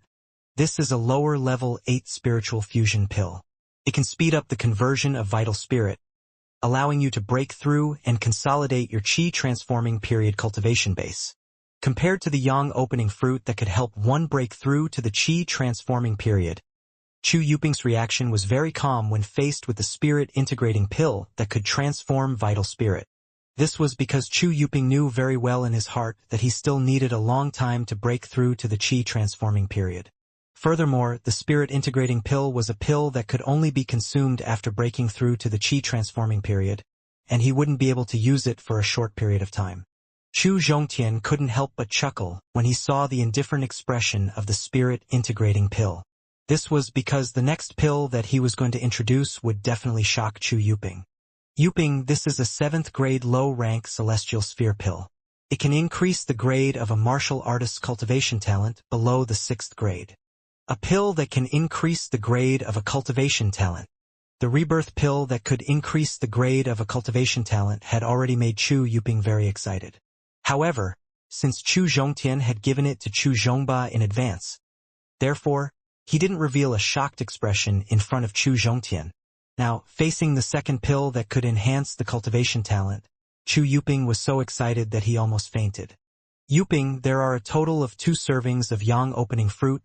This is a lower level 8 spiritual fusion pill. It can speed up the conversion of vital spirit, allowing you to break through and consolidate your Qi transforming period cultivation base. Compared to the Yang opening fruit that could help one break through to the Qi transforming period, Chu Yuping's reaction was very calm when faced with the spirit integrating pill that could transform vital spirit. This was because Chu Yuping knew very well in his heart that he still needed a long time to break through to the Qi transforming period. Furthermore, the spirit integrating pill was a pill that could only be consumed after breaking through to the Qi transforming period, and he wouldn't be able to use it for a short period of time. Chu Zhongtian couldn't help but chuckle when he saw the indifferent expression of the spirit integrating pill. This was because the next pill that he was going to introduce would definitely shock Chu Yuping. Yuping, this is a 7th grade low-rank celestial sphere pill. It can increase the grade of a martial artist's cultivation talent below the 6th grade. A pill that can increase the grade of a cultivation talent. The rebirth pill that could increase the grade of a cultivation talent had already made Chu Yuping very excited. However, since Chu Zhongtian had given it to Chu Zhongba in advance, therefore, he didn't reveal a shocked expression in front of Chu Zhongtian. Now, facing the second pill that could enhance the cultivation talent, Chu Yuping was so excited that he almost fainted. Yuping, there are a total of 2 servings of Yang opening fruit,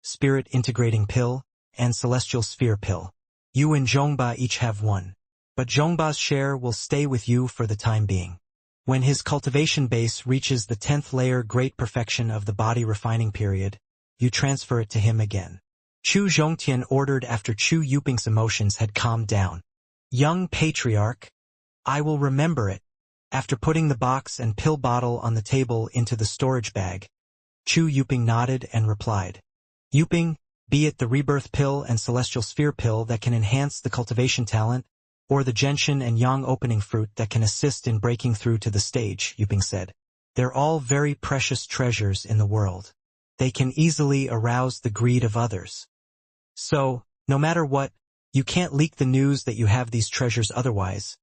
spirit integrating pill, and celestial sphere pill. You and Zhongba each have 1. But Zhongba's share will stay with you for the time being. When his cultivation base reaches the 10th layer great perfection of the body refining period, you transfer it to him again. Chu Zhongtian ordered after Chu Yuping's emotions had calmed down. Young patriarch, I will remember it. After putting the box and pill bottle on the table into the storage bag, Chu Yuping nodded and replied. Yuping, be it the rebirth pill and celestial sphere pill that can enhance the cultivation talent, or the gentian and yang opening fruit that can assist in breaking through to the stage, Yuping said. They're all very precious treasures in the world. They can easily arouse the greed of others. So, no matter what, you can't leak the news that you have these treasures otherwise.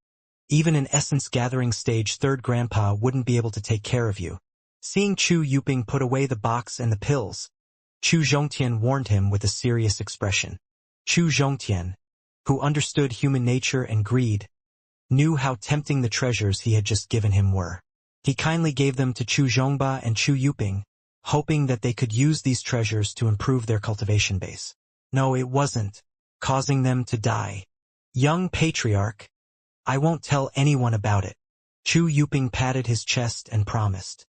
Even an essence gathering stage 3rd grandpa wouldn't be able to take care of you. Seeing Chu Yuping put away the box and the pills, Chu Zhongtian warned him with a serious expression. Chu Zhongtian, who understood human nature and greed, knew how tempting the treasures he had just given him were. He kindly gave them to Chu Zhongba and Chu Yuping, hoping that they could use these treasures to improve their cultivation base. No, it wasn't, causing them to die. Young patriarch, I won't tell anyone about it. Chu Yuping patted his chest and promised.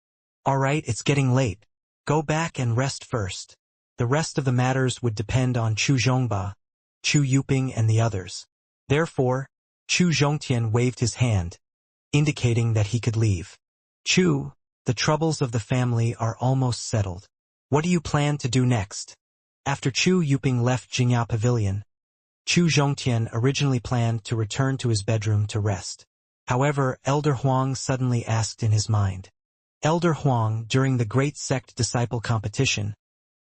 All right, it's getting late. Go back and rest first. The rest of the matters would depend on Chu Zhongba, Chu Yuping and the others. Therefore, Chu Zhongtian waved his hand, indicating that he could leave. Chu, the troubles of the family are almost settled. What do you plan to do next? After Chu Yuping left Jingya Pavilion, Chu Zhongtian originally planned to return to his bedroom to rest. However, Elder Huang suddenly asked in his mind. Elder Huang, during the Great Sect Disciple Competition,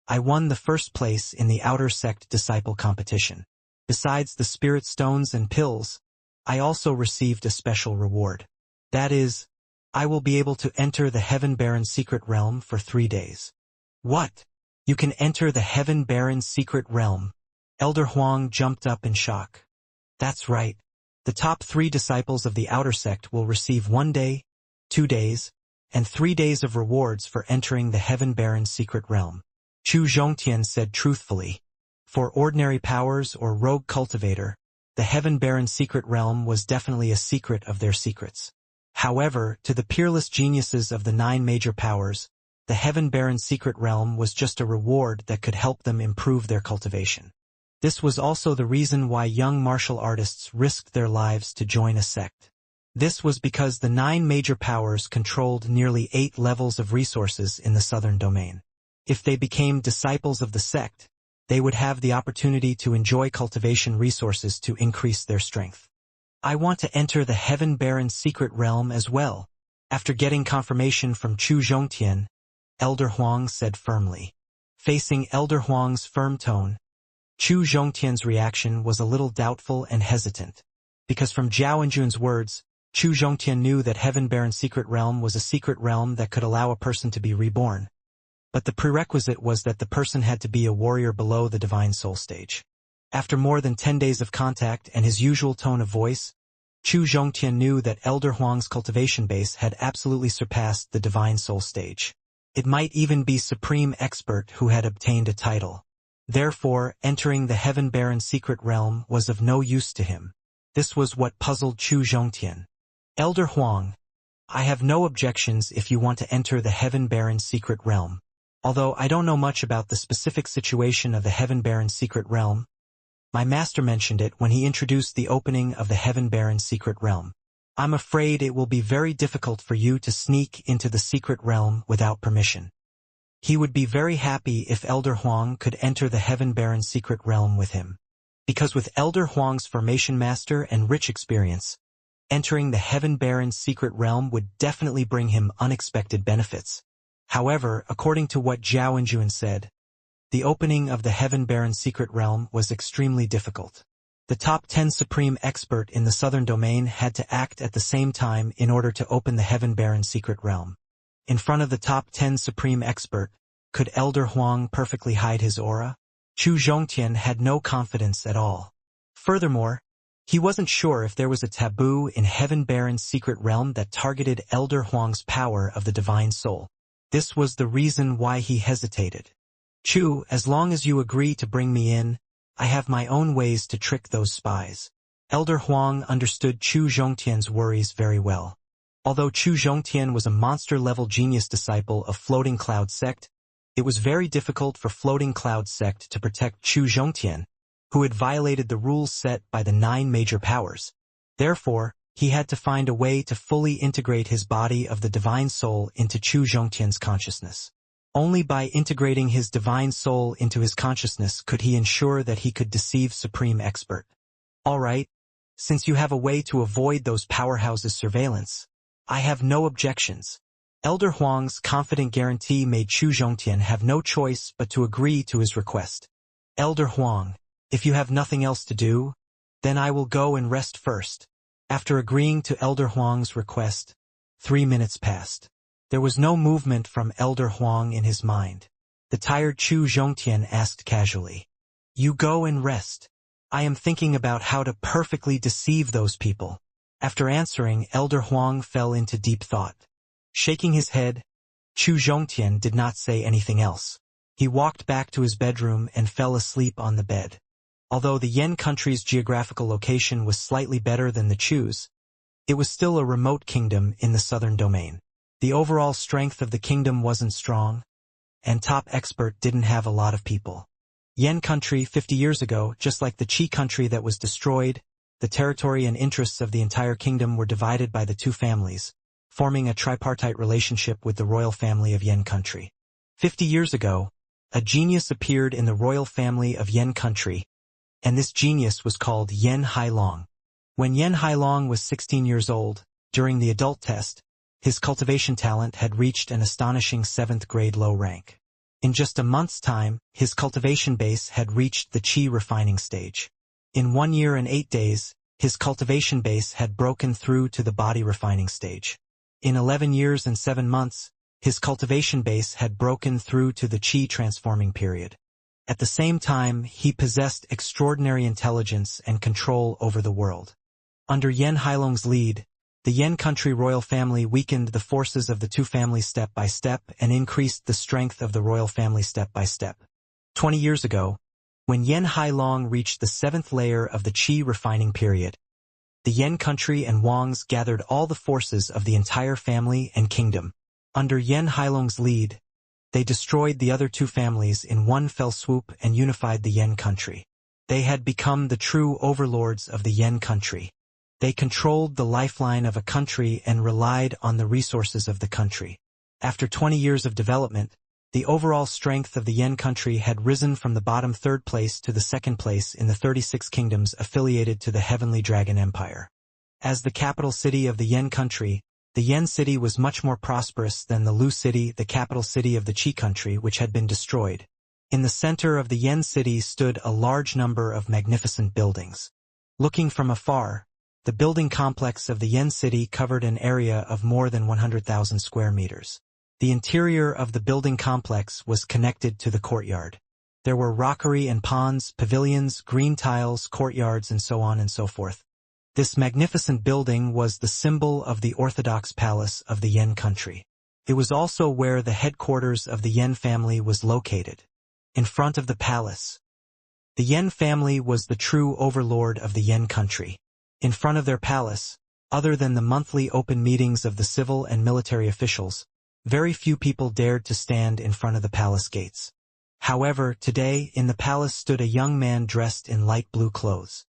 I won the 1st place in the Outer Sect Disciple Competition. Besides the spirit stones and pills, I also received a special reward. That is, I will be able to enter the Heaven Baron's secret realm for 3 days. What? You can enter the Heaven Baron's secret realm? Elder Huang jumped up in shock. That's right. The top 3 disciples of the Outer Sect will receive 1 day, 2 days, and 3 days of rewards for entering the Heaven Baron's secret realm. Chu Zhongtian said truthfully. For ordinary powers or rogue cultivator, the Heaven Baron's secret realm was definitely a secret of their secrets. However, to the peerless geniuses of the 9 major powers, the Heaven Baron's secret realm was just a reward that could help them improve their cultivation. This was also the reason why young martial artists risked their lives to join a sect. This was because the 9 major powers controlled nearly 8 levels of resources in the southern domain. If they became disciples of the sect, they would have the opportunity to enjoy cultivation resources to increase their strength. I want to enter the Heaven Baron's secret realm as well. After getting confirmation from Chu Zhongtian, Elder Huang said firmly. Facing Elder Huang's firm tone, Chu Zhongtian's reaction was a little doubtful and hesitant. Because from Zhao Enjun's words, Chu Zhongtian knew that Heaven Baron's secret realm was a secret realm that could allow a person to be reborn. But the prerequisite was that the person had to be a warrior below the divine soul stage. After more than 10 days of contact and his usual tone of voice, Chu Zhongtian knew that Elder Huang's cultivation base had absolutely surpassed the divine soul stage. It might even be supreme expert who had obtained a title. Therefore, entering the Heaven Baron's secret realm was of no use to him. This was what puzzled Chu Zhongtian. Elder Huang, I have no objections if you want to enter the Heaven Baron's secret realm. Although I don't know much about the specific situation of the Heaven Baron's secret realm, my master mentioned it when he introduced the opening of the Heaven Baron's secret realm. I'm afraid it will be very difficult for you to sneak into the secret realm without permission. He would be very happy if Elder Huang could enter the Heaven Baron's secret realm with him. Because with Elder Huang's formation master and rich experience, entering the Heaven Baron's secret realm would definitely bring him unexpected benefits. However, according to what Zhao Enjun said, the opening of the Heaven Baron's secret realm was extremely difficult. The top 10 supreme expert in the southern domain had to act at the same time in order to open the Heaven Baron's secret realm. In front of the top 10 supreme expert, could Elder Huang perfectly hide his aura? Chu Zhongtian had no confidence at all. Furthermore, he wasn't sure if there was a taboo in Heaven Baron's secret realm that targeted Elder Huang's power of the divine soul. This was the reason why he hesitated. Chu, as long as you agree to bring me in, I have my own ways to trick those spies. Elder Huang understood Chu Zhongtian's worries very well. Although Chu Zhongtian was a monster-level genius disciple of Floating Cloud Sect, it was very difficult for Floating Cloud Sect to protect Chu Zhongtian, who had violated the rules set by the 9 major powers. Therefore, he had to find a way to fully integrate his body of the divine soul into Chu Zhongtian's consciousness. Only by integrating his divine soul into his consciousness could he ensure that he could deceive Supreme Expert. Alright, since you have a way to avoid those powerhouses' surveillance, I have no objections. Elder Huang's confident guarantee made Chu Zhongtian have no choice but to agree to his request. Elder Huang, if you have nothing else to do, then I will go and rest first. After agreeing to Elder Huang's request, 3 minutes passed. There was no movement from Elder Huang in his mind. The tired Chu Zhongtian asked casually, "You go and rest. I am thinking about how to perfectly deceive those people." After answering, Elder Huang fell into deep thought. Shaking his head, Chu Zhongtian did not say anything else. He walked back to his bedroom and fell asleep on the bed. Although the Yen country's geographical location was slightly better than the Chu's, it was still a remote kingdom in the southern domain. The overall strength of the kingdom wasn't strong, and top expert didn't have a lot of people. Yen country 50 years ago, just like the Qi country that was destroyed, the territory and interests of the entire kingdom were divided by the 2 families, forming a tripartite relationship with the royal family of Yen country. 50 years ago, a genius appeared in the royal family of Yen country, and this genius was called Yen Hailong. When Yen Hailong was 16 years old, during the adult test, his cultivation talent had reached an astonishing 7th grade low rank. In just a month's time, his cultivation base had reached the Qi refining stage. In 1 year and 8 days, his cultivation base had broken through to the body refining stage. In 11 years and 7 months, his cultivation base had broken through to the Qi transforming period. At the same time, he possessed extraordinary intelligence and control over the world. Under Yen Hailong's lead, the Yen country royal family weakened the forces of the 2 families step by step and increased the strength of the royal family step by step. 20 years ago, when Yen Hailong reached the 7th layer of the Qi refining period, the Yen country and Wangs gathered all the forces of the entire family and kingdom. Under Yen Hailong's lead, they destroyed the other 2 families in one fell swoop and unified the Yen country. They had become the true overlords of the Yen country. They controlled the lifeline of a country and relied on the resources of the country. After 20 years of development, The overall strength of the Yen country had risen from the bottom third place to the second place in the 36 kingdoms affiliated to the Heavenly Dragon Empire. As the capital city of the Yen country, the Yen city was much more prosperous than the Lu city, the capital city of the Qi country, which had been destroyed. In the center of the Yen city stood a large number of magnificent buildings. Looking from afar, the building complex of the Yen city covered an area of more than 100,000 square meters. The interior of the building complex was connected to the courtyard. There were rockery and ponds, pavilions, green tiles, courtyards, and so on and so forth. This magnificent building was the symbol of the Orthodox palace of the Yen country. It was also where the headquarters of the Yen family was located. In front of the palace, the Yen family was the true overlord of the Yen country. In front of their palace, other than the monthly open meetings of the civil and military officials, very few people dared to stand in front of the palace gates. However, today in the palace stood a young man dressed in light blue clothes.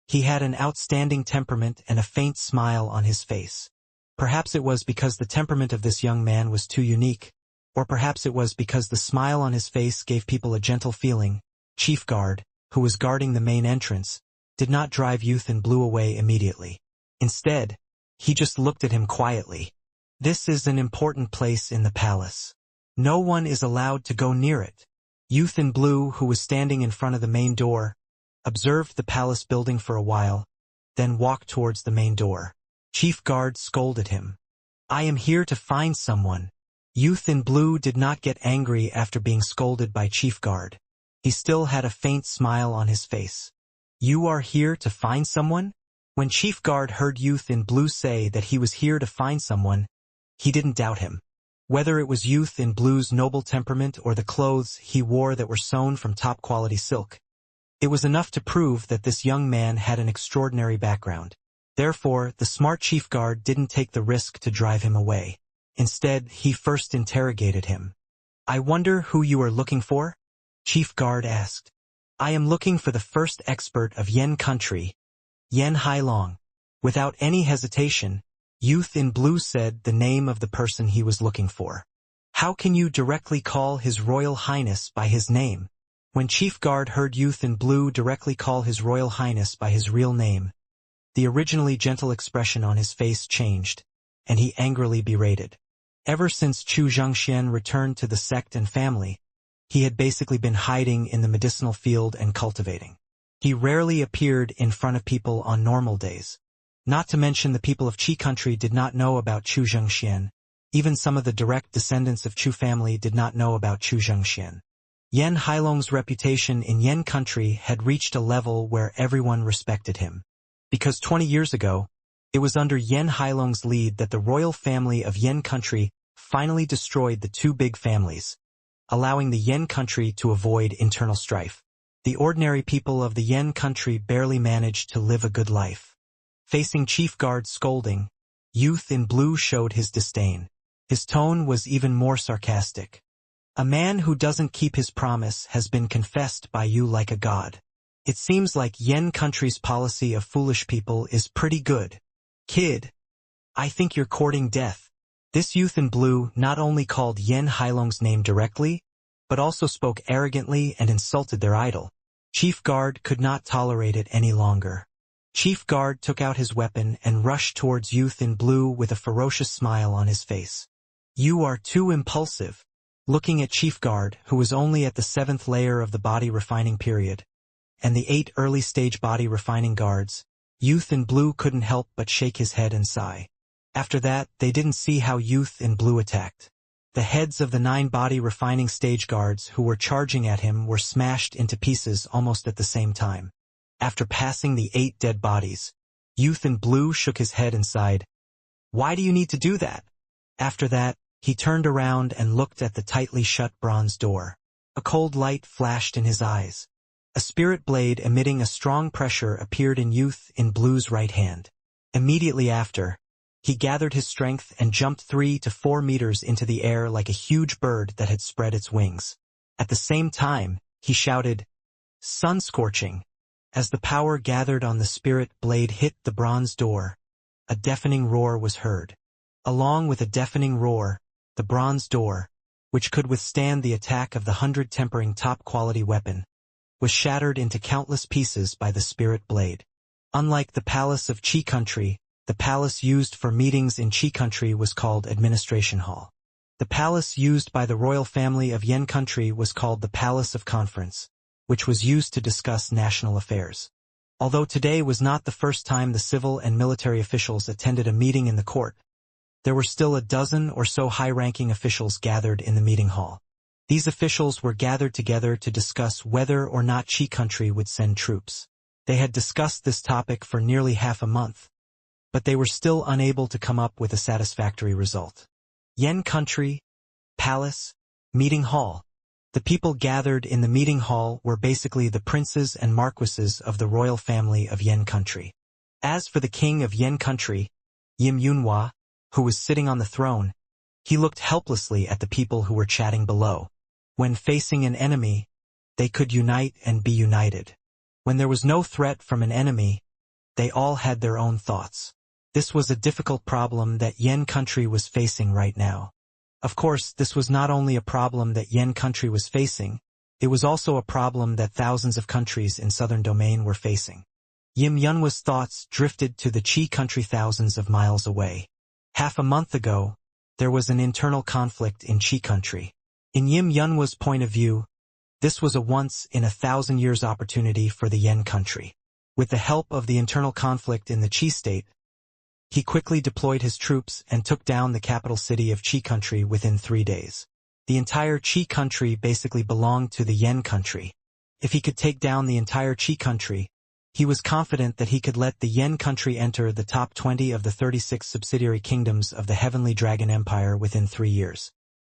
He had an outstanding temperament and a faint smile on his face. Perhaps it was because the temperament of this young man was too unique, or perhaps it was because the smile on his face gave people a gentle feeling. Chief Guard, who was guarding the main entrance, did not drive Youth in Blue away immediately. Instead, he just looked at him quietly. This is an important place in the palace. No one is allowed to go near it. Youth in Blue, who was standing in front of the main door, observed the palace building for a while, then walked towards the main door. Chief Guard scolded him. "I am here to find someone." Youth in Blue did not get angry after being scolded by Chief Guard. He still had a faint smile on his face. "You are here to find someone?" When Chief Guard heard Youth in Blue say that he was here to find someone, he didn't doubt him. Whether it was Youth in Blue's noble temperament or the clothes he wore that were sewn from top-quality silk, it was enough to prove that this young man had an extraordinary background. Therefore, the smart Chief Guard didn't take the risk to drive him away. Instead, he first interrogated him. "I wonder who you are looking for?" Chief Guard asked. "I am looking for the first expert of Yen country, Yen Hailong." Without any hesitation, Youth in Blue said the name of the person he was looking for. "How can you directly call His Royal Highness by his name?" When Chief Guard heard Youth in Blue directly call His Royal Highness by his real name, the originally gentle expression on his face changed, and he angrily berated. Ever since Xianxia returned to the sect and family, he had basically been hiding in the medicinal field and cultivating. He rarely appeared in front of people on normal days. Not to mention the people of Qi country did not know about Xianxia. Even some of the direct descendants of Chu family did not know about Xianxia. Yen Hailong's reputation in Yen country had reached a level where everyone respected him. Because 20 years ago, it was under Yen Hailong's lead that the royal family of Yen country finally destroyed the two big families, allowing the Yen country to avoid internal strife. The ordinary people of the Yen country barely managed to live a good life. Facing Chief Guard's scolding, Youth in Blue showed his disdain. His tone was even more sarcastic. "A man who doesn't keep his promise has been confessed by you like a god. It seems like Yen country's policy of foolish people is pretty good. Kid, I think you're courting death." This Youth in Blue not only called Yen Hailong's name directly, but also spoke arrogantly and insulted their idol. Chief Guard could not tolerate it any longer. Chief Guard took out his weapon and rushed towards Youth in Blue with a ferocious smile on his face. "You are too impulsive." Looking at Chief Guard, who was only at the 7th layer of the body refining period, and the 8 early-stage body refining guards, Youth in Blue couldn't help but shake his head and sigh. After that, they didn't see how Youth in Blue attacked. The heads of the 9 body refining stage guards who were charging at him were smashed into pieces almost at the same time. After passing the 8 dead bodies, Youth in Blue shook his head and sighed. "Why do you need to do that?" After that, he turned around and looked at the tightly shut bronze door. A cold light flashed in his eyes. A spirit blade emitting a strong pressure appeared in Youth in Blue's right hand. Immediately after, he gathered his strength and jumped 3 to 4 meters into the air like a huge bird that had spread its wings. At the same time, he shouted, "Sun scorching!" As the power gathered on the spirit blade hit the bronze door, a deafening roar was heard. Along with a deafening roar, the bronze door, which could withstand the attack of the 100 tempering top-quality weapon, was shattered into countless pieces by the spirit blade. Unlike the palace of Qi country, the palace used for meetings in Qi country was called Administration Hall. The palace used by the royal family of Yen country was called the Palace of Conference, which was used to discuss national affairs. Although today was not the first time the civil and military officials attended a meeting in the court, there were still a dozen or so high-ranking officials gathered in the meeting hall. These officials were gathered together to discuss whether or not Qi country would send troops. They had discussed this topic for nearly half a month, but they were still unable to come up with a satisfactory result. Yen country, palace, meeting hall. The people gathered in the meeting hall were basically the princes and marquises of the royal family of Yen country. As for the king of Yen country, Yim Yunhua, who was sitting on the throne, he looked helplessly at the people who were chatting below. When facing an enemy, they could unite and be united. When there was no threat from an enemy, they all had their own thoughts. This was a difficult problem that Yen country was facing right now. Of course, this was not only a problem that Yen country was facing, it was also a problem that thousands of countries in southern domain were facing. Yim Yunhua's thoughts drifted to the Qi country thousands of miles away. Half a month ago, there was an internal conflict in Qi country. In Yim Yunhua's point of view, this was a once-in-a-thousand-years opportunity for the Yen country. With the help of the internal conflict in the Qi state, he quickly deployed his troops and took down the capital city of Qi country within 3 days. The entire Qi country basically belonged to the Yen country. If he could take down the entire Qi country, he was confident that he could let the Yen country enter the top 20 of the 36 subsidiary kingdoms of the Heavenly Dragon Empire within 3 years.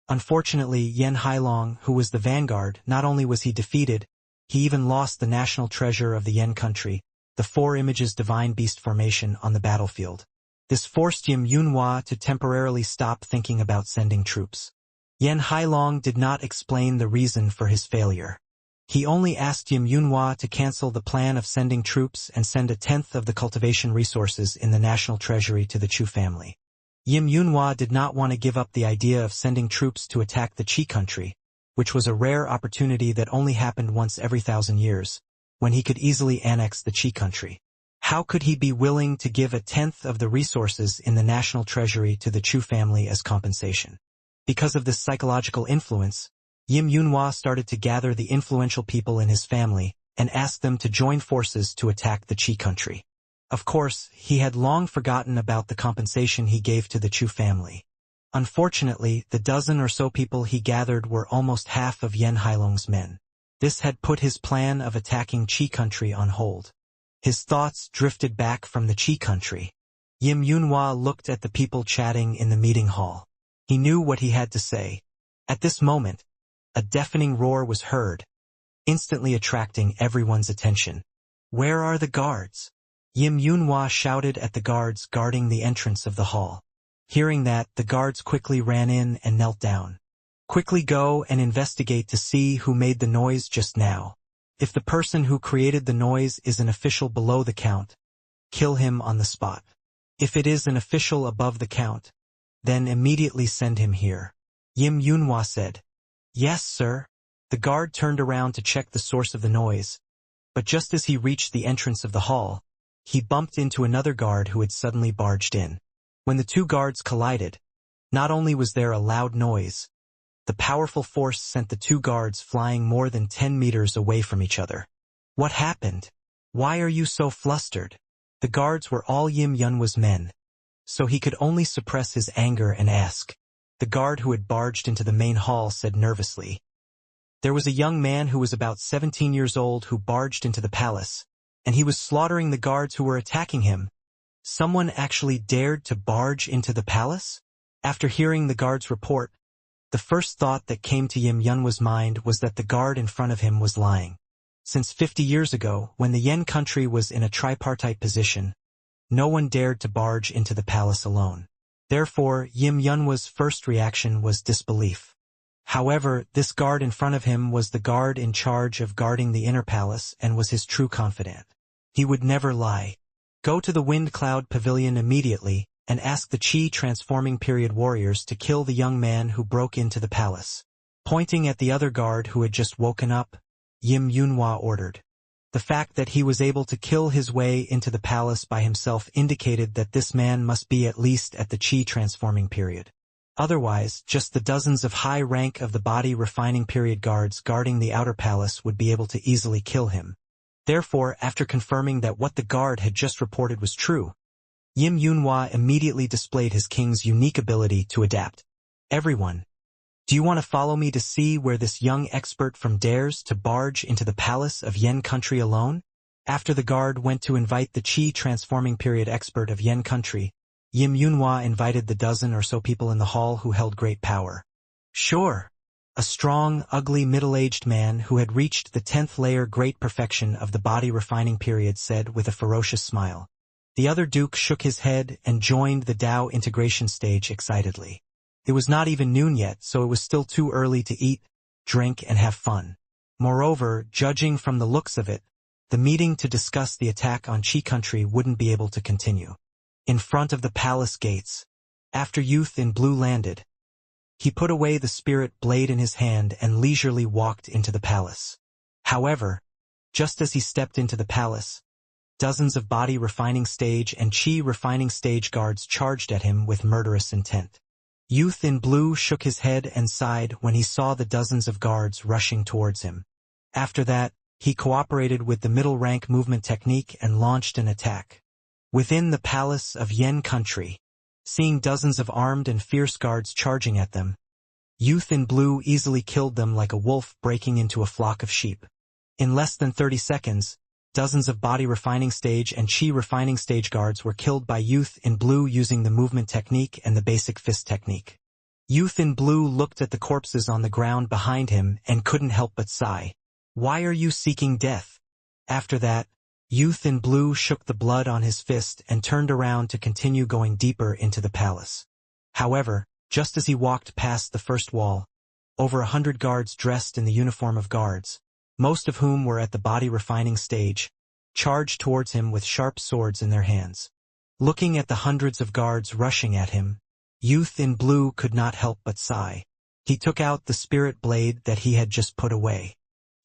Unfortunately, Yen Hailong, who was the vanguard, not only was he defeated, he even lost the national treasure of the Yen country, the 4 images divine beast formation on the battlefield. This forced Yim Yunhua to temporarily stop thinking about sending troops. Yen Hailong did not explain the reason for his failure. He only asked Yim Yunhua to cancel the plan of sending troops and send 1/10 of the cultivation resources in the national treasury to the Chu family. Yim Yunhua did not want to give up the idea of sending troops to attack the Qi country, which was a rare opportunity that only happened once every 1,000 years, when he could easily annex the Qi country. How could he be willing to give 1/10 of the resources in the national treasury to the Chu family as compensation? Because of this psychological influence, Yim Yunhua started to gather the influential people in his family and asked them to join forces to attack the Qi country. Of course, he had long forgotten about the compensation he gave to the Chu family. Unfortunately, the dozen or so people he gathered were almost half of Yen Hailong's men. This had put his plan of attacking Qi country on hold. His thoughts drifted back from the Qi country. Yim Yunhua looked at the people chatting in the meeting hall. He knew what he had to say. At this moment, a deafening roar was heard, instantly attracting everyone's attention. "Where are the guards?" Yim Yunhua shouted at the guards guarding the entrance of the hall. Hearing that, the guards quickly ran in and knelt down. "Quickly go and investigate to see who made the noise just now. If the person who created the noise is an official below the count, kill him on the spot. If it is an official above the count, then immediately send him here." Yim Yunhua said. "Yes, sir." The guard turned around to check the source of the noise, but just as he reached the entrance of the hall, he bumped into another guard who had suddenly barged in. When the 2 guards collided, not only was there a loud noise, the powerful force sent the 2 guards flying more than 10 meters away from each other. "What happened? Why are you so flustered?" The guards were all Yim Yunhua's men, so he could only suppress his anger and ask. The guard who had barged into the main hall said nervously. There was a young man who was about 17 years old who barged into the palace, and he was slaughtering the guards who were attacking him. Someone actually dared to barge into the palace? After hearing the guard's report, the first thought that came to Yim Yunhua's mind was that the guard in front of him was lying. Since 50 years ago, when the Yen country was in a tripartite position, no one dared to barge into the palace alone. Therefore, Yim Yunhua's first reaction was disbelief. However, this guard in front of him was the guard in charge of guarding the inner palace and was his true confidant. He would never lie. "Go to the Wind Cloud Pavilion immediately and ask the Qi transforming period warriors to kill the young man who broke into the palace. Pointing at the other guard who had just woken up, Yim Yunhua ordered. The fact that he was able to kill his way into the palace by himself indicated that this man must be at least at the Qi transforming period. Otherwise, just the dozens of high rank of the body refining period guards guarding the outer palace would be able to easily kill him. Therefore, after confirming that what the guard had just reported was true, Yim Yunhua immediately displayed his king's unique ability to adapt. Everyone, do you want to follow me to see where this young expert from dares to barge into the palace of Yen country alone? After the guard went to invite the Qi transforming period expert of Yen country, Yim Yunhua invited the dozen or so people in the hall who held great power. Sure. A strong, ugly, middle-aged man who had reached the 10th layer great perfection of the body refining period said with a ferocious smile. The other duke shook his head and joined the Dao integration stage excitedly. It was not even noon yet, so it was still too early to eat, drink, and have fun. Moreover, judging from the looks of it, the meeting to discuss the attack on Qi country wouldn't be able to continue. In front of the palace gates, after Youth in Blue landed, he put away the spirit blade in his hand and leisurely walked into the palace. However, just as he stepped into the palace, dozens of body refining stage and Qi refining stage guards charged at him with murderous intent. Youth in Blue shook his head and sighed when he saw the dozens of guards rushing towards him. After that, he cooperated with the middle rank movement technique and launched an attack. Within the palace of Yen country, seeing dozens of armed and fierce guards charging at them, Youth in Blue easily killed them like a wolf breaking into a flock of sheep. In less than 30 seconds, dozens of body refining stage and Qi refining stage guards were killed by Youth in Blue using the movement technique and the basic fist technique. Youth in Blue looked at the corpses on the ground behind him and couldn't help but sigh. Why are you seeking death? After that, Youth in Blue shook the blood on his fist and turned around to continue going deeper into the palace. However, just as he walked past the first wall, over 100 guards dressed in the uniform of guards, most of whom were at the body refining stage, charged towards him with sharp swords in their hands. Looking at the hundreds of guards rushing at him, Youth in Blue could not help but sigh. He took out the spirit blade that he had just put away.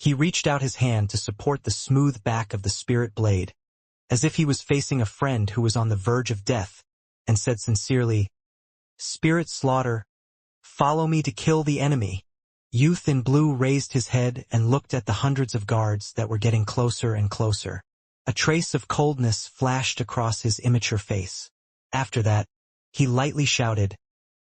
He reached out his hand to support the smooth back of the spirit blade, as if he was facing a friend who was on the verge of death, and said sincerely, "Spirit slaughter, follow me to kill the enemy." Youth in Blue raised his head and looked at the hundreds of guards that were getting closer and closer. A trace of coldness flashed across his immature face. After that, he lightly shouted,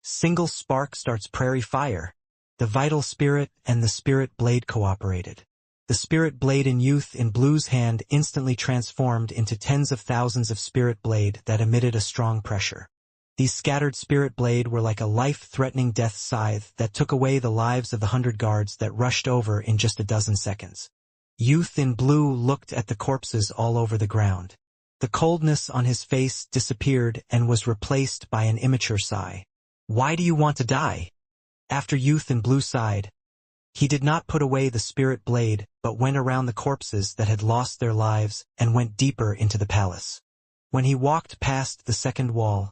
"Single spark starts prairie fire." The vital spirit and the spirit blade cooperated. The spirit blade in Youth in Blue's hand instantly transformed into tens of thousands of spirit blade that emitted a strong pressure. These scattered spirit blade were like a life-threatening death scythe that took away the lives of the 100 guards that rushed over in just a dozen seconds. Youth in Blue looked at the corpses all over the ground. The coldness on his face disappeared and was replaced by an immature sigh. "Why do you want to die?" After Youth in Blue sighed, he did not put away the spirit blade but went around the corpses that had lost their lives and went deeper into the palace. When he walked past the second wall,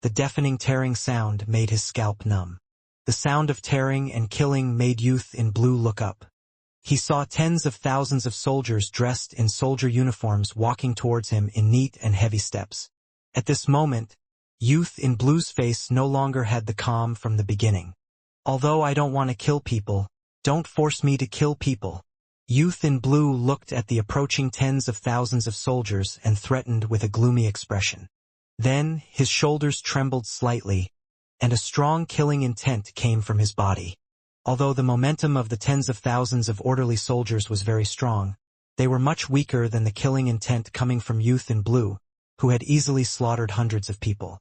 the deafening tearing sound made his scalp numb. The sound of tearing and killing made Youth in Blue look up. He saw tens of thousands of soldiers dressed in soldier uniforms walking towards him in neat and heavy steps. At this moment, Youth in Blue's face no longer had the calm from the beginning. "Although I don't want to kill people, don't force me to kill people." Youth in Blue looked at the approaching tens of thousands of soldiers and threatened with a gloomy expression. Then, his shoulders trembled slightly, and a strong killing intent came from his body. Although the momentum of the tens of thousands of orderly soldiers was very strong, they were much weaker than the killing intent coming from Youth in Blue, who had easily slaughtered hundreds of people.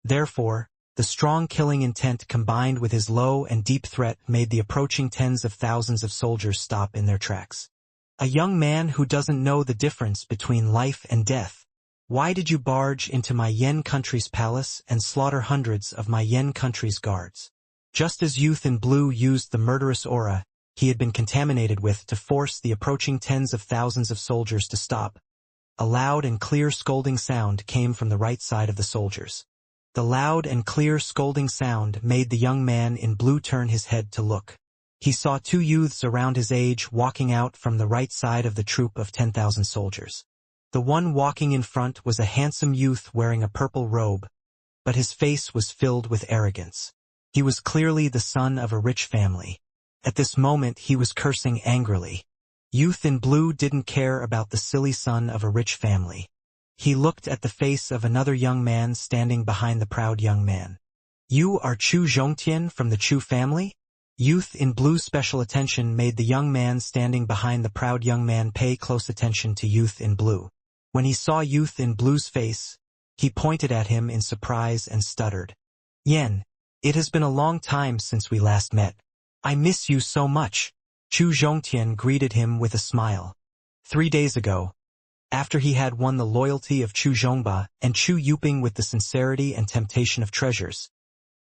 Therefore, the strong killing intent combined with his low and deep threat made the approaching tens of thousands of soldiers stop in their tracks. "A young man who doesn't know the difference between life and death. Why did you barge into my Yen country's palace and slaughter hundreds of my Yen country's guards?" Just as Youth in Blue used the murderous aura he had been contaminated with to force the approaching tens of thousands of soldiers to stop, a loud and clear scolding sound came from the right side of the soldiers. The loud and clear scolding sound made the young man in blue turn his head to look. He saw two youths around his age walking out from the right side of the troop of 10,000 soldiers. The one walking in front was a handsome youth wearing a purple robe, but his face was filled with arrogance. He was clearly the son of a rich family. At this moment he was cursing angrily. Youth in blue didn't care about the silly son of a rich family. He looked at the face of another young man standing behind the proud young man. "You are Chu Zhongtian from the Chu family?" Youth in blue's special attention made the young man standing behind the proud young man pay close attention to Youth in blue. When he saw Youth in blue's face, he pointed at him in surprise and stuttered. "Yen, it has been a long time since we last met. I miss you so much." Chu Zhongtian greeted him with a smile. 3 days ago, after he had won the loyalty of Chu Zhongba and Chu Yuping with the sincerity and temptation of treasures,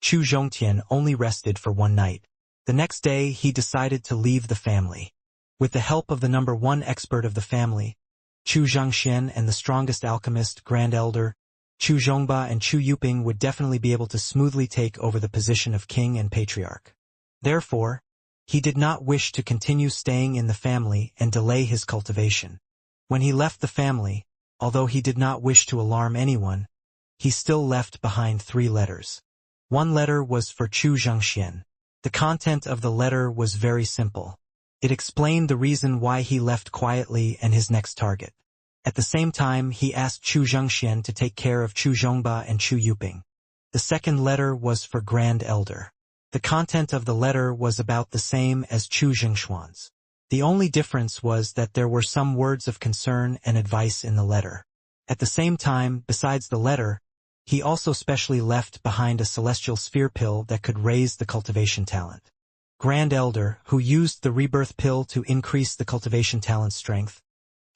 Chu Zhongtian only rested for one night. The next day he decided to leave the family. With the help of the number one expert of the family, Chu Xianxia, and the strongest alchemist, Grand Elder, Chu Zhongba and Chu Yuping would definitely be able to smoothly take over the position of king and patriarch. Therefore, he did not wish to continue staying in the family and delay his cultivation. When he left the family, although he did not wish to alarm anyone, he still left behind 3 letters. One letter was for Chu Xianxia. The content of the letter was very simple. It explained the reason why he left quietly and his next target. At the same time, he asked Chu Xianxia to take care of Chu Zhongba and Chu Yuping. The second letter was for Grand Elder. The content of the letter was about the same as Chu Xingshuan's. The only difference was that there were some words of concern and advice in the letter. At the same time, besides the letter, he also specially left behind a celestial sphere pill that could raise the cultivation talent. Grand Elder, who used the rebirth pill to increase the cultivation talent's strength,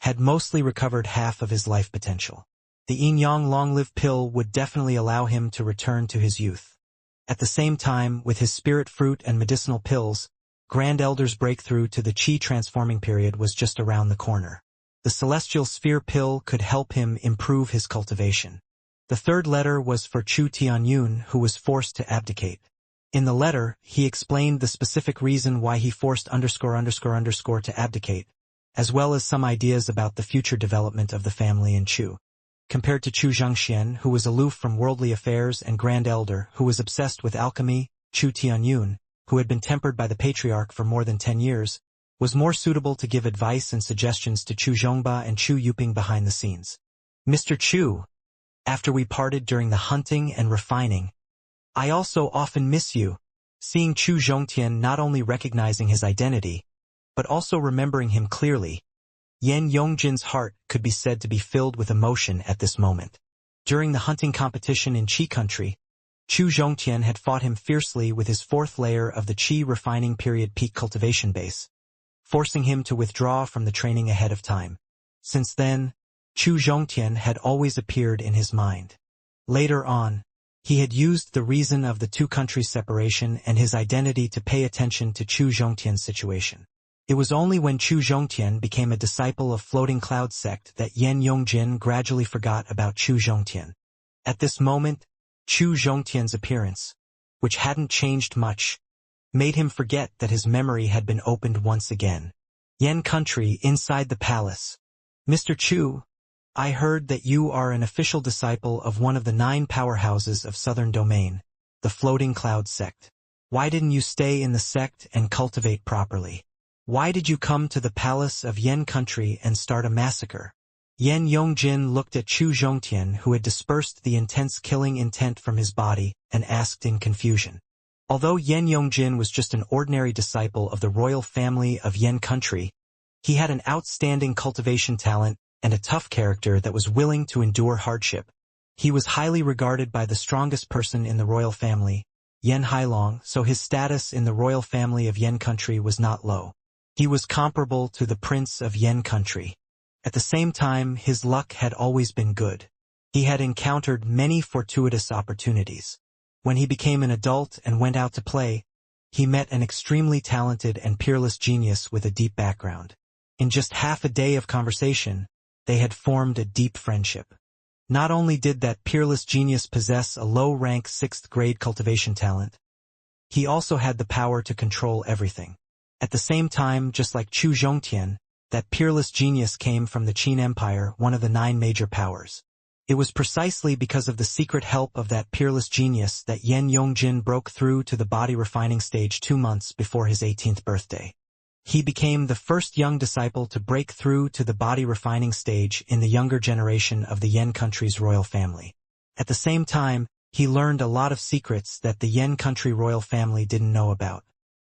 had mostly recovered half of his life potential. The Yin Yang long-live pill would definitely allow him to return to his youth. At the same time, with his spirit fruit and medicinal pills, Grand Elder's breakthrough to the Qi transforming period was just around the corner. The celestial sphere pill could help him improve his cultivation. The third letter was for Chu Tianyun, who was forced to abdicate. In the letter, he explained the specific reason why he forced ____ to abdicate, as well as some ideas about the future development of the family in Chu. Compared to Chu Xianxia, who was aloof from worldly affairs, and Grand Elder, who was obsessed with alchemy, Chu Tianyun, who had been tempered by the patriarch for more than 10 years, was more suitable to give advice and suggestions to Chu Zhongba and Chu Yuping behind the scenes. "Mr. Chu, after we parted during the hunting and refining, I also often miss you." Seeing Chu Zhongtian not only recognizing his identity, but also remembering him clearly, Yan Yongjin's heart could be said to be filled with emotion at this moment. During the hunting competition in Qi country, Chu Zhongtian had fought him fiercely with his 4th layer of the Qi refining period peak cultivation base, forcing him to withdraw from the training ahead of time. Since then, Chu Zhongtian had always appeared in his mind. Later on, he had used the reason of the 2 countries' separation and his identity to pay attention to Chu Zhongtian's situation. It was only when Chu Zhongtian became a disciple of Floating Cloud sect that Yan Yongjin gradually forgot about Chu Zhongtian. At this moment, Chu Zhongtian's appearance, which hadn't changed much, made him forget that his memory had been opened once again. Yan country inside the palace. "Mr. Chu, I heard that you are an official disciple of one of the 9 powerhouses of Southern Domain, the Floating Cloud sect. Why didn't you stay in the sect and cultivate properly? Why did you come to the palace of Yan country and start a massacre?" Yan Yongjin looked at Chu Zhongtian, who had dispersed the intense killing intent from his body, and asked in confusion. Although Yan Yongjin was just an ordinary disciple of the royal family of Yan country, he had an outstanding cultivation talent and a tough character that was willing to endure hardship. He was highly regarded by the strongest person in the royal family, Yan Hailong, so his status in the royal family of Yan country was not low. He was comparable to the prince of Yan country. At the same time, his luck had always been good. He had encountered many fortuitous opportunities. When he became an adult and went out to play, he met an extremely talented and peerless genius with a deep background. In just half a day of conversation, they had formed a deep friendship. Not only did that peerless genius possess a low-rank 6th-grade cultivation talent, he also had the power to control everything. At the same time, just like Chu Zhongtian, that peerless genius came from the Qin Empire, one of the 9 major powers. It was precisely because of the secret help of that peerless genius that Yan Yongjin broke through to the body refining stage 2 months before his 18th birthday. He became the first young disciple to break through to the body refining stage in the younger generation of the Yan country's royal family. At the same time, he learned a lot of secrets that the Yan country royal family didn't know about.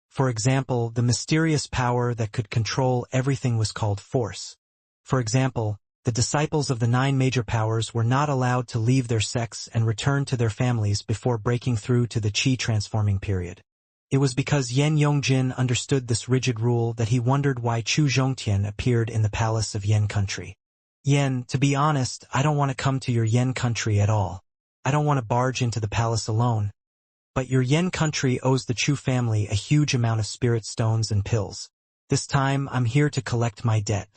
For example, the mysterious power that could control everything was called force. For example, the disciples of the 9 major powers were not allowed to leave their sects and return to their families before breaking through to the Qi transforming period. It was because Yan Yongjin understood this rigid rule that he wondered why Chu Zhongtian appeared in the palace of Yan country. Yan, to be honest, I don't want to come to your Yan country at all. I don't want to barge into the palace alone. But your Yan country owes the Chu family a huge amount of spirit stones and pills. This time, I'm here to collect my debt.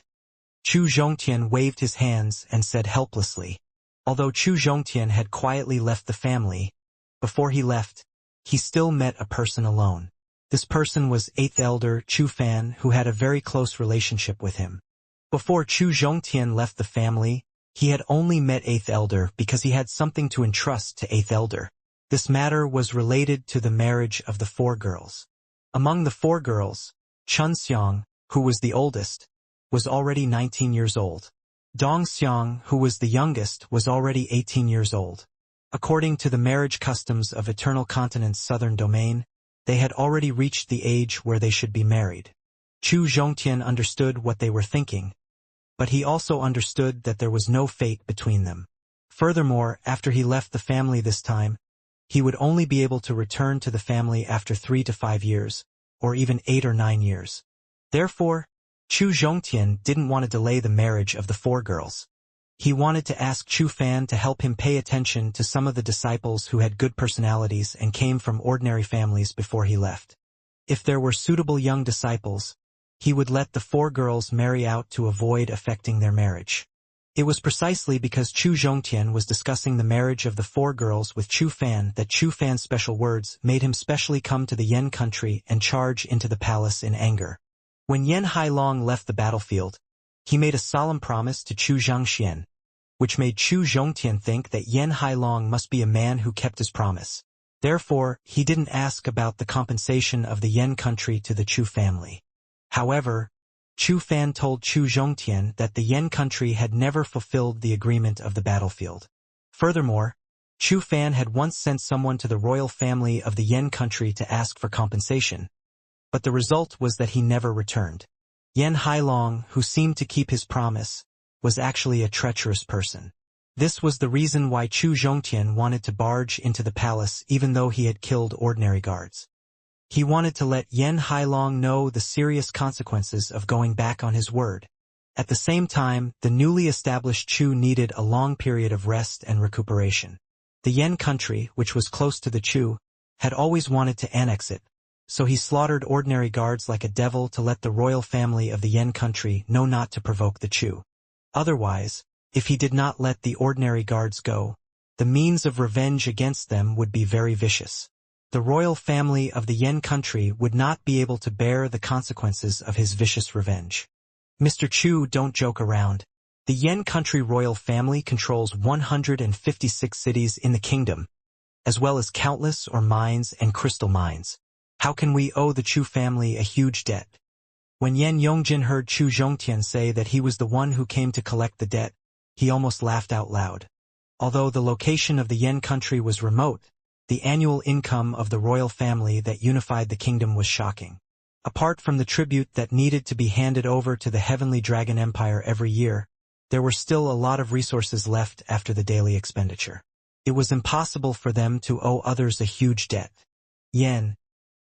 Chu Zhongtian waved his hands and said helplessly. Although Chu Zhongtian had quietly left the family, before he left, he still met a person alone. This person was 8th Elder Chu Fan, who had a very close relationship with him. Before Chu Zhongtian left the family, he had only met 8th Elder because he had something to entrust to 8th Elder. This matter was related to the marriage of the 4 girls. Among the 4 girls, Xianxia, who was the oldest, was already 19 years old. Dongxiang, who was the youngest, was already 18 years old. According to the marriage customs of Eternal Continent's southern domain, they had already reached the age where they should be married. Chu Zhongtian understood what they were thinking, but he also understood that there was no fate between them. Furthermore, after he left the family this time, he would only be able to return to the family after 3 to 5 years, or even 8 or 9 years. Therefore, Chu Zhongtian didn't want to delay the marriage of the 4 girls. He wanted to ask Chu Fan to help him pay attention to some of the disciples who had good personalities and came from ordinary families before he left. If there were suitable young disciples, he would let the 4 girls marry out to avoid affecting their marriage. It was precisely because Chu Zhongtian was discussing the marriage of the 4 girls with Chu Fan that Chu Fan's special words made him specially come to the Yan country and charge into the palace in anger. When Yan Hailong left the battlefield, he made a solemn promise to Chu Xianxia, which made Chu Zhongtian think that Yan Hailong must be a man who kept his promise. Therefore, he didn't ask about the compensation of the Yan country to the Chu family. However, Chu Fan told Chu Zhongtian that the Yan country had never fulfilled the agreement of the battlefield. Furthermore, Chu Fan had once sent someone to the royal family of the Yan country to ask for compensation, but the result was that he never returned. Yan Hailong, who seemed to keep his promise, was actually a treacherous person. This was the reason why Chu Zhongtian wanted to barge into the palace even though he had killed ordinary guards. He wanted to let Yan Hailong know the serious consequences of going back on his word. At the same time, the newly established Chu needed a long period of rest and recuperation. The Yan country, which was close to the Chu, had always wanted to annex it, so he slaughtered ordinary guards like a devil to let the royal family of the Yan country know not to provoke the Chu. Otherwise, if he did not let the ordinary guards go, the means of revenge against them would be very vicious. The royal family of the Yan country would not be able to bear the consequences of his vicious revenge. Mr. Chu, don't joke around. The Yan country royal family controls 156 cities in the kingdom, as well as countless ore mines and crystal mines. How can we owe the Chu family a huge debt? When Yan Yongjin heard Chu Zhongtian say that he was the one who came to collect the debt, he almost laughed out loud. Although the location of the Yan country was remote, the annual income of the royal family that unified the kingdom was shocking. Apart from the tribute that needed to be handed over to the Heavenly Dragon Empire every year, there were still a lot of resources left after the daily expenditure. It was impossible for them to owe others a huge debt. Yan,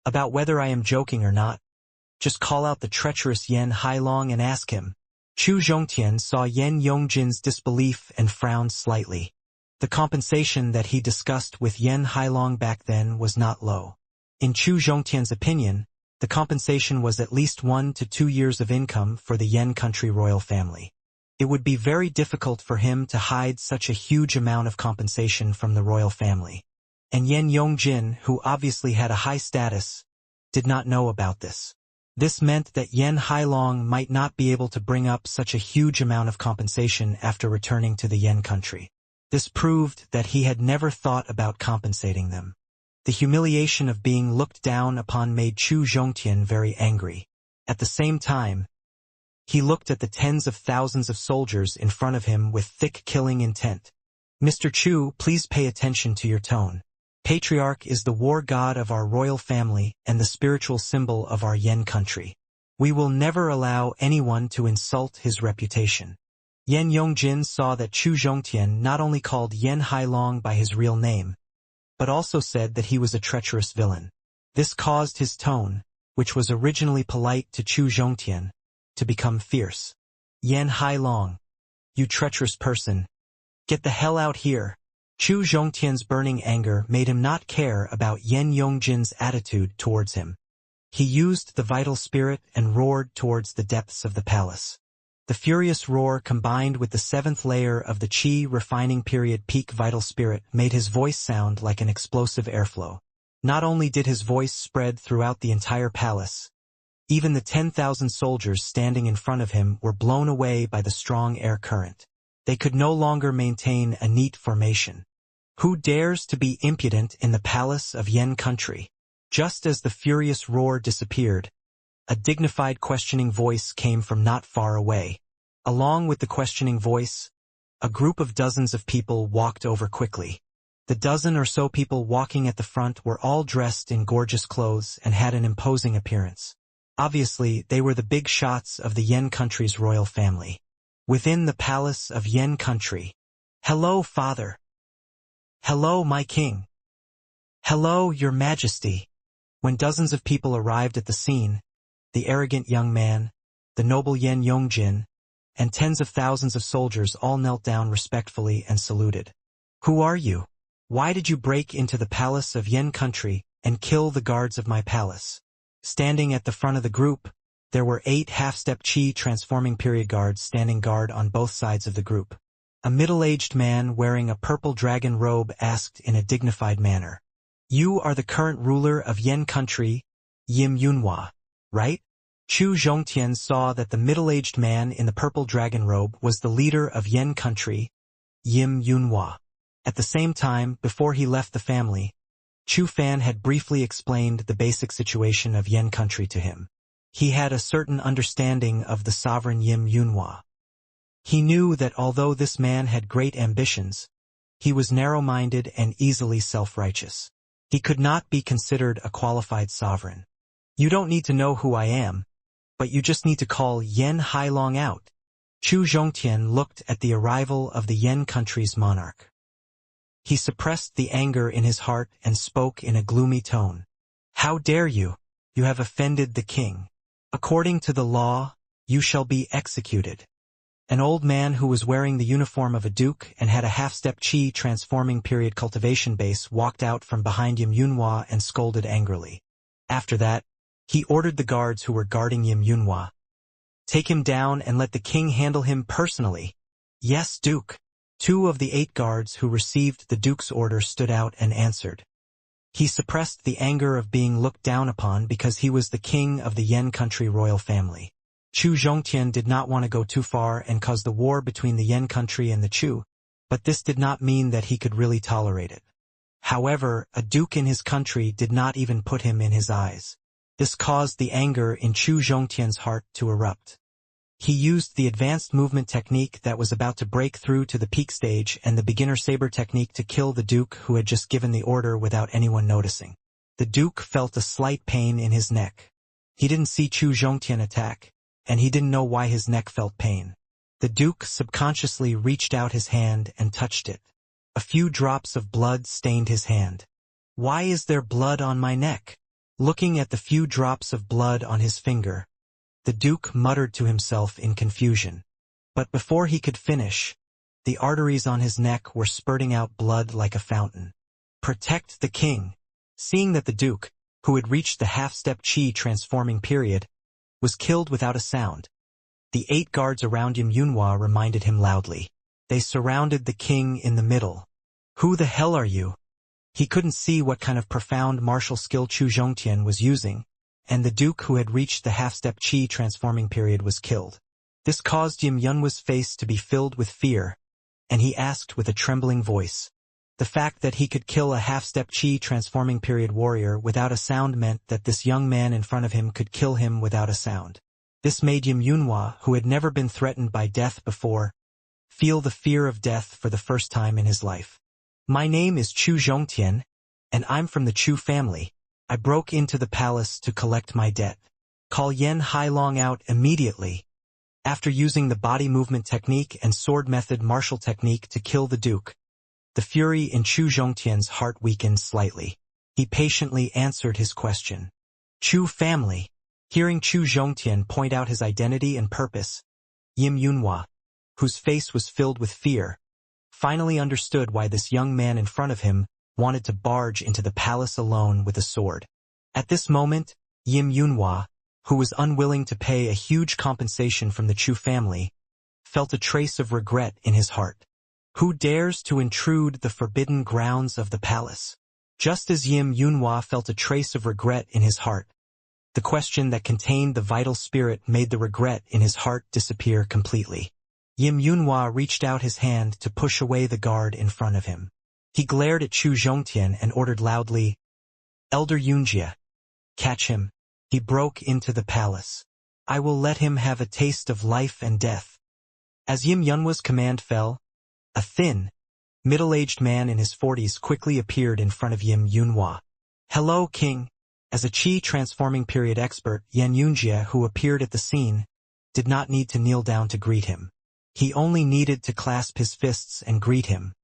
about whether I am joking or not, just call out the treacherous Yan Hailong and ask him. Chu Zhongtian saw Yan Yongjin's disbelief and frowned slightly. The compensation that he discussed with Yan Hailong back then was not low. In Chu Zhongtian's opinion, the compensation was at least 1 to 2 years of income for the Yan country royal family. It would be very difficult for him to hide such a huge amount of compensation from the royal family. And Yen Yongjin, who obviously had a high status, did not know about this. This meant that Yen Hailong might not be able to bring up such a huge amount of compensation after returning to the Yen country. This proved that he had never thought about compensating them. The humiliation of being looked down upon made Chu Zhongtian very angry. At the same time, he looked at the tens of thousands of soldiers in front of him with thick killing intent. Mr. Chu, please pay attention to your tone. Patriarch is the war god of our royal family and the spiritual symbol of our Yen country. We will never allow anyone to insult his reputation. Yen Yongjin saw that Chu Zhongtian not only called Yen Hailong by his real name, but also said that he was a treacherous villain. This caused his tone, which was originally polite to Chu Zhongtian, to become fierce. Yen Hailong, you treacherous person, get the hell out here. Chu Zhongtian's burning anger made him not care about Yen Yongjin's attitude towards him. He used the vital spirit and roared towards the depths of the palace. The furious roar combined with the seventh layer of the Qi refining period peak vital spirit made his voice sound like an explosive airflow. Not only did his voice spread throughout the entire palace, even the 10,000 soldiers standing in front of him were blown away by the strong air current. They could no longer maintain a neat formation. Who dares to be impudent in the palace of Yen country? Just as the furious roar disappeared, a dignified questioning voice came from not far away. Along with the questioning voice, a group of dozens of people walked over quickly. The dozen or so people walking at the front were all dressed in gorgeous clothes and had an imposing appearance. Obviously, they were the big shots of the Yen country's royal family. Within the palace of Yen country. Hello, father. Hello, my king. Hello, your majesty. When dozens of people arrived at the scene, the arrogant young man, the noble Yen Yongjin, and tens of thousands of soldiers all knelt down respectfully and saluted. Who are you? Why did you break into the palace of Yen country and kill the guards of my palace? Standing at the front of the group, there were 8 half-step Qi transforming period guards standing guard on both sides of the group. A middle-aged man wearing a purple dragon robe asked in a dignified manner. You are the current ruler of Yen country, Yim Yunhua, right? Chu Zhongtian saw that the middle-aged man in the purple dragon robe was the leader of Yen country, Yim Yunhua. At the same time, before he left the family, Chu Fan had briefly explained the basic situation of Yen country to him. He had a certain understanding of the sovereign Yim Yunhua. He knew that although this man had great ambitions, he was narrow-minded and easily self-righteous. He could not be considered a qualified sovereign. You don't need to know who I am, but you just need to call Yen Hailong out. Chu Zhongtian looked at the arrival of the Yen country's monarch. He suppressed the anger in his heart and spoke in a gloomy tone. How dare you? You have offended the king. According to the law, you shall be executed. An old man who was wearing the uniform of a duke and had a half-step Qi transforming period cultivation base walked out from behind Yim Yunhua and scolded angrily. After that, he ordered the guards who were guarding Yim Yunhua. Take him down and let the king handle him personally. Yes, Duke. 2 of the 8 guards who received the duke's order stood out and answered. He suppressed the anger of being looked down upon because he was the king of the Yen country royal family. Chu Zhongtian did not want to go too far and cause the war between the Yen country and the Chu, but this did not mean that he could really tolerate it. However, a duke in his country did not even put him in his eyes. This caused the anger in Chu Zhongtian's heart to erupt. He used the advanced movement technique that was about to break through to the peak stage and the beginner saber technique to kill the duke who had just given the order without anyone noticing. The duke felt a slight pain in his neck. He didn't see Chu Zhongtian attack, and he didn't know why his neck felt pain. The duke subconsciously reached out his hand and touched it. A few drops of blood stained his hand. Why is there blood on my neck? Looking at the few drops of blood on his finger, the duke muttered to himself in confusion. But before he could finish, the arteries on his neck were spurting out blood like a fountain. Protect the king. Seeing that the duke, who had reached the half-step Qi transforming period, was killed without a sound, The 8 guards around Yim Yunhua reminded him loudly. They surrounded the king in the middle. Who the hell are you? He couldn't see what kind of profound martial skill Chu Zhongtian was using, and the duke who had reached the half-step Qi transforming period was killed. This caused Yim Yunhua's face to be filled with fear, and he asked with a trembling voice. The fact that he could kill a half-step Qi transforming period warrior without a sound meant that this young man in front of him could kill him without a sound. This made Yim Yunhua, who had never been threatened by death before, feel the fear of death for the first time in his life. My name is Chu Zhongtian, and I'm from the Chu family. I broke into the palace to collect my debt. Call Yan Hailong out immediately. After using the body movement technique and sword method martial technique to kill the duke, the fury in Chu Zhongtian's heart weakened slightly. He patiently answered his question. Chu family. Hearing Chu Zhongtian point out his identity and purpose, Yim Yunhua, whose face was filled with fear, finally understood why this young man in front of him wanted to barge into the palace alone with a sword. At this moment, Yim Yunhua, who was unwilling to pay a huge compensation from the Chu family, felt a trace of regret in his heart. Who dares to intrude the forbidden grounds of the palace? Just as Yim Yunhua felt a trace of regret in his heart, the question that contained the vital spirit made the regret in his heart disappear completely. Yim Yunhua reached out his hand to push away the guard in front of him. He glared at Chu Zhongtian and ordered loudly, Elder Yunjia, catch him. He broke into the palace. I will let him have a taste of life and death. As Yim Yunhua's command fell, a thin, middle-aged man in his 40s quickly appeared in front of Yim Yunhua. Hello, King. As a Qi transforming period expert, Yan Yunjia, who appeared at the scene, did not need to kneel down to greet him. He only needed to clasp his fists and greet him.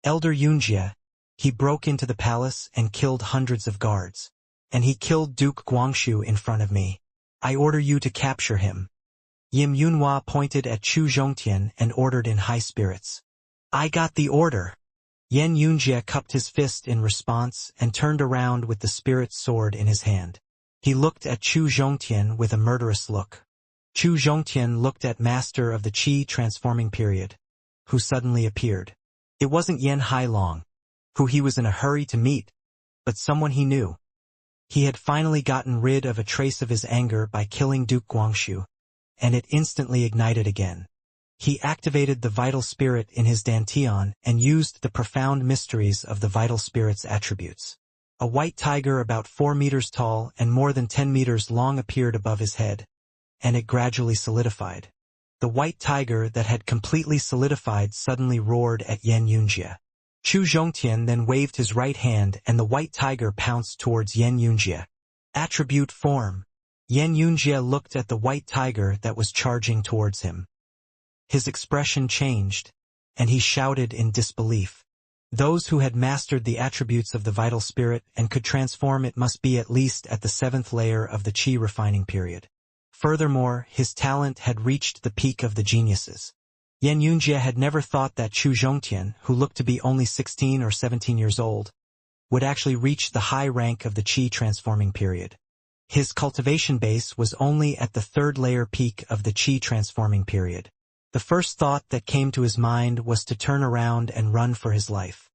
Elder Yunjia, he broke into the palace and killed hundreds of guards. And he killed Duke Guangxu in front of me. I order you to capture him. Yim Yunhua pointed at Chu Zhongtian and ordered in high spirits. I got the order. Yan Yunjia cupped his fist in response and turned around with the spirit's sword in his hand. He looked at Chu Zhongtian with a murderous look. Chu Zhongtian looked at Master of the Qi transforming period, who suddenly appeared. It wasn't Yan Hailong, who he was in a hurry to meet, but someone he knew. He had finally gotten rid of a trace of his anger by killing Duke Guangxu, and it instantly ignited again. He activated the vital spirit in his dantian and used the profound mysteries of the vital spirit's attributes. A white tiger about 4 meters tall and more than 10 meters long appeared above his head, and it gradually solidified. The white tiger that had completely solidified suddenly roared at Yan Yunjia. Chu Zhongtian then waved his right hand and the white tiger pounced towards Yan Yunjia. Attribute form. Yan Yunjia looked at the white tiger that was charging towards him. His expression changed, and he shouted in disbelief. Those who had mastered the attributes of the vital spirit and could transform it must be at least at the 7th layer of the Qi refining period. Furthermore, his talent had reached the peak of the geniuses. Yan Yunjia had never thought that Chu Zhongtian, who looked to be only 16 or 17 years old, would actually reach the high rank of the Qi transforming period. His cultivation base was only at the 3rd layer peak of the Qi transforming period. The first thought that came to his mind was to turn around and run for his life.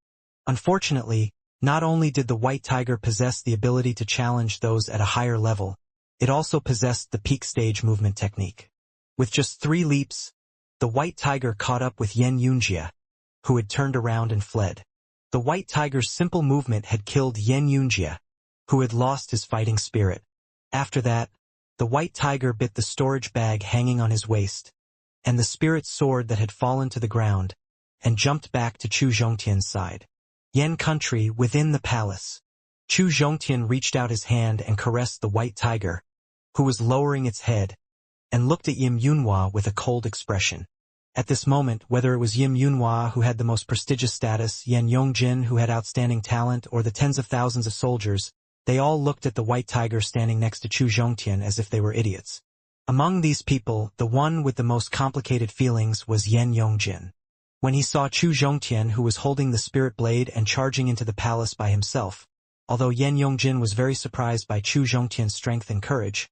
Unfortunately, not only did the white tiger possess the ability to challenge those at a higher level, it also possessed the peak stage movement technique. With just 3 leaps, the white tiger caught up with Yan Yunjia, who had turned around and fled. The white tiger's simple movement had killed Yan Yunjia, who had lost his fighting spirit. After that, the white tiger bit the storage bag hanging on his waist, and the spirit's sword that had fallen to the ground, and jumped back to Chu Zhongtian's side. Yan country within the palace. Chu Zhongtian reached out his hand and caressed the white tiger, who was lowering its head, and looked at Yim Yunhua with a cold expression. At this moment, whether it was Yim Yunhua who had the most prestigious status, Yan Yongjin who had outstanding talent, or the tens of thousands of soldiers, they all looked at the white tiger standing next to Chu Zhongtian as if they were idiots. Among these people, the one with the most complicated feelings was Yan Yongjin. When he saw Chu Zhongtian, who was holding the spirit blade and charging into the palace by himself, although Yan Yongjin was very surprised by Chu Zhongtian's strength and courage,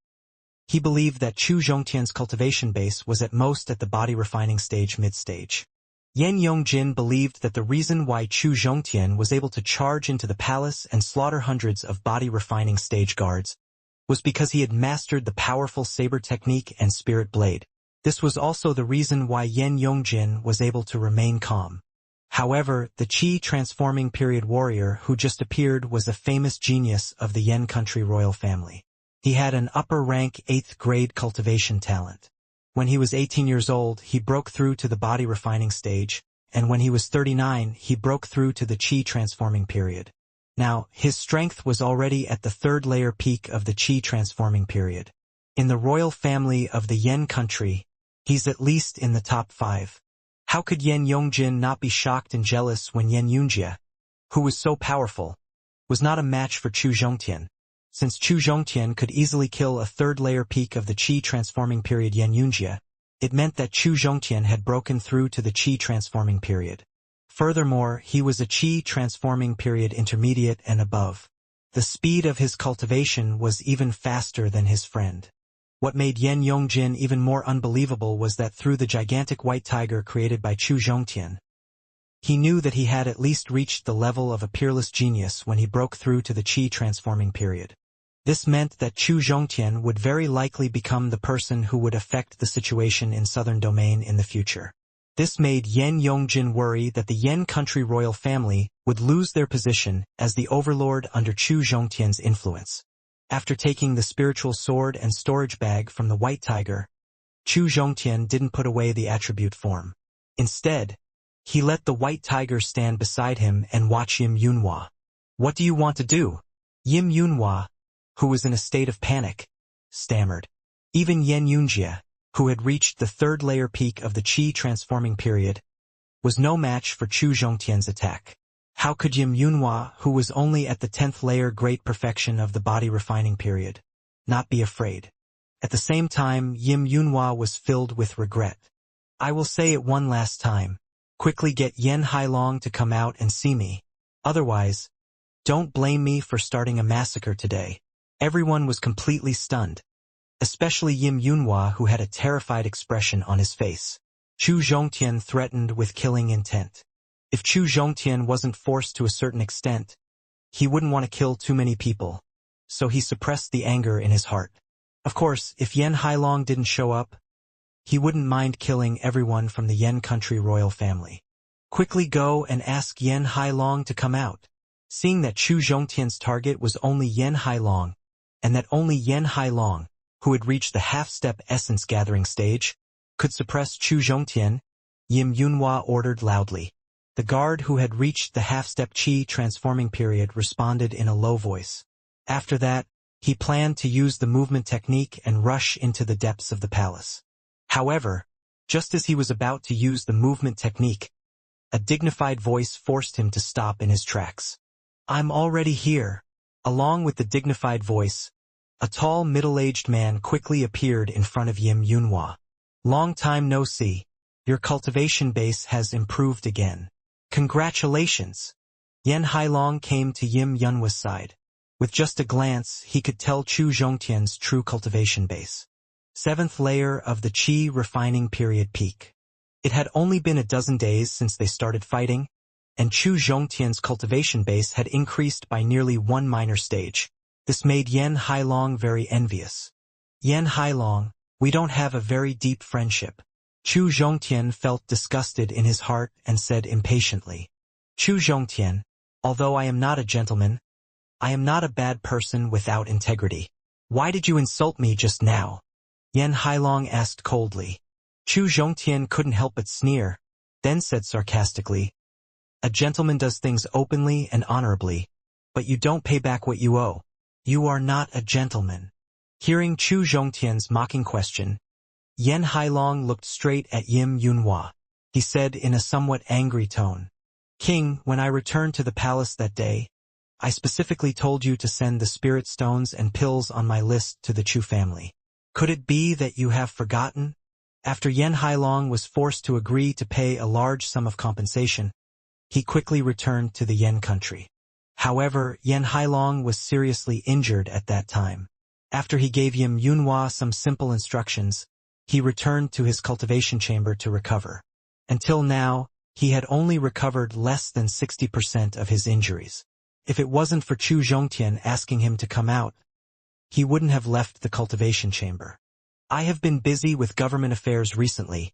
He believed that Chu Zhongtian's cultivation base was at most at the body refining stage mid-stage. Yan Yongjin believed that the reason why Chu Zhongtian was able to charge into the palace and slaughter hundreds of body refining stage guards was because he had mastered the powerful saber technique and spirit blade. This was also the reason why Yan Yongjin was able to remain calm. However, the Qi transforming period warrior who just appeared was a famous genius of the Yan country royal family. He had an upper-rank 8th grade cultivation talent. When he was 18 years old, he broke through to the body refining stage, and when he was 39, he broke through to the Qi transforming period. Now, his strength was already at the 3rd layer peak of the Qi transforming period. In the royal family of the Yan country, he's at least in the top 5. How could Yan Yongjin not be shocked and jealous when Yan Yunjia, who was so powerful, was not a match for Chu Zhongtian? Since Chu Zhongtian could easily kill a 3rd layer peak of the Qi transforming period Yan Yunjia, it meant that Chu Zhongtian had broken through to the Qi transforming period. Furthermore, he was a Qi transforming period intermediate and above. The speed of his cultivation was even faster than his friend. What made Yan Yongjin even more unbelievable was that through the gigantic white tiger created by Chu Zhongtian, he knew that he had at least reached the level of a peerless genius when he broke through to the Qi transforming period. This meant that Chu Zhongtian would very likely become the person who would affect the situation in Southern Domain in the future. This made Yan Yongjin worry that the Yan country royal family would lose their position as the overlord under Chu Zhongtian's influence. After taking the spiritual sword and storage bag from the white tiger, Chu Zhongtian didn't put away the attribute form. Instead, he let the white tiger stand beside him and watch Yim Yunhua. "What do you want to do?" Yim Yunhua, who was in a state of panic, stammered. Even Yan Yunjia, who had reached the 3rd layer peak of the Qi transforming period, was no match for Chu Zhongtian's attack. How could Yim Yunhua, who was only at the 10th layer great perfection of the body refining period, not be afraid? At the same time, Yim Yunhua was filled with regret. "I will say it one last time. Quickly get Yan Hailong to come out and see me. Otherwise, don't blame me for starting a massacre today." Everyone was completely stunned, especially Yim Yunhua, who had a terrified expression on his face. Chu Zhongtian threatened with killing intent. If Chu Zhongtian wasn't forced to a certain extent, he wouldn't want to kill too many people, so he suppressed the anger in his heart. Of course, if Yan Hailong didn't show up, he wouldn't mind killing everyone from the Yan country royal family. "Quickly go and ask Yan Hailong to come out." Seeing that Chu Zhongtian's target was only Yan Hailong, and that only Yan Hailong, who had reached the half-step essence gathering stage, could suppress Chu Zhongtian, Yim Yunhua ordered loudly. The guard who had reached the half-step Qi transforming period responded in a low voice. After that, he planned to use the movement technique and rush into the depths of the palace. However, just as he was about to use the movement technique, a dignified voice forced him to stop in his tracks. "I'm already here." Along with the dignified voice, a tall middle-aged man quickly appeared in front of Yim Yunhua. "Long time no see. Your cultivation base has improved again. Congratulations." Yan Hailong came to Yim Yunhua's side. With just a glance, he could tell Chu Zhongtian's true cultivation base. 7th layer of the Qi refining period peak. It had only been a dozen days since they started fighting, and Chu Zhongtian's cultivation base had increased by nearly 1 minor stage. This made Yan Hailong very envious. "Yan Hailong, we don't have a very deep friendship." Chu Zhongtian felt disgusted in his heart and said impatiently. "Chu Zhongtian, although I am not a gentleman, I am not a bad person without integrity. Why did you insult me just now?" Yan Hailong asked coldly. Chu Zhongtian couldn't help but sneer, then said sarcastically, "A gentleman does things openly and honorably, but you don't pay back what you owe. You are not a gentleman." Hearing Chu Zhongtian's mocking question, Yan Hailong looked straight at Yim Yunhua. He said in a somewhat angry tone, "King, when I returned to the palace that day, I specifically told you to send the spirit stones and pills on my list to the Chu family. Could it be that you have forgotten?" After Yan Hailong was forced to agree to pay a large sum of compensation, he quickly returned to the Yan country. However, Yan Hailong was seriously injured at that time. After he gave Yim Yunhua some simple instructions, he returned to his cultivation chamber to recover. Until now, he had only recovered less than 60% of his injuries. If it wasn't for Chu Zhongtian asking him to come out, he wouldn't have left the cultivation chamber. I have been busy with government affairs recently,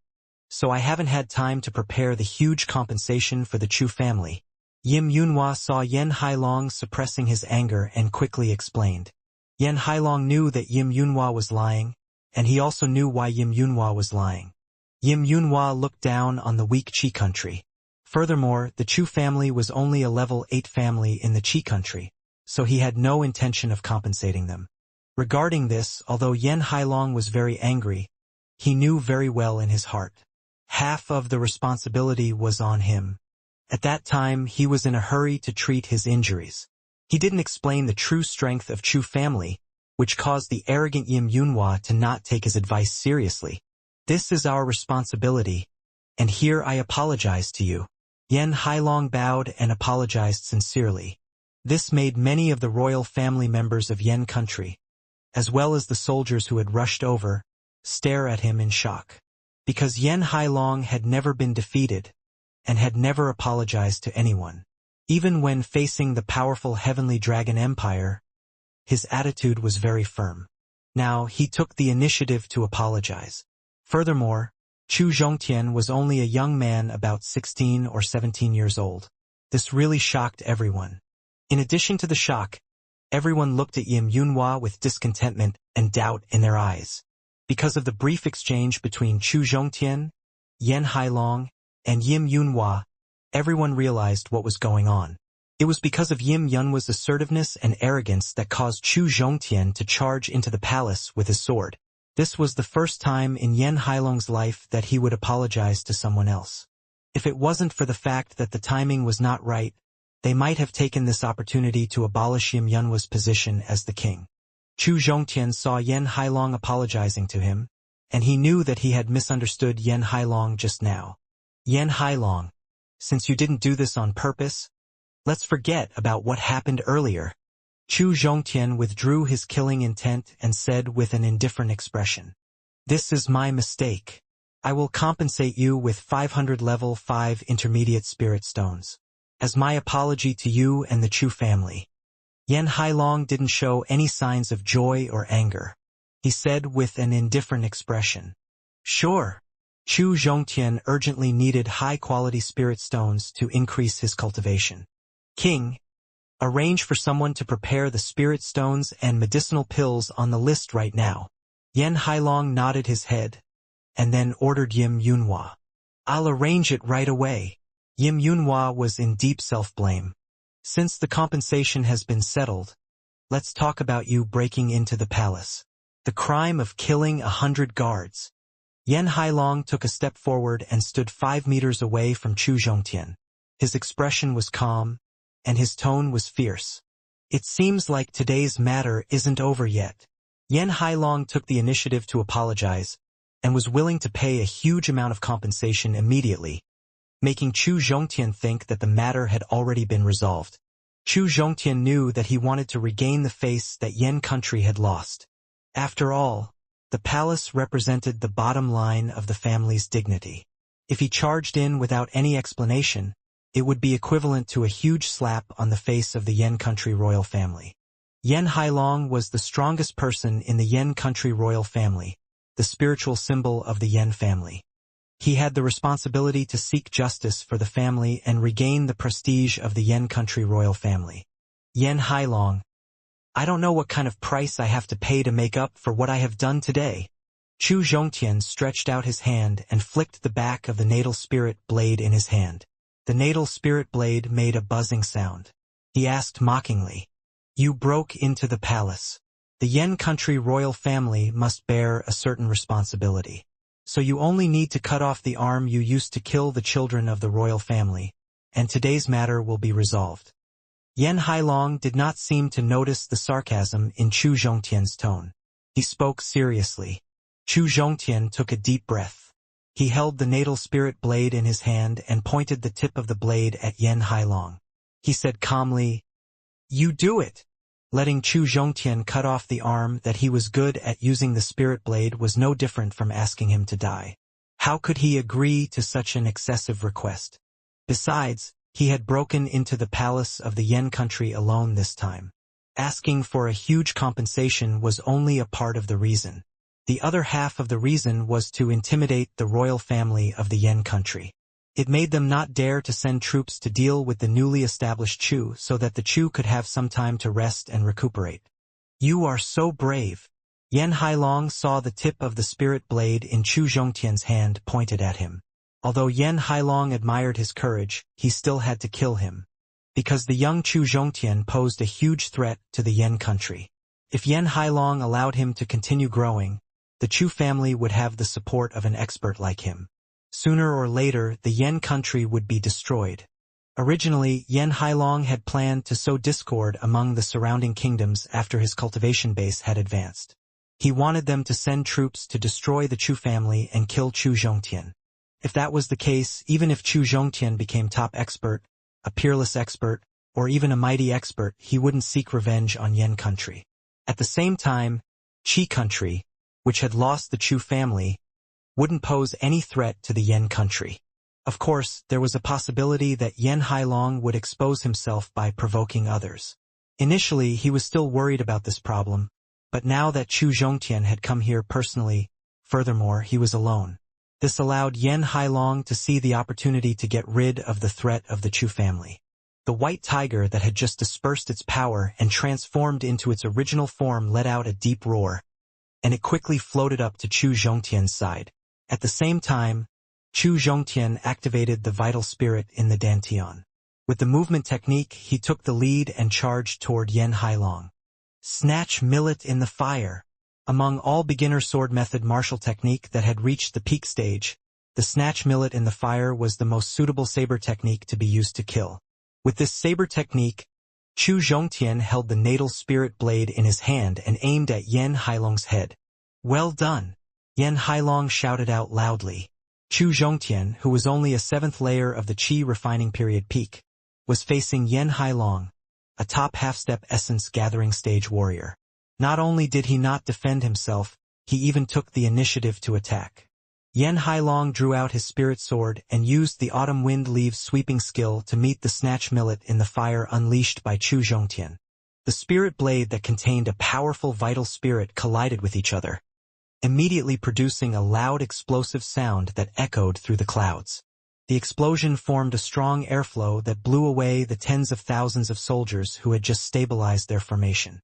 so I haven't had time to prepare the huge compensation for the Chu family. Yim Yunhua saw Yan Hailong suppressing his anger and quickly explained. Yan Hailong knew that Yim Yunhua was lying, and he also knew why Yim Yunhua was lying. Yim Yunhua looked down on the weak Qi country. Furthermore, the Chu family was only a level 8 family in the Qi country, so he had no intention of compensating them. Regarding this, although Yan Hailong was very angry, he knew very well in his heart. Half of the responsibility was on him. At that time, he was in a hurry to treat his injuries. He didn't explain the true strength of Chu family, which caused the arrogant Yim Yunhua to not take his advice seriously. This is our responsibility, and here I apologize to you. Yan Hailong bowed and apologized sincerely. This made many of the royal family members of Yan country, as well as the soldiers who had rushed over, stare at him in shock. Because Yan Hailong had never been defeated, and had never apologized to anyone. Even when facing the powerful Heavenly Dragon Empire, his attitude was very firm. Now he took the initiative to apologize. Furthermore, Chu Zhongtian was only a young man about 16 or 17 years old. This really shocked everyone. In addition to the shock, everyone looked at Yim Yunhua with discontentment and doubt in their eyes. Because of the brief exchange between Chu Zhongtian, Yan Hailong, and Yim Yunhua, everyone realized what was going on. It was because of Yim Yunhua's assertiveness and arrogance that caused Chu Zhongtian to charge into the palace with his sword. This was the first time in Yan Hailong's life that he would apologize to someone else. If it wasn't for the fact that the timing was not right, they might have taken this opportunity to abolish Yim Yunhua's position as the king. Chu Zhongtian saw Yan Hailong apologizing to him, and he knew that he had misunderstood Yan Hailong just now. Yan Hailong, since you didn't do this on purpose, let's forget about what happened earlier. Chu Zhongtian withdrew his killing intent and said with an indifferent expression, "This is my mistake. I will compensate you with 500 level 5 intermediate spirit stones. As my apology to you and the Chu family." Yan Hailong didn't show any signs of joy or anger. He said with an indifferent expression, "Sure." Chu Zhongtian urgently needed high-quality spirit stones to increase his cultivation. "King, arrange for someone to prepare the spirit stones and medicinal pills on the list right now." Yan Hailong nodded his head, and then ordered Yim Yunhua. "I'll arrange it right away." Yim Yunhua was in deep self-blame. "Since the compensation has been settled, let's talk about you breaking into the palace. The crime of killing 100 guards." Yan Hailong took a step forward and stood 5 meters away from Chu Zhongtian. His expression was calm, and his tone was fierce. "It seems like today's matter isn't over yet." Yan Hailong took the initiative to apologize, and was willing to pay a huge amount of compensation immediately, making Chu Zhongtian think that the matter had already been resolved. Chu Zhongtian knew that he wanted to regain the face that Yan country had lost. After all, the palace represented the bottom line of the family's dignity. If he charged in without any explanation, it would be equivalent to a huge slap on the face of the Yan country royal family. Yan Hailong was the strongest person in the Yan country royal family, the spiritual symbol of the Yan family. He had the responsibility to seek justice for the family and regain the prestige of the Yan country royal family. "Yan Hailong, I don't know what kind of price I have to pay to make up for what I have done today." Chu Zhongtian stretched out his hand and flicked the back of the natal spirit blade in his hand. The natal spirit blade made a buzzing sound. He asked mockingly, "You broke into the palace. The Yan country royal family must bear a certain responsibility. So you only need to cut off the arm you used to kill the children of the royal family, and today's matter will be resolved." Yan Hailong did not seem to notice the sarcasm in Chu Zhongtian's tone. He spoke seriously. Chu Zhongtian took a deep breath. He held the natal spirit blade in his hand and pointed the tip of the blade at Yan Hailong. He said calmly, "You do it." Letting Chu Zhongtian cut off the arm that he was good at using the spirit blade was no different from asking him to die. How could he agree to such an excessive request? Besides, he had broken into the palace of the Yan country alone this time. Asking for a huge compensation was only a part of the reason. The other half of the reason was to intimidate the royal family of the Yan country. It made them not dare to send troops to deal with the newly established Chu so that the Chu could have some time to rest and recuperate. You are so brave. Yan Hailong saw the tip of the spirit blade in Chu Zhongtian's hand pointed at him. Although Yan Hailong admired his courage, he still had to kill him. Because the young Chu Zhongtian posed a huge threat to the Yan country. If Yan Hailong allowed him to continue growing, the Chu family would have the support of an expert like him. Sooner or later, the Yan country would be destroyed. Originally, Yan Hailong had planned to sow discord among the surrounding kingdoms after his cultivation base had advanced. He wanted them to send troops to destroy the Chu family and kill Chu Zhongtian. If that was the case, even if Chu Zhongtian became top expert, a peerless expert, or even a mighty expert, he wouldn't seek revenge on Yan country. At the same time, Qi country, which had lost the Chu family, wouldn't pose any threat to the Yan country. Of course, there was a possibility that Yan Hailong would expose himself by provoking others. Initially, he was still worried about this problem, but now that Chu Zhongtian had come here personally, furthermore, he was alone. This allowed Yan Hailong to see the opportunity to get rid of the threat of the Chu family. The white tiger that had just dispersed its power and transformed into its original form let out a deep roar, and it quickly floated up to Chu Zhongtian's side. At the same time, Chu Zhongtian activated the vital spirit in the dantian. With the movement technique, he took the lead and charged toward Yan Hailong. Snatch millet in the fire. Among all beginner sword method martial technique that had reached the peak stage, the snatch millet in the fire was the most suitable saber technique to be used to kill. With this saber technique, Chu Zhongtian held the natal spirit blade in his hand and aimed at Yan Hailong's head. Well done! Yan Hailong shouted out loudly. Chu Zhongtian, who was only a 7th layer of the Qi refining period peak, was facing Yan Hailong, a top half-step essence gathering stage warrior. Not only did he not defend himself, he even took the initiative to attack. Yan Hailong drew out his spirit sword and used the autumn wind leaves sweeping skill to meet the snatch millet in the fire unleashed by Chu Zhongtian. The spirit blade that contained a powerful vital spirit collided with each other, immediately producing a loud explosive sound that echoed through the clouds. The explosion formed a strong airflow that blew away the tens of thousands of soldiers who had just stabilized their formation.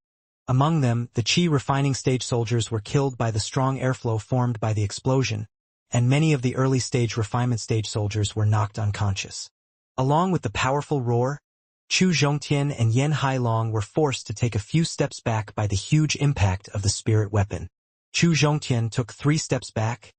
Among them, the Qi refining stage soldiers were killed by the strong airflow formed by the explosion, and many of the early stage refinement stage soldiers were knocked unconscious. Along with the powerful roar, Chu Zhongtian and Yan Hailong were forced to take a few steps back by the huge impact of the spirit weapon. Chu Zhongtian took 3 steps back,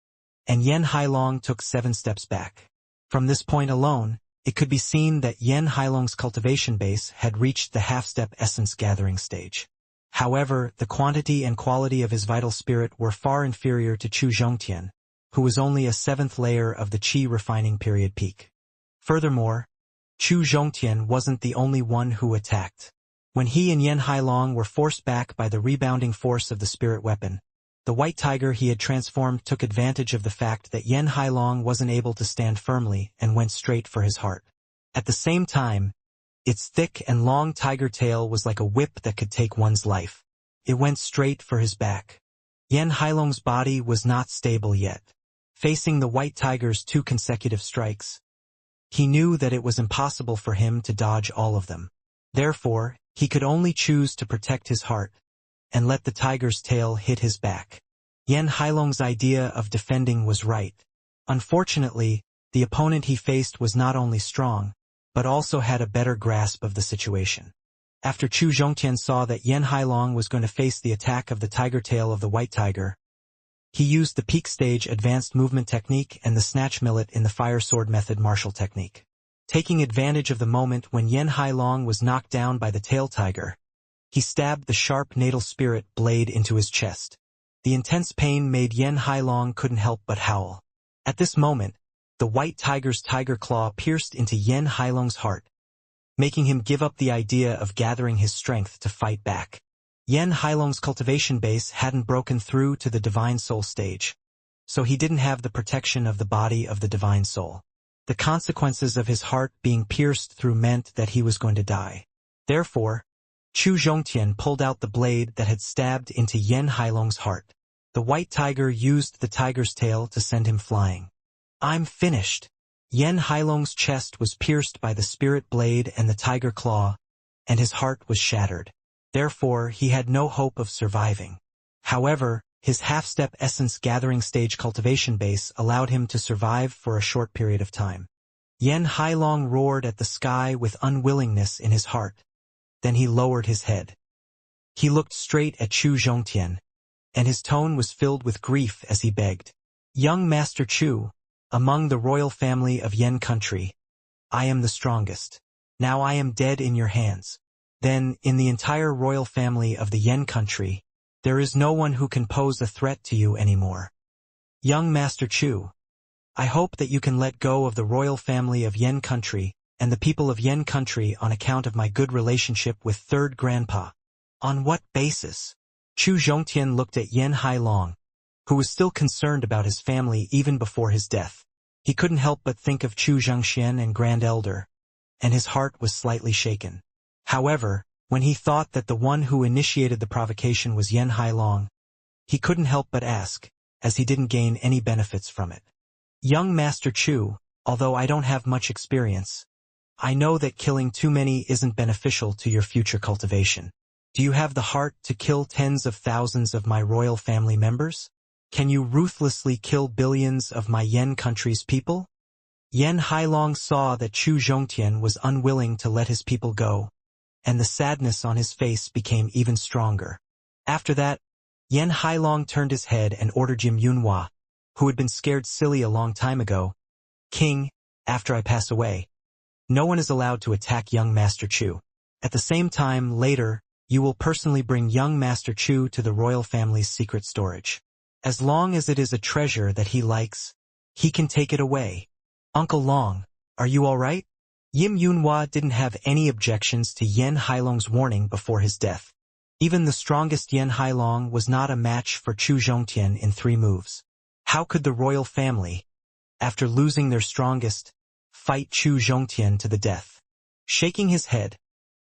and Yan Hailong took 7 steps back. From this point alone, it could be seen that Yan Hailong's cultivation base had reached the half-step essence gathering stage. However, the quantity and quality of his vital spirit were far inferior to Chu Zhongtian, who was only a 7th layer of the Qi refining period peak. Furthermore, Chu Zhongtian wasn't the only one who attacked. When he and Yan Hailong were forced back by the rebounding force of the spirit weapon, the white tiger he had transformed took advantage of the fact that Yan Hailong wasn't able to stand firmly and went straight for his heart. At the same time, its thick and long tiger tail was like a whip that could take one's life. It went straight for his back. Yan Hailong's body was not stable yet. Facing the white tiger's 2 consecutive strikes, he knew that it was impossible for him to dodge all of them. Therefore, he could only choose to protect his heart and let the tiger's tail hit his back. Yan Hailong's idea of defending was right. Unfortunately, the opponent he faced was not only strong, but also had a better grasp of the situation. After Chu Zhongtian saw that Yan Hailong was going to face the attack of the tiger tail of the white tiger, he used the peak stage advanced movement technique and the snatch millet in the fire sword method martial technique. Taking advantage of the moment when Yan Hailong was knocked down by the tail tiger, he stabbed the sharp natal spirit blade into his chest. The intense pain made Yan Hailong couldn't help but howl. At this moment, the white tiger's tiger claw pierced into Yan Hailong's heart, making him give up the idea of gathering his strength to fight back. Yan Hailong's cultivation base hadn't broken through to the divine soul stage, so he didn't have the protection of the body of the divine soul. The consequences of his heart being pierced through meant that he was going to die. Therefore, Chu Zhongtian pulled out the blade that had stabbed into Yan Hailong's heart. The white tiger used the tiger's tail to send him flying. I'm finished. Yan Hailong's chest was pierced by the spirit blade and the tiger claw, and his heart was shattered. Therefore, he had no hope of surviving. However, his half-step essence gathering stage cultivation base allowed him to survive for a short period of time. Yan Hailong roared at the sky with unwillingness in his heart. Then he lowered his head. He looked straight at Chu Zhongtian, and his tone was filled with grief as he begged. Young Master Chu, among the royal family of Yan country, I am the strongest. Now I am dead in your hands. Then, in the entire royal family of the Yan country, there is no one who can pose a threat to you anymore. Young Master Chu, I hope that you can let go of the royal family of Yan country and the people of Yan country on account of my good relationship with Third Grandpa. On what basis? Chu Zhongtian looked at Yan Hailong, who was still concerned about his family even before his death. He couldn't help but think of Chu Xianxia and Grand Elder, and his heart was slightly shaken. However, when he thought that the one who initiated the provocation was Yan Hailong, he couldn't help but ask, as he didn't gain any benefits from it. Young Master Chu, although I don't have much experience, I know that killing too many isn't beneficial to your future cultivation. Do you have the heart to kill tens of thousands of my royal family members? Can you ruthlessly kill billions of my Yan country's people? Yan Hailong saw that Chu Zhongtian was unwilling to let his people go, and the sadness on his face became even stronger. After that, Yan Hailong turned his head and ordered Jim Yunhua, who had been scared silly a long time ago, King, after I pass away, no one is allowed to attack young Master Chu. At the same time, later, you will personally bring young Master Chu to the royal family's secret storage. As long as it is a treasure that he likes, he can take it away. Uncle Long, are you all right? Yim Yunhua didn't have any objections to Yan Hailong's warning before his death. Even the strongest Yan Hailong was not a match for Chu Zhongtian in 3 moves. How could the royal family, after losing their strongest, fight Chu Zhongtian to the death? Shaking his head,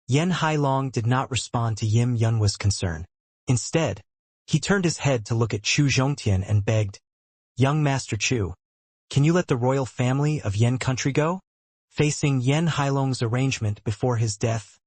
Yan Hailong did not respond to Yim Yunhua's concern. Instead, he turned his head to look at Chu Zhongtian and begged, Young Master Chu, can you let the royal family of Yan country go? Facing Yan Hailong's arrangement before his death,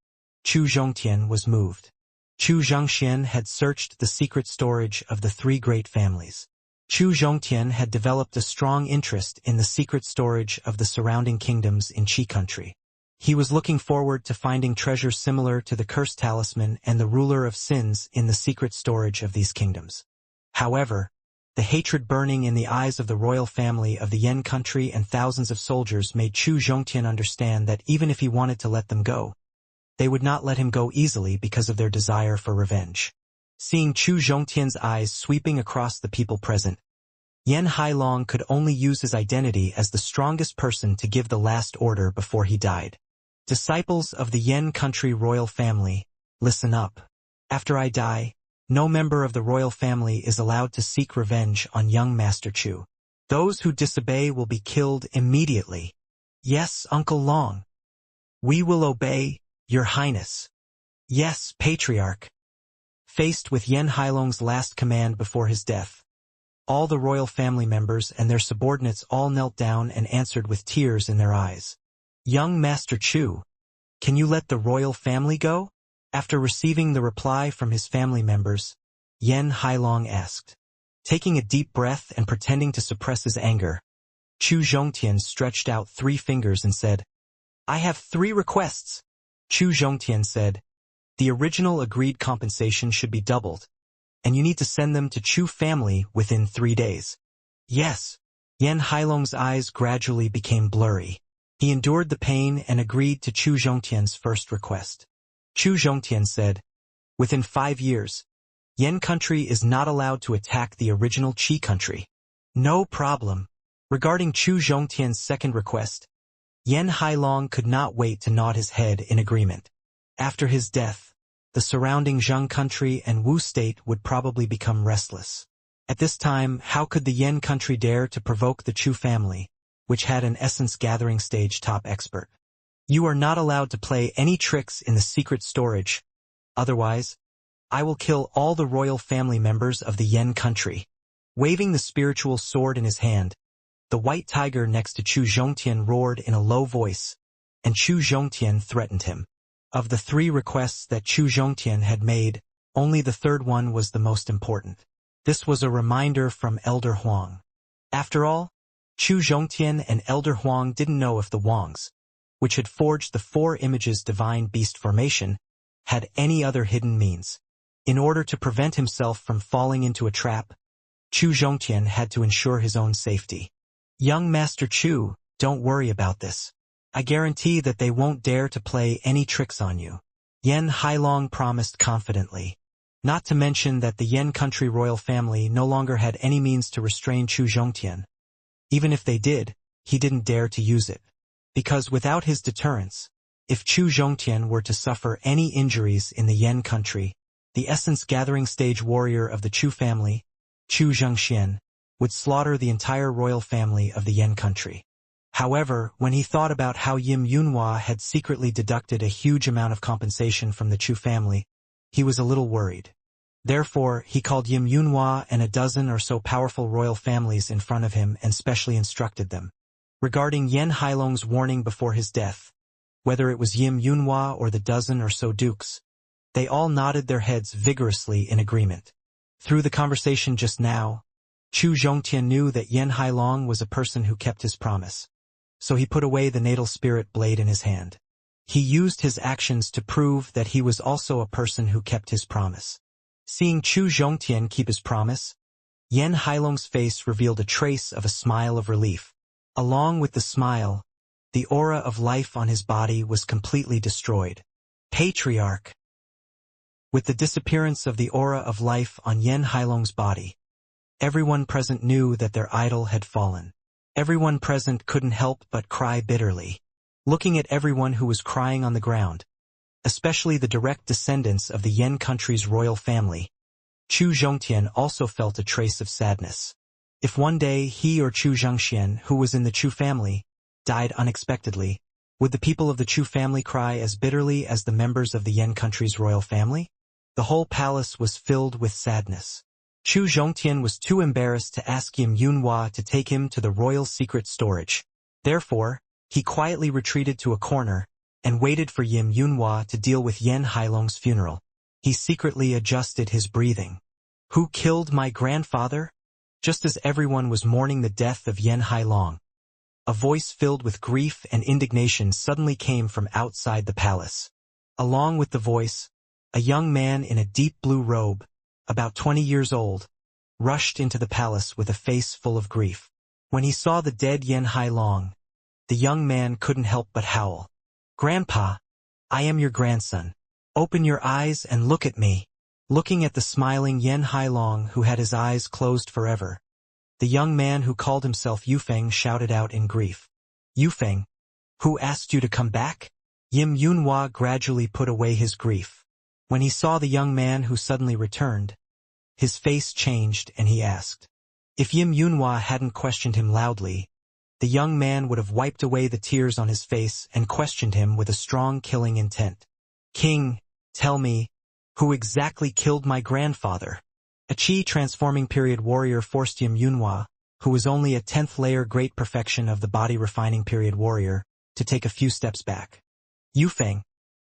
Chu Zhongtian was moved. Chu Zhongxian had searched the secret storage of the 3 great families. Chu Zhongtian had developed a strong interest in the secret storage of the surrounding kingdoms in Qi country. He was looking forward to finding treasure similar to the cursed talisman and the ruler of sins in the secret storage of these kingdoms. However, the hatred burning in the eyes of the royal family of the Yan country and thousands of soldiers made Chu Zhongtian understand that even if he wanted to let them go, they would not let him go easily because of their desire for revenge. Seeing Chu Zhongtian's eyes sweeping across the people present, Yan Hailong could only use his identity as the strongest person to give the last order before he died. Disciples of the Yan country royal family, listen up. After I die, no member of the royal family is allowed to seek revenge on young Master Chu. Those who disobey will be killed immediately. Yes, Uncle Long. We will obey, Your Highness. Yes, Patriarch. Faced with Yan Hailong's last command before his death, all the royal family members and their subordinates all knelt down and answered with tears in their eyes. Young Master Chu, can you let the royal family go? After receiving the reply from his family members, Yan Hailong asked. Taking a deep breath and pretending to suppress his anger, Chu Zhongtian stretched out 3 fingers and said, I have 3 requests. Chu Zhongtian said, the original agreed compensation should be doubled, and you need to send them to Chu family within 3 days. Yes. Yan Hailong's eyes gradually became blurry. He endured the pain and agreed to Chu Zhongtian's first request. Chu Zhongtian said, within 5 years, Yan country is not allowed to attack the original Qi country. No problem. Regarding Chu Zhongtian's second request, Yen Hailong could not wait to nod his head in agreement. After his death, the surrounding Zheng country and Wu state would probably become restless. At this time, how could the Yen country dare to provoke the Chu family, which had an essence-gathering stage top expert? You are not allowed to play any tricks in the secret storage. Otherwise, I will kill all the royal family members of the Yen country. Waving the spiritual sword in his hand, the white tiger next to Chu Zhongtian roared in a low voice, and Chu Zhongtian threatened him. Of the 3 requests that Chu Zhongtian had made, only the third one was the most important. This was a reminder from Elder Huang. After all, Chu Zhongtian and Elder Huang didn't know if the Wangs, which had forged the 4 images divine beast formation, had any other hidden means. In order to prevent himself from falling into a trap, Chu Zhongtian had to ensure his own safety. Young Master Chu, don't worry about this. I guarantee that they won't dare to play any tricks on you. Yen Hailong promised confidently. Not to mention that the Yen country royal family no longer had any means to restrain Chu Zhongtian. Even if they did, he didn't dare to use it. Because without his deterrence, if Chu Zhongtian were to suffer any injuries in the Yen country, the essence-gathering stage warrior of the Chu family, Chu Zhengxian, would slaughter the entire royal family of the Yen country. However, when he thought about how Yim Yunhua had secretly deducted a huge amount of compensation from the Chu family, he was a little worried. Therefore, he called Yim Yunhua and a dozen or so powerful royal families in front of him and specially instructed them. Regarding Yen Hailong's warning before his death, whether it was Yim Yunhua or the dozen or so dukes, they all nodded their heads vigorously in agreement. Through the conversation just now, Chu Zhongtian knew that Yen Hailong was a person who kept his promise. So he put away the natal spirit blade in his hand. He used his actions to prove that he was also a person who kept his promise. Seeing Chu Zhongtian keep his promise, Yen Hailong's face revealed a trace of a smile of relief. Along with the smile, the aura of life on his body was completely destroyed. Patriarch. With the disappearance of the aura of life on Yen Hailong's body, everyone present knew that their idol had fallen. Everyone present couldn't help but cry bitterly. Looking at everyone who was crying on the ground, especially the direct descendants of the Yen country's royal family, Chu Zhongtian also felt a trace of sadness. If one day he or Chu Zhengxian, who was in the Chu family, died unexpectedly, would the people of the Chu family cry as bitterly as the members of the Yen country's royal family? The whole palace was filled with sadness. Chu Zhongtian was too embarrassed to ask Yim Yunhua to take him to the royal secret storage. Therefore, he quietly retreated to a corner and waited for Yim Yunhua to deal with Yen Hailong's funeral. He secretly adjusted his breathing. Who killed my grandfather? Just as everyone was mourning the death of Yen Hailong, a voice filled with grief and indignation suddenly came from outside the palace. Along with the voice, a young man in a deep blue robe, about 20 years old, rushed into the palace with a face full of grief. When he saw the dead Yen Hailong, the young man couldn't help but howl. "Grandpa, I am your grandson. Open your eyes and look at me." Looking at the smiling Yen Hailong who had his eyes closed forever, the young man who called himself Yufeng shouted out in grief. "Yufeng, who asked you to come back?" Yim Yunhua gradually put away his grief. When he saw the young man who suddenly returned, his face changed and he asked. If Yim Yunhua hadn't questioned him loudly, the young man would have wiped away the tears on his face and questioned him with a strong killing intent. "King, tell me, who exactly killed my grandfather?" A Qi transforming period warrior forced Yim Yunhua, who was only a 10th layer great perfection of the body refining period warrior, to take a few steps back. "Yufeng,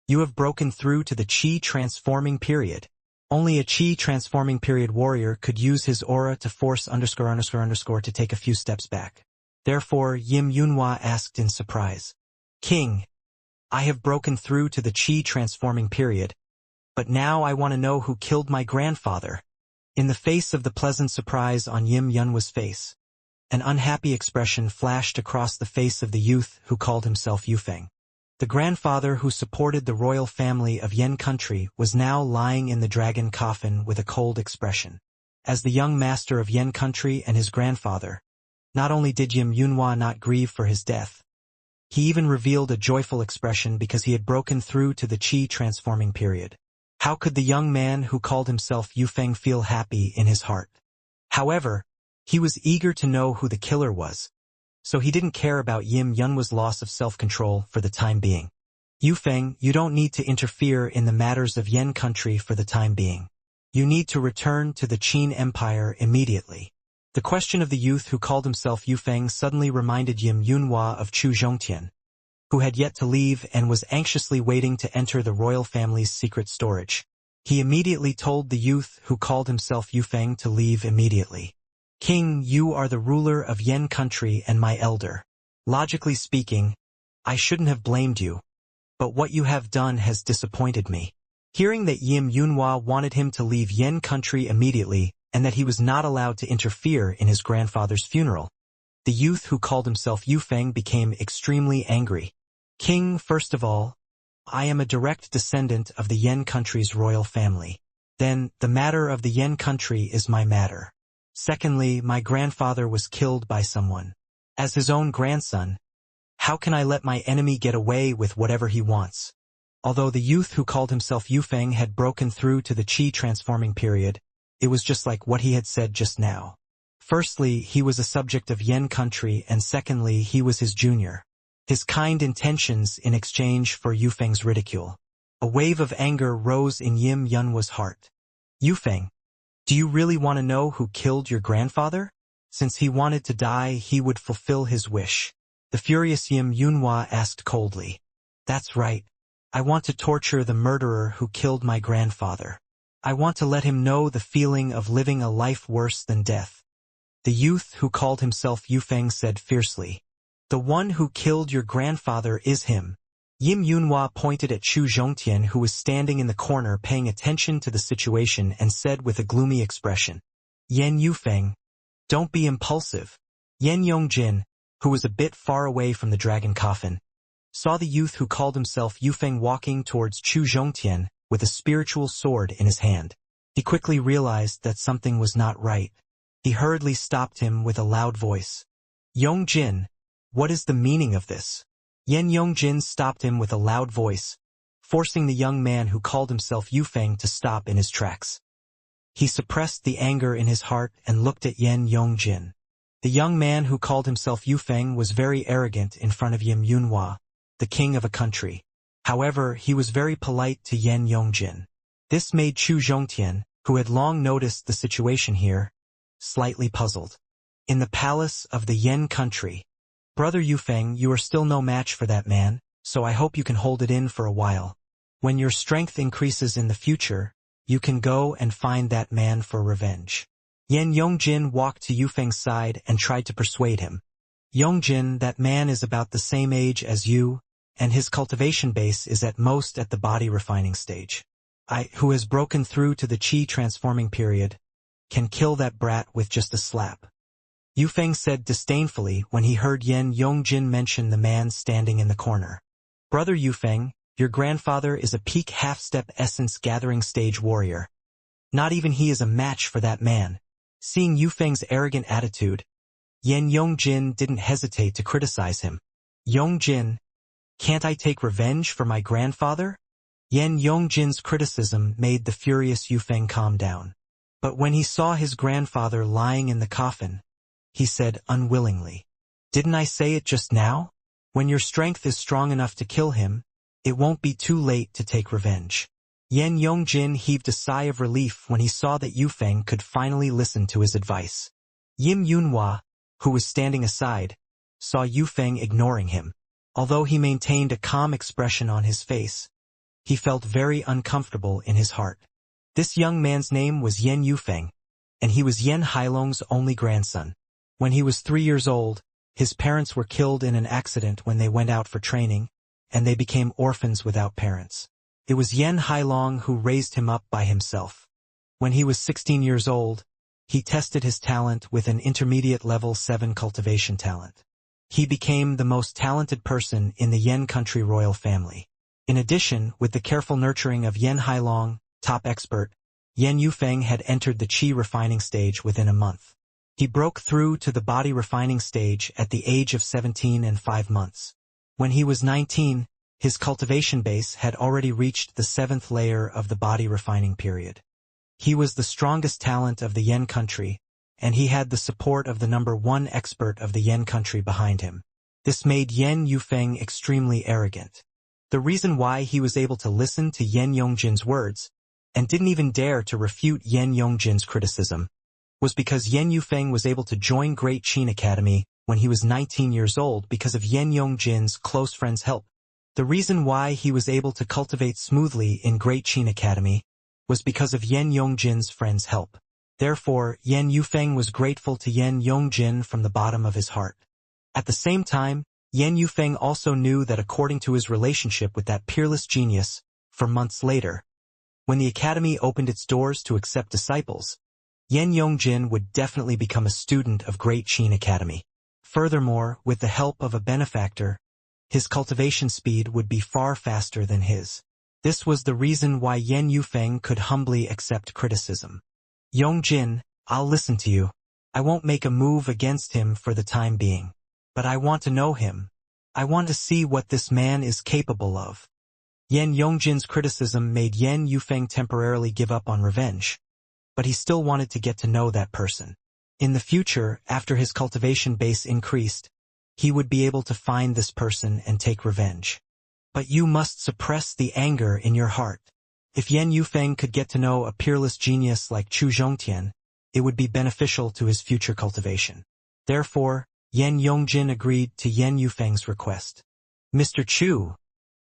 you have broken through to the Qi transforming period." Only a Qi transforming period warrior could use his aura to force ___ to take a few steps back. Therefore, Yim Yunhua asked in surprise. "King, I have broken through to the Qi transforming period, but now I want to know who killed my grandfather." In the face of the pleasant surprise on Yim Yunhua's face, an unhappy expression flashed across the face of the youth who called himself Yufeng. The grandfather who supported the royal family of Yen country was now lying in the dragon coffin with a cold expression. As the young master of Yen country and his grandfather, not only did Yim Yunhua not grieve for his death, He even revealed a joyful expression because he had broken through to the qi transforming period. How could the young man who called himself Yufeng feel happy in his heart? However, he was eager to know who the killer was, so he didn't care about Yim Yunwa's loss of self-control for the time being. Yufeng, you don't need to interfere in the matters of Yen country for the time being. You need to return to the Qin Empire immediately. The question of the youth who called himself Yufeng suddenly reminded Yim Yunhua of Chu Zhongtian, who had yet to leave and was anxiously waiting to enter the royal family's secret storage. He immediately told the youth who called himself Yufeng to leave immediately. King, you are the ruler of Yen country and my elder. Logically speaking, I shouldn't have blamed you, but what you have done has disappointed me. Hearing that Yim Yunhua wanted him to leave Yen country immediately and that he was not allowed to interfere in his grandfather's funeral, the youth who called himself Yufeng became extremely angry. King, first of all, I am a direct descendant of the Yen country's royal family. Then, the matter of the Yen country is my matter. Secondly, my grandfather was killed by someone. As his own grandson, how can I let my enemy get away with whatever he wants? Although the youth who called himself Yufeng had broken through to the qi transforming period, it was just like what he had said just now. Firstly, he was a subject of Yen country, and secondly, he was his junior. His kind intentions in exchange for Yufeng's ridicule. A wave of anger rose in Yim Yunwa's heart. Yufeng, do you really want to know who killed your grandfather? Since he wanted to die, he would fulfill his wish. The furious Yim Yunhua asked coldly. That's right. I want to torture the murderer who killed my grandfather. I want to let him know the feeling of living a life worse than death. The youth who called himself Yufeng said fiercely. The one who killed your grandfather is him. Yim Yunhua pointed at Chu Zhongtian, who was standing in the corner paying attention to the situation, and said with a gloomy expression, Yen Yufeng, don't be impulsive. Yen Yongjin, who was a bit far away from the dragon coffin, saw the youth who called himself Yufeng walking towards Chu Zhongtian with a spiritual sword in his hand. He quickly realized that something was not right. He hurriedly stopped him with a loud voice. Yongjin, what is the meaning of this? Yen Yongjin stopped him with a loud voice, forcing the young man who called himself Yufeng to stop in his tracks. He suppressed the anger in his heart and looked at Yen Yongjin. The young man who called himself Yufeng was very arrogant in front of Yim Yunhua, the king of a country. However, he was very polite to Yen Yongjin. This made Chu Zhongtian, who had long noticed the situation here, slightly puzzled. In the palace of the Yen country, Brother Yufeng, you are still no match for that man, so I hope you can hold it in for a while. When your strength increases in the future, you can go and find that man for revenge. Yen Yongjin walked to Yufeng's side and tried to persuade him. Yongjin, that man is about the same age as you, and his cultivation base is at most at the body refining stage. I, who has broken through to the qi transforming period, can kill that brat with just a slap. Yufeng said disdainfully when he heard Yen Yongjin mention the man standing in the corner. Brother Yufeng, your grandfather is a peak half-step essence gathering stage warrior. Not even he is a match for that man. Seeing Yufeng's arrogant attitude, Yen Yongjin didn't hesitate to criticize him. Yongjin, can't I take revenge for my grandfather? Yen Yongjin's criticism made the furious Yufeng calm down. But when he saw his grandfather lying in the coffin, he said unwillingly, Didn't I say it just now? When your strength is strong enough to kill him, it won't be too late to take revenge. Yen Yongjin heaved a sigh of relief when he saw that Yufeng could finally listen to his advice. Yim Yunhua, who was standing aside, saw Yufeng ignoring him. Although he maintained a calm expression on his face, he felt very uncomfortable in his heart. This young man's name was Yen Yufeng, and he was Yen Hailong's only grandson. When he was 3 years old, his parents were killed in an accident when they went out for training, and they became orphans without parents. It was Yen Hailong who raised him up by himself. When he was 16 years old, he tested his talent with an intermediate level 7 cultivation talent. He became the most talented person in the Yen country royal family. In addition, with the careful nurturing of Yen Hailong, top expert, Yen Yufeng had entered the qi refining stage within a month. He broke through to the body refining stage at the age of 17 and 5 months. When he was 19, his cultivation base had already reached the 7th layer of the body refining period. He was the strongest talent of the Yen country, and he had the support of the #1 expert of the Yen country behind him. This made Yen Yufeng extremely arrogant. The reason why he was able to listen to Yen Yongjin's words, and didn't even dare to refute Yen Yongjin's criticism, was because Yen Yufeng was able to join Great Qin Academy when he was 19 years old because of Yen Yongjin's close friend's help. The reason why he was able to cultivate smoothly in Great Qin Academy was because of Yen Yongjin's friend's help. Therefore, Yen Yufeng was grateful to Yen Yongjin from the bottom of his heart. At the same time, Yen Yufeng also knew that according to his relationship with that peerless genius, for months later, when the academy opened its doors to accept disciples, Yen Yongjin would definitely become a student of Great Qin Academy. Furthermore, with the help of a benefactor, his cultivation speed would be far faster than his. This was the reason why Yen Yufeng could humbly accept criticism. Yongjin, I'll listen to you. I won't make a move against him for the time being. But I want to know him. I want to see what this man is capable of. Yen Yongjin's criticism made Yen Yufeng temporarily give up on revenge. But he still wanted to get to know that person. In the future, after his cultivation base increased, he would be able to find this person and take revenge. But you must suppress the anger in your heart. If Yen Yufeng could get to know a peerless genius like Chu Zhongtian, it would be beneficial to his future cultivation. Therefore, Yen Yongjin agreed to Yen Yufeng's request. Mr. Chu,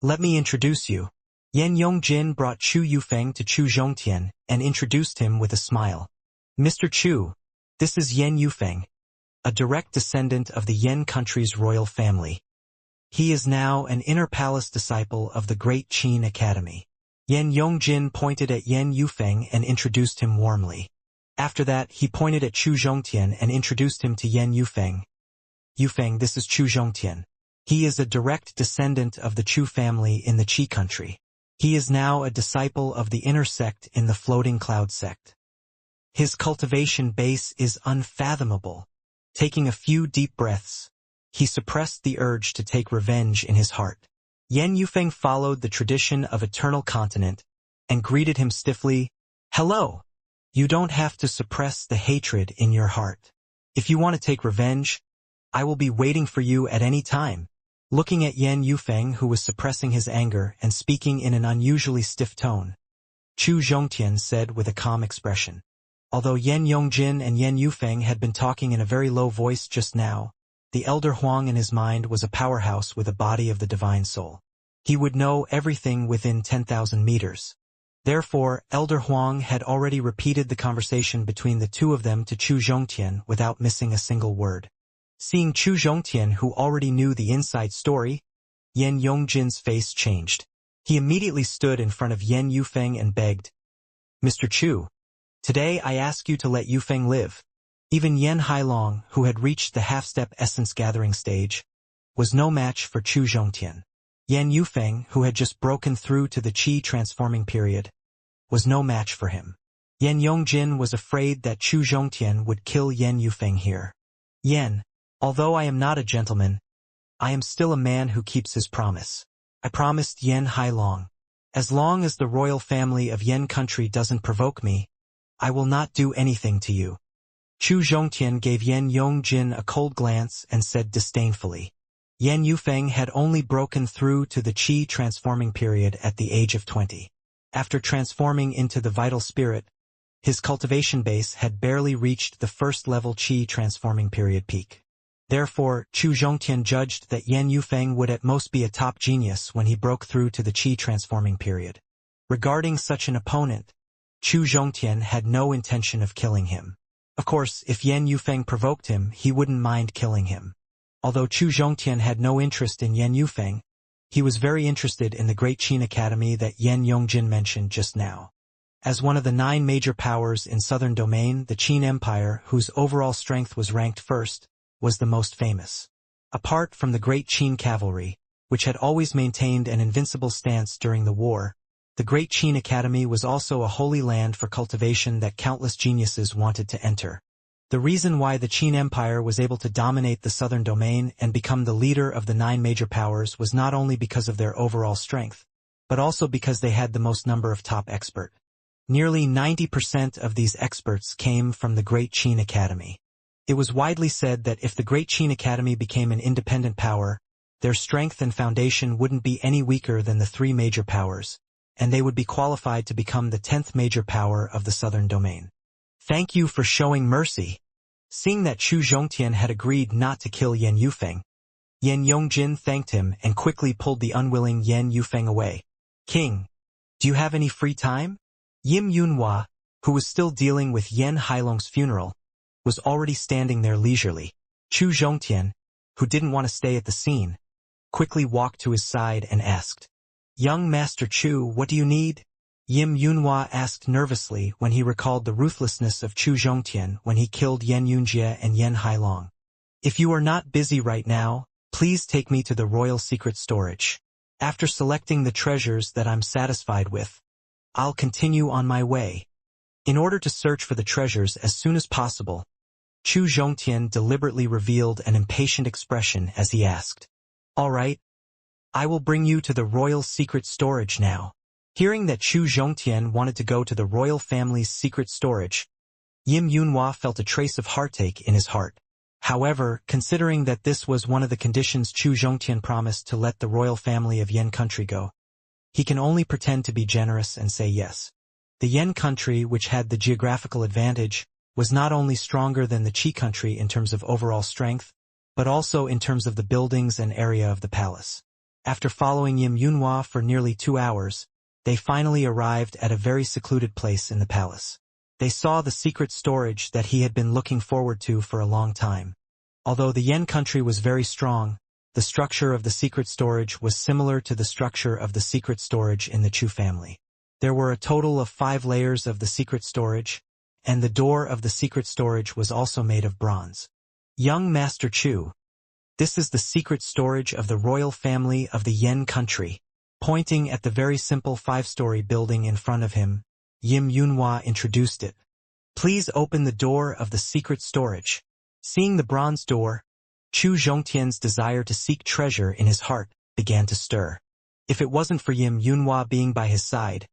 let me introduce you. Yen Yongjin brought Chu Yufeng to Chu Zhongtian and introduced him with a smile. Mr. Chu, this is Yen Yufeng, a direct descendant of the Yen country's royal family. He is now an inner palace disciple of the Great Qin Academy. Yen Yongjin pointed at Yen Yufeng and introduced him warmly. After that, he pointed at Chu Zhongtian and introduced him to Yen Yufeng. Yufeng, this is Chu Zhongtian. He is a direct descendant of the Chu family in the Qi country. He is now a disciple of the inner sect in the Floating Cloud sect. His cultivation base is unfathomable. Taking a few deep breaths, he suppressed the urge to take revenge in his heart. Yen Yufeng followed the tradition of Eternal Continent and greeted him stiffly. Hello. You don't have to suppress the hatred in your heart. If you want to take revenge, I will be waiting for you at any time. Looking at Yen Yufeng, who was suppressing his anger and speaking in an unusually stiff tone, Chu Zhongtian said with a calm expression. Although Yen Yongjin and Yen Yufeng had been talking in a very low voice just now, the Elder Huang in his mind was a powerhouse with a body of the divine soul. He would know everything within 10,000 meters. Therefore, Elder Huang had already repeated the conversation between the two of them to Chu Zhongtian without missing a single word. Seeing Chu Zhongtian, who already knew the inside story, Yen Yongjin's face changed. He immediately stood in front of Yen Yufeng and begged, Mr. Chu, today I ask you to let Yufeng live. Even Yen Hailong, who had reached the half-step essence gathering stage, was no match for Chu Zhongtian. Yen Yufeng, who had just broken through to the Qi transforming period, was no match for him. Yen Yongjin was afraid that Chu Zhongtian would kill Yen Yufeng here. Yen, although I am not a gentleman, I am still a man who keeps his promise. I promised Yen Hailong. As long as the royal family of Yen country doesn't provoke me, I will not do anything to you. Chu Zhongtian gave Yen Yongjin a cold glance and said disdainfully. Yen Yufeng had only broken through to the Qi transforming period at the age of 20. After transforming into the vital spirit, his cultivation base had barely reached the first-level Qi transforming period peak. Therefore, Chu Zhongtian judged that Yen Yufeng would at most be a top genius when he broke through to the Qi transforming period. Regarding such an opponent, Chu Zhongtian had no intention of killing him. Of course, if Yen Yufeng provoked him, he wouldn't mind killing him. Although Chu Zhongtian had no interest in Yen Yufeng, he was very interested in the Great Qin Academy that Yen Yongjin mentioned just now. As one of the 9 major powers in Southern Domain, the Qin Empire, whose overall strength was ranked first, was the most famous. Apart from the Great Qin cavalry, which had always maintained an invincible stance during the war, the Great Qin Academy was also a holy land for cultivation that countless geniuses wanted to enter. The reason why the Qin Empire was able to dominate the southern domain and become the leader of the 9 major powers was not only because of their overall strength, but also because they had the most number of top experts. Nearly 90% of these experts came from the Great Qin Academy. It was widely said that if the Great Qin Academy became an independent power, their strength and foundation wouldn't be any weaker than the 3 major powers, and they would be qualified to become the 10th major power of the southern domain. Thank you for showing mercy. Seeing that Chu Zhongtian had agreed not to kill Yan Yufeng, Yan Yongjin thanked him and quickly pulled the unwilling Yan Yufeng away. King, do you have any free time? Yim Yunhua, who was still dealing with Yan Hailong's funeral, was already standing there leisurely. Chu Zhongtian, who didn't want to stay at the scene, quickly walked to his side and asked, "Young Master Chu, what do you need?" Yim Yunhua asked nervously when he recalled the ruthlessness of Chu Zhongtian when he killed Yan Yunjie and Yan Hailong. "If you are not busy right now, please take me to the royal secret storage. After selecting the treasures that I'm satisfied with, I'll continue on my way." In order to search for the treasures as soon as possible, Chu Zhongtian deliberately revealed an impatient expression as he asked, "All right, I will bring you to the royal secret storage now." Hearing that Chu Zhongtian wanted to go to the royal family's secret storage, Yim Yunhua felt a trace of heartache in his heart. However, considering that this was one of the conditions Chu Zhongtian promised to let the royal family of Yan country go, he can only pretend to be generous and say yes. The Yan country, which had the geographical advantage, was not only stronger than the Qi country in terms of overall strength, but also in terms of the buildings and area of the palace. After following Yim Yunhua for nearly 2 hours, they finally arrived at a very secluded place in the palace. They saw the secret storage that he had been looking forward to for a long time. Although the Yan country was very strong, the structure of the secret storage was similar to the structure of the secret storage in the Chu family. There were a total of 5 layers of the secret storage, and the door of the secret storage was also made of bronze. "Young Master Chu, this is the secret storage of the royal family of the Yan country." Pointing at the very simple 5-story building in front of him, Yim Yunhua introduced it. "Please open the door of the secret storage." Seeing the bronze door, Chu Zhongtian's desire to seek treasure in his heart began to stir. If it wasn't for Yim Yunhua being by his side,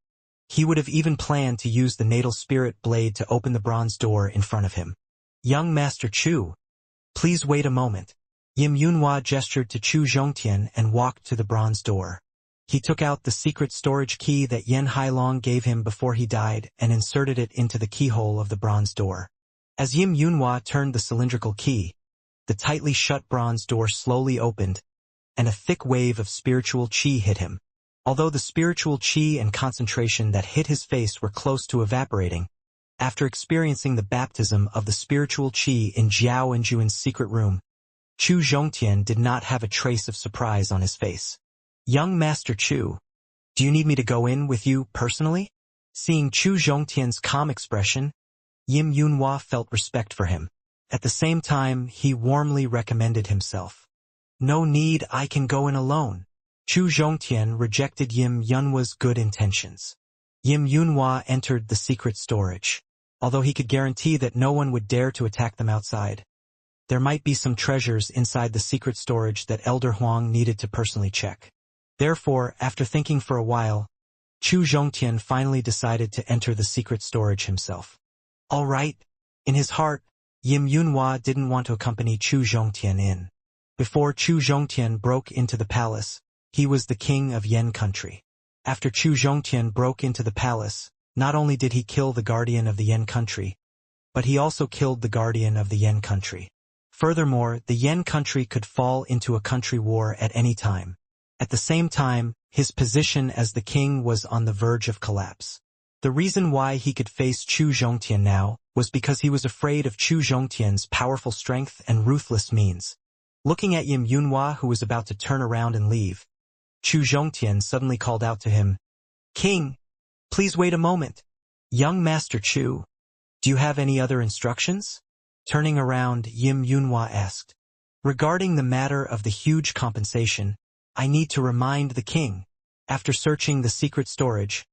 he would have even planned to use the natal spirit blade to open the bronze door in front of him. "Young Master Chu, please wait a moment." Yim Yunhua gestured to Chu Zhongtian and walked to the bronze door. He took out the secret storage key that Yan Hailong gave him before he died and inserted it into the keyhole of the bronze door. As Yim Yunhua turned the cylindrical key, the tightly shut bronze door slowly opened, and a thick wave of spiritual qi hit him. Although the spiritual qi and concentration that hit his face were close to evaporating, after experiencing the baptism of the spiritual qi in Jiao and Juan's secret room, Chu Zhongtian did not have a trace of surprise on his face. "Young Master Chu, do you need me to go in with you personally?" Seeing Chu Zhongtian's calm expression, Yim Yunhua felt respect for him. At the same time, he warmly recommended himself. "No need, I can go in alone." Chu Zhongtian rejected Yim Yunhua's good intentions. Yim Yunhua entered the secret storage. Although he could guarantee that no one would dare to attack them outside, there might be some treasures inside the secret storage that Elder Huang needed to personally check. Therefore, after thinking for a while, Chu Zhongtian finally decided to enter the secret storage himself. All right. In his heart, Yim Yunhua didn't want to accompany Chu Zhongtian in. Before Chu Zhongtian broke into the palace, he was the king of Yan country. After Chu Zhongtian broke into the palace, not only did he kill the guardian of the Yan country, but he also killed the guardian of the Yan country. Furthermore, the Yan country could fall into a country war at any time. At the same time, his position as the king was on the verge of collapse. The reason why he could face Chu Zhongtian now was because he was afraid of Chu Zhongtian's powerful strength and ruthless means. Looking at Yim Yunhua, who was about to turn around and leave, Chu Zhongtian suddenly called out to him, "King, please wait a moment." "Young Master Chu, do you have any other instructions?" Turning around, Yim Yunhua asked. "Regarding the matter of the huge compensation, I need to remind the king." After searching the secret storage,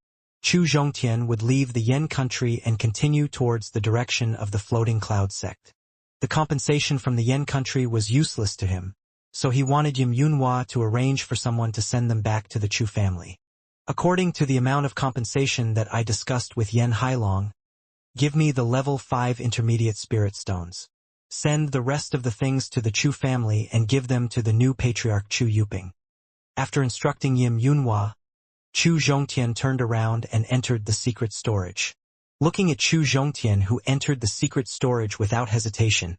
Chu Zhongtian would leave the Yen country and continue towards the direction of the floating cloud sect. The compensation from the Yen country was useless to him, so he wanted Yim Yunhua to arrange for someone to send them back to the Chu family. According to the amount of compensation that I discussed with Yen Hailong, give me the level 5 intermediate spirit stones. Send the rest of the things to the Chu family and give them to the new patriarch Chu Yuping. After instructing Yim Yunhua, Chu Zhongtian turned around and entered the secret storage. Looking at Chu Zhongtian, who entered the secret storage without hesitation,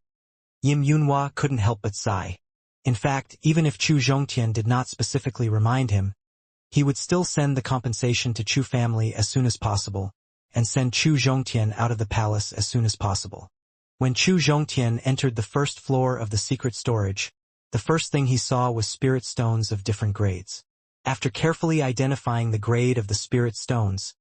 Yim Yunhua couldn't help but sigh. In fact, even if Chu Zhongtian did not specifically remind him, he would still send the compensation to Chu family as soon as possible, and send Chu Zhongtian out of the palace as soon as possible. When Chu Zhongtian entered the first floor of the secret storage, the first thing he saw was spirit stones of different grades. After carefully identifying the grade of the spirit stones,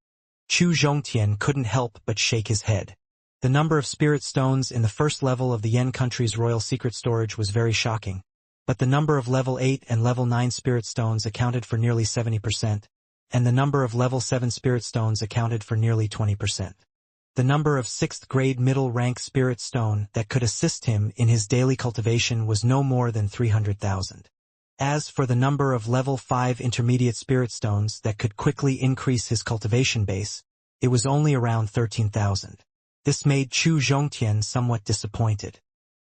Chu Zhongtian couldn't help but shake his head. The number of spirit stones in the first level of the Yen country's royal secret storage was very shocking, but the number of level 8 and level 9 spirit stones accounted for nearly 70%, and the number of level 7 spirit stones accounted for nearly 20%. The number of 6th grade middle rank spirit stone that could assist him in his daily cultivation was no more than 300,000. As for the number of level 5 intermediate spirit stones that could quickly increase his cultivation base, it was only around 13,000. This made Chu Zhongtian somewhat disappointed.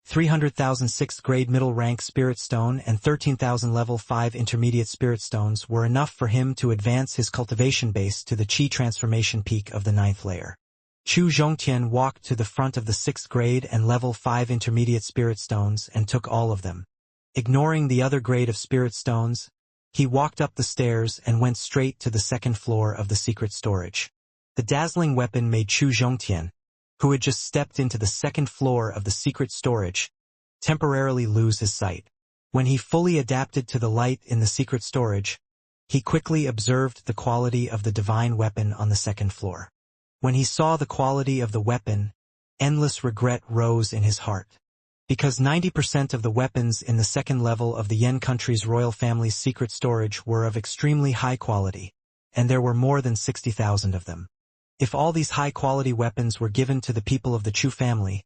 300,000 6th grade middle rank spirit stone and 13,000 level 5 intermediate spirit stones were enough for him to advance his cultivation base to the Qi transformation peak of the 9th layer. Chu Zhongtian walked to the front of the 6th grade and level 5 intermediate spirit stones and took all of them. Ignoring the other grade of spirit stones, he walked up the stairs and went straight to the second floor of the secret storage. The dazzling weapon made Chu Zhongtian, who had just stepped into the second floor of the secret storage, temporarily lose his sight. When he fully adapted to the light in the secret storage, he quickly observed the quality of the divine weapon on the second floor. When he saw the quality of the weapon, endless regret rose in his heart. Because 90% of the weapons in the second level of the Yen country's royal family's secret storage were of extremely high quality, and there were more than 60,000 of them. If all these high-quality weapons were given to the people of the Chu family,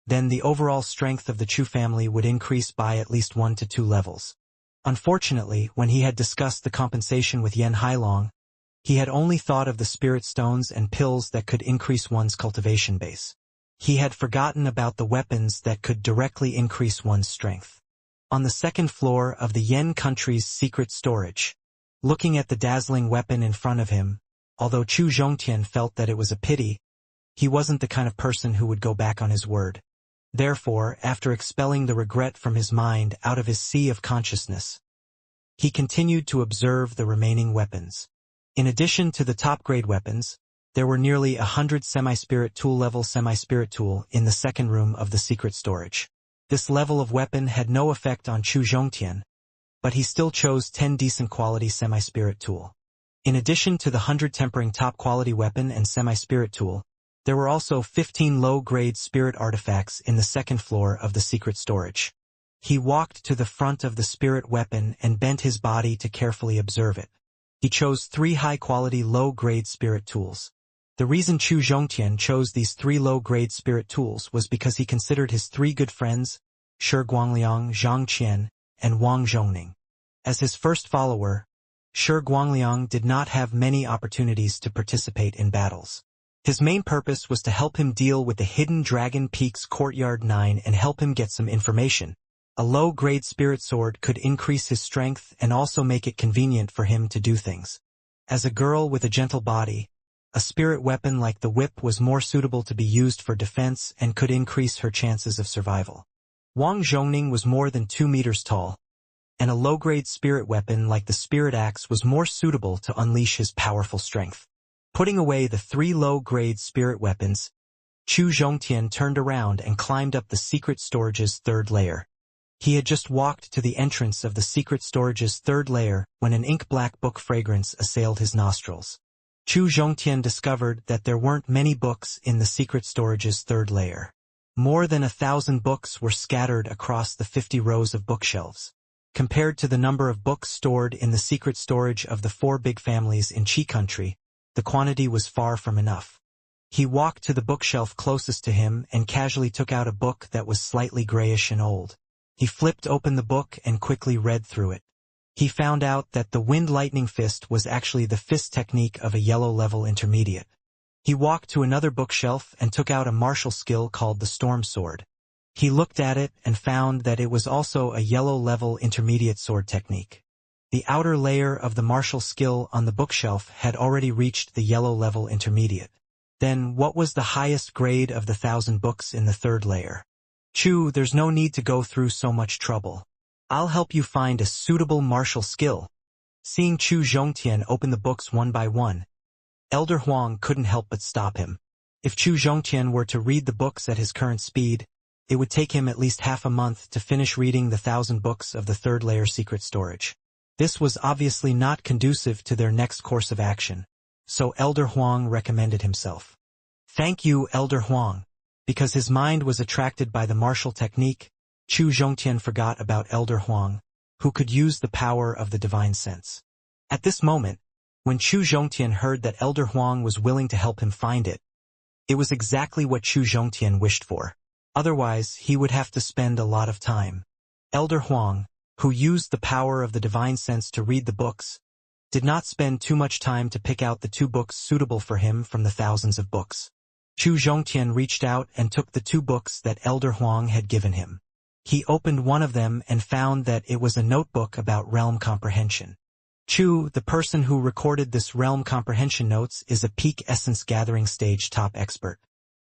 then the overall strength of the Chu family would increase by at least 1 to 2 levels. Unfortunately, when he had discussed the compensation with Yen Hailong, he had only thought of the spirit stones and pills that could increase one's cultivation base. He had forgotten about the weapons that could directly increase one's strength. On the second floor of the Yen country's secret storage, looking at the dazzling weapon in front of him, although Chu Zhongtian felt that it was a pity, he wasn't the kind of person who would go back on his word. Therefore, after expelling the regret from his mind out of his sea of consciousness, he continued to observe the remaining weapons. In addition to the top-grade weapons, there were nearly 100 semi-spirit tool-level semi-spirit tool in the second room of the secret storage. This level of weapon had no effect on Chu Zhongtian, but he still chose 10 decent-quality semi-spirit tool. In addition to the 100 tempering top-quality weapon and semi-spirit tool, there were also 15 low-grade spirit artifacts in the second floor of the secret storage. He walked to the front of the spirit weapon and bent his body to carefully observe it. He chose 3 high-quality low-grade spirit tools. The reason Chu Zhongtian chose these 3 low-grade spirit tools was because he considered his 3 good friends, Shi Guangliang, Zhang Qian, and Wang Zhongning. As his first follower, Shi Guangliang did not have many opportunities to participate in battles. His main purpose was to help him deal with the hidden Dragon Peak's Courtyard 9 and help him get some information. A low-grade spirit sword could increase his strength and also make it convenient for him to do things. As a girl with a gentle body, a spirit weapon like the whip was more suitable to be used for defense and could increase her chances of survival. Wang Zhongning was more than 2 meters tall, and a low-grade spirit weapon like the spirit axe was more suitable to unleash his powerful strength. Putting away the 3 low-grade spirit weapons, Chu Zhongtian turned around and climbed up the secret storage's 3rd layer. He had just walked to the entrance of the secret storage's 3rd layer when an ink-black book fragrance assailed his nostrils. Chu Zhongtian discovered that there weren't many books in the secret storage's 3rd layer. More than 1,000 books were scattered across the 50 rows of bookshelves. Compared to the number of books stored in the secret storage of the 4 big families in Qi country, the quantity was far from enough. He walked to the bookshelf closest to him and casually took out a book that was slightly grayish and old. He flipped open the book and quickly read through it. He found out that the Wind Lightning Fist was actually the fist technique of a yellow-level intermediate. He walked to another bookshelf and took out a martial skill called the Storm Sword. He looked at it and found that it was also a yellow-level intermediate sword technique. The outer layer of the martial skill on the bookshelf had already reached the yellow-level intermediate. Then what was the highest grade of the 1,000 books in the third layer? Chu, there's no need to go through so much trouble. I'll help you find a suitable martial skill. Seeing Chu Zhongtian open the books one by one, Elder Huang couldn't help but stop him. If Chu Zhongtian were to read the books at his current speed, it would take him at least half a month to finish reading the 1,000 books of the third layer secret storage. This was obviously not conducive to their next course of action, so Elder Huang recommended himself. Thank you, Elder Huang. Because his mind was attracted by the martial technique, Chu Zhongtian forgot about Elder Huang, who could use the power of the divine sense. At this moment, when Chu Zhongtian heard that Elder Huang was willing to help him find it, it was exactly what Chu Zhongtian wished for. Otherwise, he would have to spend a lot of time. Elder Huang, who used the power of the divine sense to read the books, did not spend too much time to pick out the 2 books suitable for him from the thousands of books. Chu Zhongtian reached out and took the 2 books that Elder Huang had given him. He opened one of them and found that it was a notebook about realm comprehension. Chu, the person who recorded this realm comprehension notes, is a peak essence gathering stage top expert.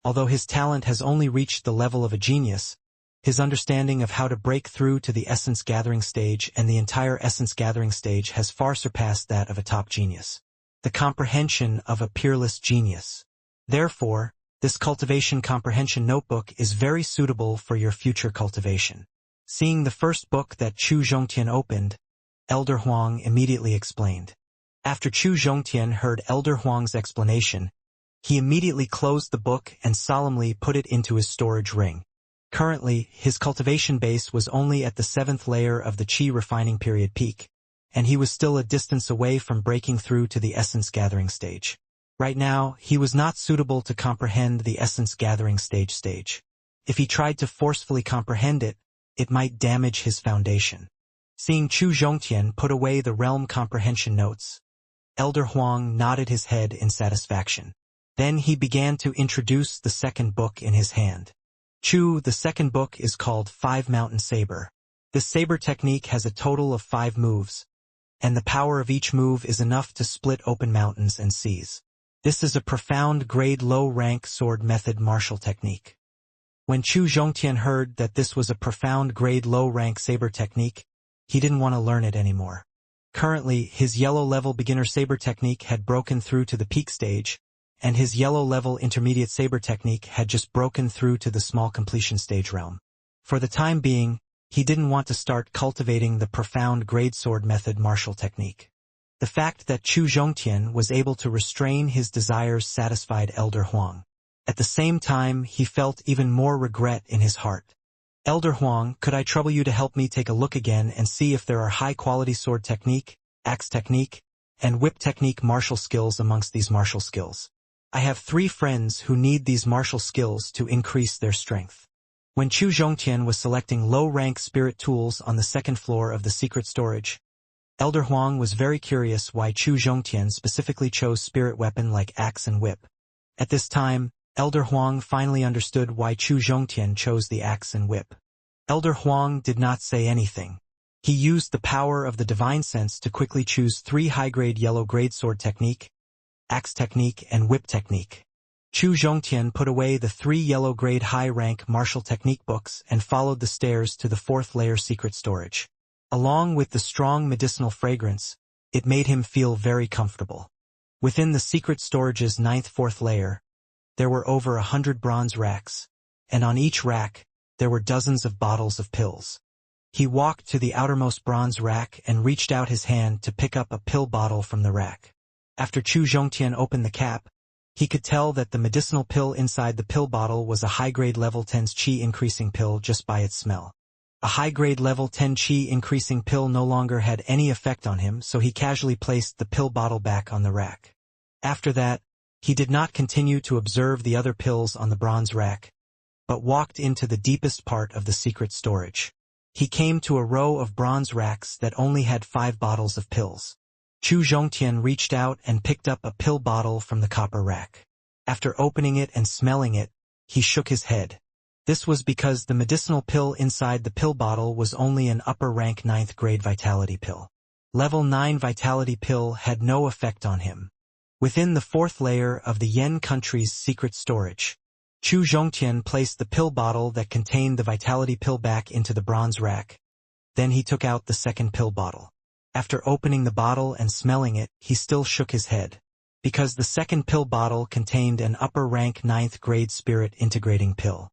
Although his talent has only reached the level of a genius, his understanding of how to break through to the essence gathering stage and the entire essence gathering stage has far surpassed that of a top genius. The comprehension of a peerless genius. Therefore, this cultivation comprehension notebook is very suitable for your future cultivation. Seeing the first book that Chu Zhongtian opened, Elder Huang immediately explained. After Chu Zhongtian heard Elder Huang's explanation, he immediately closed the book and solemnly put it into his storage ring. Currently, his cultivation base was only at the 7th layer of the Qi refining period peak, and he was still a distance away from breaking through to the essence gathering stage. Right now, he was not suitable to comprehend the essence gathering stage. If he tried to forcefully comprehend it, it might damage his foundation. Seeing Chu Zhongtian put away the realm comprehension notes, Elder Huang nodded his head in satisfaction. Then he began to introduce the second book in his hand. Chu, the second book is called 5 Mountain Saber. This saber technique has a total of 5 moves, and the power of each move is enough to split open mountains and seas. This is a profound grade low-rank sword method martial technique. When Chu Zhongtian heard that this was a profound grade low-rank saber technique, he didn't want to learn it anymore. Currently, his yellow-level beginner saber technique had broken through to the peak stage, and his yellow-level intermediate saber technique had just broken through to the small completion stage realm. For the time being, he didn't want to start cultivating the profound grade sword method martial technique. The fact that Chu Zhongtian was able to restrain his desires satisfied Elder Huang. At the same time, he felt even more regret in his heart. Elder Huang, could I trouble you to help me take a look again and see if there are high-quality sword technique, axe technique, and whip technique martial skills amongst these martial skills? I have 3 friends who need these martial skills to increase their strength. When Chu Zhongtian was selecting low-rank spirit tools on the 2nd floor of the secret storage, Elder Huang was very curious why Chu Zhongtian specifically chose spirit weapon like axe and whip. At this time, Elder Huang finally understood why Chu Zhongtian chose the axe and whip. Elder Huang did not say anything. He used the power of the divine sense to quickly choose 3 high-grade yellow-grade sword technique, axe technique, and whip technique. Chu Zhongtian put away the 3 yellow-grade high-rank martial technique books and followed the stairs to the 4th layer secret storage. Along with the strong medicinal fragrance, it made him feel very comfortable. Within the secret storage's 4th layer, there were over 100 bronze racks, and on each rack, there were dozens of bottles of pills. He walked to the outermost bronze rack and reached out his hand to pick up a pill bottle from the rack. After Chu Zhongtian opened the cap, he could tell that the medicinal pill inside the pill bottle was a high-grade level 10's Qi increasing pill just by its smell. A high-grade level 10 Qi increasing pill no longer had any effect on him, so he casually placed the pill bottle back on the rack. After that, he did not continue to observe the other pills on the bronze rack, but walked into the deepest part of the secret storage. He came to a row of bronze racks that only had 5 bottles of pills. Chu Zhongtian reached out and picked up a pill bottle from the copper rack. After opening it and smelling it, he shook his head. This was because the medicinal pill inside the pill bottle was only an upper-rank 9th grade vitality pill. Level 9 vitality pill had no effect on him. Within the 4th layer of the Yen country's secret storage, Chu Zhongtian placed the pill bottle that contained the vitality pill back into the bronze rack. Then he took out the second pill bottle. After opening the bottle and smelling it, he still shook his head, because the second pill bottle contained an upper-rank 9th grade spirit integrating pill.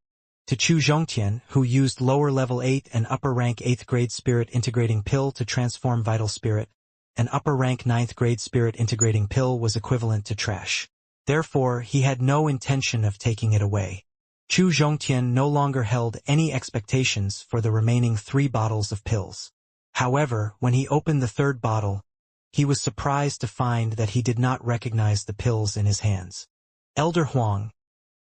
To Chu Zhongtian, who used lower level 8 and upper-rank 8th grade spirit integrating pill to transform vital spirit, an upper-rank 9th grade spirit integrating pill was equivalent to trash. Therefore, he had no intention of taking it away. Chu Zhongtian no longer held any expectations for the remaining 3 bottles of pills. However, when he opened the 3rd bottle, he was surprised to find that he did not recognize the pills in his hands. Elder Huang,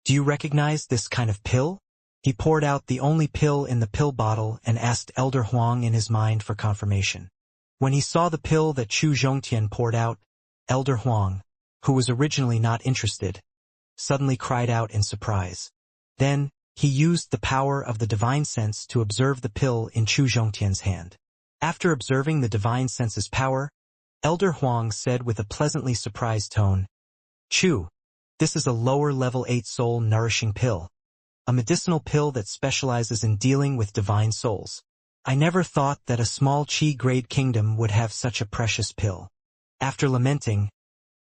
do you recognize this kind of pill? He poured out the only pill in the pill bottle and asked Elder Huang in his mind for confirmation. When he saw the pill that Chu Zhongtian poured out, Elder Huang, who was originally not interested, suddenly cried out in surprise. Then, he used the power of the divine sense to observe the pill in Chu Zhongtian's hand. After observing the divine sense's power, Elder Huang said with a pleasantly surprised tone, "Chu, this is a lower level 8 soul nourishing pill. A medicinal pill that specializes in dealing with divine souls. I never thought that a small Qi-grade kingdom would have such a precious pill." After lamenting,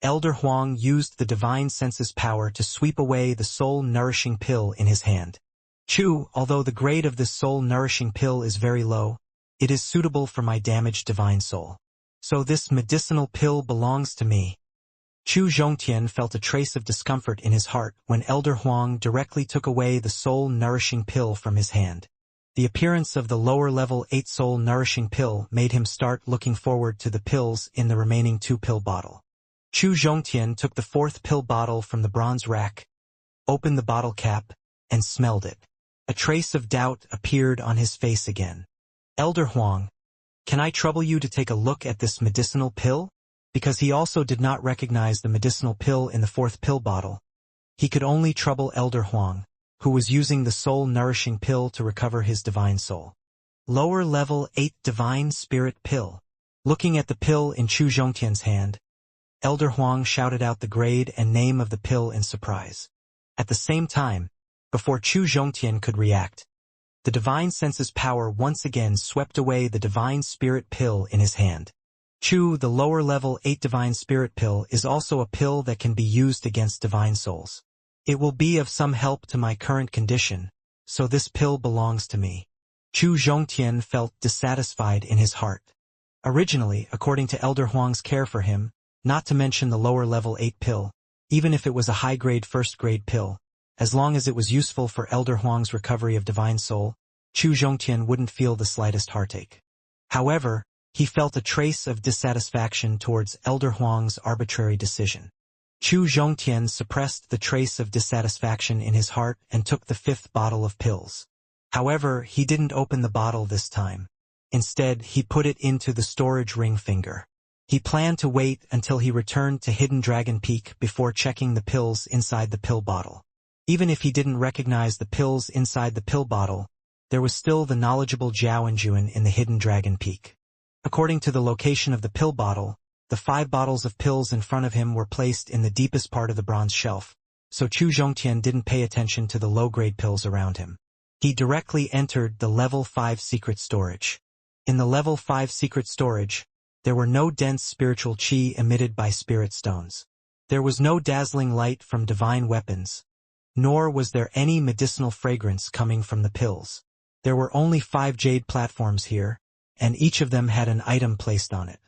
Elder Huang used the divine sense's power to sweep away the soul-nourishing pill in his hand. "Chu, although the grade of this soul-nourishing pill is very low, it is suitable for my damaged divine soul. So this medicinal pill belongs to me." Chu Zhongtian felt a trace of discomfort in his heart when Elder Huang directly took away the soul-nourishing pill from his hand. The appearance of the lower-level 8 soul-nourishing pill made him start looking forward to the pills in the remaining 2-pill bottle. Chu Zhongtian took the 4th pill bottle from the bronze rack, opened the bottle cap, and smelled it. A trace of doubt appeared on his face again. "Elder Huang, can I trouble you to take a look at this medicinal pill?" Because he also did not recognize the medicinal pill in the 4th pill bottle, he could only trouble Elder Huang, who was using the soul-nourishing pill to recover his divine soul. Lower level 8 divine spirit pill. Looking at the pill in Chu Zhongtian's hand, Elder Huang shouted out the grade and name of the pill in surprise. At the same time, before Chu Zhongtian could react, the divine sense's power once again swept away the divine spirit pill in his hand. Chu, the lower level 8 divine spirit pill, is also a pill that can be used against divine souls. It will be of some help to my current condition, so this pill belongs to me. Chu Zhongtian felt dissatisfied in his heart. Originally, according to Elder Huang's care for him, not to mention the lower level 8 pill, even if it was a high-grade 1st-grade pill, as long as it was useful for Elder Huang's recovery of divine soul, Chu Zhongtian wouldn't feel the slightest heartache. However, he felt a trace of dissatisfaction towards Elder Huang's arbitrary decision. Chu Zhongtian suppressed the trace of dissatisfaction in his heart and took the 5th bottle of pills. However, he didn't open the bottle this time. Instead, he put it into the storage ring finger. He planned to wait until he returned to Hidden Dragon Peak before checking the pills inside the pill bottle. Even if he didn't recognize the pills inside the pill bottle, there was still the knowledgeable Zhao Enjuan in the Hidden Dragon Peak. According to the location of the pill bottle, the 5 bottles of pills in front of him were placed in the deepest part of the bronze shelf, so Chu Zhongtian didn't pay attention to the low-grade pills around him. He directly entered the Level 5 secret storage. In the Level 5 secret storage, there were no dense spiritual qi emitted by spirit stones. There was no dazzling light from divine weapons, nor was there any medicinal fragrance coming from the pills. There were only 5 jade platforms here, and each of them had an item placed on it.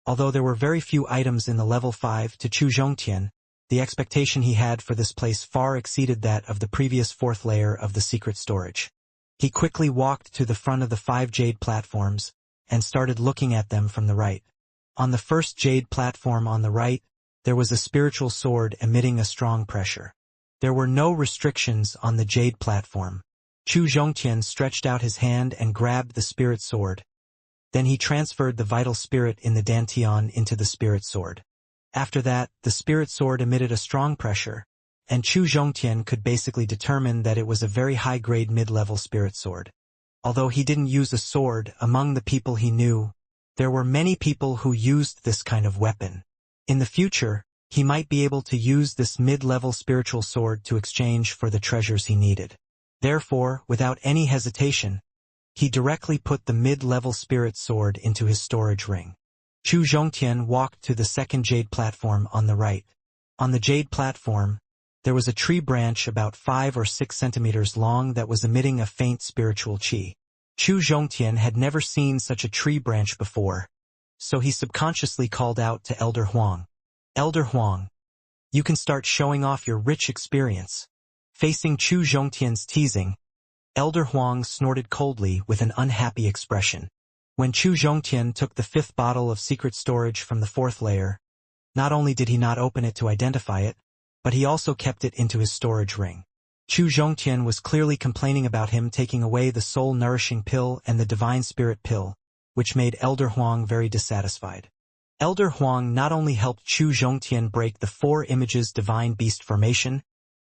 Although there were very few items in the level 5 to Chu Zhongtian, the expectation he had for this place far exceeded that of the previous 4th layer of the secret storage. He quickly walked to the front of the 5 jade platforms and started looking at them from the right. On the first jade platform on the right, there was a spiritual sword emitting a strong pressure. There were no restrictions on the jade platform. Chu Zhongtian stretched out his hand and grabbed the spirit sword. Then he transferred the vital spirit in the dantian into the spirit sword. After that, the spirit sword emitted a strong pressure, and Chu Zhongtian could basically determine that it was a very high-grade mid-level spirit sword. Although he didn't use a sword, among the people he knew, there were many people who used this kind of weapon. In the future, he might be able to use this mid-level spiritual sword to exchange for the treasures he needed. Therefore, without any hesitation, he directly put the mid-level spirit sword into his storage ring. Chu Zhongtian walked to the second jade platform on the right. On the jade platform, there was a tree branch about 5 or 6 centimeters long that was emitting a faint spiritual qi. Chu Zhongtian had never seen such a tree branch before, so he subconsciously called out to Elder Huang. Elder Huang, you can start showing off your rich experience. Facing Chu Zhongtian's teasing, Elder Huang snorted coldly with an unhappy expression. When Chu Zhongtian took the 5th bottle of secret storage from the 4th layer, not only did he not open it to identify it, but he also kept it into his storage ring. Chu Zhongtian was clearly complaining about him taking away the soul-nourishing pill and the divine spirit pill, which made Elder Huang very dissatisfied. Elder Huang not only helped Chu Zhongtian break the 4 images divine beast formation,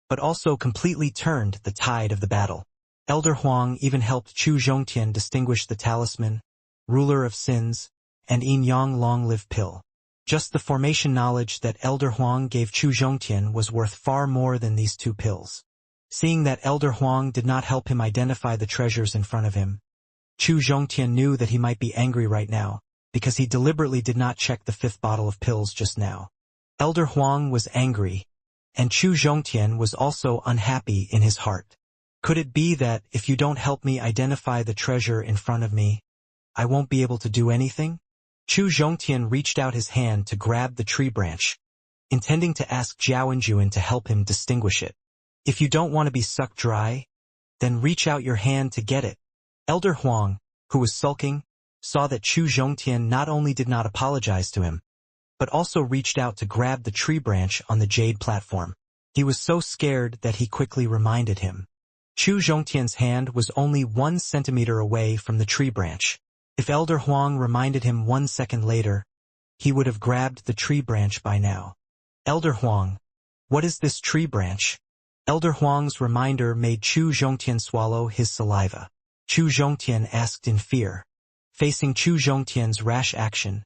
but also completely turned the tide of the battle. Elder Huang even helped Chu Zhongtian distinguish the talisman, ruler of sins, and Yin Yang long-live pill. Just the formation knowledge that Elder Huang gave Chu Zhongtian was worth far more than these 2 pills. Seeing that Elder Huang did not help him identify the treasures in front of him, Chu Zhongtian knew that he might be angry right now, because he deliberately did not check the 5th bottle of pills just now. Elder Huang was angry, and Chu Zhongtian was also unhappy in his heart. Could it be that if you don't help me identify the treasure in front of me, I won't be able to do anything? Chu Zhongtian reached out his hand to grab the tree branch, intending to ask Zhao to help him distinguish it. If you don't want to be sucked dry, then reach out your hand to get it. Elder Huang, who was sulking, saw that Chu Zhongtian not only did not apologize to him, but also reached out to grab the tree branch on the jade platform. He was so scared that he quickly reminded him. Chu Zhongtian's hand was only 1 centimeter away from the tree branch. If Elder Huang reminded him 1 second later, he would have grabbed the tree branch by now. Elder Huang, what is this tree branch? Elder Huang's reminder made Chu Zhongtian swallow his saliva. Chu Zhongtian asked in fear. Facing Chu Zhongtian's rash action,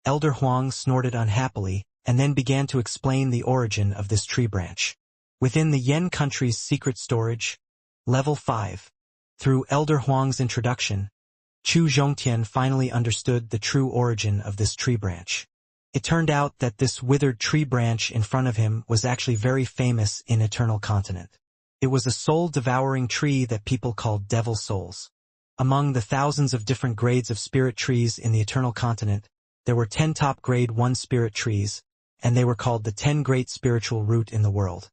Elder Huang snorted unhappily and then began to explain the origin of this tree branch. Within the Yen country's secret storage, Level 5, through Elder Huang's introduction, Chu Zhongtian finally understood the true origin of this tree branch. It turned out that this withered tree branch in front of him was actually very famous in Eternal Continent. It was a soul-devouring tree that people called devil souls. Among the thousands of different grades of spirit trees in the Eternal Continent, there were 10 top grade 1 spirit trees, and they were called the 10 great spiritual root in the world.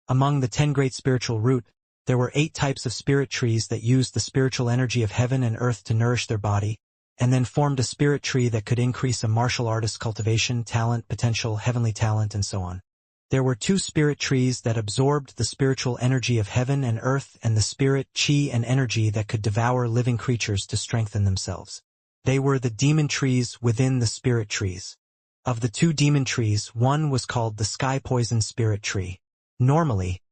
Among the 10 great spiritual root, there were 8 types of spirit trees that used the spiritual energy of heaven and earth to nourish their body, and then formed a spirit tree that could increase a martial artist's cultivation, talent, potential, heavenly talent, and so on. There were 2 spirit trees that absorbed the spiritual energy of heaven and earth and the spirit, qi, and energy that could devour living creatures to strengthen themselves. They were the demon trees within the spirit trees. Of the 2 demon trees, one was called the sky poison spirit tree. Normally,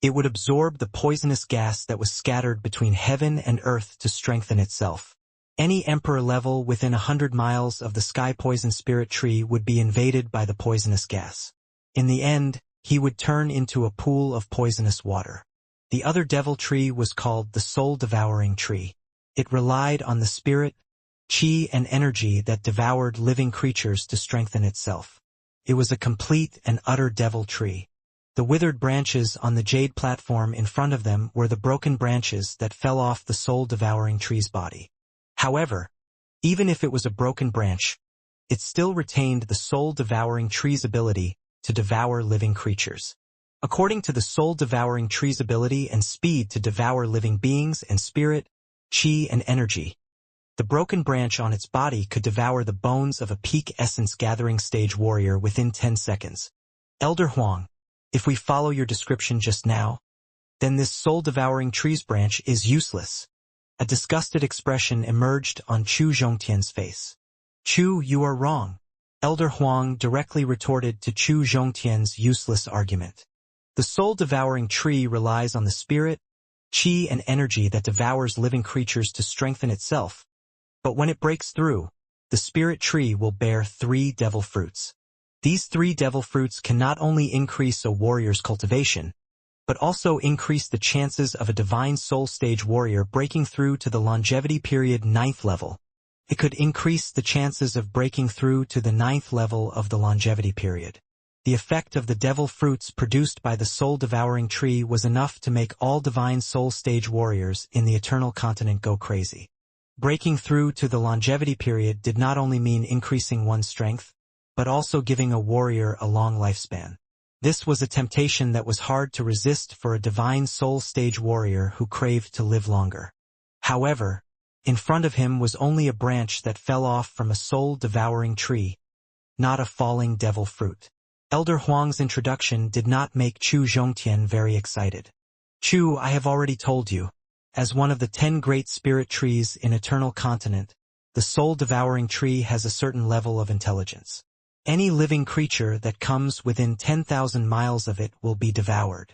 it would absorb the poisonous gas that was scattered between heaven and earth to strengthen itself. Any emperor level within 100 miles of the sky poison spirit tree would be invaded by the poisonous gas. In the end, he would turn into a pool of poisonous water. The other devil tree was called the soul-devouring tree. It relied on the spirit, qi, and energy that devoured living creatures to strengthen itself. It was a complete and utter devil tree. The withered branches on the jade platform in front of them were the broken branches that fell off the soul-devouring tree's body. However, even if it was a broken branch, it still retained the soul-devouring tree's ability to devour living creatures. According to the soul-devouring tree's ability and speed to devour living beings and spirit, qi, and energy, the broken branch on its body could devour the bones of a peak essence gathering stage warrior within 10 seconds. Elder Huang, if we follow your description just now, then this soul-devouring trees branch is useless. A disgusted expression emerged on Chu Zhongtian's face. Chu, you are wrong. Elder Huang directly retorted to Chu Zhongtian's useless argument. The soul-devouring tree relies on the spirit, qi and energy that devours living creatures to strengthen itself. But when it breaks through, the spirit tree will bear 3 devil fruits. These 3 devil fruits can not only increase a warrior's cultivation, but also increase the chances of a divine soul stage warrior breaking through to the longevity period 9th level. It could increase the chances of breaking through to the 9th level of the longevity period. The effect of the devil fruits produced by the soul-devouring tree was enough to make all divine soul stage warriors in the Eternal Continent go crazy. Breaking through to the longevity period did not only mean increasing one's strength, but also giving a warrior a long lifespan. This was a temptation that was hard to resist for a divine soul stage warrior who craved to live longer. However, in front of him was only a branch that fell off from a soul-devouring tree, not a falling devil fruit. Elder Huang's introduction did not make Chu Zhongtian very excited. Chu, I have already told you, as one of the 10 great spirit trees in Eternal Continent, the soul-devouring tree has a certain level of intelligence. Any living creature that comes within 10,000 miles of it will be devoured.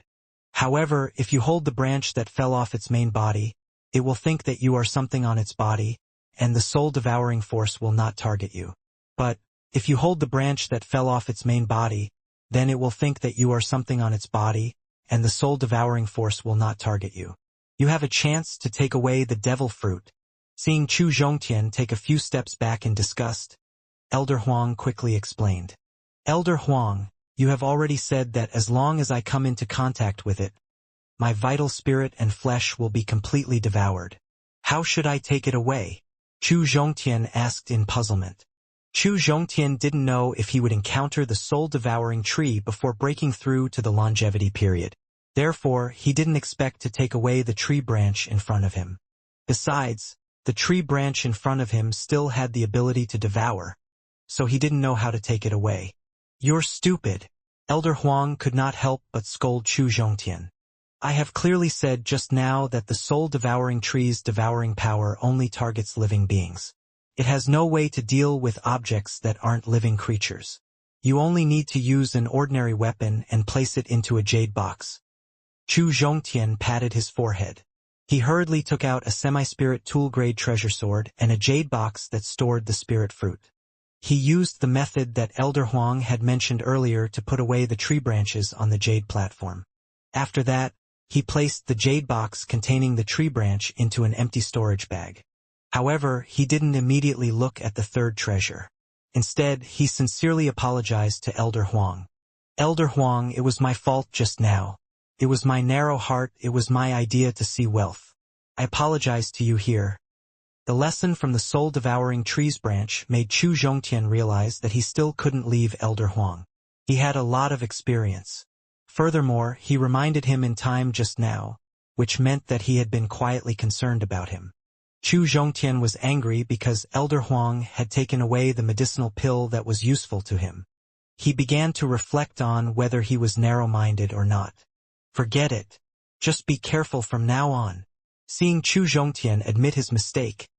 However, if you hold the branch that fell off its main body, it will think that you are something on its body, and the soul-devouring force will not target you. But, if you hold the branch that fell off its main body, then it will think that you are something on its body, and the soul-devouring force will not target you. You have a chance to take away the devil fruit. Seeing Chu Zhongtian take a few steps back in disgust, Elder Huang quickly explained. Elder Huang, you have already said that as long as I come into contact with it, my vital spirit and flesh will be completely devoured. How should I take it away? Chu Zhongtian asked in puzzlement. Chu Zhongtian didn't know if he would encounter the soul-devouring tree before breaking through to the longevity period. Therefore, he didn't expect to take away the tree branch in front of him. Besides, the tree branch in front of him still had the ability to devour, so he didn't know how to take it away. You're stupid. Elder Huang could not help but scold Chu Zhongtian. I have clearly said just now that the soul-devouring tree's devouring power only targets living beings. It has no way to deal with objects that aren't living creatures. You only need to use an ordinary weapon and place it into a jade box. Chu Zhongtian patted his forehead. He hurriedly took out a semi-spirit tool-grade treasure sword and a jade box that stored the spirit fruit. He used the method that Elder Huang had mentioned earlier to put away the tree branches on the jade platform. After that, he placed the jade box containing the tree branch into an empty storage bag. However, he didn't immediately look at the third treasure. Instead, he sincerely apologized to Elder Huang. Elder Huang, it was my fault just now. It was my narrow heart, it was my idea to see wealth. I apologize to you here. The lesson from the soul-devouring trees branch made Chu Zhongtian realize that he still couldn't leave Elder Huang. He had a lot of experience. Furthermore, he reminded him in time just now, which meant that he had been quietly concerned about him. Chu Zhongtian was angry because Elder Huang had taken away the medicinal pill that was useful to him. He began to reflect on whether he was narrow-minded or not. Forget it. Just be careful from now on. Seeing Chu Zhongtian admit his mistake,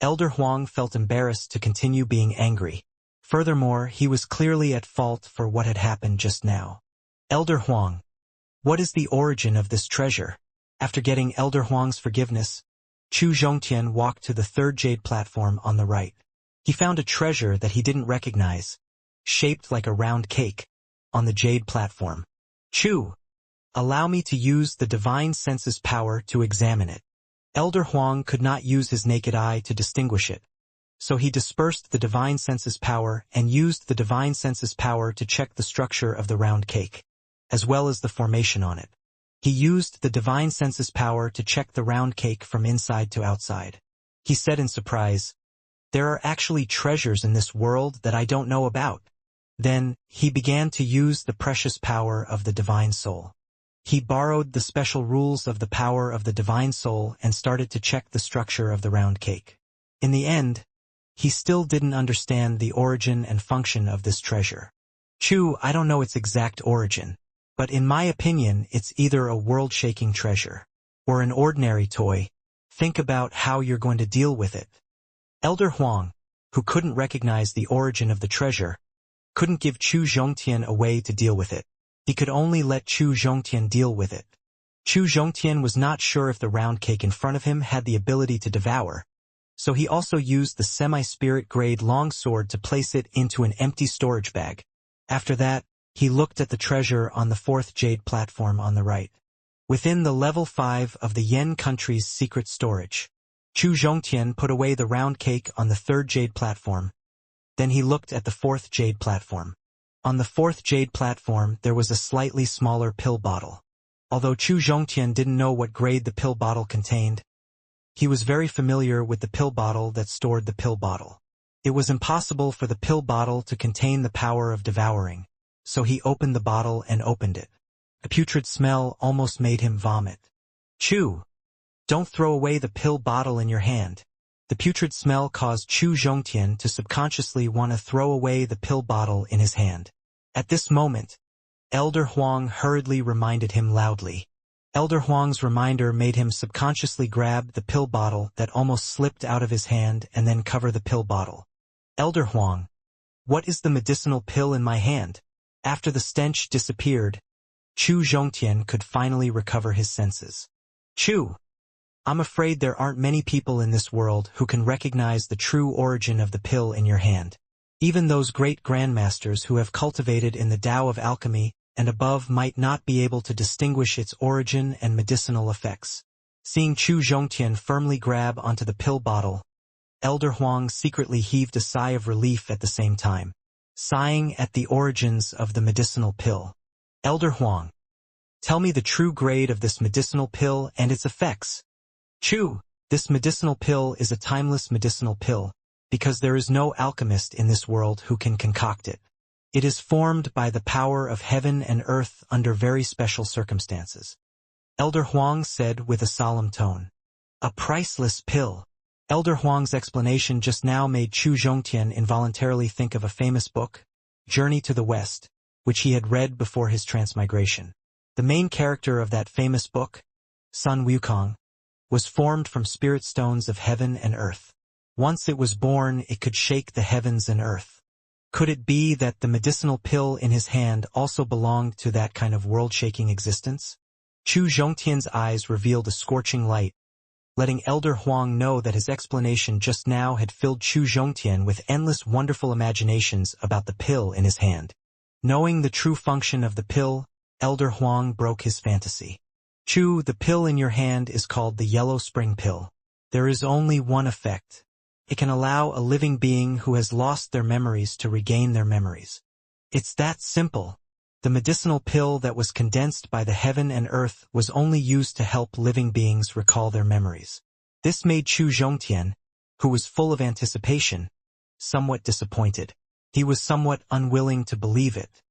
Elder Huang felt embarrassed to continue being angry. Furthermore, he was clearly at fault for what had happened just now. Elder Huang, what is the origin of this treasure? After getting Elder Huang's forgiveness, Chu Zhongtian walked to the third jade platform on the right. He found a treasure that he didn't recognize, shaped like a round cake, on the jade platform. Chu, allow me to use the divine senses power to examine it. Elder Huang could not use his naked eye to distinguish it, so he dispersed the divine senses power and used the divine senses power to check the structure of the round cake, as well as the formation on it. He used the divine senses power to check the round cake from inside to outside. He said in surprise, "There are actually treasures in this world that I don't know about." Then, he began to use the precious power of the divine soul. He borrowed the special rules of the power of the divine soul and started to check the structure of the round cake. In the end, he still didn't understand the origin and function of this treasure. Chu, I don't know its exact origin, but in my opinion it's either a world-shaking treasure or an ordinary toy. Think about how you're going to deal with it. Elder Huang, who couldn't recognize the origin of the treasure, couldn't give Chu Zhongtian a way to deal with it. He could only let Chu Zhongtian deal with it. Chu Zhongtian was not sure if the round cake in front of him had the ability to devour, so he also used the semi-spirit grade longsword to place it into an empty storage bag. After that, he looked at the treasure on the 4th jade platform on the right. Within the level 5 of the Yen country's secret storage, Chu Zhongtian put away the round cake on the 3rd jade platform. Then he looked at the 4th jade platform. On the 4th jade platform there was a slightly smaller pill bottle. Although Chu Zhongtian didn't know what grade the pill bottle contained, he was very familiar with the pill bottle that stored the pill bottle. It was impossible for the pill bottle to contain the power of devouring, so he opened the bottle and opened it. A putrid smell almost made him vomit. Chu, don't throw away the pill bottle in your hand. The putrid smell caused Chu Zhongtian to subconsciously want to throw away the pill bottle in his hand. At this moment, Elder Huang hurriedly reminded him loudly. Elder Huang's reminder made him subconsciously grab the pill bottle that almost slipped out of his hand and then cover the pill bottle. Elder Huang, what is the medicinal pill in my hand? After the stench disappeared, Chu Zhongtian could finally recover his senses. Chu, I'm afraid there aren't many people in this world who can recognize the true origin of the pill in your hand. Even those great grandmasters who have cultivated in the Tao of alchemy and above might not be able to distinguish its origin and medicinal effects. Seeing Chu Zhongtian firmly grab onto the pill bottle, Elder Huang secretly heaved a sigh of relief at the same time, sighing at the origins of the medicinal pill. Elder Huang, tell me the true grade of this medicinal pill and its effects. Chu, this medicinal pill is a timeless medicinal pill, because there is no alchemist in this world who can concoct it. It is formed by the power of heaven and earth under very special circumstances. Elder Huang said with a solemn tone. A priceless pill. Elder Huang's explanation just now made Chu Zhongtian involuntarily think of a famous book, Journey to the West, which he had read before his transmigration. The main character of that famous book, Sun Wukong, was formed from spirit stones of heaven and earth. Once it was born, it could shake the heavens and earth. Could it be that the medicinal pill in his hand also belonged to that kind of world-shaking existence? Chu Zhongtian's eyes revealed a scorching light, letting Elder Huang know that his explanation just now had filled Chu Zhongtian with endless wonderful imaginations about the pill in his hand. Knowing the true function of the pill, Elder Huang broke his fantasy. Chu, the pill in your hand is called the Yellow Spring Pill. There is only one effect. It can allow a living being who has lost their memories to regain their memories. It's that simple. The medicinal pill that was condensed by the heaven and earth was only used to help living beings recall their memories. This made Chu Zhongtian, who was full of anticipation, somewhat disappointed. He was somewhat unwilling to believe it.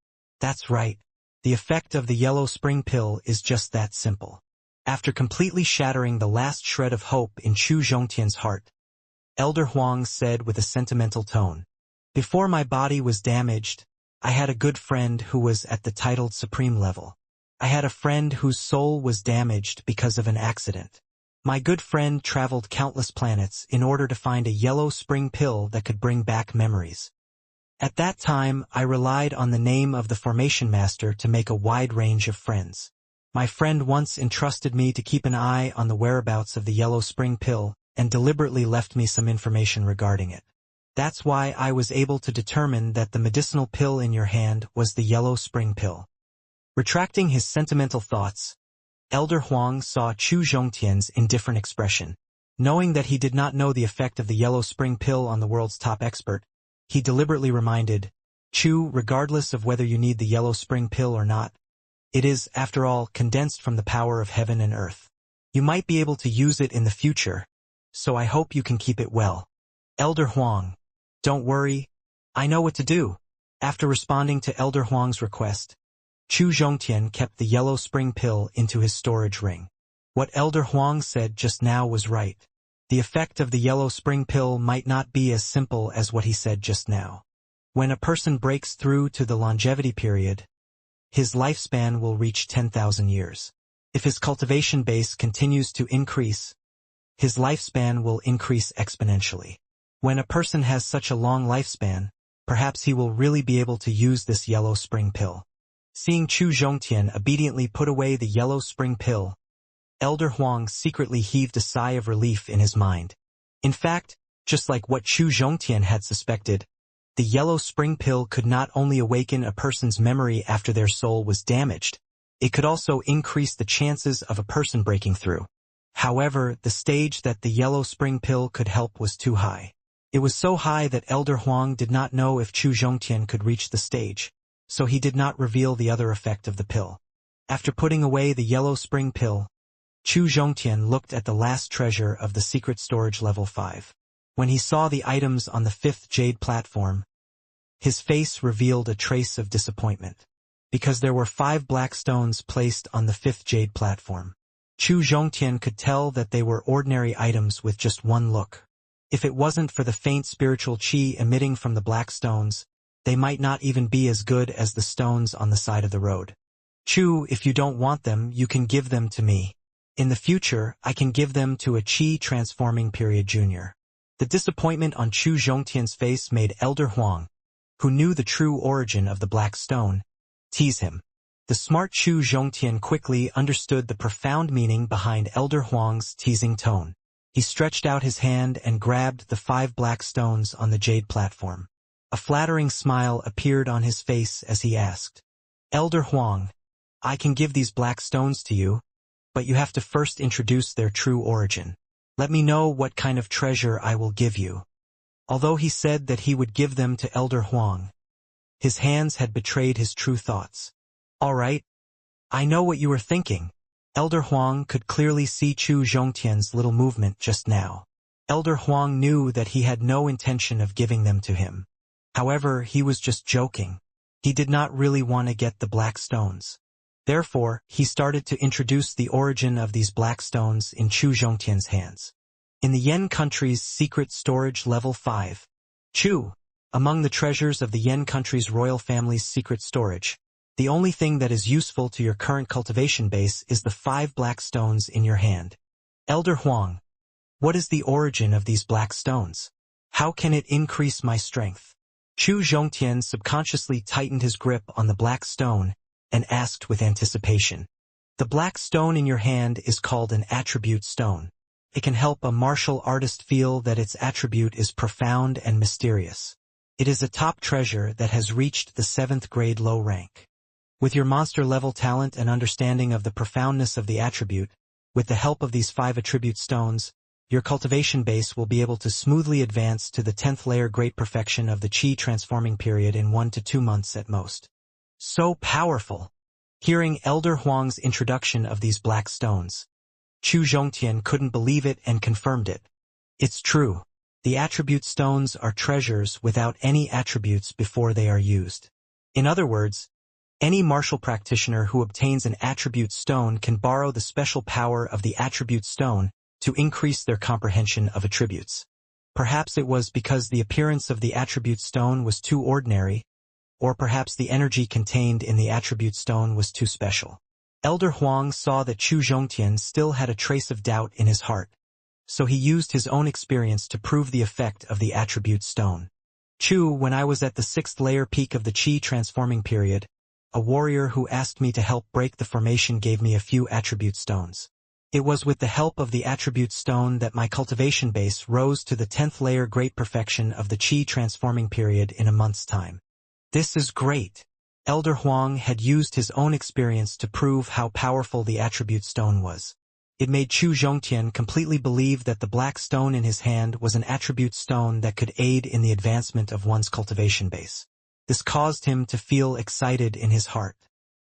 That's right. The effect of the Yellow Spring Pill is just that simple. After completely shattering the last shred of hope in Chu Zhongtian's heart, Elder Huang said with a sentimental tone, before my body was damaged, I had a good friend who was at the titled Supreme level. I had a friend whose soul was damaged because of an accident. My good friend traveled countless planets in order to find a Yellow Spring Pill that could bring back memories. At that time, I relied on the name of the Formation Master to make a wide range of friends. My friend once entrusted me to keep an eye on the whereabouts of the Yellow Spring Pill and deliberately left me some information regarding it. That's why I was able to determine that the medicinal pill in your hand was the Yellow Spring Pill. Retracting his sentimental thoughts, Elder Huang saw Chu Zhongtian's indifferent expression. Knowing that he did not know the effect of the Yellow Spring Pill on the world's top expert, he deliberately reminded, Chu, regardless of whether you need the Yellow Spring Pill or not, it is, after all, condensed from the power of heaven and earth. You might be able to use it in the future, so I hope you can keep it well. Elder Huang, don't worry, I know what to do. After responding to Elder Huang's request, Chu Zhongtian kept the Yellow Spring Pill into his storage ring. What Elder Huang said just now was right. The effect of the Yellow Spring Pill might not be as simple as what he said just now. When a person breaks through to the longevity period, his lifespan will reach 10,000 years. If his cultivation base continues to increase, his lifespan will increase exponentially. When a person has such a long lifespan, perhaps he will really be able to use this yellow spring pill. Seeing Chu Zhongtian obediently put away the yellow spring pill, Elder Huang secretly heaved a sigh of relief in his mind. In fact, just like what Chu Zhongtian had suspected, the yellow spring pill could not only awaken a person's memory after their soul was damaged, it could also increase the chances of a person breaking through. However, the stage that the yellow spring pill could help was too high. It was so high that Elder Huang did not know if Chu Zhongtian could reach the stage, so he did not reveal the other effect of the pill. After putting away the yellow spring pill, Chu Zhongtian looked at the last treasure of the secret storage level 5. When he saw the items on the 5th jade platform, his face revealed a trace of disappointment. Because there were 5 black stones placed on the 5th jade platform, Chu Zhongtian could tell that they were ordinary items with just one look. If it wasn't for the faint spiritual qi emitting from the black stones, they might not even be as good as the stones on the side of the road. Chu, if you don't want them, you can give them to me. In the future, I can give them to a qi transforming period junior. The disappointment on Chu Zhongtian's face made Elder Huang, who knew the true origin of the black stone, tease him. The smart Chu Zhongtian quickly understood the profound meaning behind Elder Huang's teasing tone. He stretched out his hand and grabbed the 5 black stones on the jade platform. A flattering smile appeared on his face as he asked, Elder Huang, I can give these black stones to you, but you have to first introduce their true origin. Let me know what kind of treasure I will give you. Although he said that he would give them to Elder Huang, his hands had betrayed his true thoughts. All right, I know what you are thinking. Elder Huang could clearly see Chu Zhongtian's little movement just now. Elder Huang knew that he had no intention of giving them to him. However, he was just joking. He did not really want to get the black stones. Therefore, he started to introduce the origin of these black stones in Chu Zhongtian's hands. In the Yen country's secret storage level 5, Chu, among the treasures of the Yen country's royal family's secret storage, the only thing that is useful to your current cultivation base is the 5 black stones in your hand. Elder Huang, what is the origin of these black stones? How can it increase my strength? Chu Zhongtian subconsciously tightened his grip on the black stone and asked with anticipation. The black stone in your hand is called an attribute stone. It can help a martial artist feel that its attribute is profound and mysterious. It is a top treasure that has reached the 7th grade low rank. With your monster-level talent and understanding of the profoundness of the attribute, with the help of these 5 attribute stones, your cultivation base will be able to smoothly advance to the 10th layer great perfection of the qi transforming period in 1 to 2 months at most. So powerful! Hearing Elder Huang's introduction of these black stones, Chu Zhongtian couldn't believe it and confirmed it. It's true. The attribute stones are treasures without any attributes before they are used. In other words, any martial practitioner who obtains an attribute stone can borrow the special power of the attribute stone to increase their comprehension of attributes. Perhaps it was because the appearance of the attribute stone was too ordinary, or perhaps the energy contained in the attribute stone was too special. Elder Huang saw that Chu Zhongtian still had a trace of doubt in his heart, so he used his own experience to prove the effect of the attribute stone. Chu, when I was at the 6th layer peak of the qi transforming period, a warrior who asked me to help break the formation gave me a few attribute stones. It was with the help of the attribute stone that my cultivation base rose to the 10th layer great perfection of the qi transforming period in a month's time. This is great. Elder Huang had used his own experience to prove how powerful the attribute stone was. It made Chu Zhongtian completely believe that the black stone in his hand was an attribute stone that could aid in the advancement of one's cultivation base. This caused him to feel excited in his heart.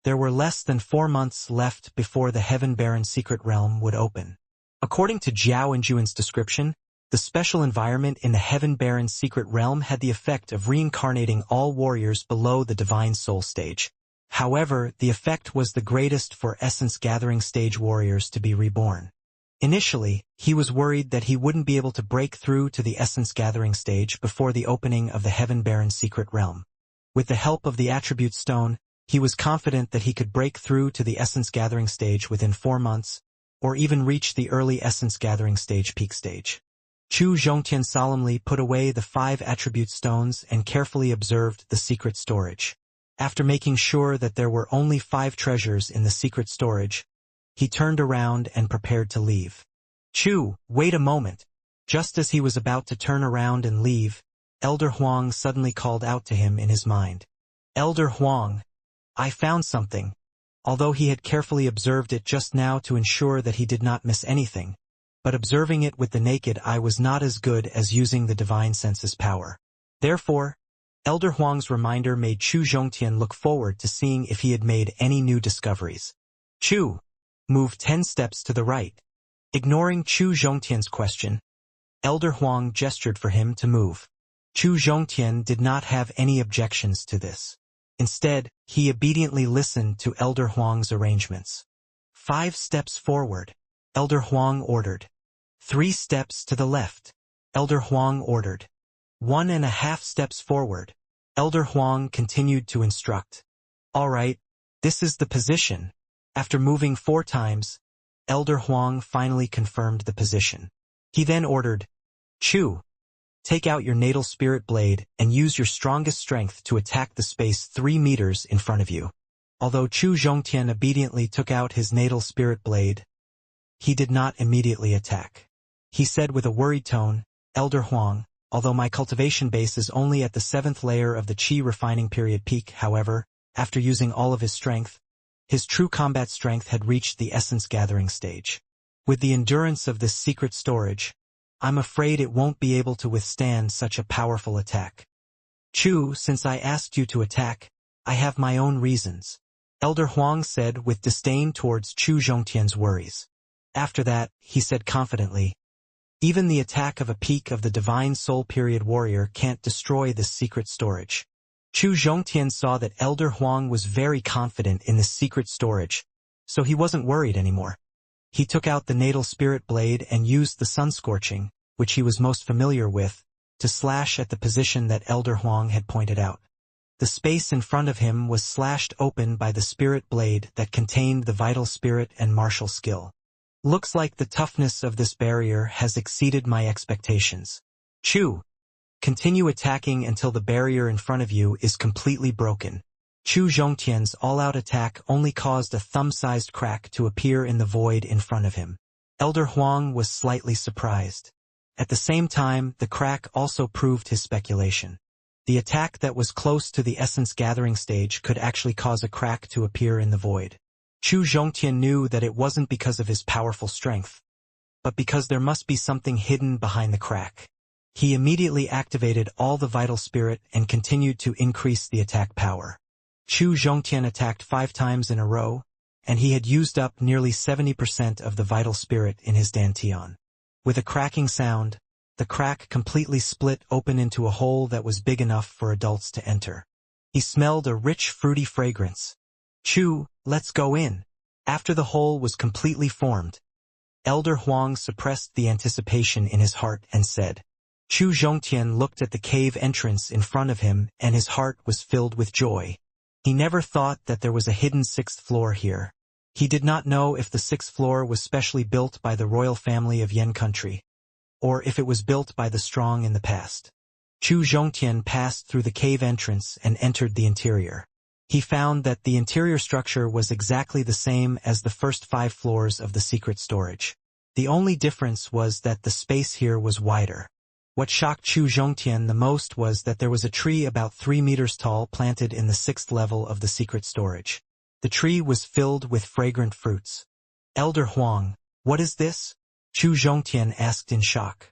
There were less than 4 months left before the Heaven Baron secret realm would open. According to Zhao and Juan's description, the special environment in the Heaven Baron's secret realm had the effect of reincarnating all warriors below the Divine Soul stage. However, the effect was the greatest for Essence Gathering stage warriors to be reborn. Initially, he was worried that he wouldn't be able to break through to the essence gathering stage before the opening of the Heaven-Barren Secret Realm. With the help of the Attribute Stone, he was confident that he could break through to the essence gathering stage within 4 months, or even reach the early essence gathering stage peak stage. Chu Zhongtian solemnly put away the 5 attribute stones and carefully observed the secret storage. After making sure that there were only 5 treasures in the secret storage, he turned around and prepared to leave. Chu, wait a moment. Just as he was about to turn around and leave, Elder Huang suddenly called out to him in his mind. Elder Huang, I found something. Although he had carefully observed it just now to ensure that he did not miss anything, but observing it with the naked eye was not as good as using the divine senses power. Therefore, Elder Huang's reminder made Chu Zhongtian look forward to seeing if he had made any new discoveries. Chu, move 10 steps to the right. Ignoring Chu Zhongtian's question, Elder Huang gestured for him to move. Chu Zhongtian did not have any objections to this. Instead, he obediently listened to Elder Huang's arrangements. 5 steps forward, Elder Huang ordered. 3 steps to the left, Elder Huang ordered. 1.5 steps forward, Elder Huang continued to instruct. All right, this is the position. After moving 4 times, Elder Huang finally confirmed the position. He then ordered, Chu, take out your natal spirit blade and use your strongest strength to attack the space 3 meters in front of you. Although Chu Zhongtian obediently took out his natal spirit blade, he did not immediately attack. He said with a worried tone, Elder Huang, although my cultivation base is only at the 7th layer of the Qi refining period peak, however, after using all of his strength, his true combat strength had reached the essence gathering stage. With the endurance of this secret storage, I'm afraid it won't be able to withstand such a powerful attack. Chu, since I asked you to attack, I have my own reasons, Elder Huang said with disdain towards Chu Zhongtian's worries. After that, he said confidently, even the attack of a peak of the Divine Soul Period warrior can't destroy this secret storage. Chu Zhongtian saw that Elder Huang was very confident in this secret storage, so he wasn't worried anymore. He took out the natal spirit blade and used the sun scorching, which he was most familiar with, to slash at the position that Elder Huang had pointed out. The space in front of him was slashed open by the spirit blade that contained the vital spirit and martial skill. Looks like the toughness of this barrier has exceeded my expectations. Chu, continue attacking until the barrier in front of you is completely broken. Chu Zhongtian's all-out attack only caused a thumb-sized crack to appear in the void in front of him. Elder Huang was slightly surprised. At the same time, the crack also proved his speculation. The attack that was close to the essence gathering stage could actually cause a crack to appear in the void. Chu Zhongtian knew that it wasn't because of his powerful strength, but because there must be something hidden behind the crack. He immediately activated all the vital spirit and continued to increase the attack power. Chu Zhongtian attacked 5 times in a row, and he had used up nearly 70% of the vital spirit in his dantian. With a cracking sound, the crack completely split open into a hole that was big enough for adults to enter. He smelled a rich fruity fragrance. Chu, let's go in. After the hole was completely formed, Elder Huang suppressed the anticipation in his heart and said. Chu Zhongtian looked at the cave entrance in front of him and his heart was filled with joy. He never thought that there was a hidden 6th floor here. He did not know if the 6th floor was specially built by the royal family of Yan country, or if it was built by the strong in the past. Chu Zhongtian passed through the cave entrance and entered the interior. He found that the interior structure was exactly the same as the first 5 floors of the secret storage. The only difference was that the space here was wider. What shocked Chu Zhongtian the most was that there was a tree about 3 meters tall planted in the 6th level of the secret storage. The tree was filled with fragrant fruits. Elder Huang, what is this? Chu Zhongtian asked in shock.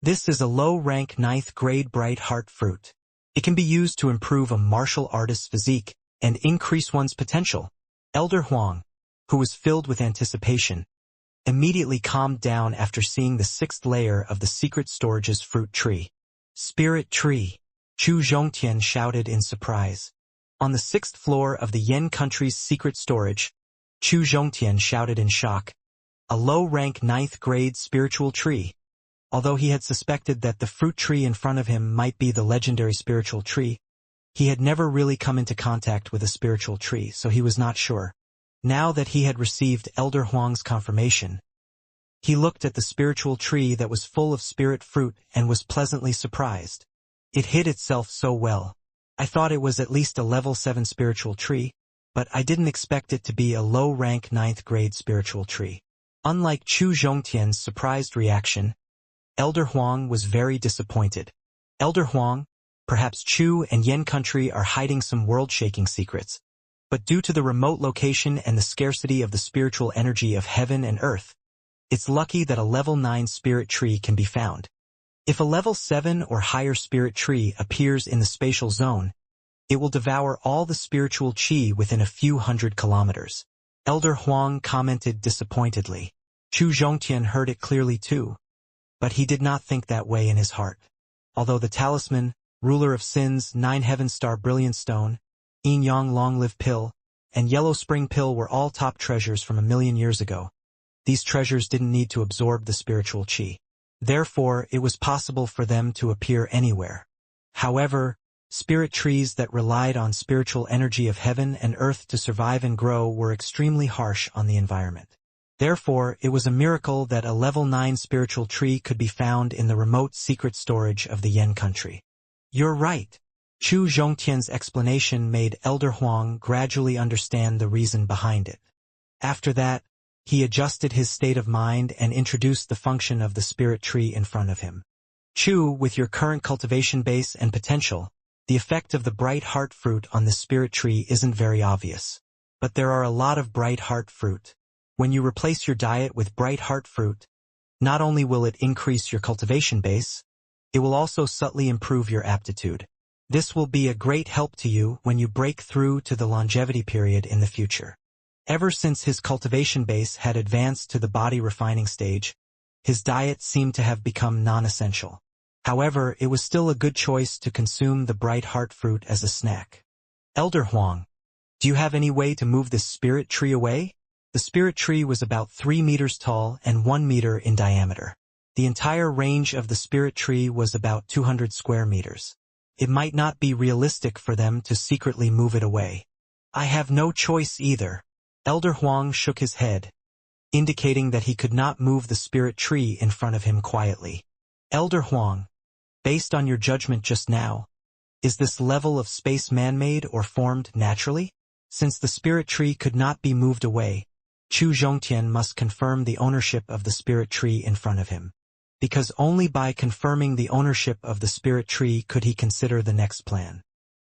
This is a low-rank 9th grade bright heart fruit. It can be used to improve a martial artist's physique and increase one's potential. Elder Huang, who was filled with anticipation, immediately calmed down after seeing the 6th layer of the secret storage's fruit tree. Spirit tree, Chu Zhongtian shouted in surprise. On the 6th floor of the Yan country's secret storage, Chu Zhongtian shouted in shock. a low-rank 9th-grade spiritual tree. Although he had suspected that the fruit tree in front of him might be the legendary spiritual tree, he had never really come into contact with a spiritual tree, so he was not sure. Now that he had received Elder Huang's confirmation, he looked at the spiritual tree that was full of spirit fruit and was pleasantly surprised. It hid itself so well. I thought it was at least a level 7 spiritual tree, but I didn't expect it to be a low-rank 9th-grade spiritual tree. Unlike Chu Zhongtian's surprised reaction, Elder Huang was very disappointed. Elder Huang, perhaps Chu and Yen country are hiding some world-shaking secrets, but due to the remote location and the scarcity of the spiritual energy of heaven and earth, it's lucky that a level 9 spirit tree can be found. If a level 7 or higher spirit tree appears in the spatial zone, it will devour all the spiritual qi within a few hundred kilometers. Elder Huang commented disappointedly. Chu Zhongtian heard it clearly too, but he did not think that way in his heart. Although the talisman, ruler of sins, 9 heaven star brilliant stone, Yin Yang long live pill, and yellow spring pill were all top treasures from 1,000,000 years ago, these treasures didn't need to absorb the spiritual qi. Therefore, it was possible for them to appear anywhere. However, spirit trees that relied on spiritual energy of heaven and earth to survive and grow were extremely harsh on the environment. Therefore, it was a miracle that a level 9 spiritual tree could be found in the remote secret storage of the Yen country. You're right. Chu Zhongtian's explanation made Elder Huang gradually understand the reason behind it. After that, he adjusted his state of mind and introduced the function of the spirit tree in front of him. Chu, with your current cultivation base and potential, the effect of the bright heart fruit on the spirit tree isn't very obvious. But there are a lot of bright heart fruit. When you replace your diet with bright heart fruit, not only will it increase your cultivation base, it will also subtly improve your aptitude. This will be a great help to you when you break through to the longevity period in the future. Ever since his cultivation base had advanced to the body refining stage, his diet seemed to have become non-essential. However, it was still a good choice to consume the bright heart fruit as a snack. Elder Huang, do you have any way to move this spirit tree away? The spirit tree was about 3 meters tall and 1 meter in diameter. The entire range of the spirit tree was about 200 square meters. It might not be realistic for them to secretly move it away. I have no choice either. Elder Huang shook his head, indicating that he could not move the spirit tree in front of him quietly. Elder Huang, based on your judgment just now, is this level of space man-made or formed naturally? Since the spirit tree could not be moved away, Chu Zhongtian must confirm the ownership of the spirit tree in front of him. Because only by confirming the ownership of the spirit tree could he consider the next plan.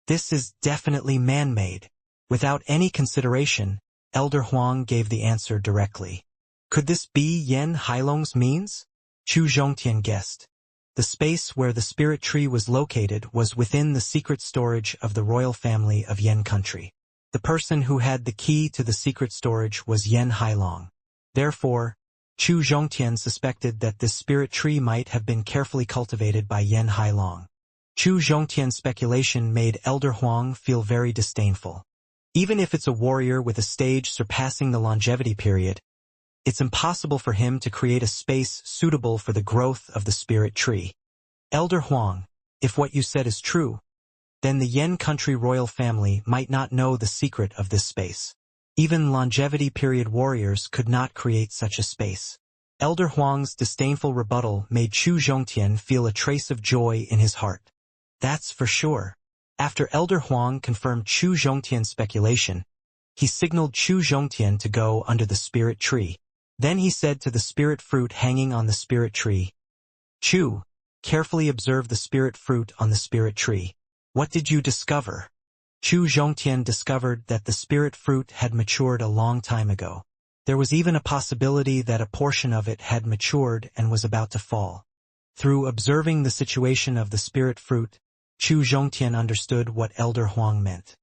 This is definitely man-made. Without any consideration, Elder Huang gave the answer directly. Could this be Yen Hailong's means? Chu Zhongtian guessed. The space where the spirit tree was located was within the secret storage of the royal family of Yen country. The person who had the key to the secret storage was Yen Hailong. Therefore, Chu Zhongtian suspected that this spirit tree might have been carefully cultivated by Yen Hailong. Chu Zhongtian's speculation made Elder Huang feel very disdainful. Even if it's a warrior with a stage surpassing the longevity period, it's impossible for him to create a space suitable for the growth of the spirit tree. Elder Huang, if what you said is true, then the Yen country royal family might not know the secret of this space. Even longevity period warriors could not create such a space. Elder Huang's disdainful rebuttal made Chu Zhongtian feel a trace of joy in his heart. That's for sure. After Elder Huang confirmed Chu Zhongtian's speculation, he signaled Chu Zhongtian to go under the spirit tree. Then he said to the spirit fruit hanging on the spirit tree, Chu, carefully observe the spirit fruit on the spirit tree. What did you discover? Chu Zhongtian discovered that the spirit fruit had matured a long time ago. There was even a possibility that a portion of it had matured and was about to fall. Through observing the situation of the spirit fruit, Chu Zhongtian understood what Elder Huang meant.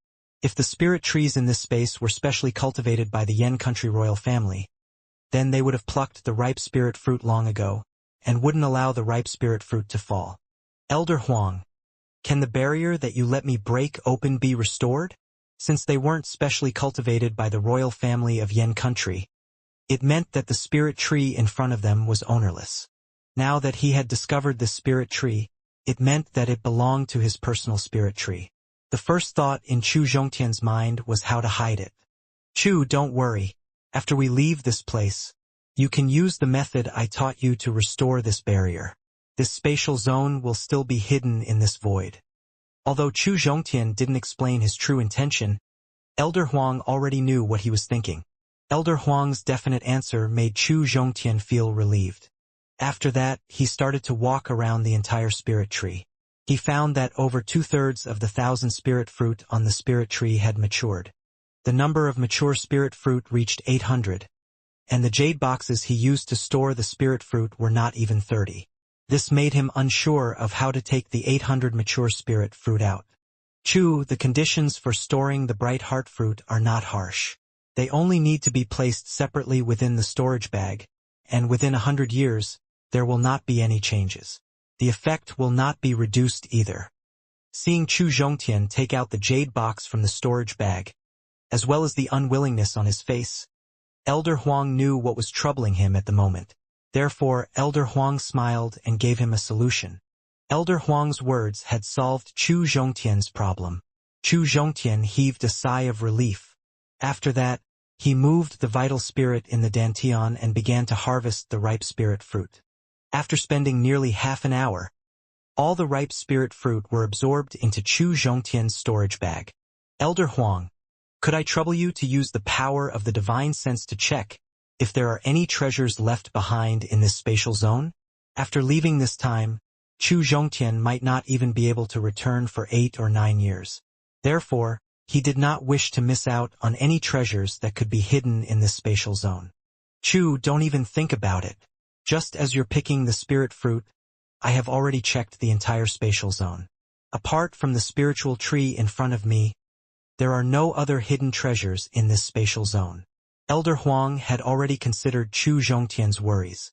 If the spirit trees in this space were specially cultivated by the Yen country royal family, then they would have plucked the ripe spirit fruit long ago, and wouldn't allow the ripe spirit fruit to fall. Elder Huang, can the barrier that you let me break open be restored? Since they weren't specially cultivated by the royal family of Yen country, It meant that the spirit tree in front of them was ownerless. Now that he had discovered the spirit tree, it meant that it belonged to his personal spirit tree. The first thought in Chu Zhongtian's mind was how to hide it. Chu, don't worry. After we leave this place, you can use the method I taught you to restore this barrier. This spatial zone will still be hidden in this void. Although Chu Zhongtian didn't explain his true intention, Elder Huang already knew what he was thinking. Elder Huang's definite answer made Chu Zhongtian feel relieved. After that, he started to walk around the entire spirit tree. He found that over 2/3 of the 1,000 spirit fruit on the spirit tree had matured. The number of mature spirit fruit reached 800, and the jade boxes he used to store the spirit fruit were not even 30. This made him unsure of how to take the 800 mature spirit fruit out. Chu, the conditions for storing the bright heart fruit are not harsh. They only need to be placed separately within the storage bag, and within 100 years, there will not be any changes. The effect will not be reduced either. Seeing Chu Zhongtian take out the jade box from the storage bag, as well as the unwillingness on his face, Elder Huang knew what was troubling him at the moment. Therefore, Elder Huang smiled and gave him a solution. Elder Huang's words had solved Chu Zhongtian's problem. Chu Zhongtian heaved a sigh of relief. After that, he moved the vital spirit in the dantian and began to harvest the ripe spirit fruit. After spending nearly half an hour, all the ripe spirit fruit were absorbed into Chu Zhongtian's storage bag. Elder Huang, could I trouble you to use the power of the divine sense to check if there are any treasures left behind in this spatial zone? After leaving this time, Chu Zhongtian might not even be able to return for 8 or 9 years. Therefore, he did not wish to miss out on any treasures that could be hidden in this spatial zone. Chu, don't even think about it. Just as you're picking the spirit fruit, I have already checked the entire spatial zone. Apart from the spiritual tree in front of me, there are no other hidden treasures in this spatial zone. Elder Huang had already considered Chu Zhongtian's worries.